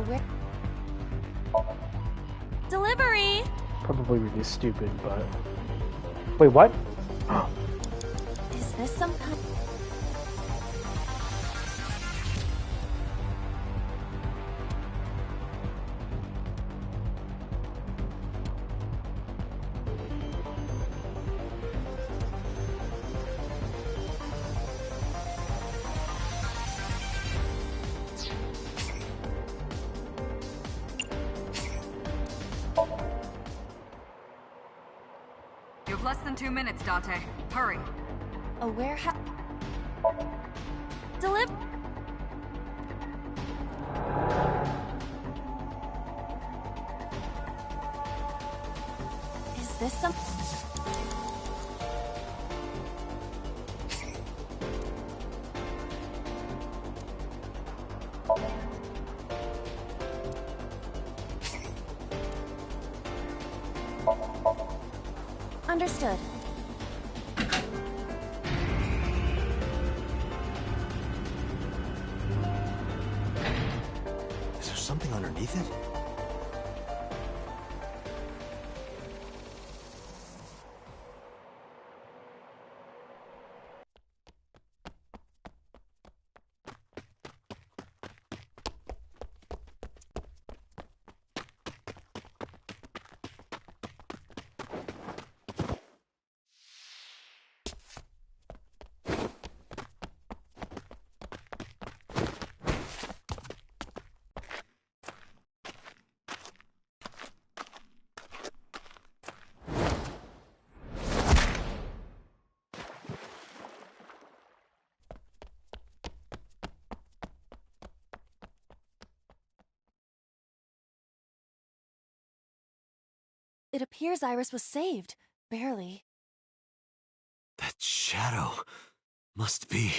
Where? Delivery! Probably really stupid, but... Wait, what? Is this some kind... You have less than 2 minutes, Dante. Hurry. A warehouse... Deliver... Is this some... Understood. Is there something underneath it? It appears Iris was saved. Barely. That shadow must be...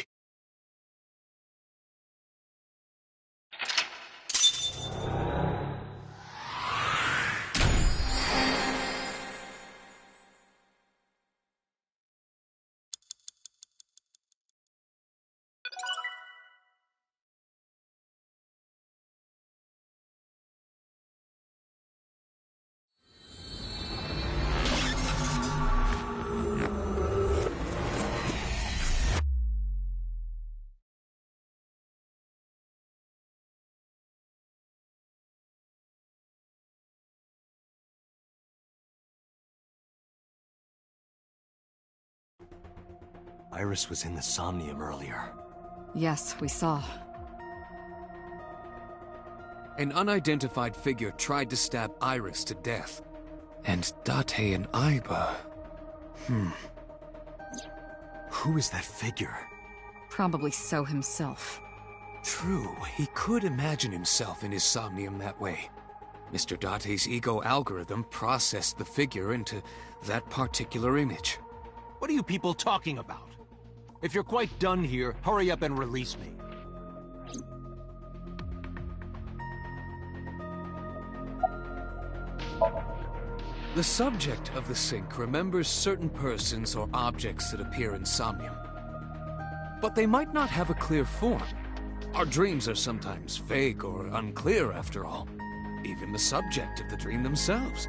Iris was in the Somnium earlier. Yes, we saw. An unidentified figure tried to stab Iris to death. And Date and Aiba... Who is that figure? Probably So himself. True, he could imagine himself in his Somnium that way. Mr. Date's ego algorithm processed the figure into that particular image. What are you people talking about? If you're quite done here, hurry up and release me. The subject of the sync remembers certain persons or objects that appear in Somnium. But they might not have a clear form. Our dreams are sometimes vague or unclear, after all. Even the subject of the dream themselves.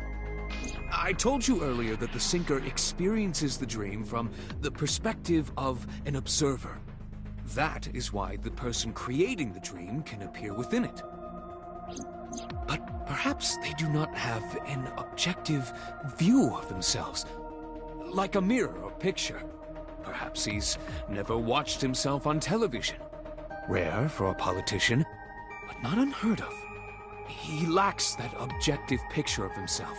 I told you earlier that the syncer experiences the dream from the perspective of an observer. That is why the person creating the dream can appear within it. But perhaps they do not have an objective view of themselves, like a mirror or picture. Perhaps he's never watched himself on television. Rare for a politician, but not unheard of. He lacks that objective picture of himself.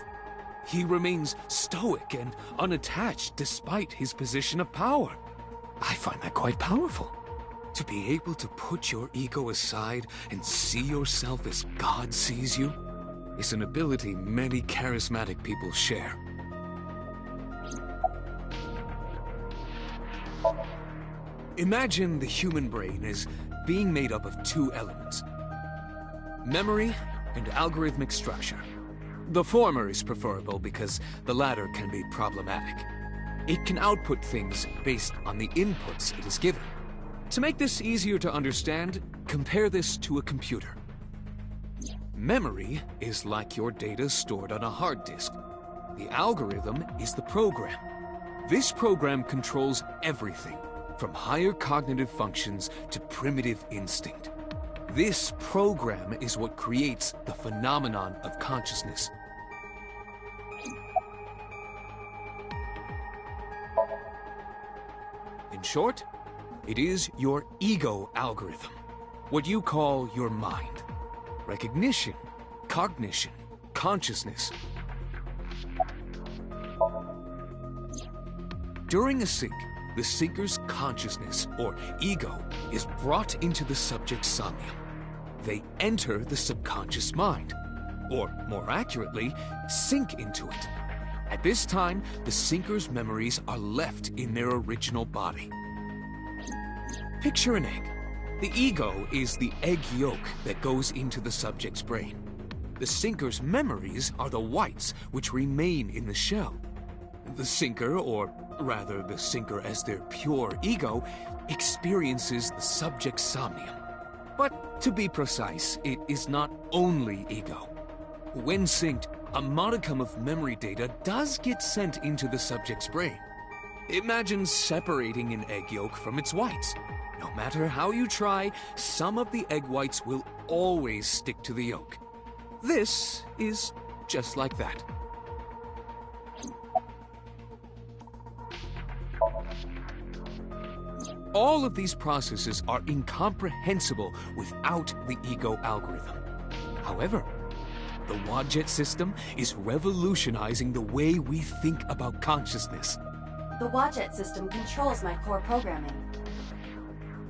He remains stoic and unattached despite his position of power. I find that quite powerful. To be able to put your ego aside and see yourself as God sees you is an ability many charismatic people share. Imagine the human brain as being made up of two elements: memory and algorithmic structure. The former is preferable because the latter can be problematic. It can output things based on the inputs it is given. To make this easier to understand, compare this to a computer. Memory is like your data stored on a hard disk. The algorithm is the program. This program controls everything, from higher cognitive functions to primitive instinct. This program is what creates the phenomenon of consciousness. In short, it is your ego algorithm, what you call your mind. Recognition, cognition, consciousness. During a sync, the syncer's consciousness, or ego, is brought into the subject's somnium. They enter the subconscious mind, or more accurately, sink into it. At this time, the syncer's memories are left in their original body. Picture an egg. The ego is the egg yolk that goes into the subject's brain. The syncer's memories are the whites which remain in the shell. The syncer, or rather the syncer as their pure ego, experiences the subject's somnium. But to be precise, it is not only ego. When synced, a modicum of memory data does get sent into the subject's brain. Imagine separating an egg yolk from its whites. No matter how you try, some of the egg whites will always stick to the yolk. This is just like that. All of these processes are incomprehensible without the ego algorithm. However, the Wadjet system is revolutionizing the way we think about consciousness. The Wadjet system controls my core programming.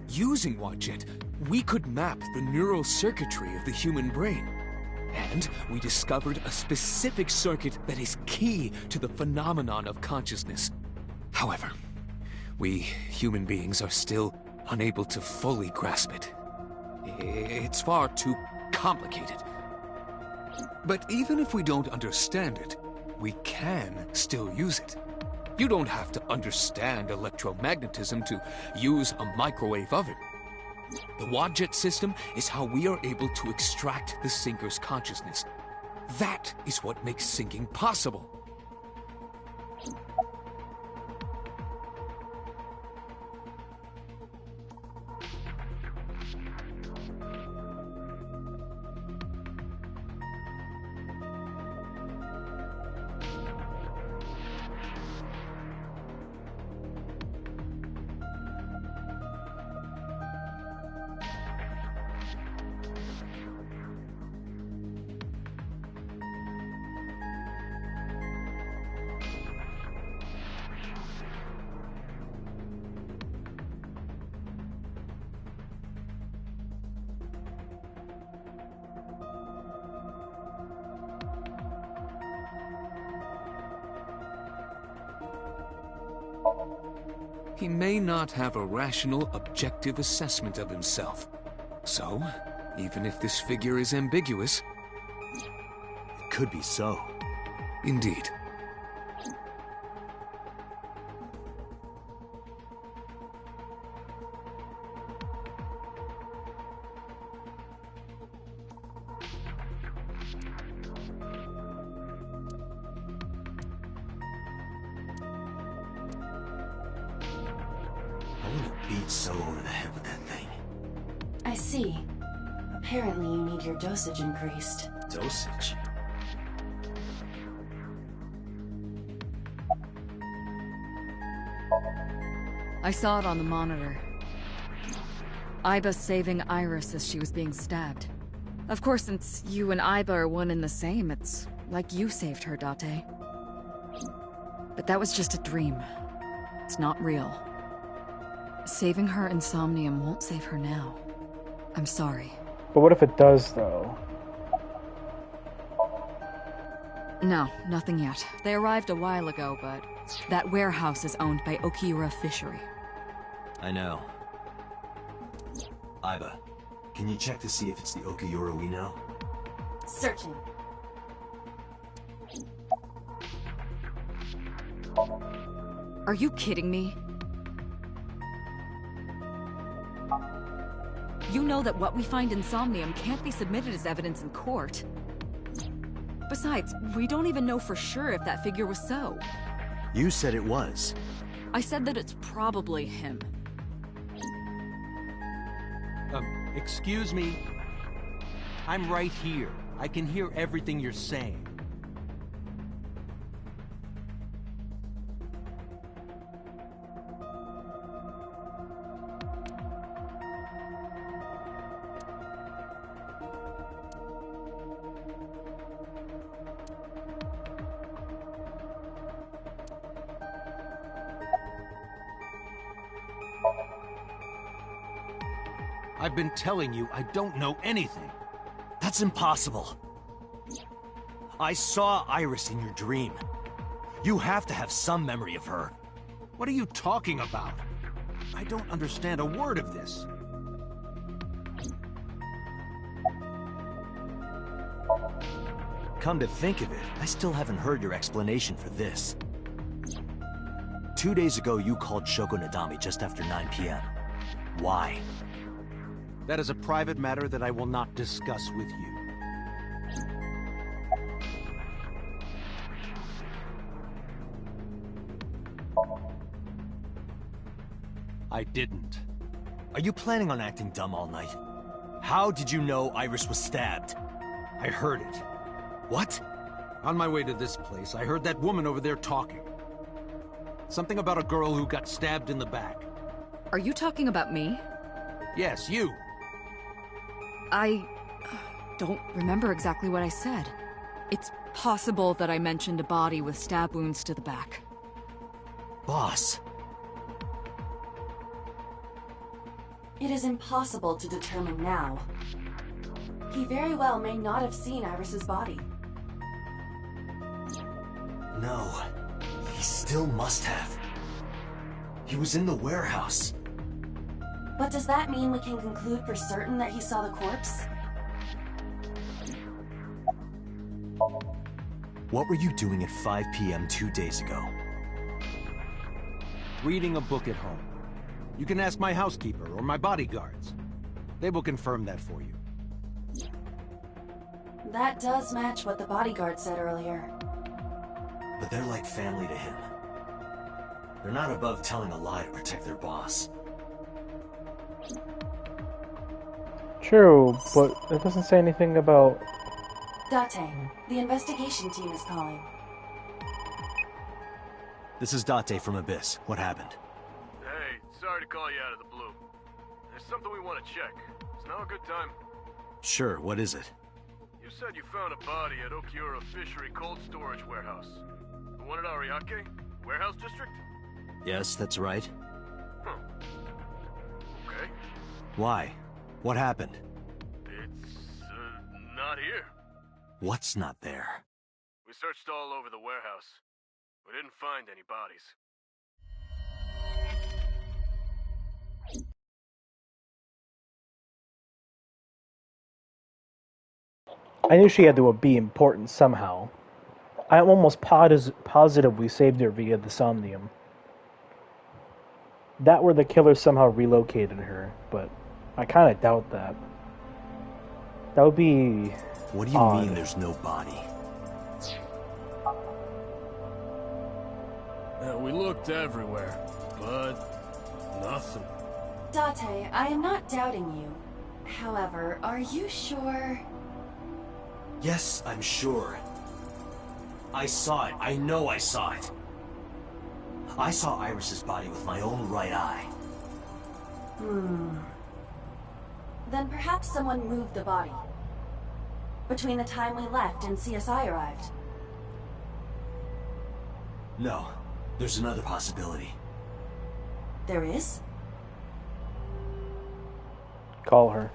Using Wadjet, we could map the neural circuitry of the human brain. And we discovered a specific circuit that is key to the phenomenon of consciousness. However, we human beings are still unable to fully grasp it. It's far too complicated. But even if we don't understand it, we can still use it. You don't have to understand electromagnetism to use a microwave oven. The Wadjet system is how we are able to extract the sinker's consciousness. That is what makes sinking possible. He may not have a rational, objective assessment of himself. So, even if this figure is ambiguous, it could be so. Indeed. Beat so over the head with that thing. I see. Apparently you need your dosage increased. Dosage? I saw it on the monitor. Iba saving Iris as she was being stabbed. Of course, since you and Iba are one and the same, it's like you saved her, Date. But that was just a dream. It's not real. Saving her in Somnium won't save her now. I'm sorry. But what if it does, though? No, nothing yet. They arrived a while ago, but that warehouse is owned by Okiura Fishery. I know. Iba, can you check to see if it's the Okiura we know? Searching. Are you kidding me? You know that what we find in Somnium can't be submitted as evidence in court. Besides, we don't even know for sure if that figure was so. You said it was. I said that it's probably him. Excuse me? I'm right here. I can hear everything you're saying. I've been telling you I don't know anything. That's impossible. I saw Iris in your dream. You have to have some memory of her. What are you talking about? I don't understand a word of this. Come to think of it, I still haven't heard your explanation for this. 2 days ago, you called Shoko Nadami just after 9 p.m. Why? That is a private matter that I will not discuss with you. I didn't. Are you planning on acting dumb all night? How did you know Iris was stabbed? I heard it. What? On my way to this place, I heard that woman over there talking. Something about a girl who got stabbed in the back. Are you talking about me? Yes, you. I don't remember exactly what I said. It's possible that I mentioned a body with stab wounds to the back. Boss. It is impossible to determine now. He very well may not have seen Iris's body. No. He still must have. He was in the warehouse. But does that mean we can conclude for certain that he saw the corpse? What were you doing at 5 p.m. 2 days ago? Reading a book at home. You can ask my housekeeper or my bodyguards. They will confirm that for you. That does match what the bodyguard said earlier. But they're like family to him. They're not above telling a lie to protect their boss. True, but it doesn't say anything about... Date, the investigation team is calling. This is Date from Abyss. What happened? Hey, sorry to call you out of the blue. There's something we want to check. Is now a good time? Sure, what is it? You said you found a body at Okiura Fishery Cold Storage Warehouse. The one at Ariake? Warehouse District? Yes, that's right. Huh. Okay. Why? What happened? It's, not here. What's not there? We searched all over the warehouse. We didn't find any bodies. I knew she had to be important somehow. I'm almost positive we saved her via the Somnium. That where the killer somehow relocated her, but I kind of doubt that. That would be What do you odd. mean there's no body? We looked everywhere, but nothing. Date, I am not doubting you. However, are you sure? Yes, I'm sure. I saw it. I know I saw it. I saw Iris's body with my own right eye. Then perhaps someone moved the body. Between the time we left and CSI arrived. No, there's another possibility. There is? Call her.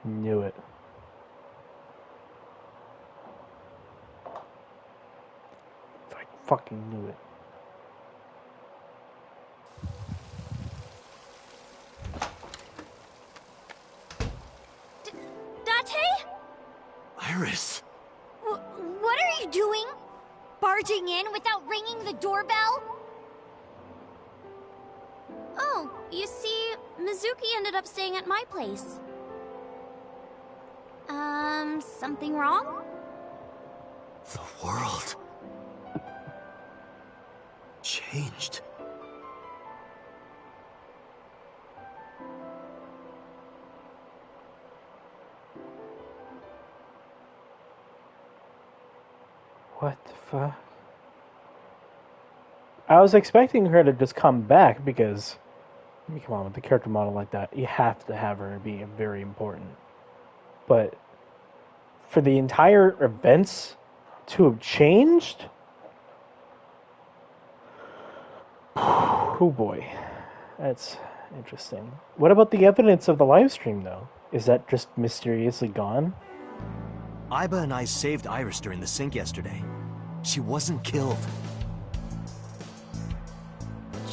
Knew it. I fucking knew it. Date? Iris! What are you doing? Barging in without ringing the doorbell? Oh, you see, Mizuki ended up staying at my place. Something wrong? The world changed. What the fuck? I was expecting her to just come back because, I mean, come on, with a character model like that, you have to have her be very important. But for the entire events to have changed? Oh boy, that's interesting. What about the evidence of the live stream, though? Is that just mysteriously gone? Iba and I saved Iris during the sink yesterday. She wasn't killed.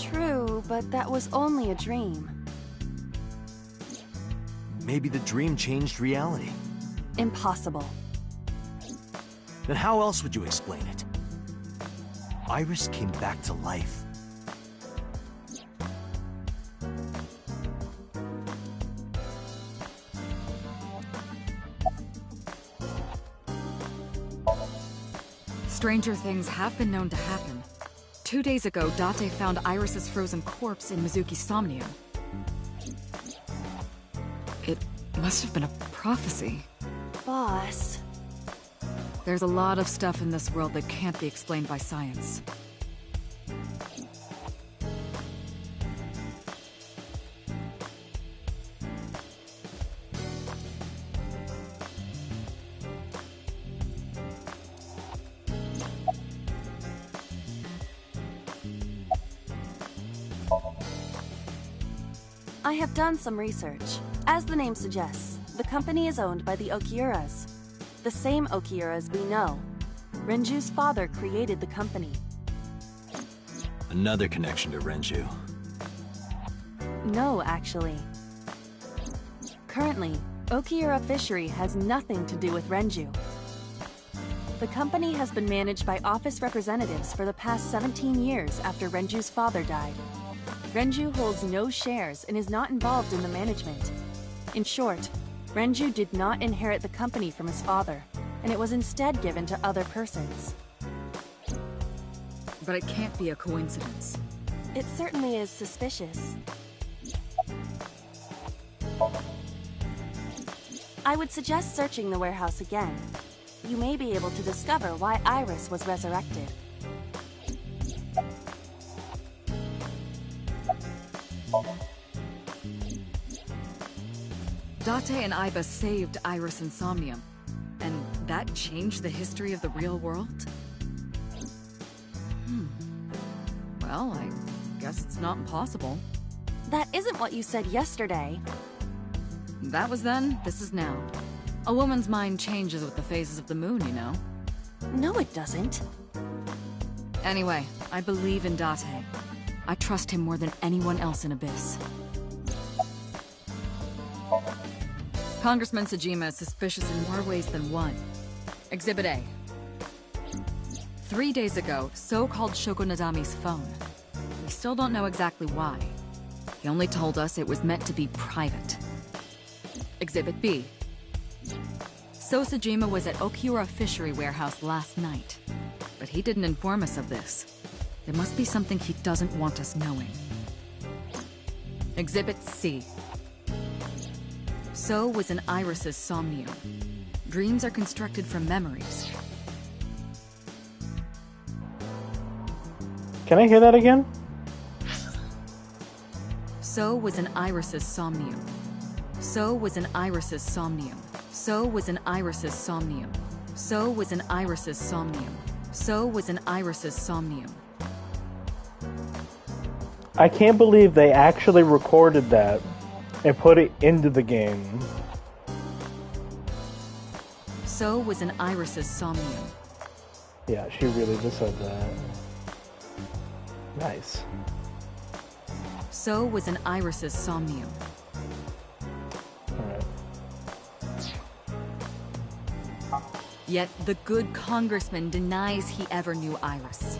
True, but that was only a dream. Maybe the dream changed reality. Impossible. Then how else would you explain it? Iris came back to life. Stranger things have been known to happen. 2 days ago, Date found Iris's frozen corpse in Mizuki's Somnium. It must have been a prophecy. Boss. There's a lot of stuff in this world that can't be explained by science. I have done some research. As the name suggests, the company is owned by the Okiuras. The same Okiuras we know. Renju's father created the company. Another connection to Renju. No, actually. Currently, Okiura Fishery has nothing to do with Renju. The company has been managed by office representatives for the past 17 years after Renju's father died. Renju holds no shares and is not involved in the management. In short, Renju did not inherit the company from his father, and it was instead given to other persons. But it can't be a coincidence. It certainly is suspicious. I would suggest searching the warehouse again. You may be able to discover why Iris was resurrected. Date and Iba saved Iris and Somnium, and that changed the history of the real world? Well, I guess it's not impossible. That isn't what you said yesterday. That was then, this is now. A woman's mind changes with the phases of the moon, you know? No, it doesn't. Anyway, I believe in Date. I trust him more than anyone else in Abyss. Congressman Sejima is suspicious in more ways than one. Exhibit A. 3 days ago, So called Shoko Nadami's phone. We still don't know exactly why. He only told us it was meant to be private. Exhibit B. So Sejima was at Okiura Fishery Warehouse last night, but he didn't inform us of this. There must be something he doesn't want us knowing. Exhibit C. So was in Iris's Somnium. Dreams are constructed from memories. Can I hear that again? So was in Iris's Somnium. So was in Iris's Somnium. So was in Iris's Somnium. So was in Iris's Somnium. So was in Iris's Somnium. I can't believe they actually recorded that and put it into the game. So was in Iris's Somnium. Yeah, she really just said that. Nice. So was in Iris's Somnium. Alright. Yet the good congressman denies he ever knew Iris.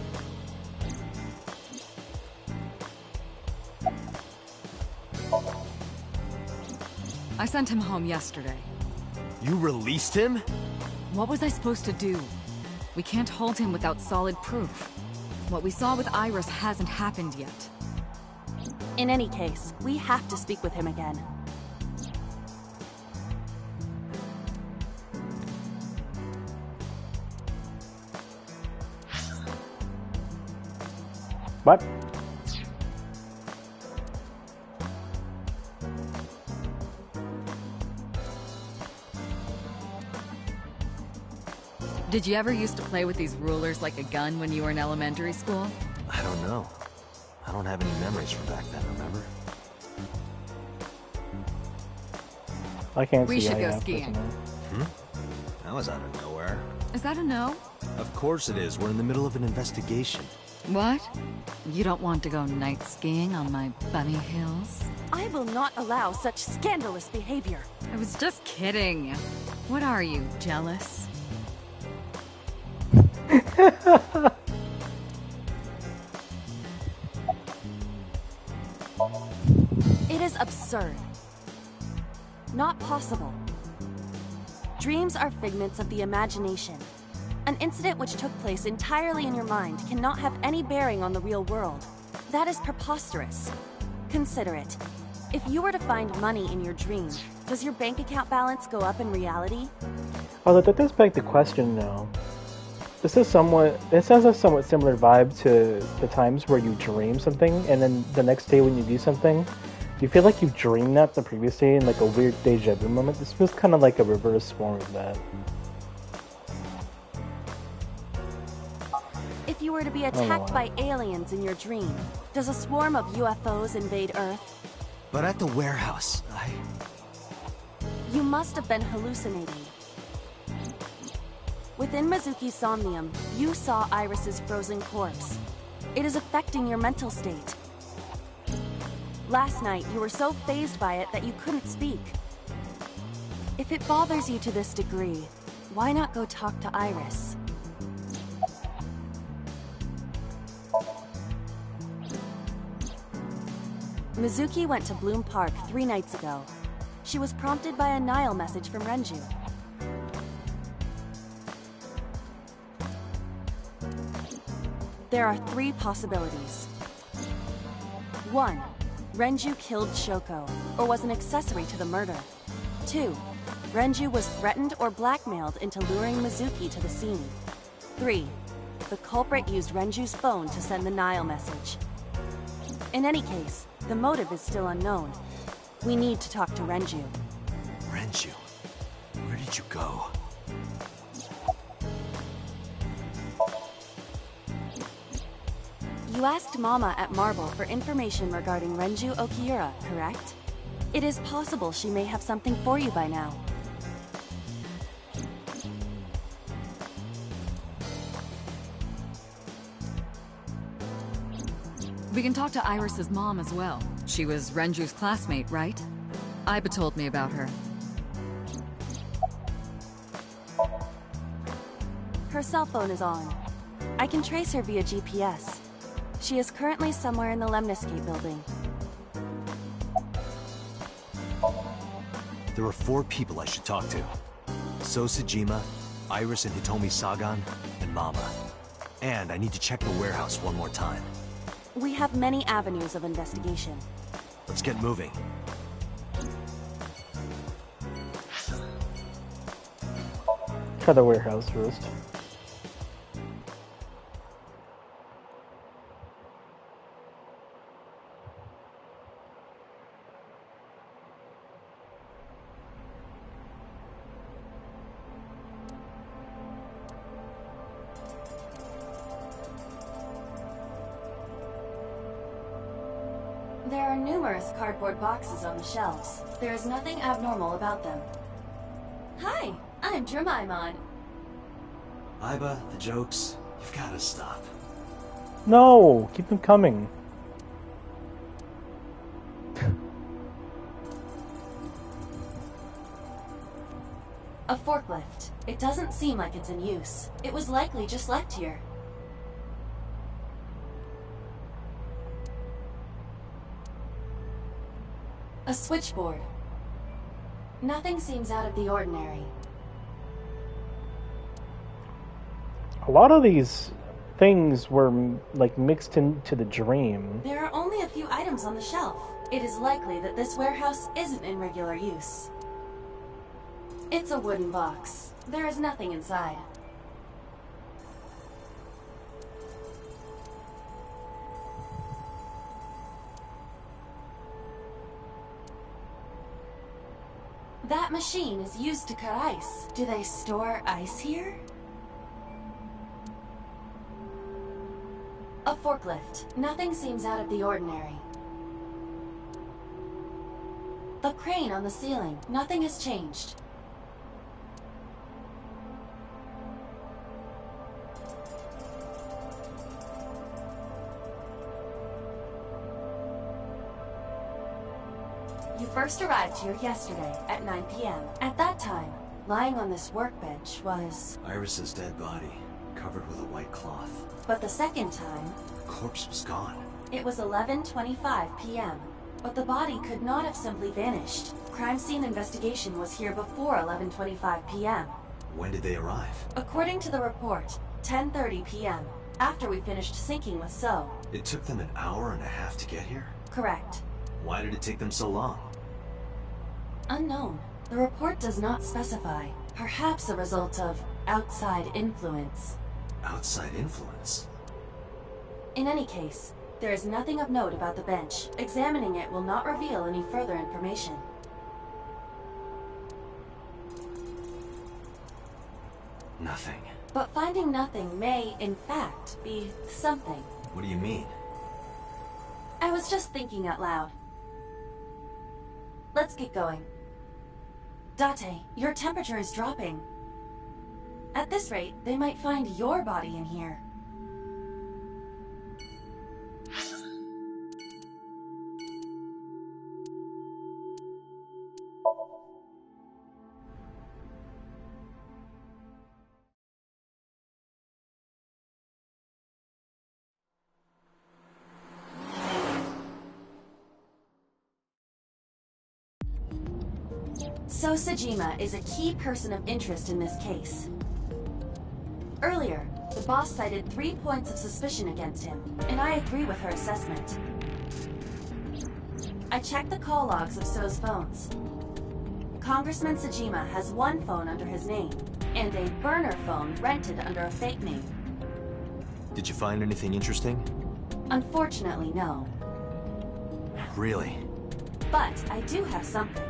I sent him home yesterday. You released him? What was I supposed to do? We can't hold him without solid proof. What we saw with Iris hasn't happened yet. In any case, we have to speak with him again. What? Did you ever used to play with these rulers like a gun when you were in elementary school? I don't know. I don't have any memories from back then, remember? I can't We see should how you go have skiing. personal. That was out of nowhere. Is that a no? Of course it is. We're in the middle of an investigation. What? You don't want to go night skiing on my bunny hills? I will not allow such scandalous behavior. I was just kidding. What are you, jealous? It is absurd. Not possible. Dreams are figments of the imagination. An incident which took place entirely in your mind cannot have any bearing on the real world. That is preposterous. Consider it. If you were to find money in your dream, does your bank account balance go up in reality? Oh, that does beg the question now. This has a somewhat similar vibe to the times where you dream something, and then the next day when you do something, you feel like you dreamed that the previous day in like a weird deja vu moment. This feels kind of like a reverse form of that. If you were to be attacked by aliens in your dream, does a swarm of UFOs invade Earth? But at the warehouse, You must have been hallucinating. Within Mizuki's Somnium, you saw Iris's frozen corpse. It is affecting your mental state. Last night, you were so fazed by it that you couldn't speak. If it bothers you to this degree, why not go talk to Iris? Mizuki went to Bloom Park 3 nights ago. She was prompted by a Nile message from Renju. There are 3 possibilities. 1. Renju killed Shoko, or was an accessory to the murder. 2. Renju was threatened or blackmailed into luring Mizuki to the scene. 3. The culprit used Renju's phone to send the Nile message. In any case, the motive is still unknown. We need to talk to Renju. Renju? Where did you go? You asked Mama at Marble for information regarding Renju Okiura, correct? It is possible she may have something for you by now. We can talk to Iris's mom as well. She was Renju's classmate, right? Iba told me about her. Her cell phone is on. I can trace her via GPS. She is currently somewhere in the Lemniscate building. There are 4 people I should talk to. So Sejima, Iris and Hitomi Sagan, and Mama. And I need to check the warehouse one more time. We have many avenues of investigation. Let's get moving. Try the warehouse first. There are numerous cardboard boxes on the shelves. There is nothing abnormal about them. Hi, I'm Dramaimon. Iba, the jokes, you've gotta stop. No! Keep them coming. A forklift. It doesn't seem like it's in use. It was likely just left here. A switchboard. Nothing seems out of the ordinary. A lot of these things were like mixed into the dream. There are only a few items on the shelf. It is likely that this warehouse isn't in regular use. It's a wooden box. There is nothing inside. That machine is used to cut ice. Do they store ice here? A forklift. Nothing seems out of the ordinary. The crane on the ceiling. Nothing has changed. You first arrived here yesterday at 9 p.m. At that time, lying on this workbench was... Iris's dead body, covered with a white cloth. But the second time... The corpse was gone. It was 11:25 p.m. But the body could not have simply vanished. Crime scene investigation was here before 11:25 p.m. When did they arrive? According to the report, 10:30 p.m. After we finished syncing with So. It took them an hour and a half to get here? Correct. Why did it take them so long? Unknown. The report does not specify. Perhaps a result of outside influence. Outside influence? In any case, there is nothing of note about the bench. Examining it will not reveal any further information. Nothing. But finding nothing may, in fact, be something. What do you mean? I was just thinking out loud. Let's get going. Date, your temperature is dropping. At this rate, they might find your body in here. So Sajima is a key person of interest in this case. Earlier, the boss cited 3 points of suspicion against him, and I agree with her assessment. I checked the call logs of So's phones. Congressman Sajima has one phone under his name, and a burner phone rented under a fake name. Did you find anything interesting? Unfortunately, no. Really? But I do have something.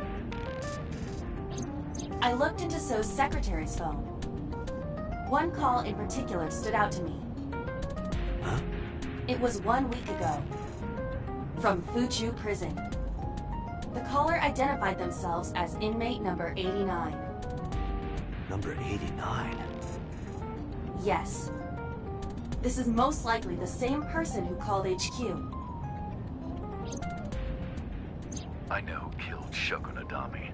I looked into So's secretary's phone. One call in particular stood out to me. Huh? It was 1 week ago. From Fuchu Prison. The caller identified themselves as inmate number 89. Number 89? Yes. This is most likely the same person who called HQ. I know who killed Shoko Nadami.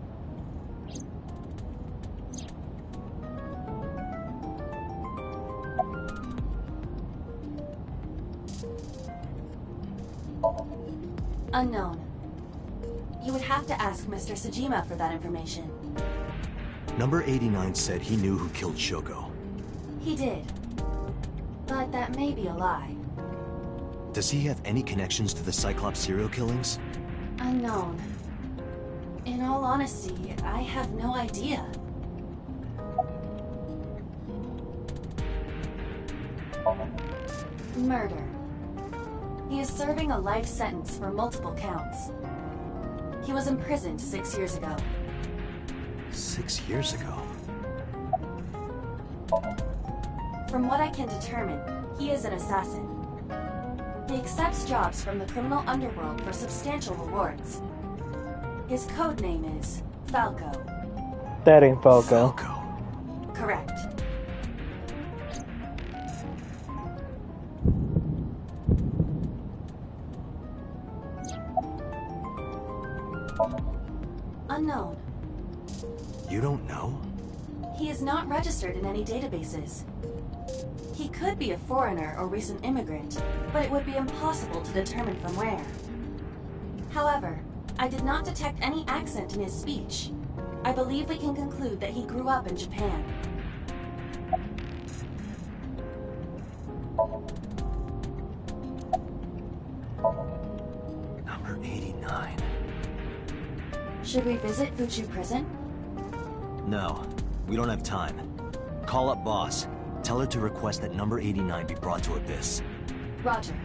Unknown. You would have to ask Mr. Sajima for that information. Number 89 said he knew who killed Shoko. He did. But that may be a lie. Does he have any connections to the Cyclops serial killings? Unknown. In all honesty, I have no idea. Murder. He is serving a life sentence for multiple counts. He was imprisoned 6 years ago. 6 years ago? From what I can determine, he is an assassin. He accepts jobs from the criminal underworld for substantial rewards. His code name is Falco. That ain't Falco. Correct. Unknown. You don't know? He is not registered in any databases. He could be a foreigner or recent immigrant, but it would be impossible to determine from where. However, I did not detect any accent in his speech. I believe we can conclude that he grew up in Japan. Number 89. Should we visit Fuchu Prison? No, we don't have time. Call up boss. Tell her to request that number 89 be brought to Abyss. Roger.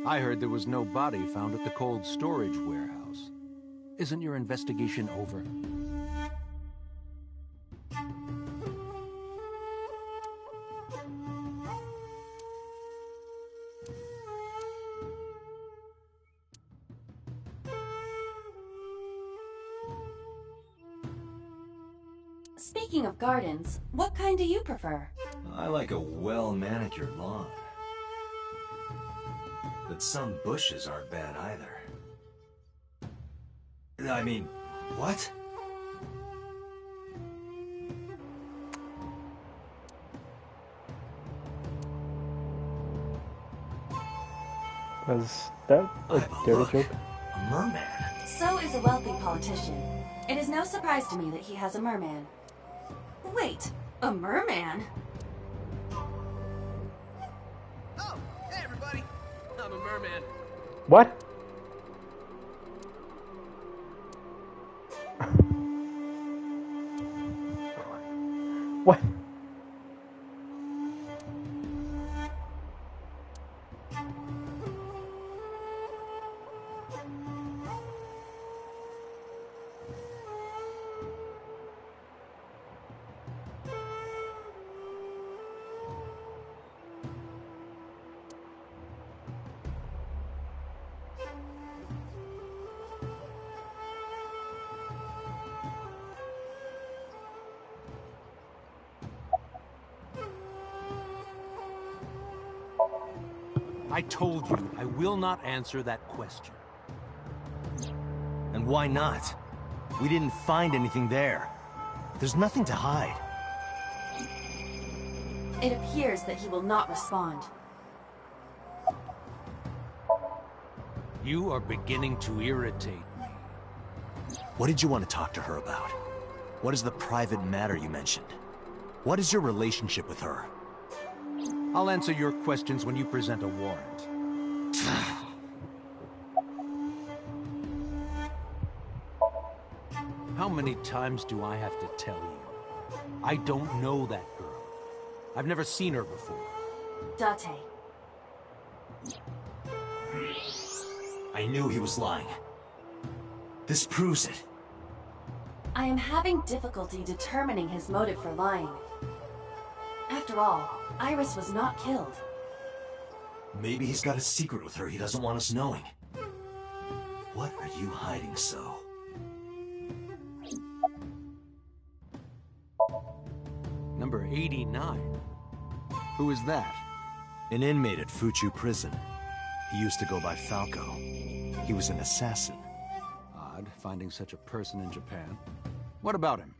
I heard there was no body found at the cold storage warehouse. Isn't your investigation over? Speaking of gardens, what kind do you prefer? I like a well-manicured lawn. But some bushes aren't bad either. I mean, what? Was that a dirty joke? A merman. So is a wealthy politician. It is no surprise to me that he has a merman. Wait, a merman? Oh, hey everybody! I'm a merman. What? What? I told you I will not answer that question. And why not? We didn't find anything there. There's nothing to hide. It appears that he will not respond. You are beginning to irritate me. What did you want to talk to her about? What is the private matter you mentioned? What is your relationship with her? I'll answer your questions when you present a warrant. How many times do I have to tell you? I don't know that girl. I've never seen her before. Date. I knew he was lying. This proves it. I am having difficulty determining his motive for lying. After all, Iris was not killed. Maybe he's got a secret with her he doesn't want us knowing. What are you hiding so? Number 89. Who is that? An inmate at Fuchu prison. He used to go by Falco. He was an assassin. Odd, finding such a person in Japan. What about him?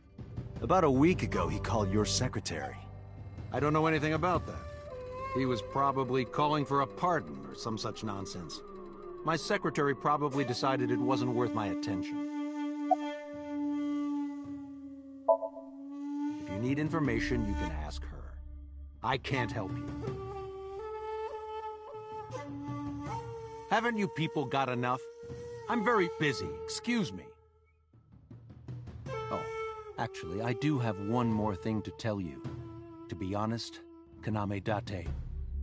About a week ago, he called your secretary. I don't know anything about that. He was probably calling for a pardon or some such nonsense. My secretary probably decided it wasn't worth my attention. If you need information, you can ask her. I can't help you. Haven't you people got enough? I'm very busy, excuse me. Oh, actually, I do have one more thing to tell you. To be honest, Kaname Date,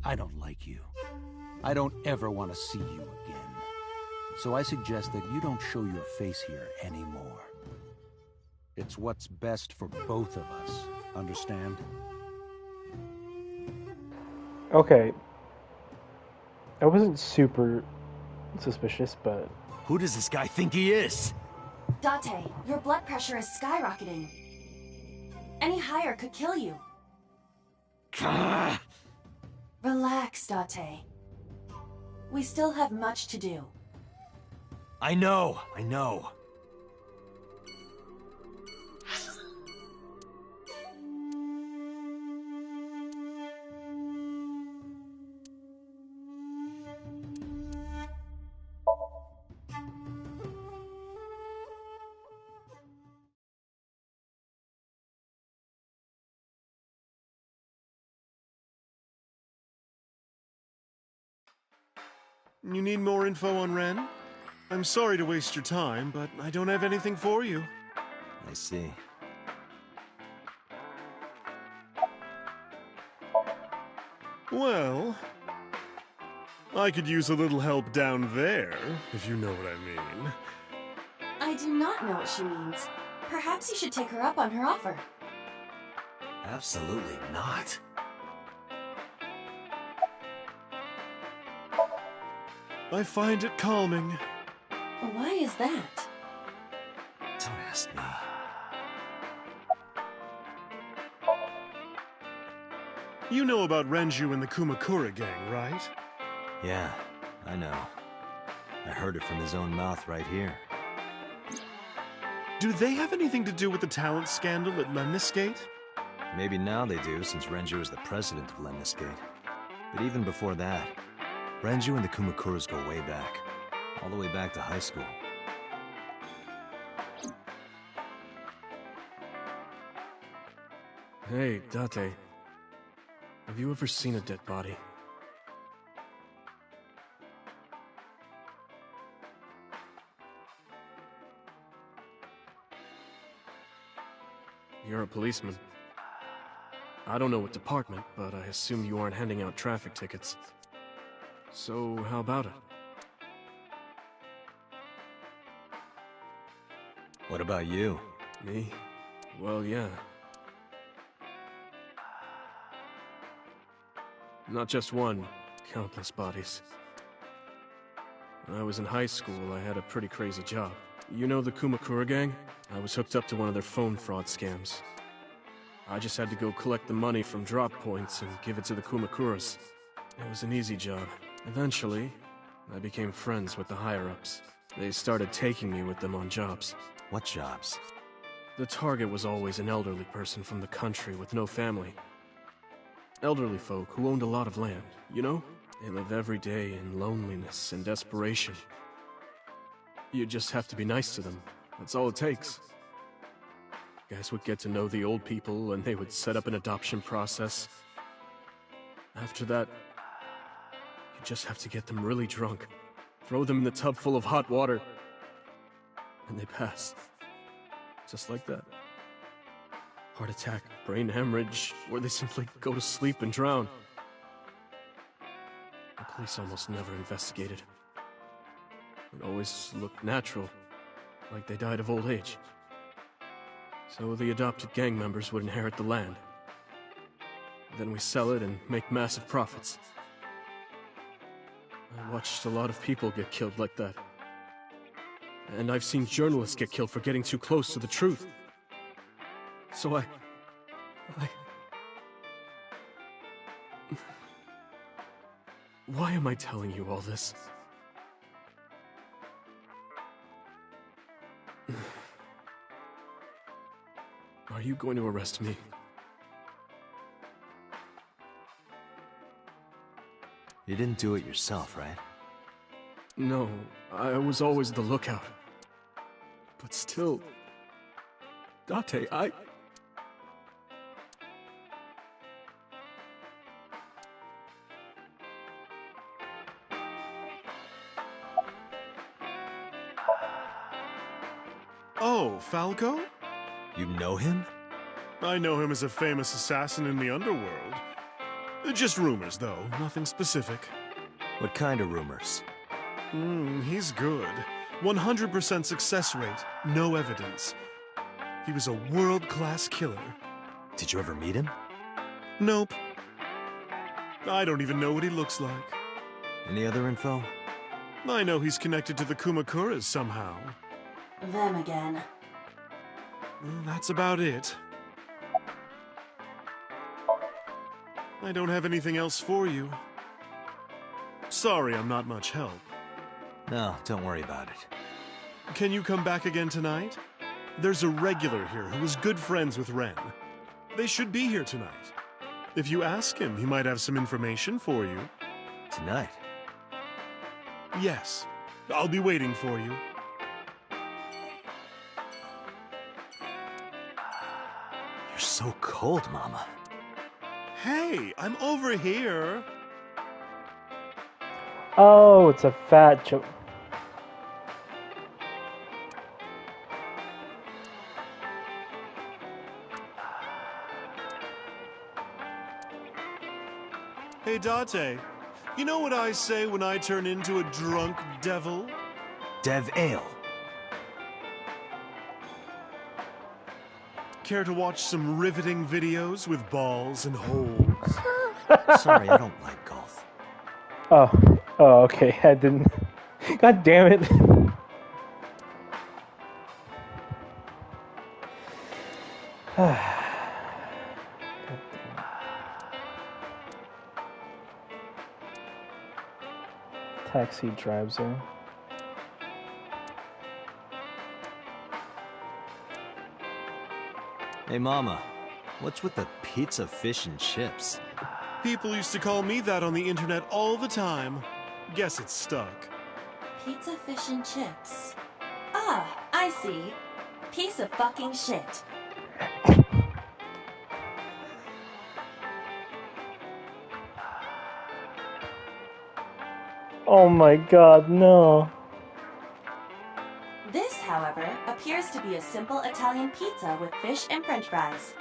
I don't like you. I don't ever want to see you again. So I suggest that you don't show your face here anymore. It's what's best for both of us, understand? Okay. I wasn't super suspicious, but... Who does this guy think he is? Date, your blood pressure is skyrocketing. Any higher could kill you. Relax, Date. We still have much to do. I know. You need more info on Ren? I'm sorry to waste your time, but I don't have anything for you. I see. Well, I could use a little help down there, if you know what I mean. I do not know what she means. Perhaps you should take her up on her offer. Absolutely not. I find it calming. Why is that? Don't ask me. You know about Renju and the Kumakura gang, right? Yeah, I know. I heard it from his own mouth right here. Do they have anything to do with the talent scandal at Lemniscate? Maybe now they do, since Renju is the president of Lemniscate. But even before that, Renju and the Kumakuras go way back. All the way back to high school. Hey, Date. Have you ever seen a dead body? You're a policeman. I don't know what department, but I assume you aren't handing out traffic tickets. So, how about it? What about you? Me? Well, yeah. Not just one, countless bodies. When I was in high school, I had a pretty crazy job. You know the Kumakura gang? I was hooked up to one of their phone fraud scams. I just had to go collect the money from drop points and give it to the Kumakuras. It was an easy job. Eventually, I became friends with the higher-ups. They started taking me with them on jobs. What jobs? The target was always an elderly person from the country with no family. Elderly folk who owned a lot of land, you know? They live every day in loneliness and desperation. You just have to be nice to them. That's all it takes. Guys would get to know the old people and they would set up an adoption process. After that, you just have to get them really drunk. Throw them in the tub full of hot water. And they pass. Just like that. Heart attack, brain hemorrhage, or they simply go to sleep and drown. The police almost never investigated. It always looked natural, like they died of old age. So the adopted gang members would inherit the land. Then we sell it and make massive profits. I watched a lot of people get killed like that. And I've seen journalists get killed for getting too close to the truth. So I... Why am I telling you all this? Are you going to arrest me? You didn't do it yourself, right? No, I was always the lookout. But still... Date, Oh, Falco? You know him? I know him as a famous assassin in the underworld. Just rumors, though. Nothing specific. What kind of rumors? He's good. 100% success rate. No evidence. He was a world-class killer. Did you ever meet him? Nope. I don't even know what he looks like. Any other info? I know he's connected to the Kumakuras somehow. Them again. That's about it. I don't have anything else for you. Sorry I'm not much help. No, don't worry about it. Can you come back again tonight? There's a regular here who is good friends with Ren. They should be here tonight. If you ask him, he might have some information for you. Tonight? Yes. I'll be waiting for you. You're so cold, Mama. Hey, I'm over here. Oh, it's a fat joke. Hey, Date. You know what I say when I turn into a drunk devil? Dev Ale. Care to watch some riveting videos with balls and holes? Sorry, I don't like golf. Oh, okay. I didn't. God damn it. Taxi drives her. Hey, Mama. What's with the pizza, fish, and chips? People used to call me that on the internet all the time. Guess it's stuck. Pizza, fish, and chips. Ah, I see. Piece of fucking shit. Oh my god, no. This, however, appears to be a simple Italian pizza with fish and french fries.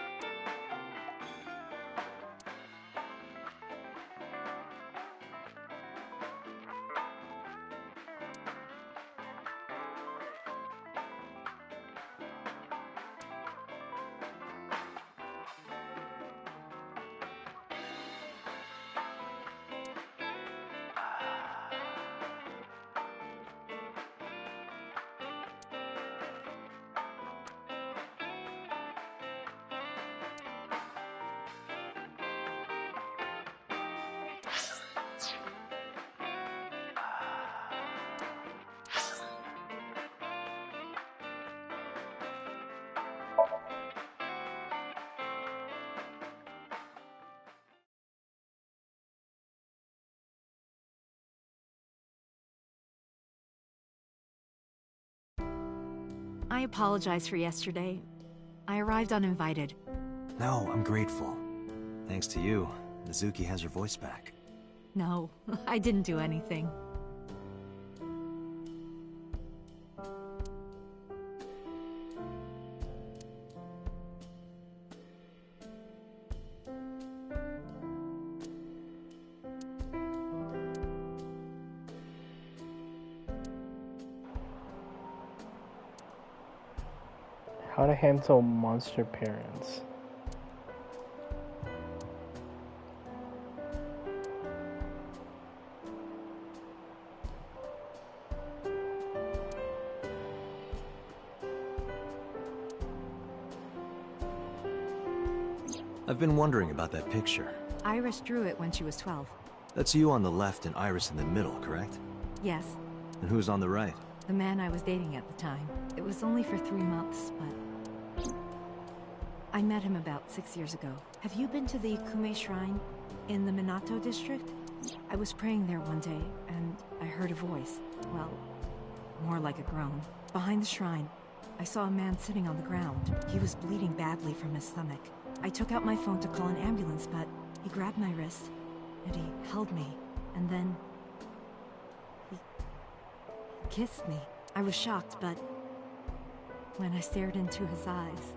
I apologize for yesterday. I arrived uninvited. No, I'm grateful. Thanks to you, Mizuki has her voice back. No, I didn't do anything. How to handle monster parents. I've been wondering about that picture. Iris drew it when she was 12. That's you on the left and Iris in the middle, correct? Yes, And who's on the right? the man I was dating at the time. It was only for 3 months, but... I met him about 6 years ago. Have you been to the Kume Shrine in the Minato district? I was praying there one day, and I heard a voice. Well, more like a groan. Behind the shrine, I saw a man sitting on the ground. He was bleeding badly from his stomach. I took out my phone to call an ambulance, but he grabbed my wrist, and he held me, and then... he kissed me. I was shocked, but when I stared into his eyes,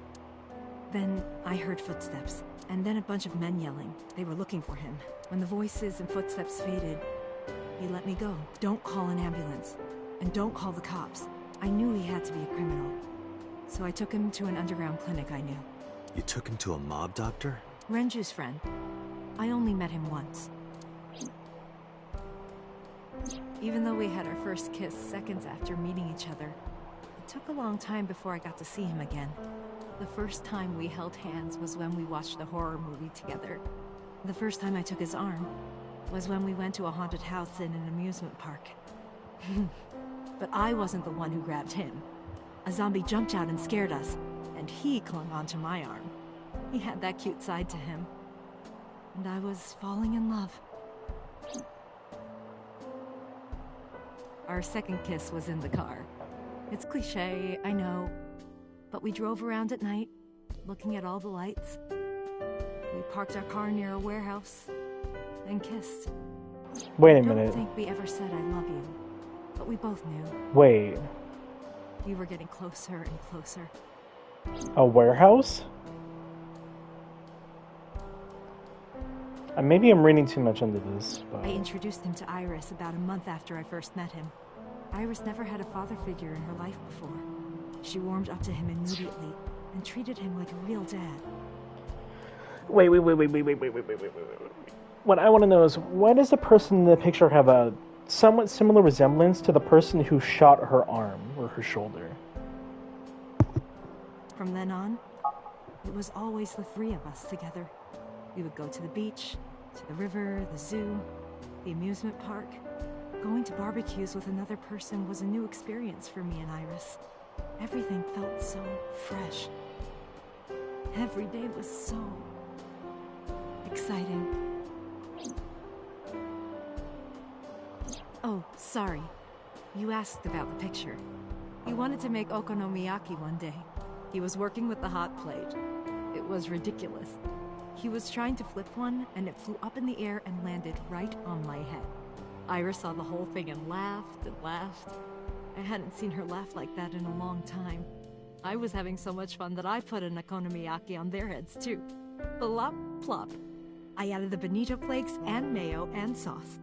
then I heard footsteps, and then a bunch of men yelling. They were looking for him. When the voices and footsteps faded, he let me go. Don't call an ambulance, and don't call the cops. I knew he had to be a criminal, so I took him to an underground clinic I knew. You took him to a mob doctor? Renju's friend. I only met him once. Even though we had our first kiss seconds after meeting each other, it took a long time before I got to see him again. The first time we held hands was when we watched the horror movie together. The first time I took his arm was when we went to a haunted house in an amusement park. But I wasn't the one who grabbed him. A zombie jumped out and scared us, and he clung onto my arm. He had that cute side to him. And I was falling in love. Our second kiss was in the car. It's cliché, I know. But we drove around at night, looking at all the lights. We parked our car near a warehouse and kissed. Wait a I don't minute. think we ever said I love you, but we both knew. Wait. We were getting closer and closer. A warehouse? Maybe I'm reading too much into this, but... I introduced him to Iris about a month after I first met him. Iris never had a father figure in her life before. She warmed up to him immediately and treated him like a real dad. Wait. What I want to know is, why does the person in the picture have a somewhat similar resemblance to the person who shot her arm or her shoulder? From then on, it was always the three of us together. We would go to the beach, to the river, the zoo, the amusement park. Going to barbecues with another person was a new experience for me and Iris. Everything felt so fresh. Every day was so exciting. Oh, sorry. You asked about the picture. He wanted to make okonomiyaki one day. He was working with the hot plate. It was ridiculous. He was trying to flip one, and it flew up in the air and landed right on my head. Iris saw the whole thing and laughed and laughed. I hadn't seen her laugh like that in a long time. I was having so much fun that I put an okonomiyaki on their heads too. Plop, plop. I added the bonito flakes and mayo and sauce.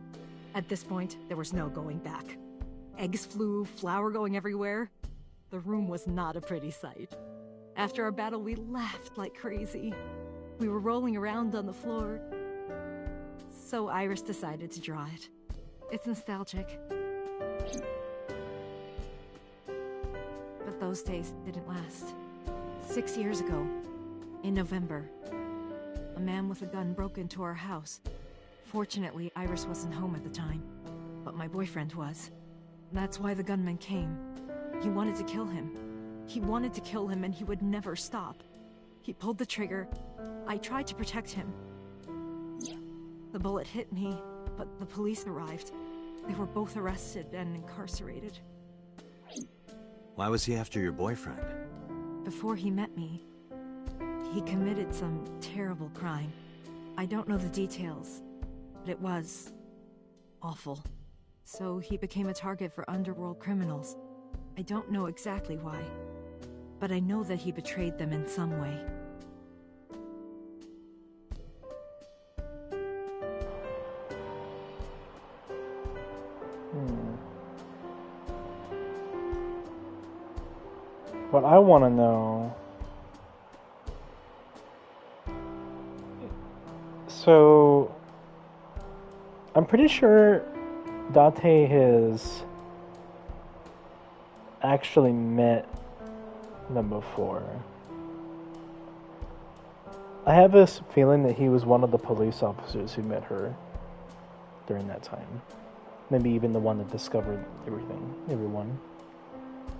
At this point, there was no going back. Eggs flew, flour going everywhere. The room was not a pretty sight. After our battle, we laughed like crazy. We were rolling around on the floor. So Iris decided to draw it. It's nostalgic. But those days didn't last. 6 years ago, in November, a man with a gun broke into our house. Fortunately, Iris wasn't home at the time, but my boyfriend was. That's why the gunman came. He wanted to kill him. He wanted to kill him, and he would never stop. He pulled the trigger. I tried to protect him. The bullet hit me, but the police arrived. They were both arrested and incarcerated. Why was he after your boyfriend? Before he met me, he committed some terrible crime. I don't know the details, but it was awful. So he became a target for underworld criminals. I don't know exactly why, but I know that he betrayed them in some way. What I want to know... So... I'm pretty sure Dante has actually met them before. I have this feeling that he was one of the police officers who met her during that time. Maybe even the one that discovered everyone.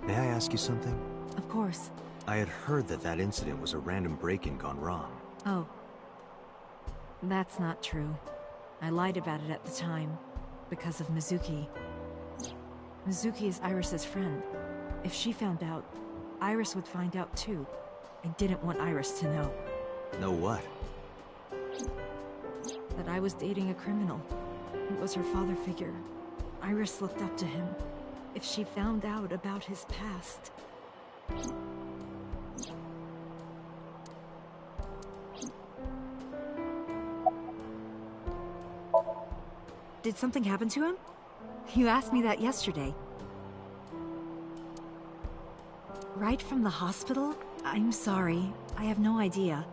May I ask you something? Of course. I had heard that that incident was a random break-in gone wrong. Oh. That's not true. I lied about it at the time, because of Mizuki. Mizuki is Iris's friend. If she found out, Iris would find out too. I didn't want Iris to know. Know what? That I was dating a criminal. He was her father figure. Iris looked up to him. If she found out about his past... Did something happen to him? You asked me that yesterday. Right from the hospital? I'm sorry. I have no idea.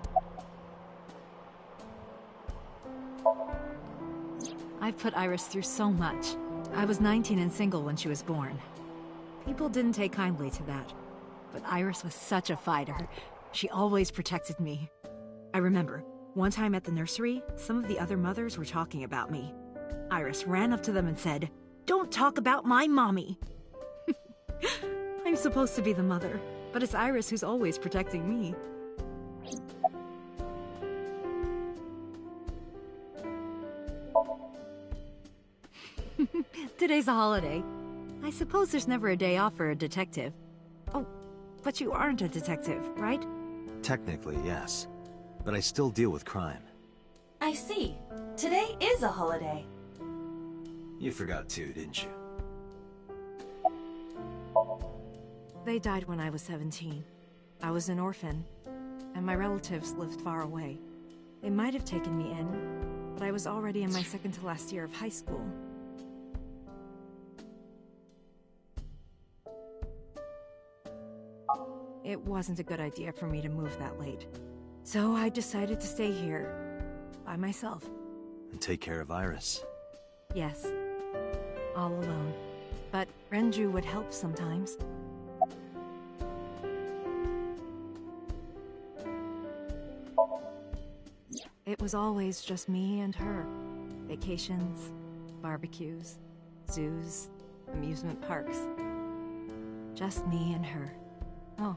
I've put Iris through so much. I was 19 and single when she was born. People didn't take kindly to that. But Iris was such a fighter. She always protected me. I remember, one time at the nursery, some of the other mothers were talking about me. Iris ran up to them and said, "Don't talk about my mommy!" I'm supposed to be the mother, but it's Iris who's always protecting me. Today's a holiday. I suppose there's never a day off for a detective. Oh, but you aren't a detective, right? Technically, yes. But I still deal with crime. I see. Today is a holiday. You forgot too, didn't you? They died when I was 17. I was an orphan, and my relatives lived far away. They might have taken me in, but I was already in my second to last year of high school. It wasn't a good idea for me to move that late. So I decided to stay here, by myself. And take care of Iris. Yes. All alone. But Renju would help sometimes. It was always just me and her. Vacations, barbecues, zoos, amusement parks. Just me and her. Oh,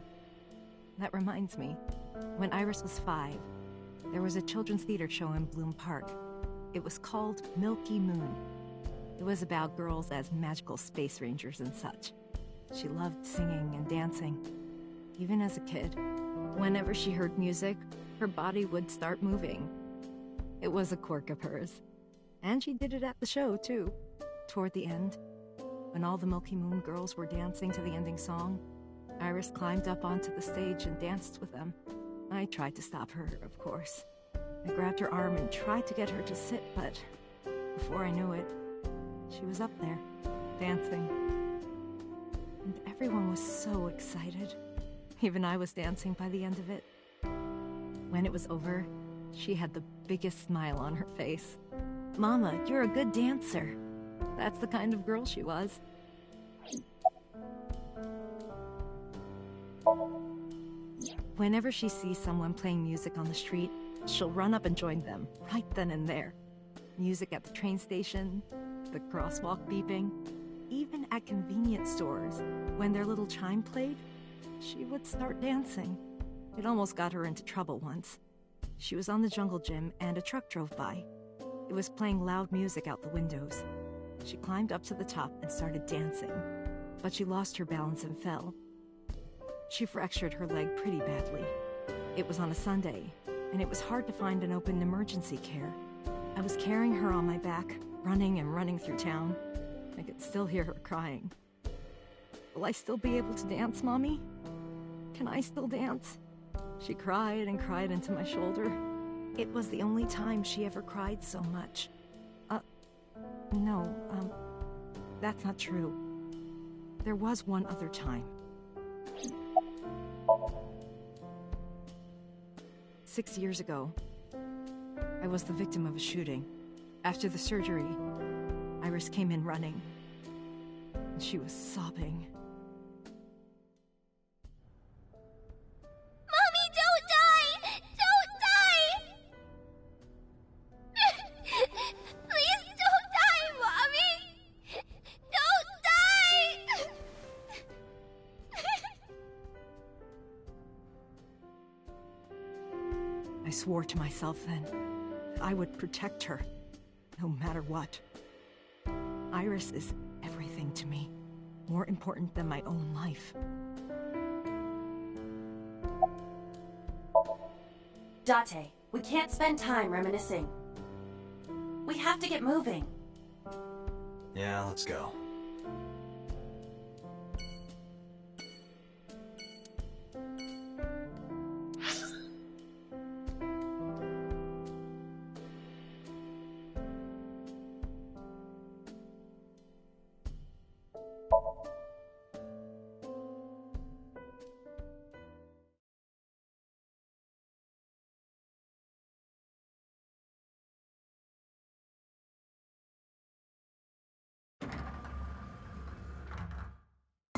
that reminds me. When Iris was 5, there was a children's theater show in Bloom Park. It was called Milky Moon. It was about girls as magical space rangers and such. She loved singing and dancing, even as a kid. Whenever she heard music, her body would start moving. It was a quirk of hers. And she did it at the show, too. Toward the end, when all the Milky Moon girls were dancing to the ending song, Iris climbed up onto the stage and danced with them. I tried to stop her, of course. I grabbed her arm and tried to get her to sit, but before I knew it, she was up there, dancing. And everyone was so excited. Even I was dancing by the end of it. When it was over, she had the biggest smile on her face. "Mama, you're a good dancer." That's the kind of girl she was. Whenever she sees someone playing music on the street, she'll run up and join them, right then and there. Music at the train station, the crosswalk beeping, even at convenience stores, when their little chime played, she would start dancing. It almost got her into trouble once. She was on the jungle gym and a truck drove by. It was playing loud music out the windows. She climbed up to the top and started dancing, but she lost her balance and fell. She fractured her leg pretty badly. It was on a Sunday, and it was hard to find an open emergency care. I was carrying her on my back, running and running through town. I could still hear her crying. Will I still be able to dance, Mommy? Can I still dance? She cried and cried into my shoulder. It was the only time she ever cried so much. No, that's not true. There was one other time. 6 years ago, I was the victim of a shooting. After the surgery, Iris came in running, and she was sobbing. Mommy, don't die! Don't die! Please don't die, Mommy! Don't die! I swore to myself then I would protect her, no matter what. Iris is everything to me, more important than my own life. Date, we can't spend time reminiscing. We have to get moving. Yeah, let's go.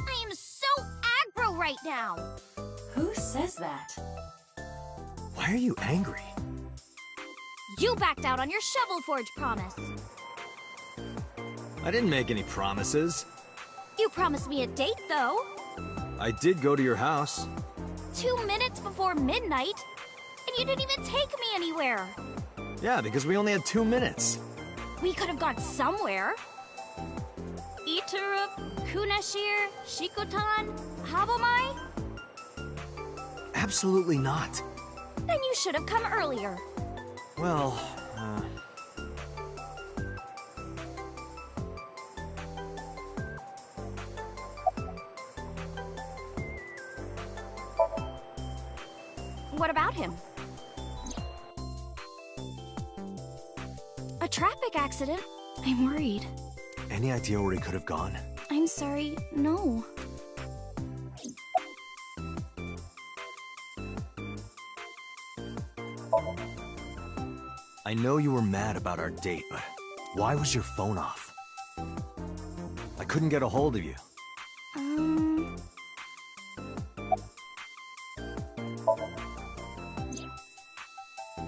I am so aggro right now. Who says that? Why are you angry? You backed out on your Shovel Forge promise. I didn't make any promises. You promised me a date, though. I did go to your house. 2 minutes before midnight, and you didn't even take me anywhere. Yeah, because we only had 2 minutes. We could have gone somewhere. Iturup, Kunashir, Shikotan, Habomai? Absolutely not. Then you should have come earlier. Well, What about him? A traffic accident? I'm worried. Any idea where he could have gone? I'm sorry, no. I know you were mad about our date, but why was your phone off? I couldn't get a hold of you.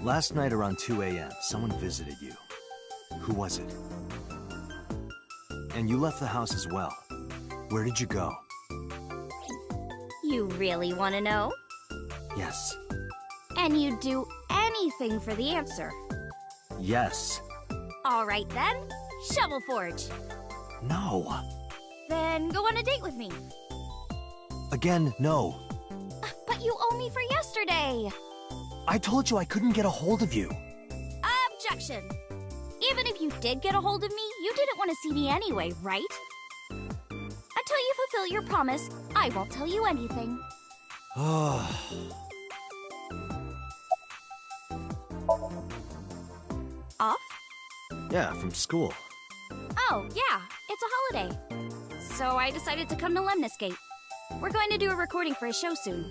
Last night around 2 a.m., someone visited you. Who was it? And you left the house as well. Where did you go? You really want to know? Yes. And you'd do anything for the answer. Yes. All right then, Shovel Forge. No. Then go on a date with me. Again, no. But you owe me for yesterday. I told you I couldn't get a hold of you. Objection. Even if you did get a hold of me, you didn't want to see me anyway, right? Until you fulfill your promise, I won't tell you anything. Off? Yeah, from school. Oh, yeah, it's a holiday. So I decided to come to Lemniscate. We're going to do a recording for a show soon.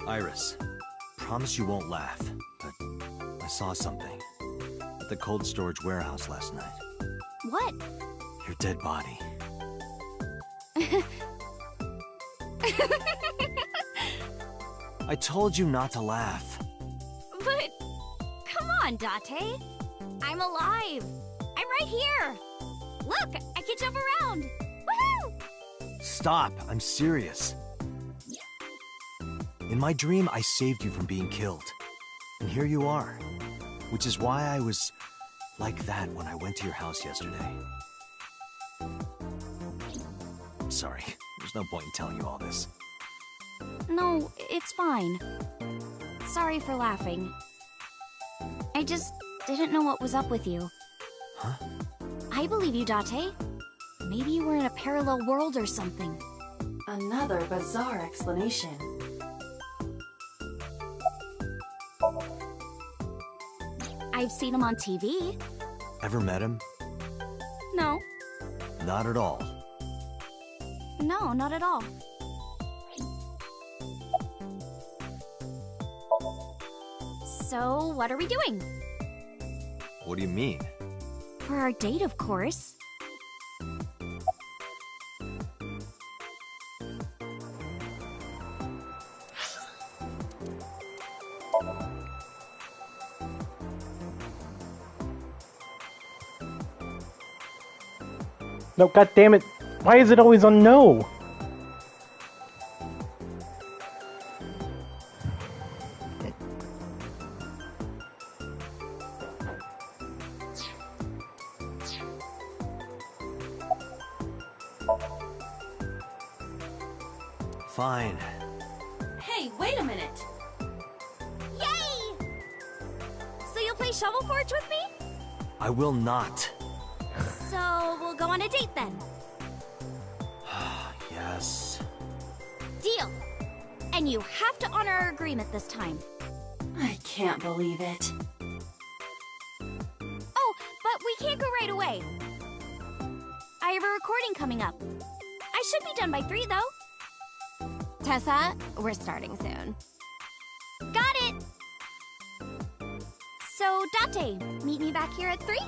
Iris, promise you won't laugh, but I saw something at the cold storage warehouse last night. What? Your dead body. I told you not to laugh. But, come on, Date. I'm alive. I'm right here. Look, I can jump around. Woohoo! Stop, I'm serious. In my dream, I saved you from being killed. And here you are. Which is why I was like that when I went to your house yesterday. sorry. There's no point in telling you all this. No, it's fine. Sorry for laughing. I just didn't know what was up with you. Huh? I believe you, Date. Maybe you were in a parallel world or something. Another bizarre explanation. I've seen him on TV. Ever met him? No. Not at all. No, not at all. So, what are we doing? What do you mean? For our date, of course. No, god damn it. Why is it always on no? Fine. Hey, wait a minute. Yay! So you'll play Shovel Forge with me? I will not. So we'll go on a date then. Yes. Deal. And you have to honor our agreement this time. I can't believe it. Oh, but we can't go right away. I have a recording coming up. I should be done by 3, though. Tessa, we're starting soon. Got it! So, Date, meet me back here at 3?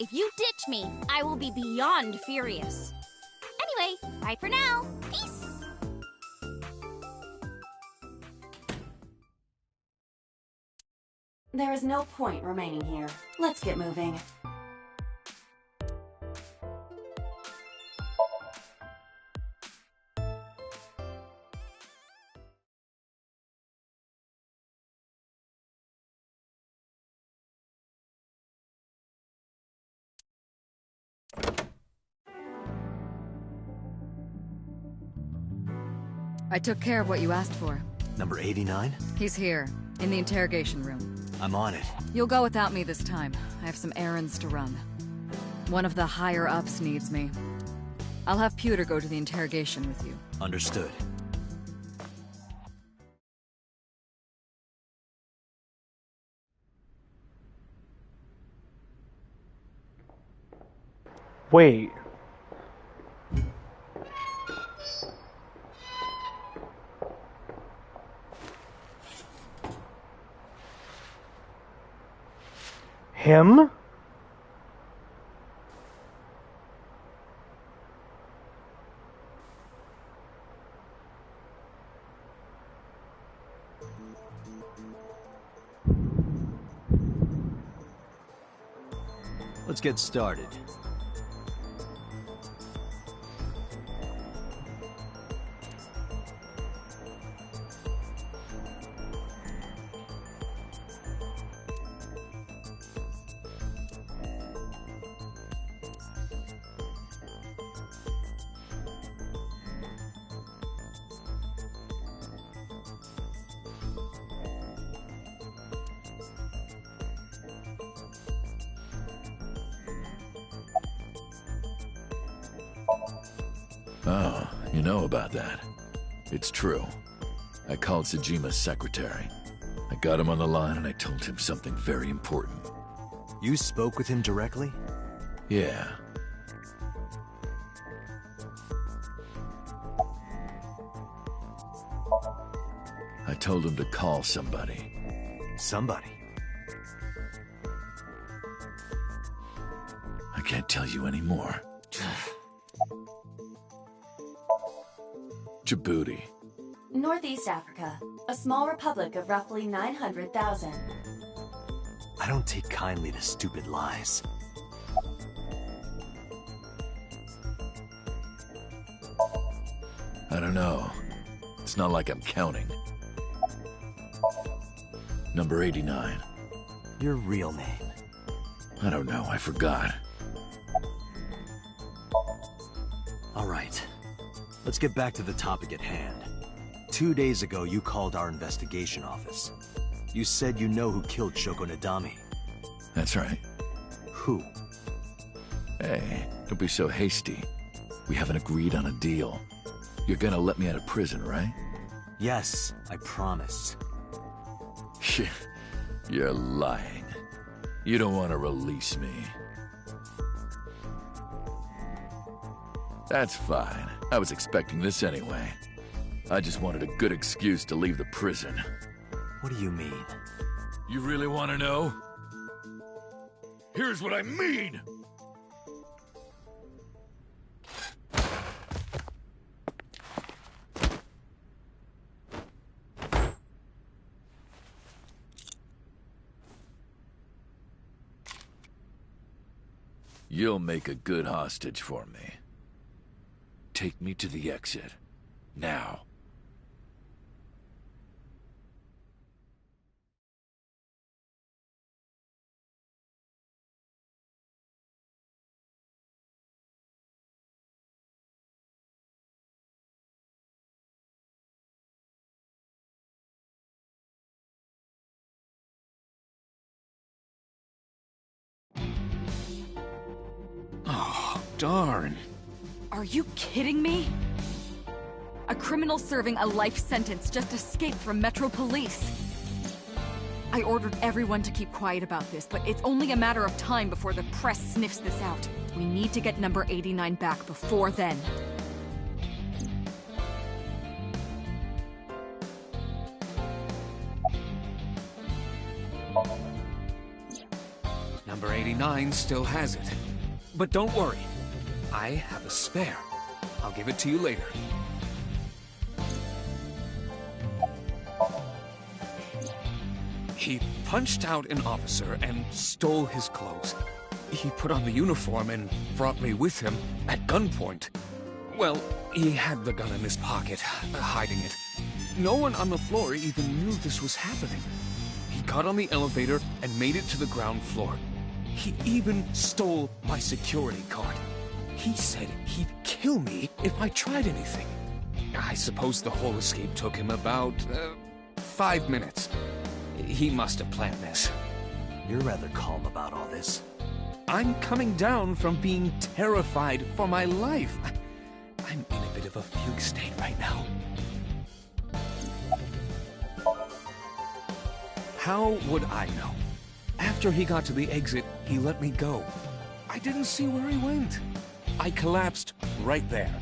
If you ditch me, I will be beyond furious. Anyway, bye for now. Peace! There is no point remaining here. Let's get moving. I took care of what you asked for. Number 89? He's here, in the interrogation room. I'm on it. You'll go without me this time. I have some errands to run. One of the higher-ups needs me. I'll have Pewter go to the interrogation with you. Understood. Wait. Him? Let's get started. Oh, you know about that. It's true. I called Tsujima's secretary. I got him on the line and I told him something very important. You spoke with him directly? Yeah. I told him to call somebody. Somebody? I can't tell you anymore. Djibouti. Northeast Africa, a small republic of roughly 900,000. I don't take kindly to stupid lies. I don't know. It's not like I'm counting. Number 89. Your real name? I don't know, I forgot. All right. Let's get back to the topic at hand. 2 days ago, you called our investigation office. You said you know who killed Shoko Nadami. That's right. Who? Hey, don't be so hasty. We haven't agreed on a deal. You're gonna let me out of prison, right? Yes, I promise. You're lying. You don't want to release me. That's fine. I was expecting this anyway. I just wanted a good excuse to leave the prison. What do you mean? You really want to know? Here's what I mean! You'll make a good hostage for me. Take me to the exit. Now. Oh, darn. Are you kidding me? A criminal serving a life sentence just escaped from Metro Police. I ordered everyone to keep quiet about this, but it's only a matter of time before the press sniffs this out. We need to get number 89 back before then. Number 89 still has it. But don't worry. I have a spare. I'll give it to you later. He punched out an officer and stole his clothes. He put on the uniform and brought me with him at gunpoint. Well, he had the gun in his pocket, hiding it. No one on the floor even knew this was happening. He got on the elevator and made it to the ground floor. He even stole my security card. He said he'd kill me if I tried anything. I suppose the whole escape took him about 5 minutes. He must have planned this. You're rather calm about all this. I'm coming down from being terrified for my life. I'm in a bit of a fugue state right now. How would I know? After he got to the exit, he let me go. I didn't see where he went. I collapsed right there.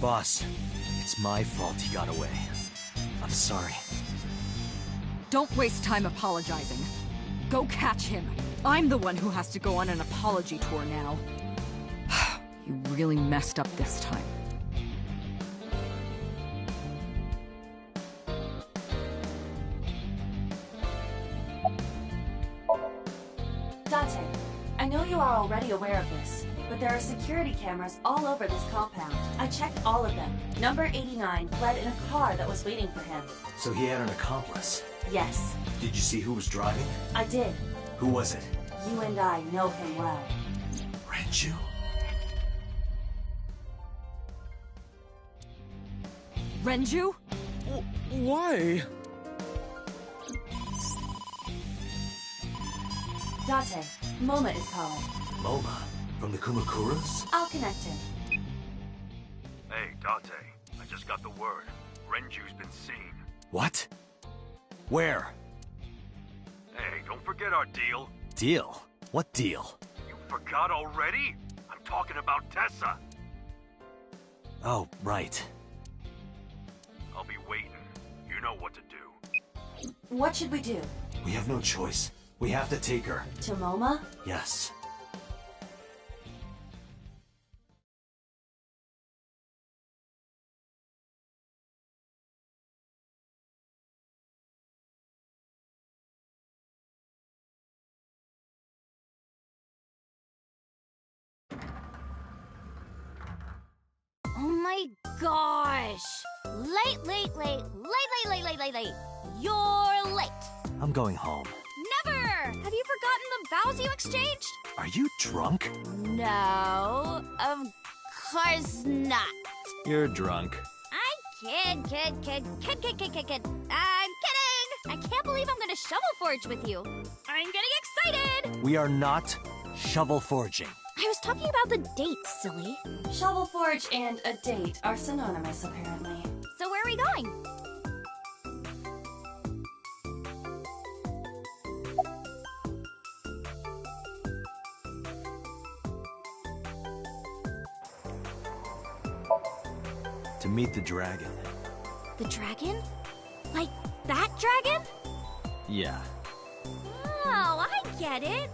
Boss, it's my fault he got away. I'm sorry. Don't waste time apologizing. Go catch him. I'm the one who has to go on an apology tour now. You really messed up this time. Dante, I know you are already aware of this, but there are security cameras all over this compound. I checked all of them. Number 89 fled in a car that was waiting for him. So he had an accomplice? Yes. Did you see who was driving? I did. Who was it? You and I know him well. Renju? Renju? Why? Date, Moma is calling. Moma? From the Kumakuras? I'll connect him. Hey, Date. I just got the word. Renju's been seen. What? Where? Hey, don't forget our deal. Deal? What deal? You forgot already? I'm talking about Tessa. Oh, right. I'll be waiting. You know what to do. What should we do? We have no choice. We have to take her. To Moma? Yes. Oh my gosh! Late. You're late. I'm going home. Never! Have you forgotten vows you exchanged? Are you drunk? No, of course not. You're drunk. I'm kidding. I can't believe I'm gonna shovel forge with you. I'm getting excited. We are not shovel forging. I was talking about the date, silly. Shovel forge and a date are synonymous, apparently. So where are we going? To meet the dragon. The dragon? Like that dragon? Yeah. Oh, I get it.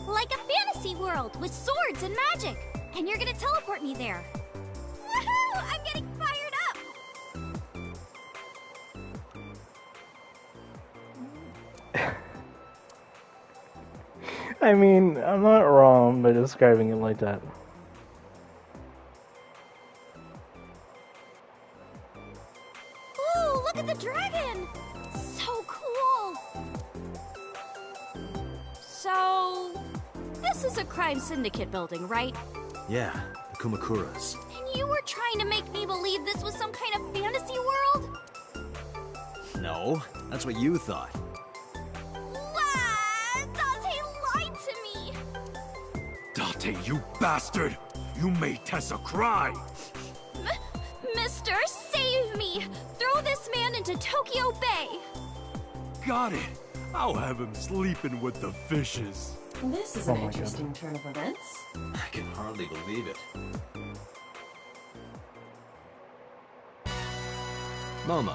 Like a fantasy world with swords and magic. And you're gonna teleport me there. Woohoo! I'm getting fired up! I mean, I'm not wrong by describing it like that. Ooh, look at the dragon! So cool! So, this is a crime syndicate building, right? Yeah, the Kumakuras. And you were trying to make me believe this was some kind of fantasy world? No, that's what you thought. Dante lied to me! Dante, you bastard! You made Tessa cry! Mister, save me! Throw this man into Tokyo Bay! Got it! I'll have him sleeping with the fishes. This is an interesting turn of events. I can hardly believe it. Moma,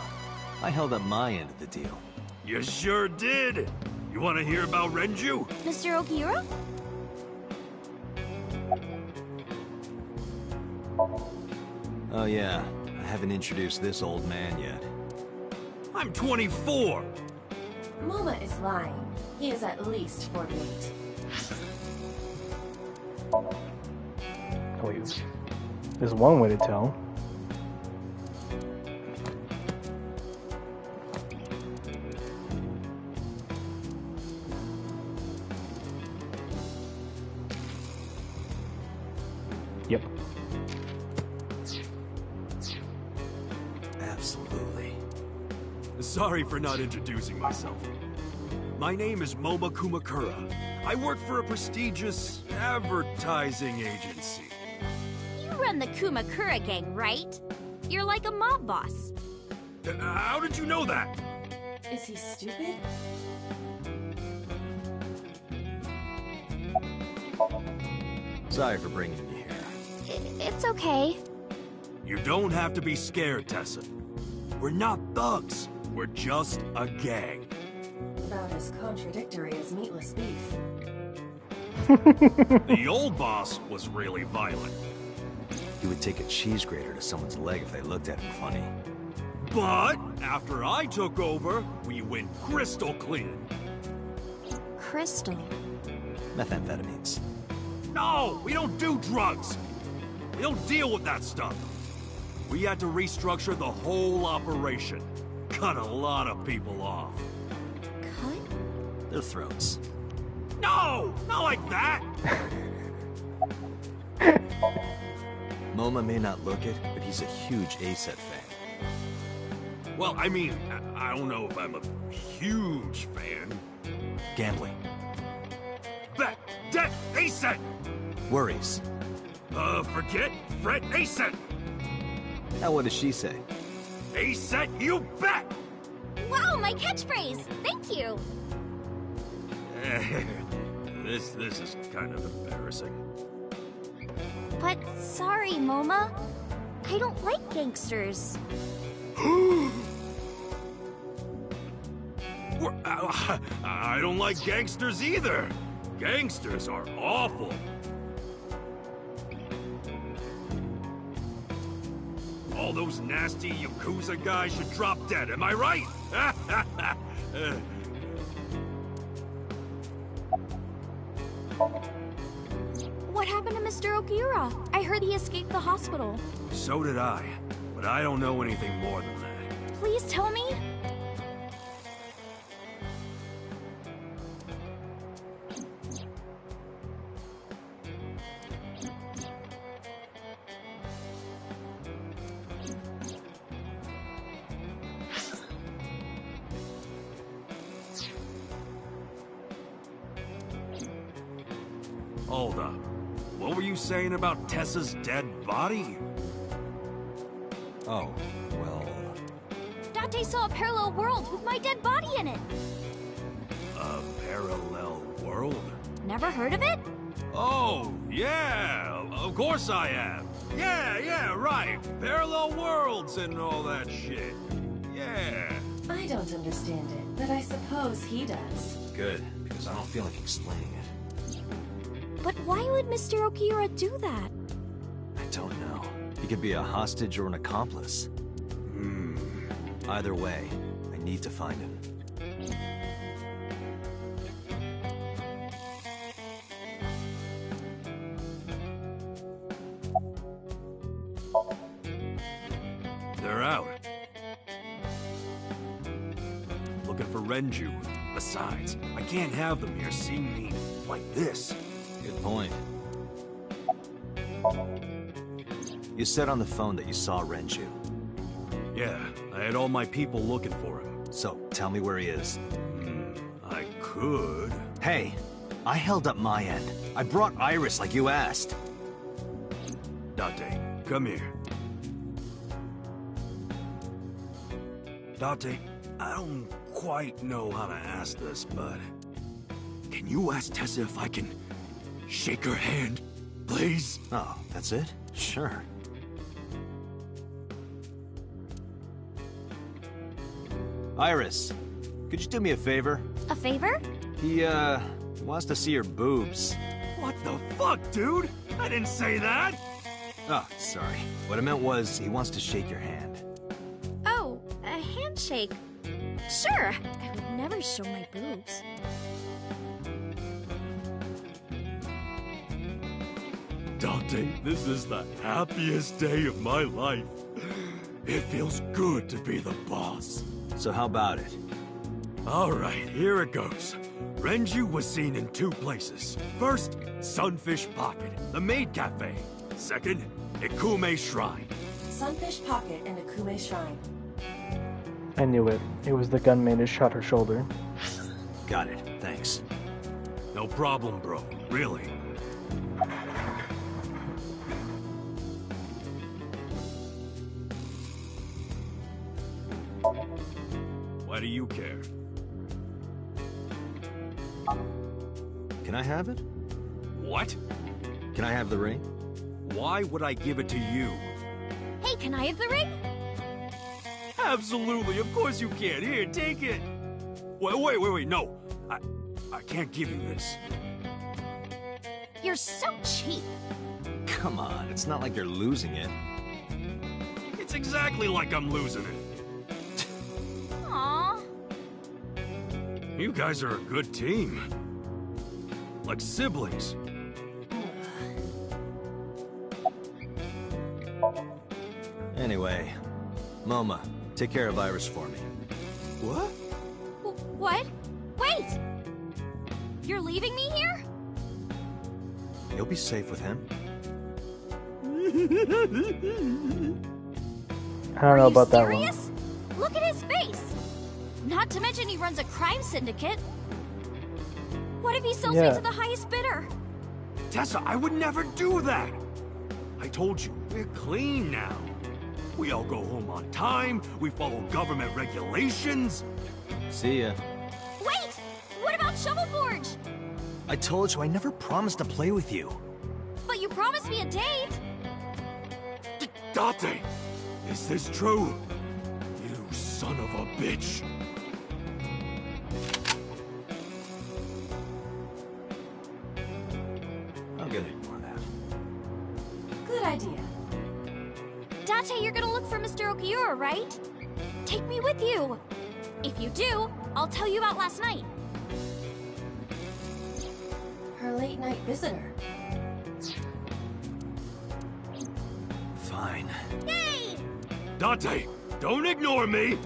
I held up my end of the deal. You sure did! You want to hear about Renju? Mr. Ogiura? Oh yeah, I haven't introduced this old man yet. I'm 24! Moma is lying. He is at least 48. Wait, there's one way to tell. Yep. Absolutely. Sorry for not introducing myself. My name is Moma Kumakura. I work for a prestigious advertising agency. You run the Kumakura gang, right? You're like a mob boss. How did you know that? Is he stupid? Sorry for bringing you here. It's okay. You don't have to be scared, Tessa. We're not thugs. We're just a gang. About as contradictory as meatless beef. The old boss was really violent. He would take a cheese grater to someone's leg if they looked at him funny. But after I took over, we went crystal clean. Crystal? Methamphetamines. No, we don't do drugs. We don't deal with that stuff. We had to restructure the whole operation. Cut a lot of people off. Cut? Their throats. No! Not like that! Moma may not look it, but he's a huge ASET fan. Well, I mean, I don't know if I'm a huge fan. Gambling. Bet! Debt! ASET! Worries. Forget? Fret? ASET! Now what does she say? ASET, you bet! Wow, my catchphrase! Thank you! This is kind of embarrassing. But sorry, Moma. I don't like gangsters. I don't like gangsters either. Gangsters are awful. All those nasty Yakuza guys should drop dead, am I right? What happened to Mr. Ogiura? I heard he escaped the hospital. So did I, but I don't know anything more than that. Please tell me? Hold up. What were you saying about Tessa's dead body? Oh, well... Date saw a parallel world with my dead body in it. A parallel world? Never heard of it? Oh, yeah, of course I have. Yeah, right. Parallel worlds and all that shit. Yeah. I don't understand it, but I suppose he does. Good, because I don't feel like explaining it. But why would Mr. Okiura do that? I don't know. He could be a hostage or an accomplice. Either way, I need to find him. They're out. Looking for Renju. Besides, I can't have them here seeing me like this. Good point. You said on the phone that you saw Renju. Yeah, I had all my people looking for him. So, tell me where he is. I could... Hey, I held up my end. I brought Iris like you asked. Date, come here. Date, I don't quite know how to ask this, but... Can you ask Tessa if I can shake her hand, please? Oh, that's it? Sure. Iris, could you do me a favor? A favor? He wants to see your boobs. What the fuck, dude? I didn't say that! Oh, sorry. What I meant was, he wants to shake your hand. Oh, a handshake. Sure, I would never show my boobs. Dante, this is the happiest day of my life. It feels good to be the boss. So how about it? Alright, here it goes. Renju was seen in 2 places. First, Sunfish Pocket, the maid cafe. Second, Ikume Shrine. Sunfish Pocket and Akume Shrine. I knew it. It was the gunman who shot her shoulder. Got it. Thanks. No problem, bro. Really. Why do you care? Can I have it? What? Can I have the ring? Why would I give it to you? Hey, can I have the ring? Absolutely, of course you can. Here, take it. Wait, no. I can't give you this. You're so cheap. Come on, it's not like you're losing it. It's exactly like I'm losing it. Aww. You guys are a good team. Like siblings. Anyway, Moma, take care of Iris for me. What? What? Wait! You're leaving me here? You'll be safe with him. I don't know about that one. Serious? Look at his face! Not to mention he runs a crime syndicate. What if he sells me to the highest bidder? Tessa, I would never do that! I told you, we're clean now. We all go home on time, we follow government regulations. See ya. Wait! What about Shovel Forge? I told you I never promised to play with you. But you promised me a date! Date! Is this true? You son of a bitch! I'm gonna ignore that. Good idea. Date, you're gonna look for Mr. Okiura, right? Take me with you! If you do, I'll tell you about last night. Her late night visitor. Fine. Yay! Date, don't ignore me!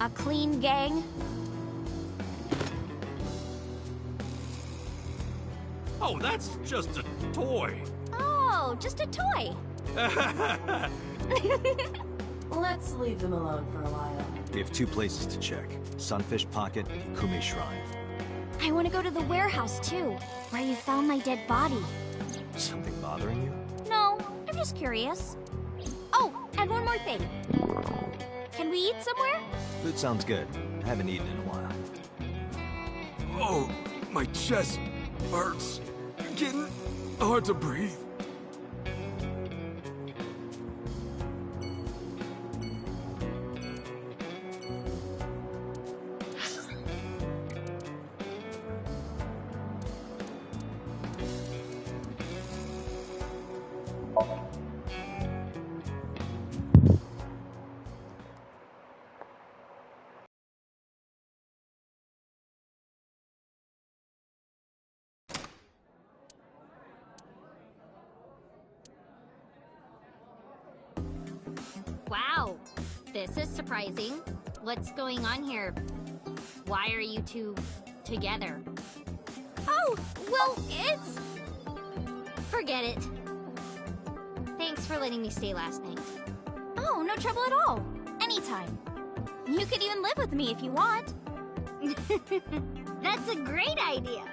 A clean gang? Oh, that's just a toy. Oh, just a toy. Let's leave them alone for a while. We have 2 places to check. Sunfish Pocket and Ikume Shrine. I want to go to the warehouse too, where you found my dead body. Something bothering you? No, I'm just curious. Oh, and one more thing. Can we eat somewhere? Food sounds good. I haven't eaten in a while. Oh, my chest hurts. Getting hard to breathe. Wow, this is surprising. What's going on here? Why are you two together? Oh, well, it's... Forget it. Thanks for letting me stay last night. Oh, no trouble at all. Anytime. You could even live with me if you want. That's a great idea.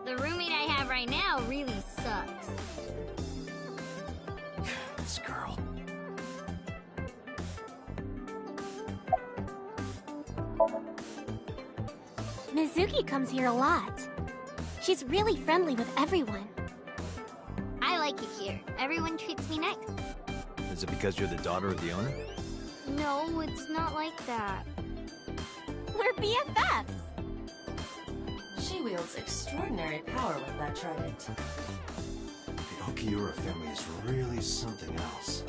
The roommate I have right now really sucks. This girl. Mizuki comes here a lot. She's really friendly with everyone. I like it here. Everyone treats me nice. Is it because you're the daughter of the owner? No, it's not like that. We're BFFs. She wields extraordinary power with that trident. The Okiura family is really something else.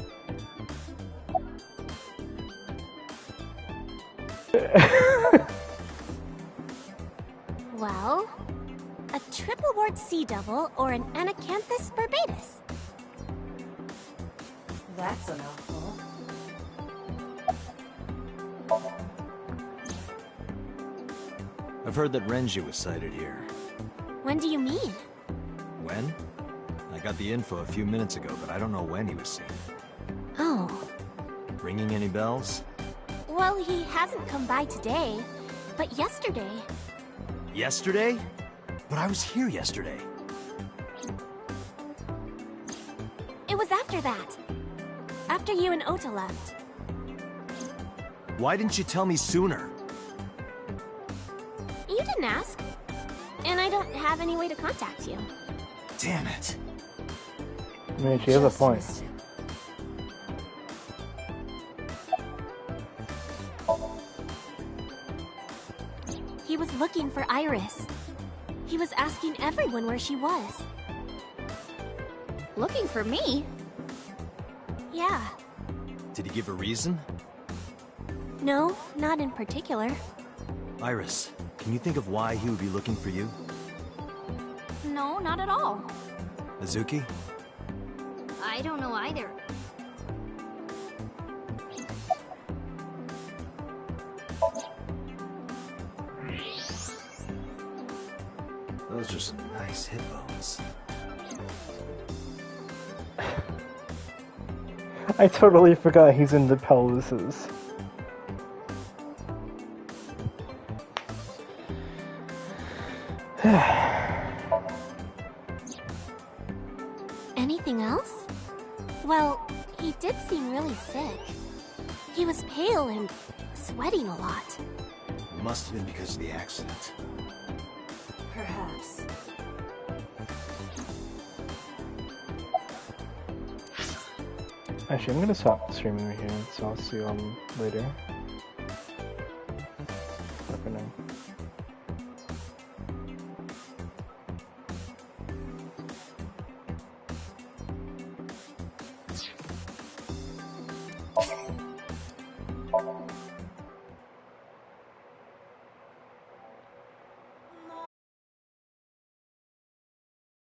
Well, a triple ward sea devil or an Anacanthus barbatus. That's a mouthful. I've heard that Renji was sighted here. When do you mean? When? I got the info a few minutes ago, but I don't know when he was seen. Oh. Ringing any bells? Well, he hasn't come by today, but yesterday. Yesterday? But I was here yesterday. It was after that. After you and Ota left. Why didn't you tell me sooner? You didn't ask. And I don't have any way to contact you. Damn it. I mean, she has a point. He was looking for Iris. He was asking everyone where she was. Looking for me? Yeah. Did he give a reason? No, not in particular. Iris, can you think of why he would be looking for you? No, not at all. Mizuki? I don't know either. Those are some nice hip bones. I totally forgot he's in the pelvises. Anything else? Well, he did seem really sick. He was pale and sweating a lot. Must have been because of the accident. Perhaps. Actually, I'm gonna stop streaming right here, so I'll see you later. Bye for now.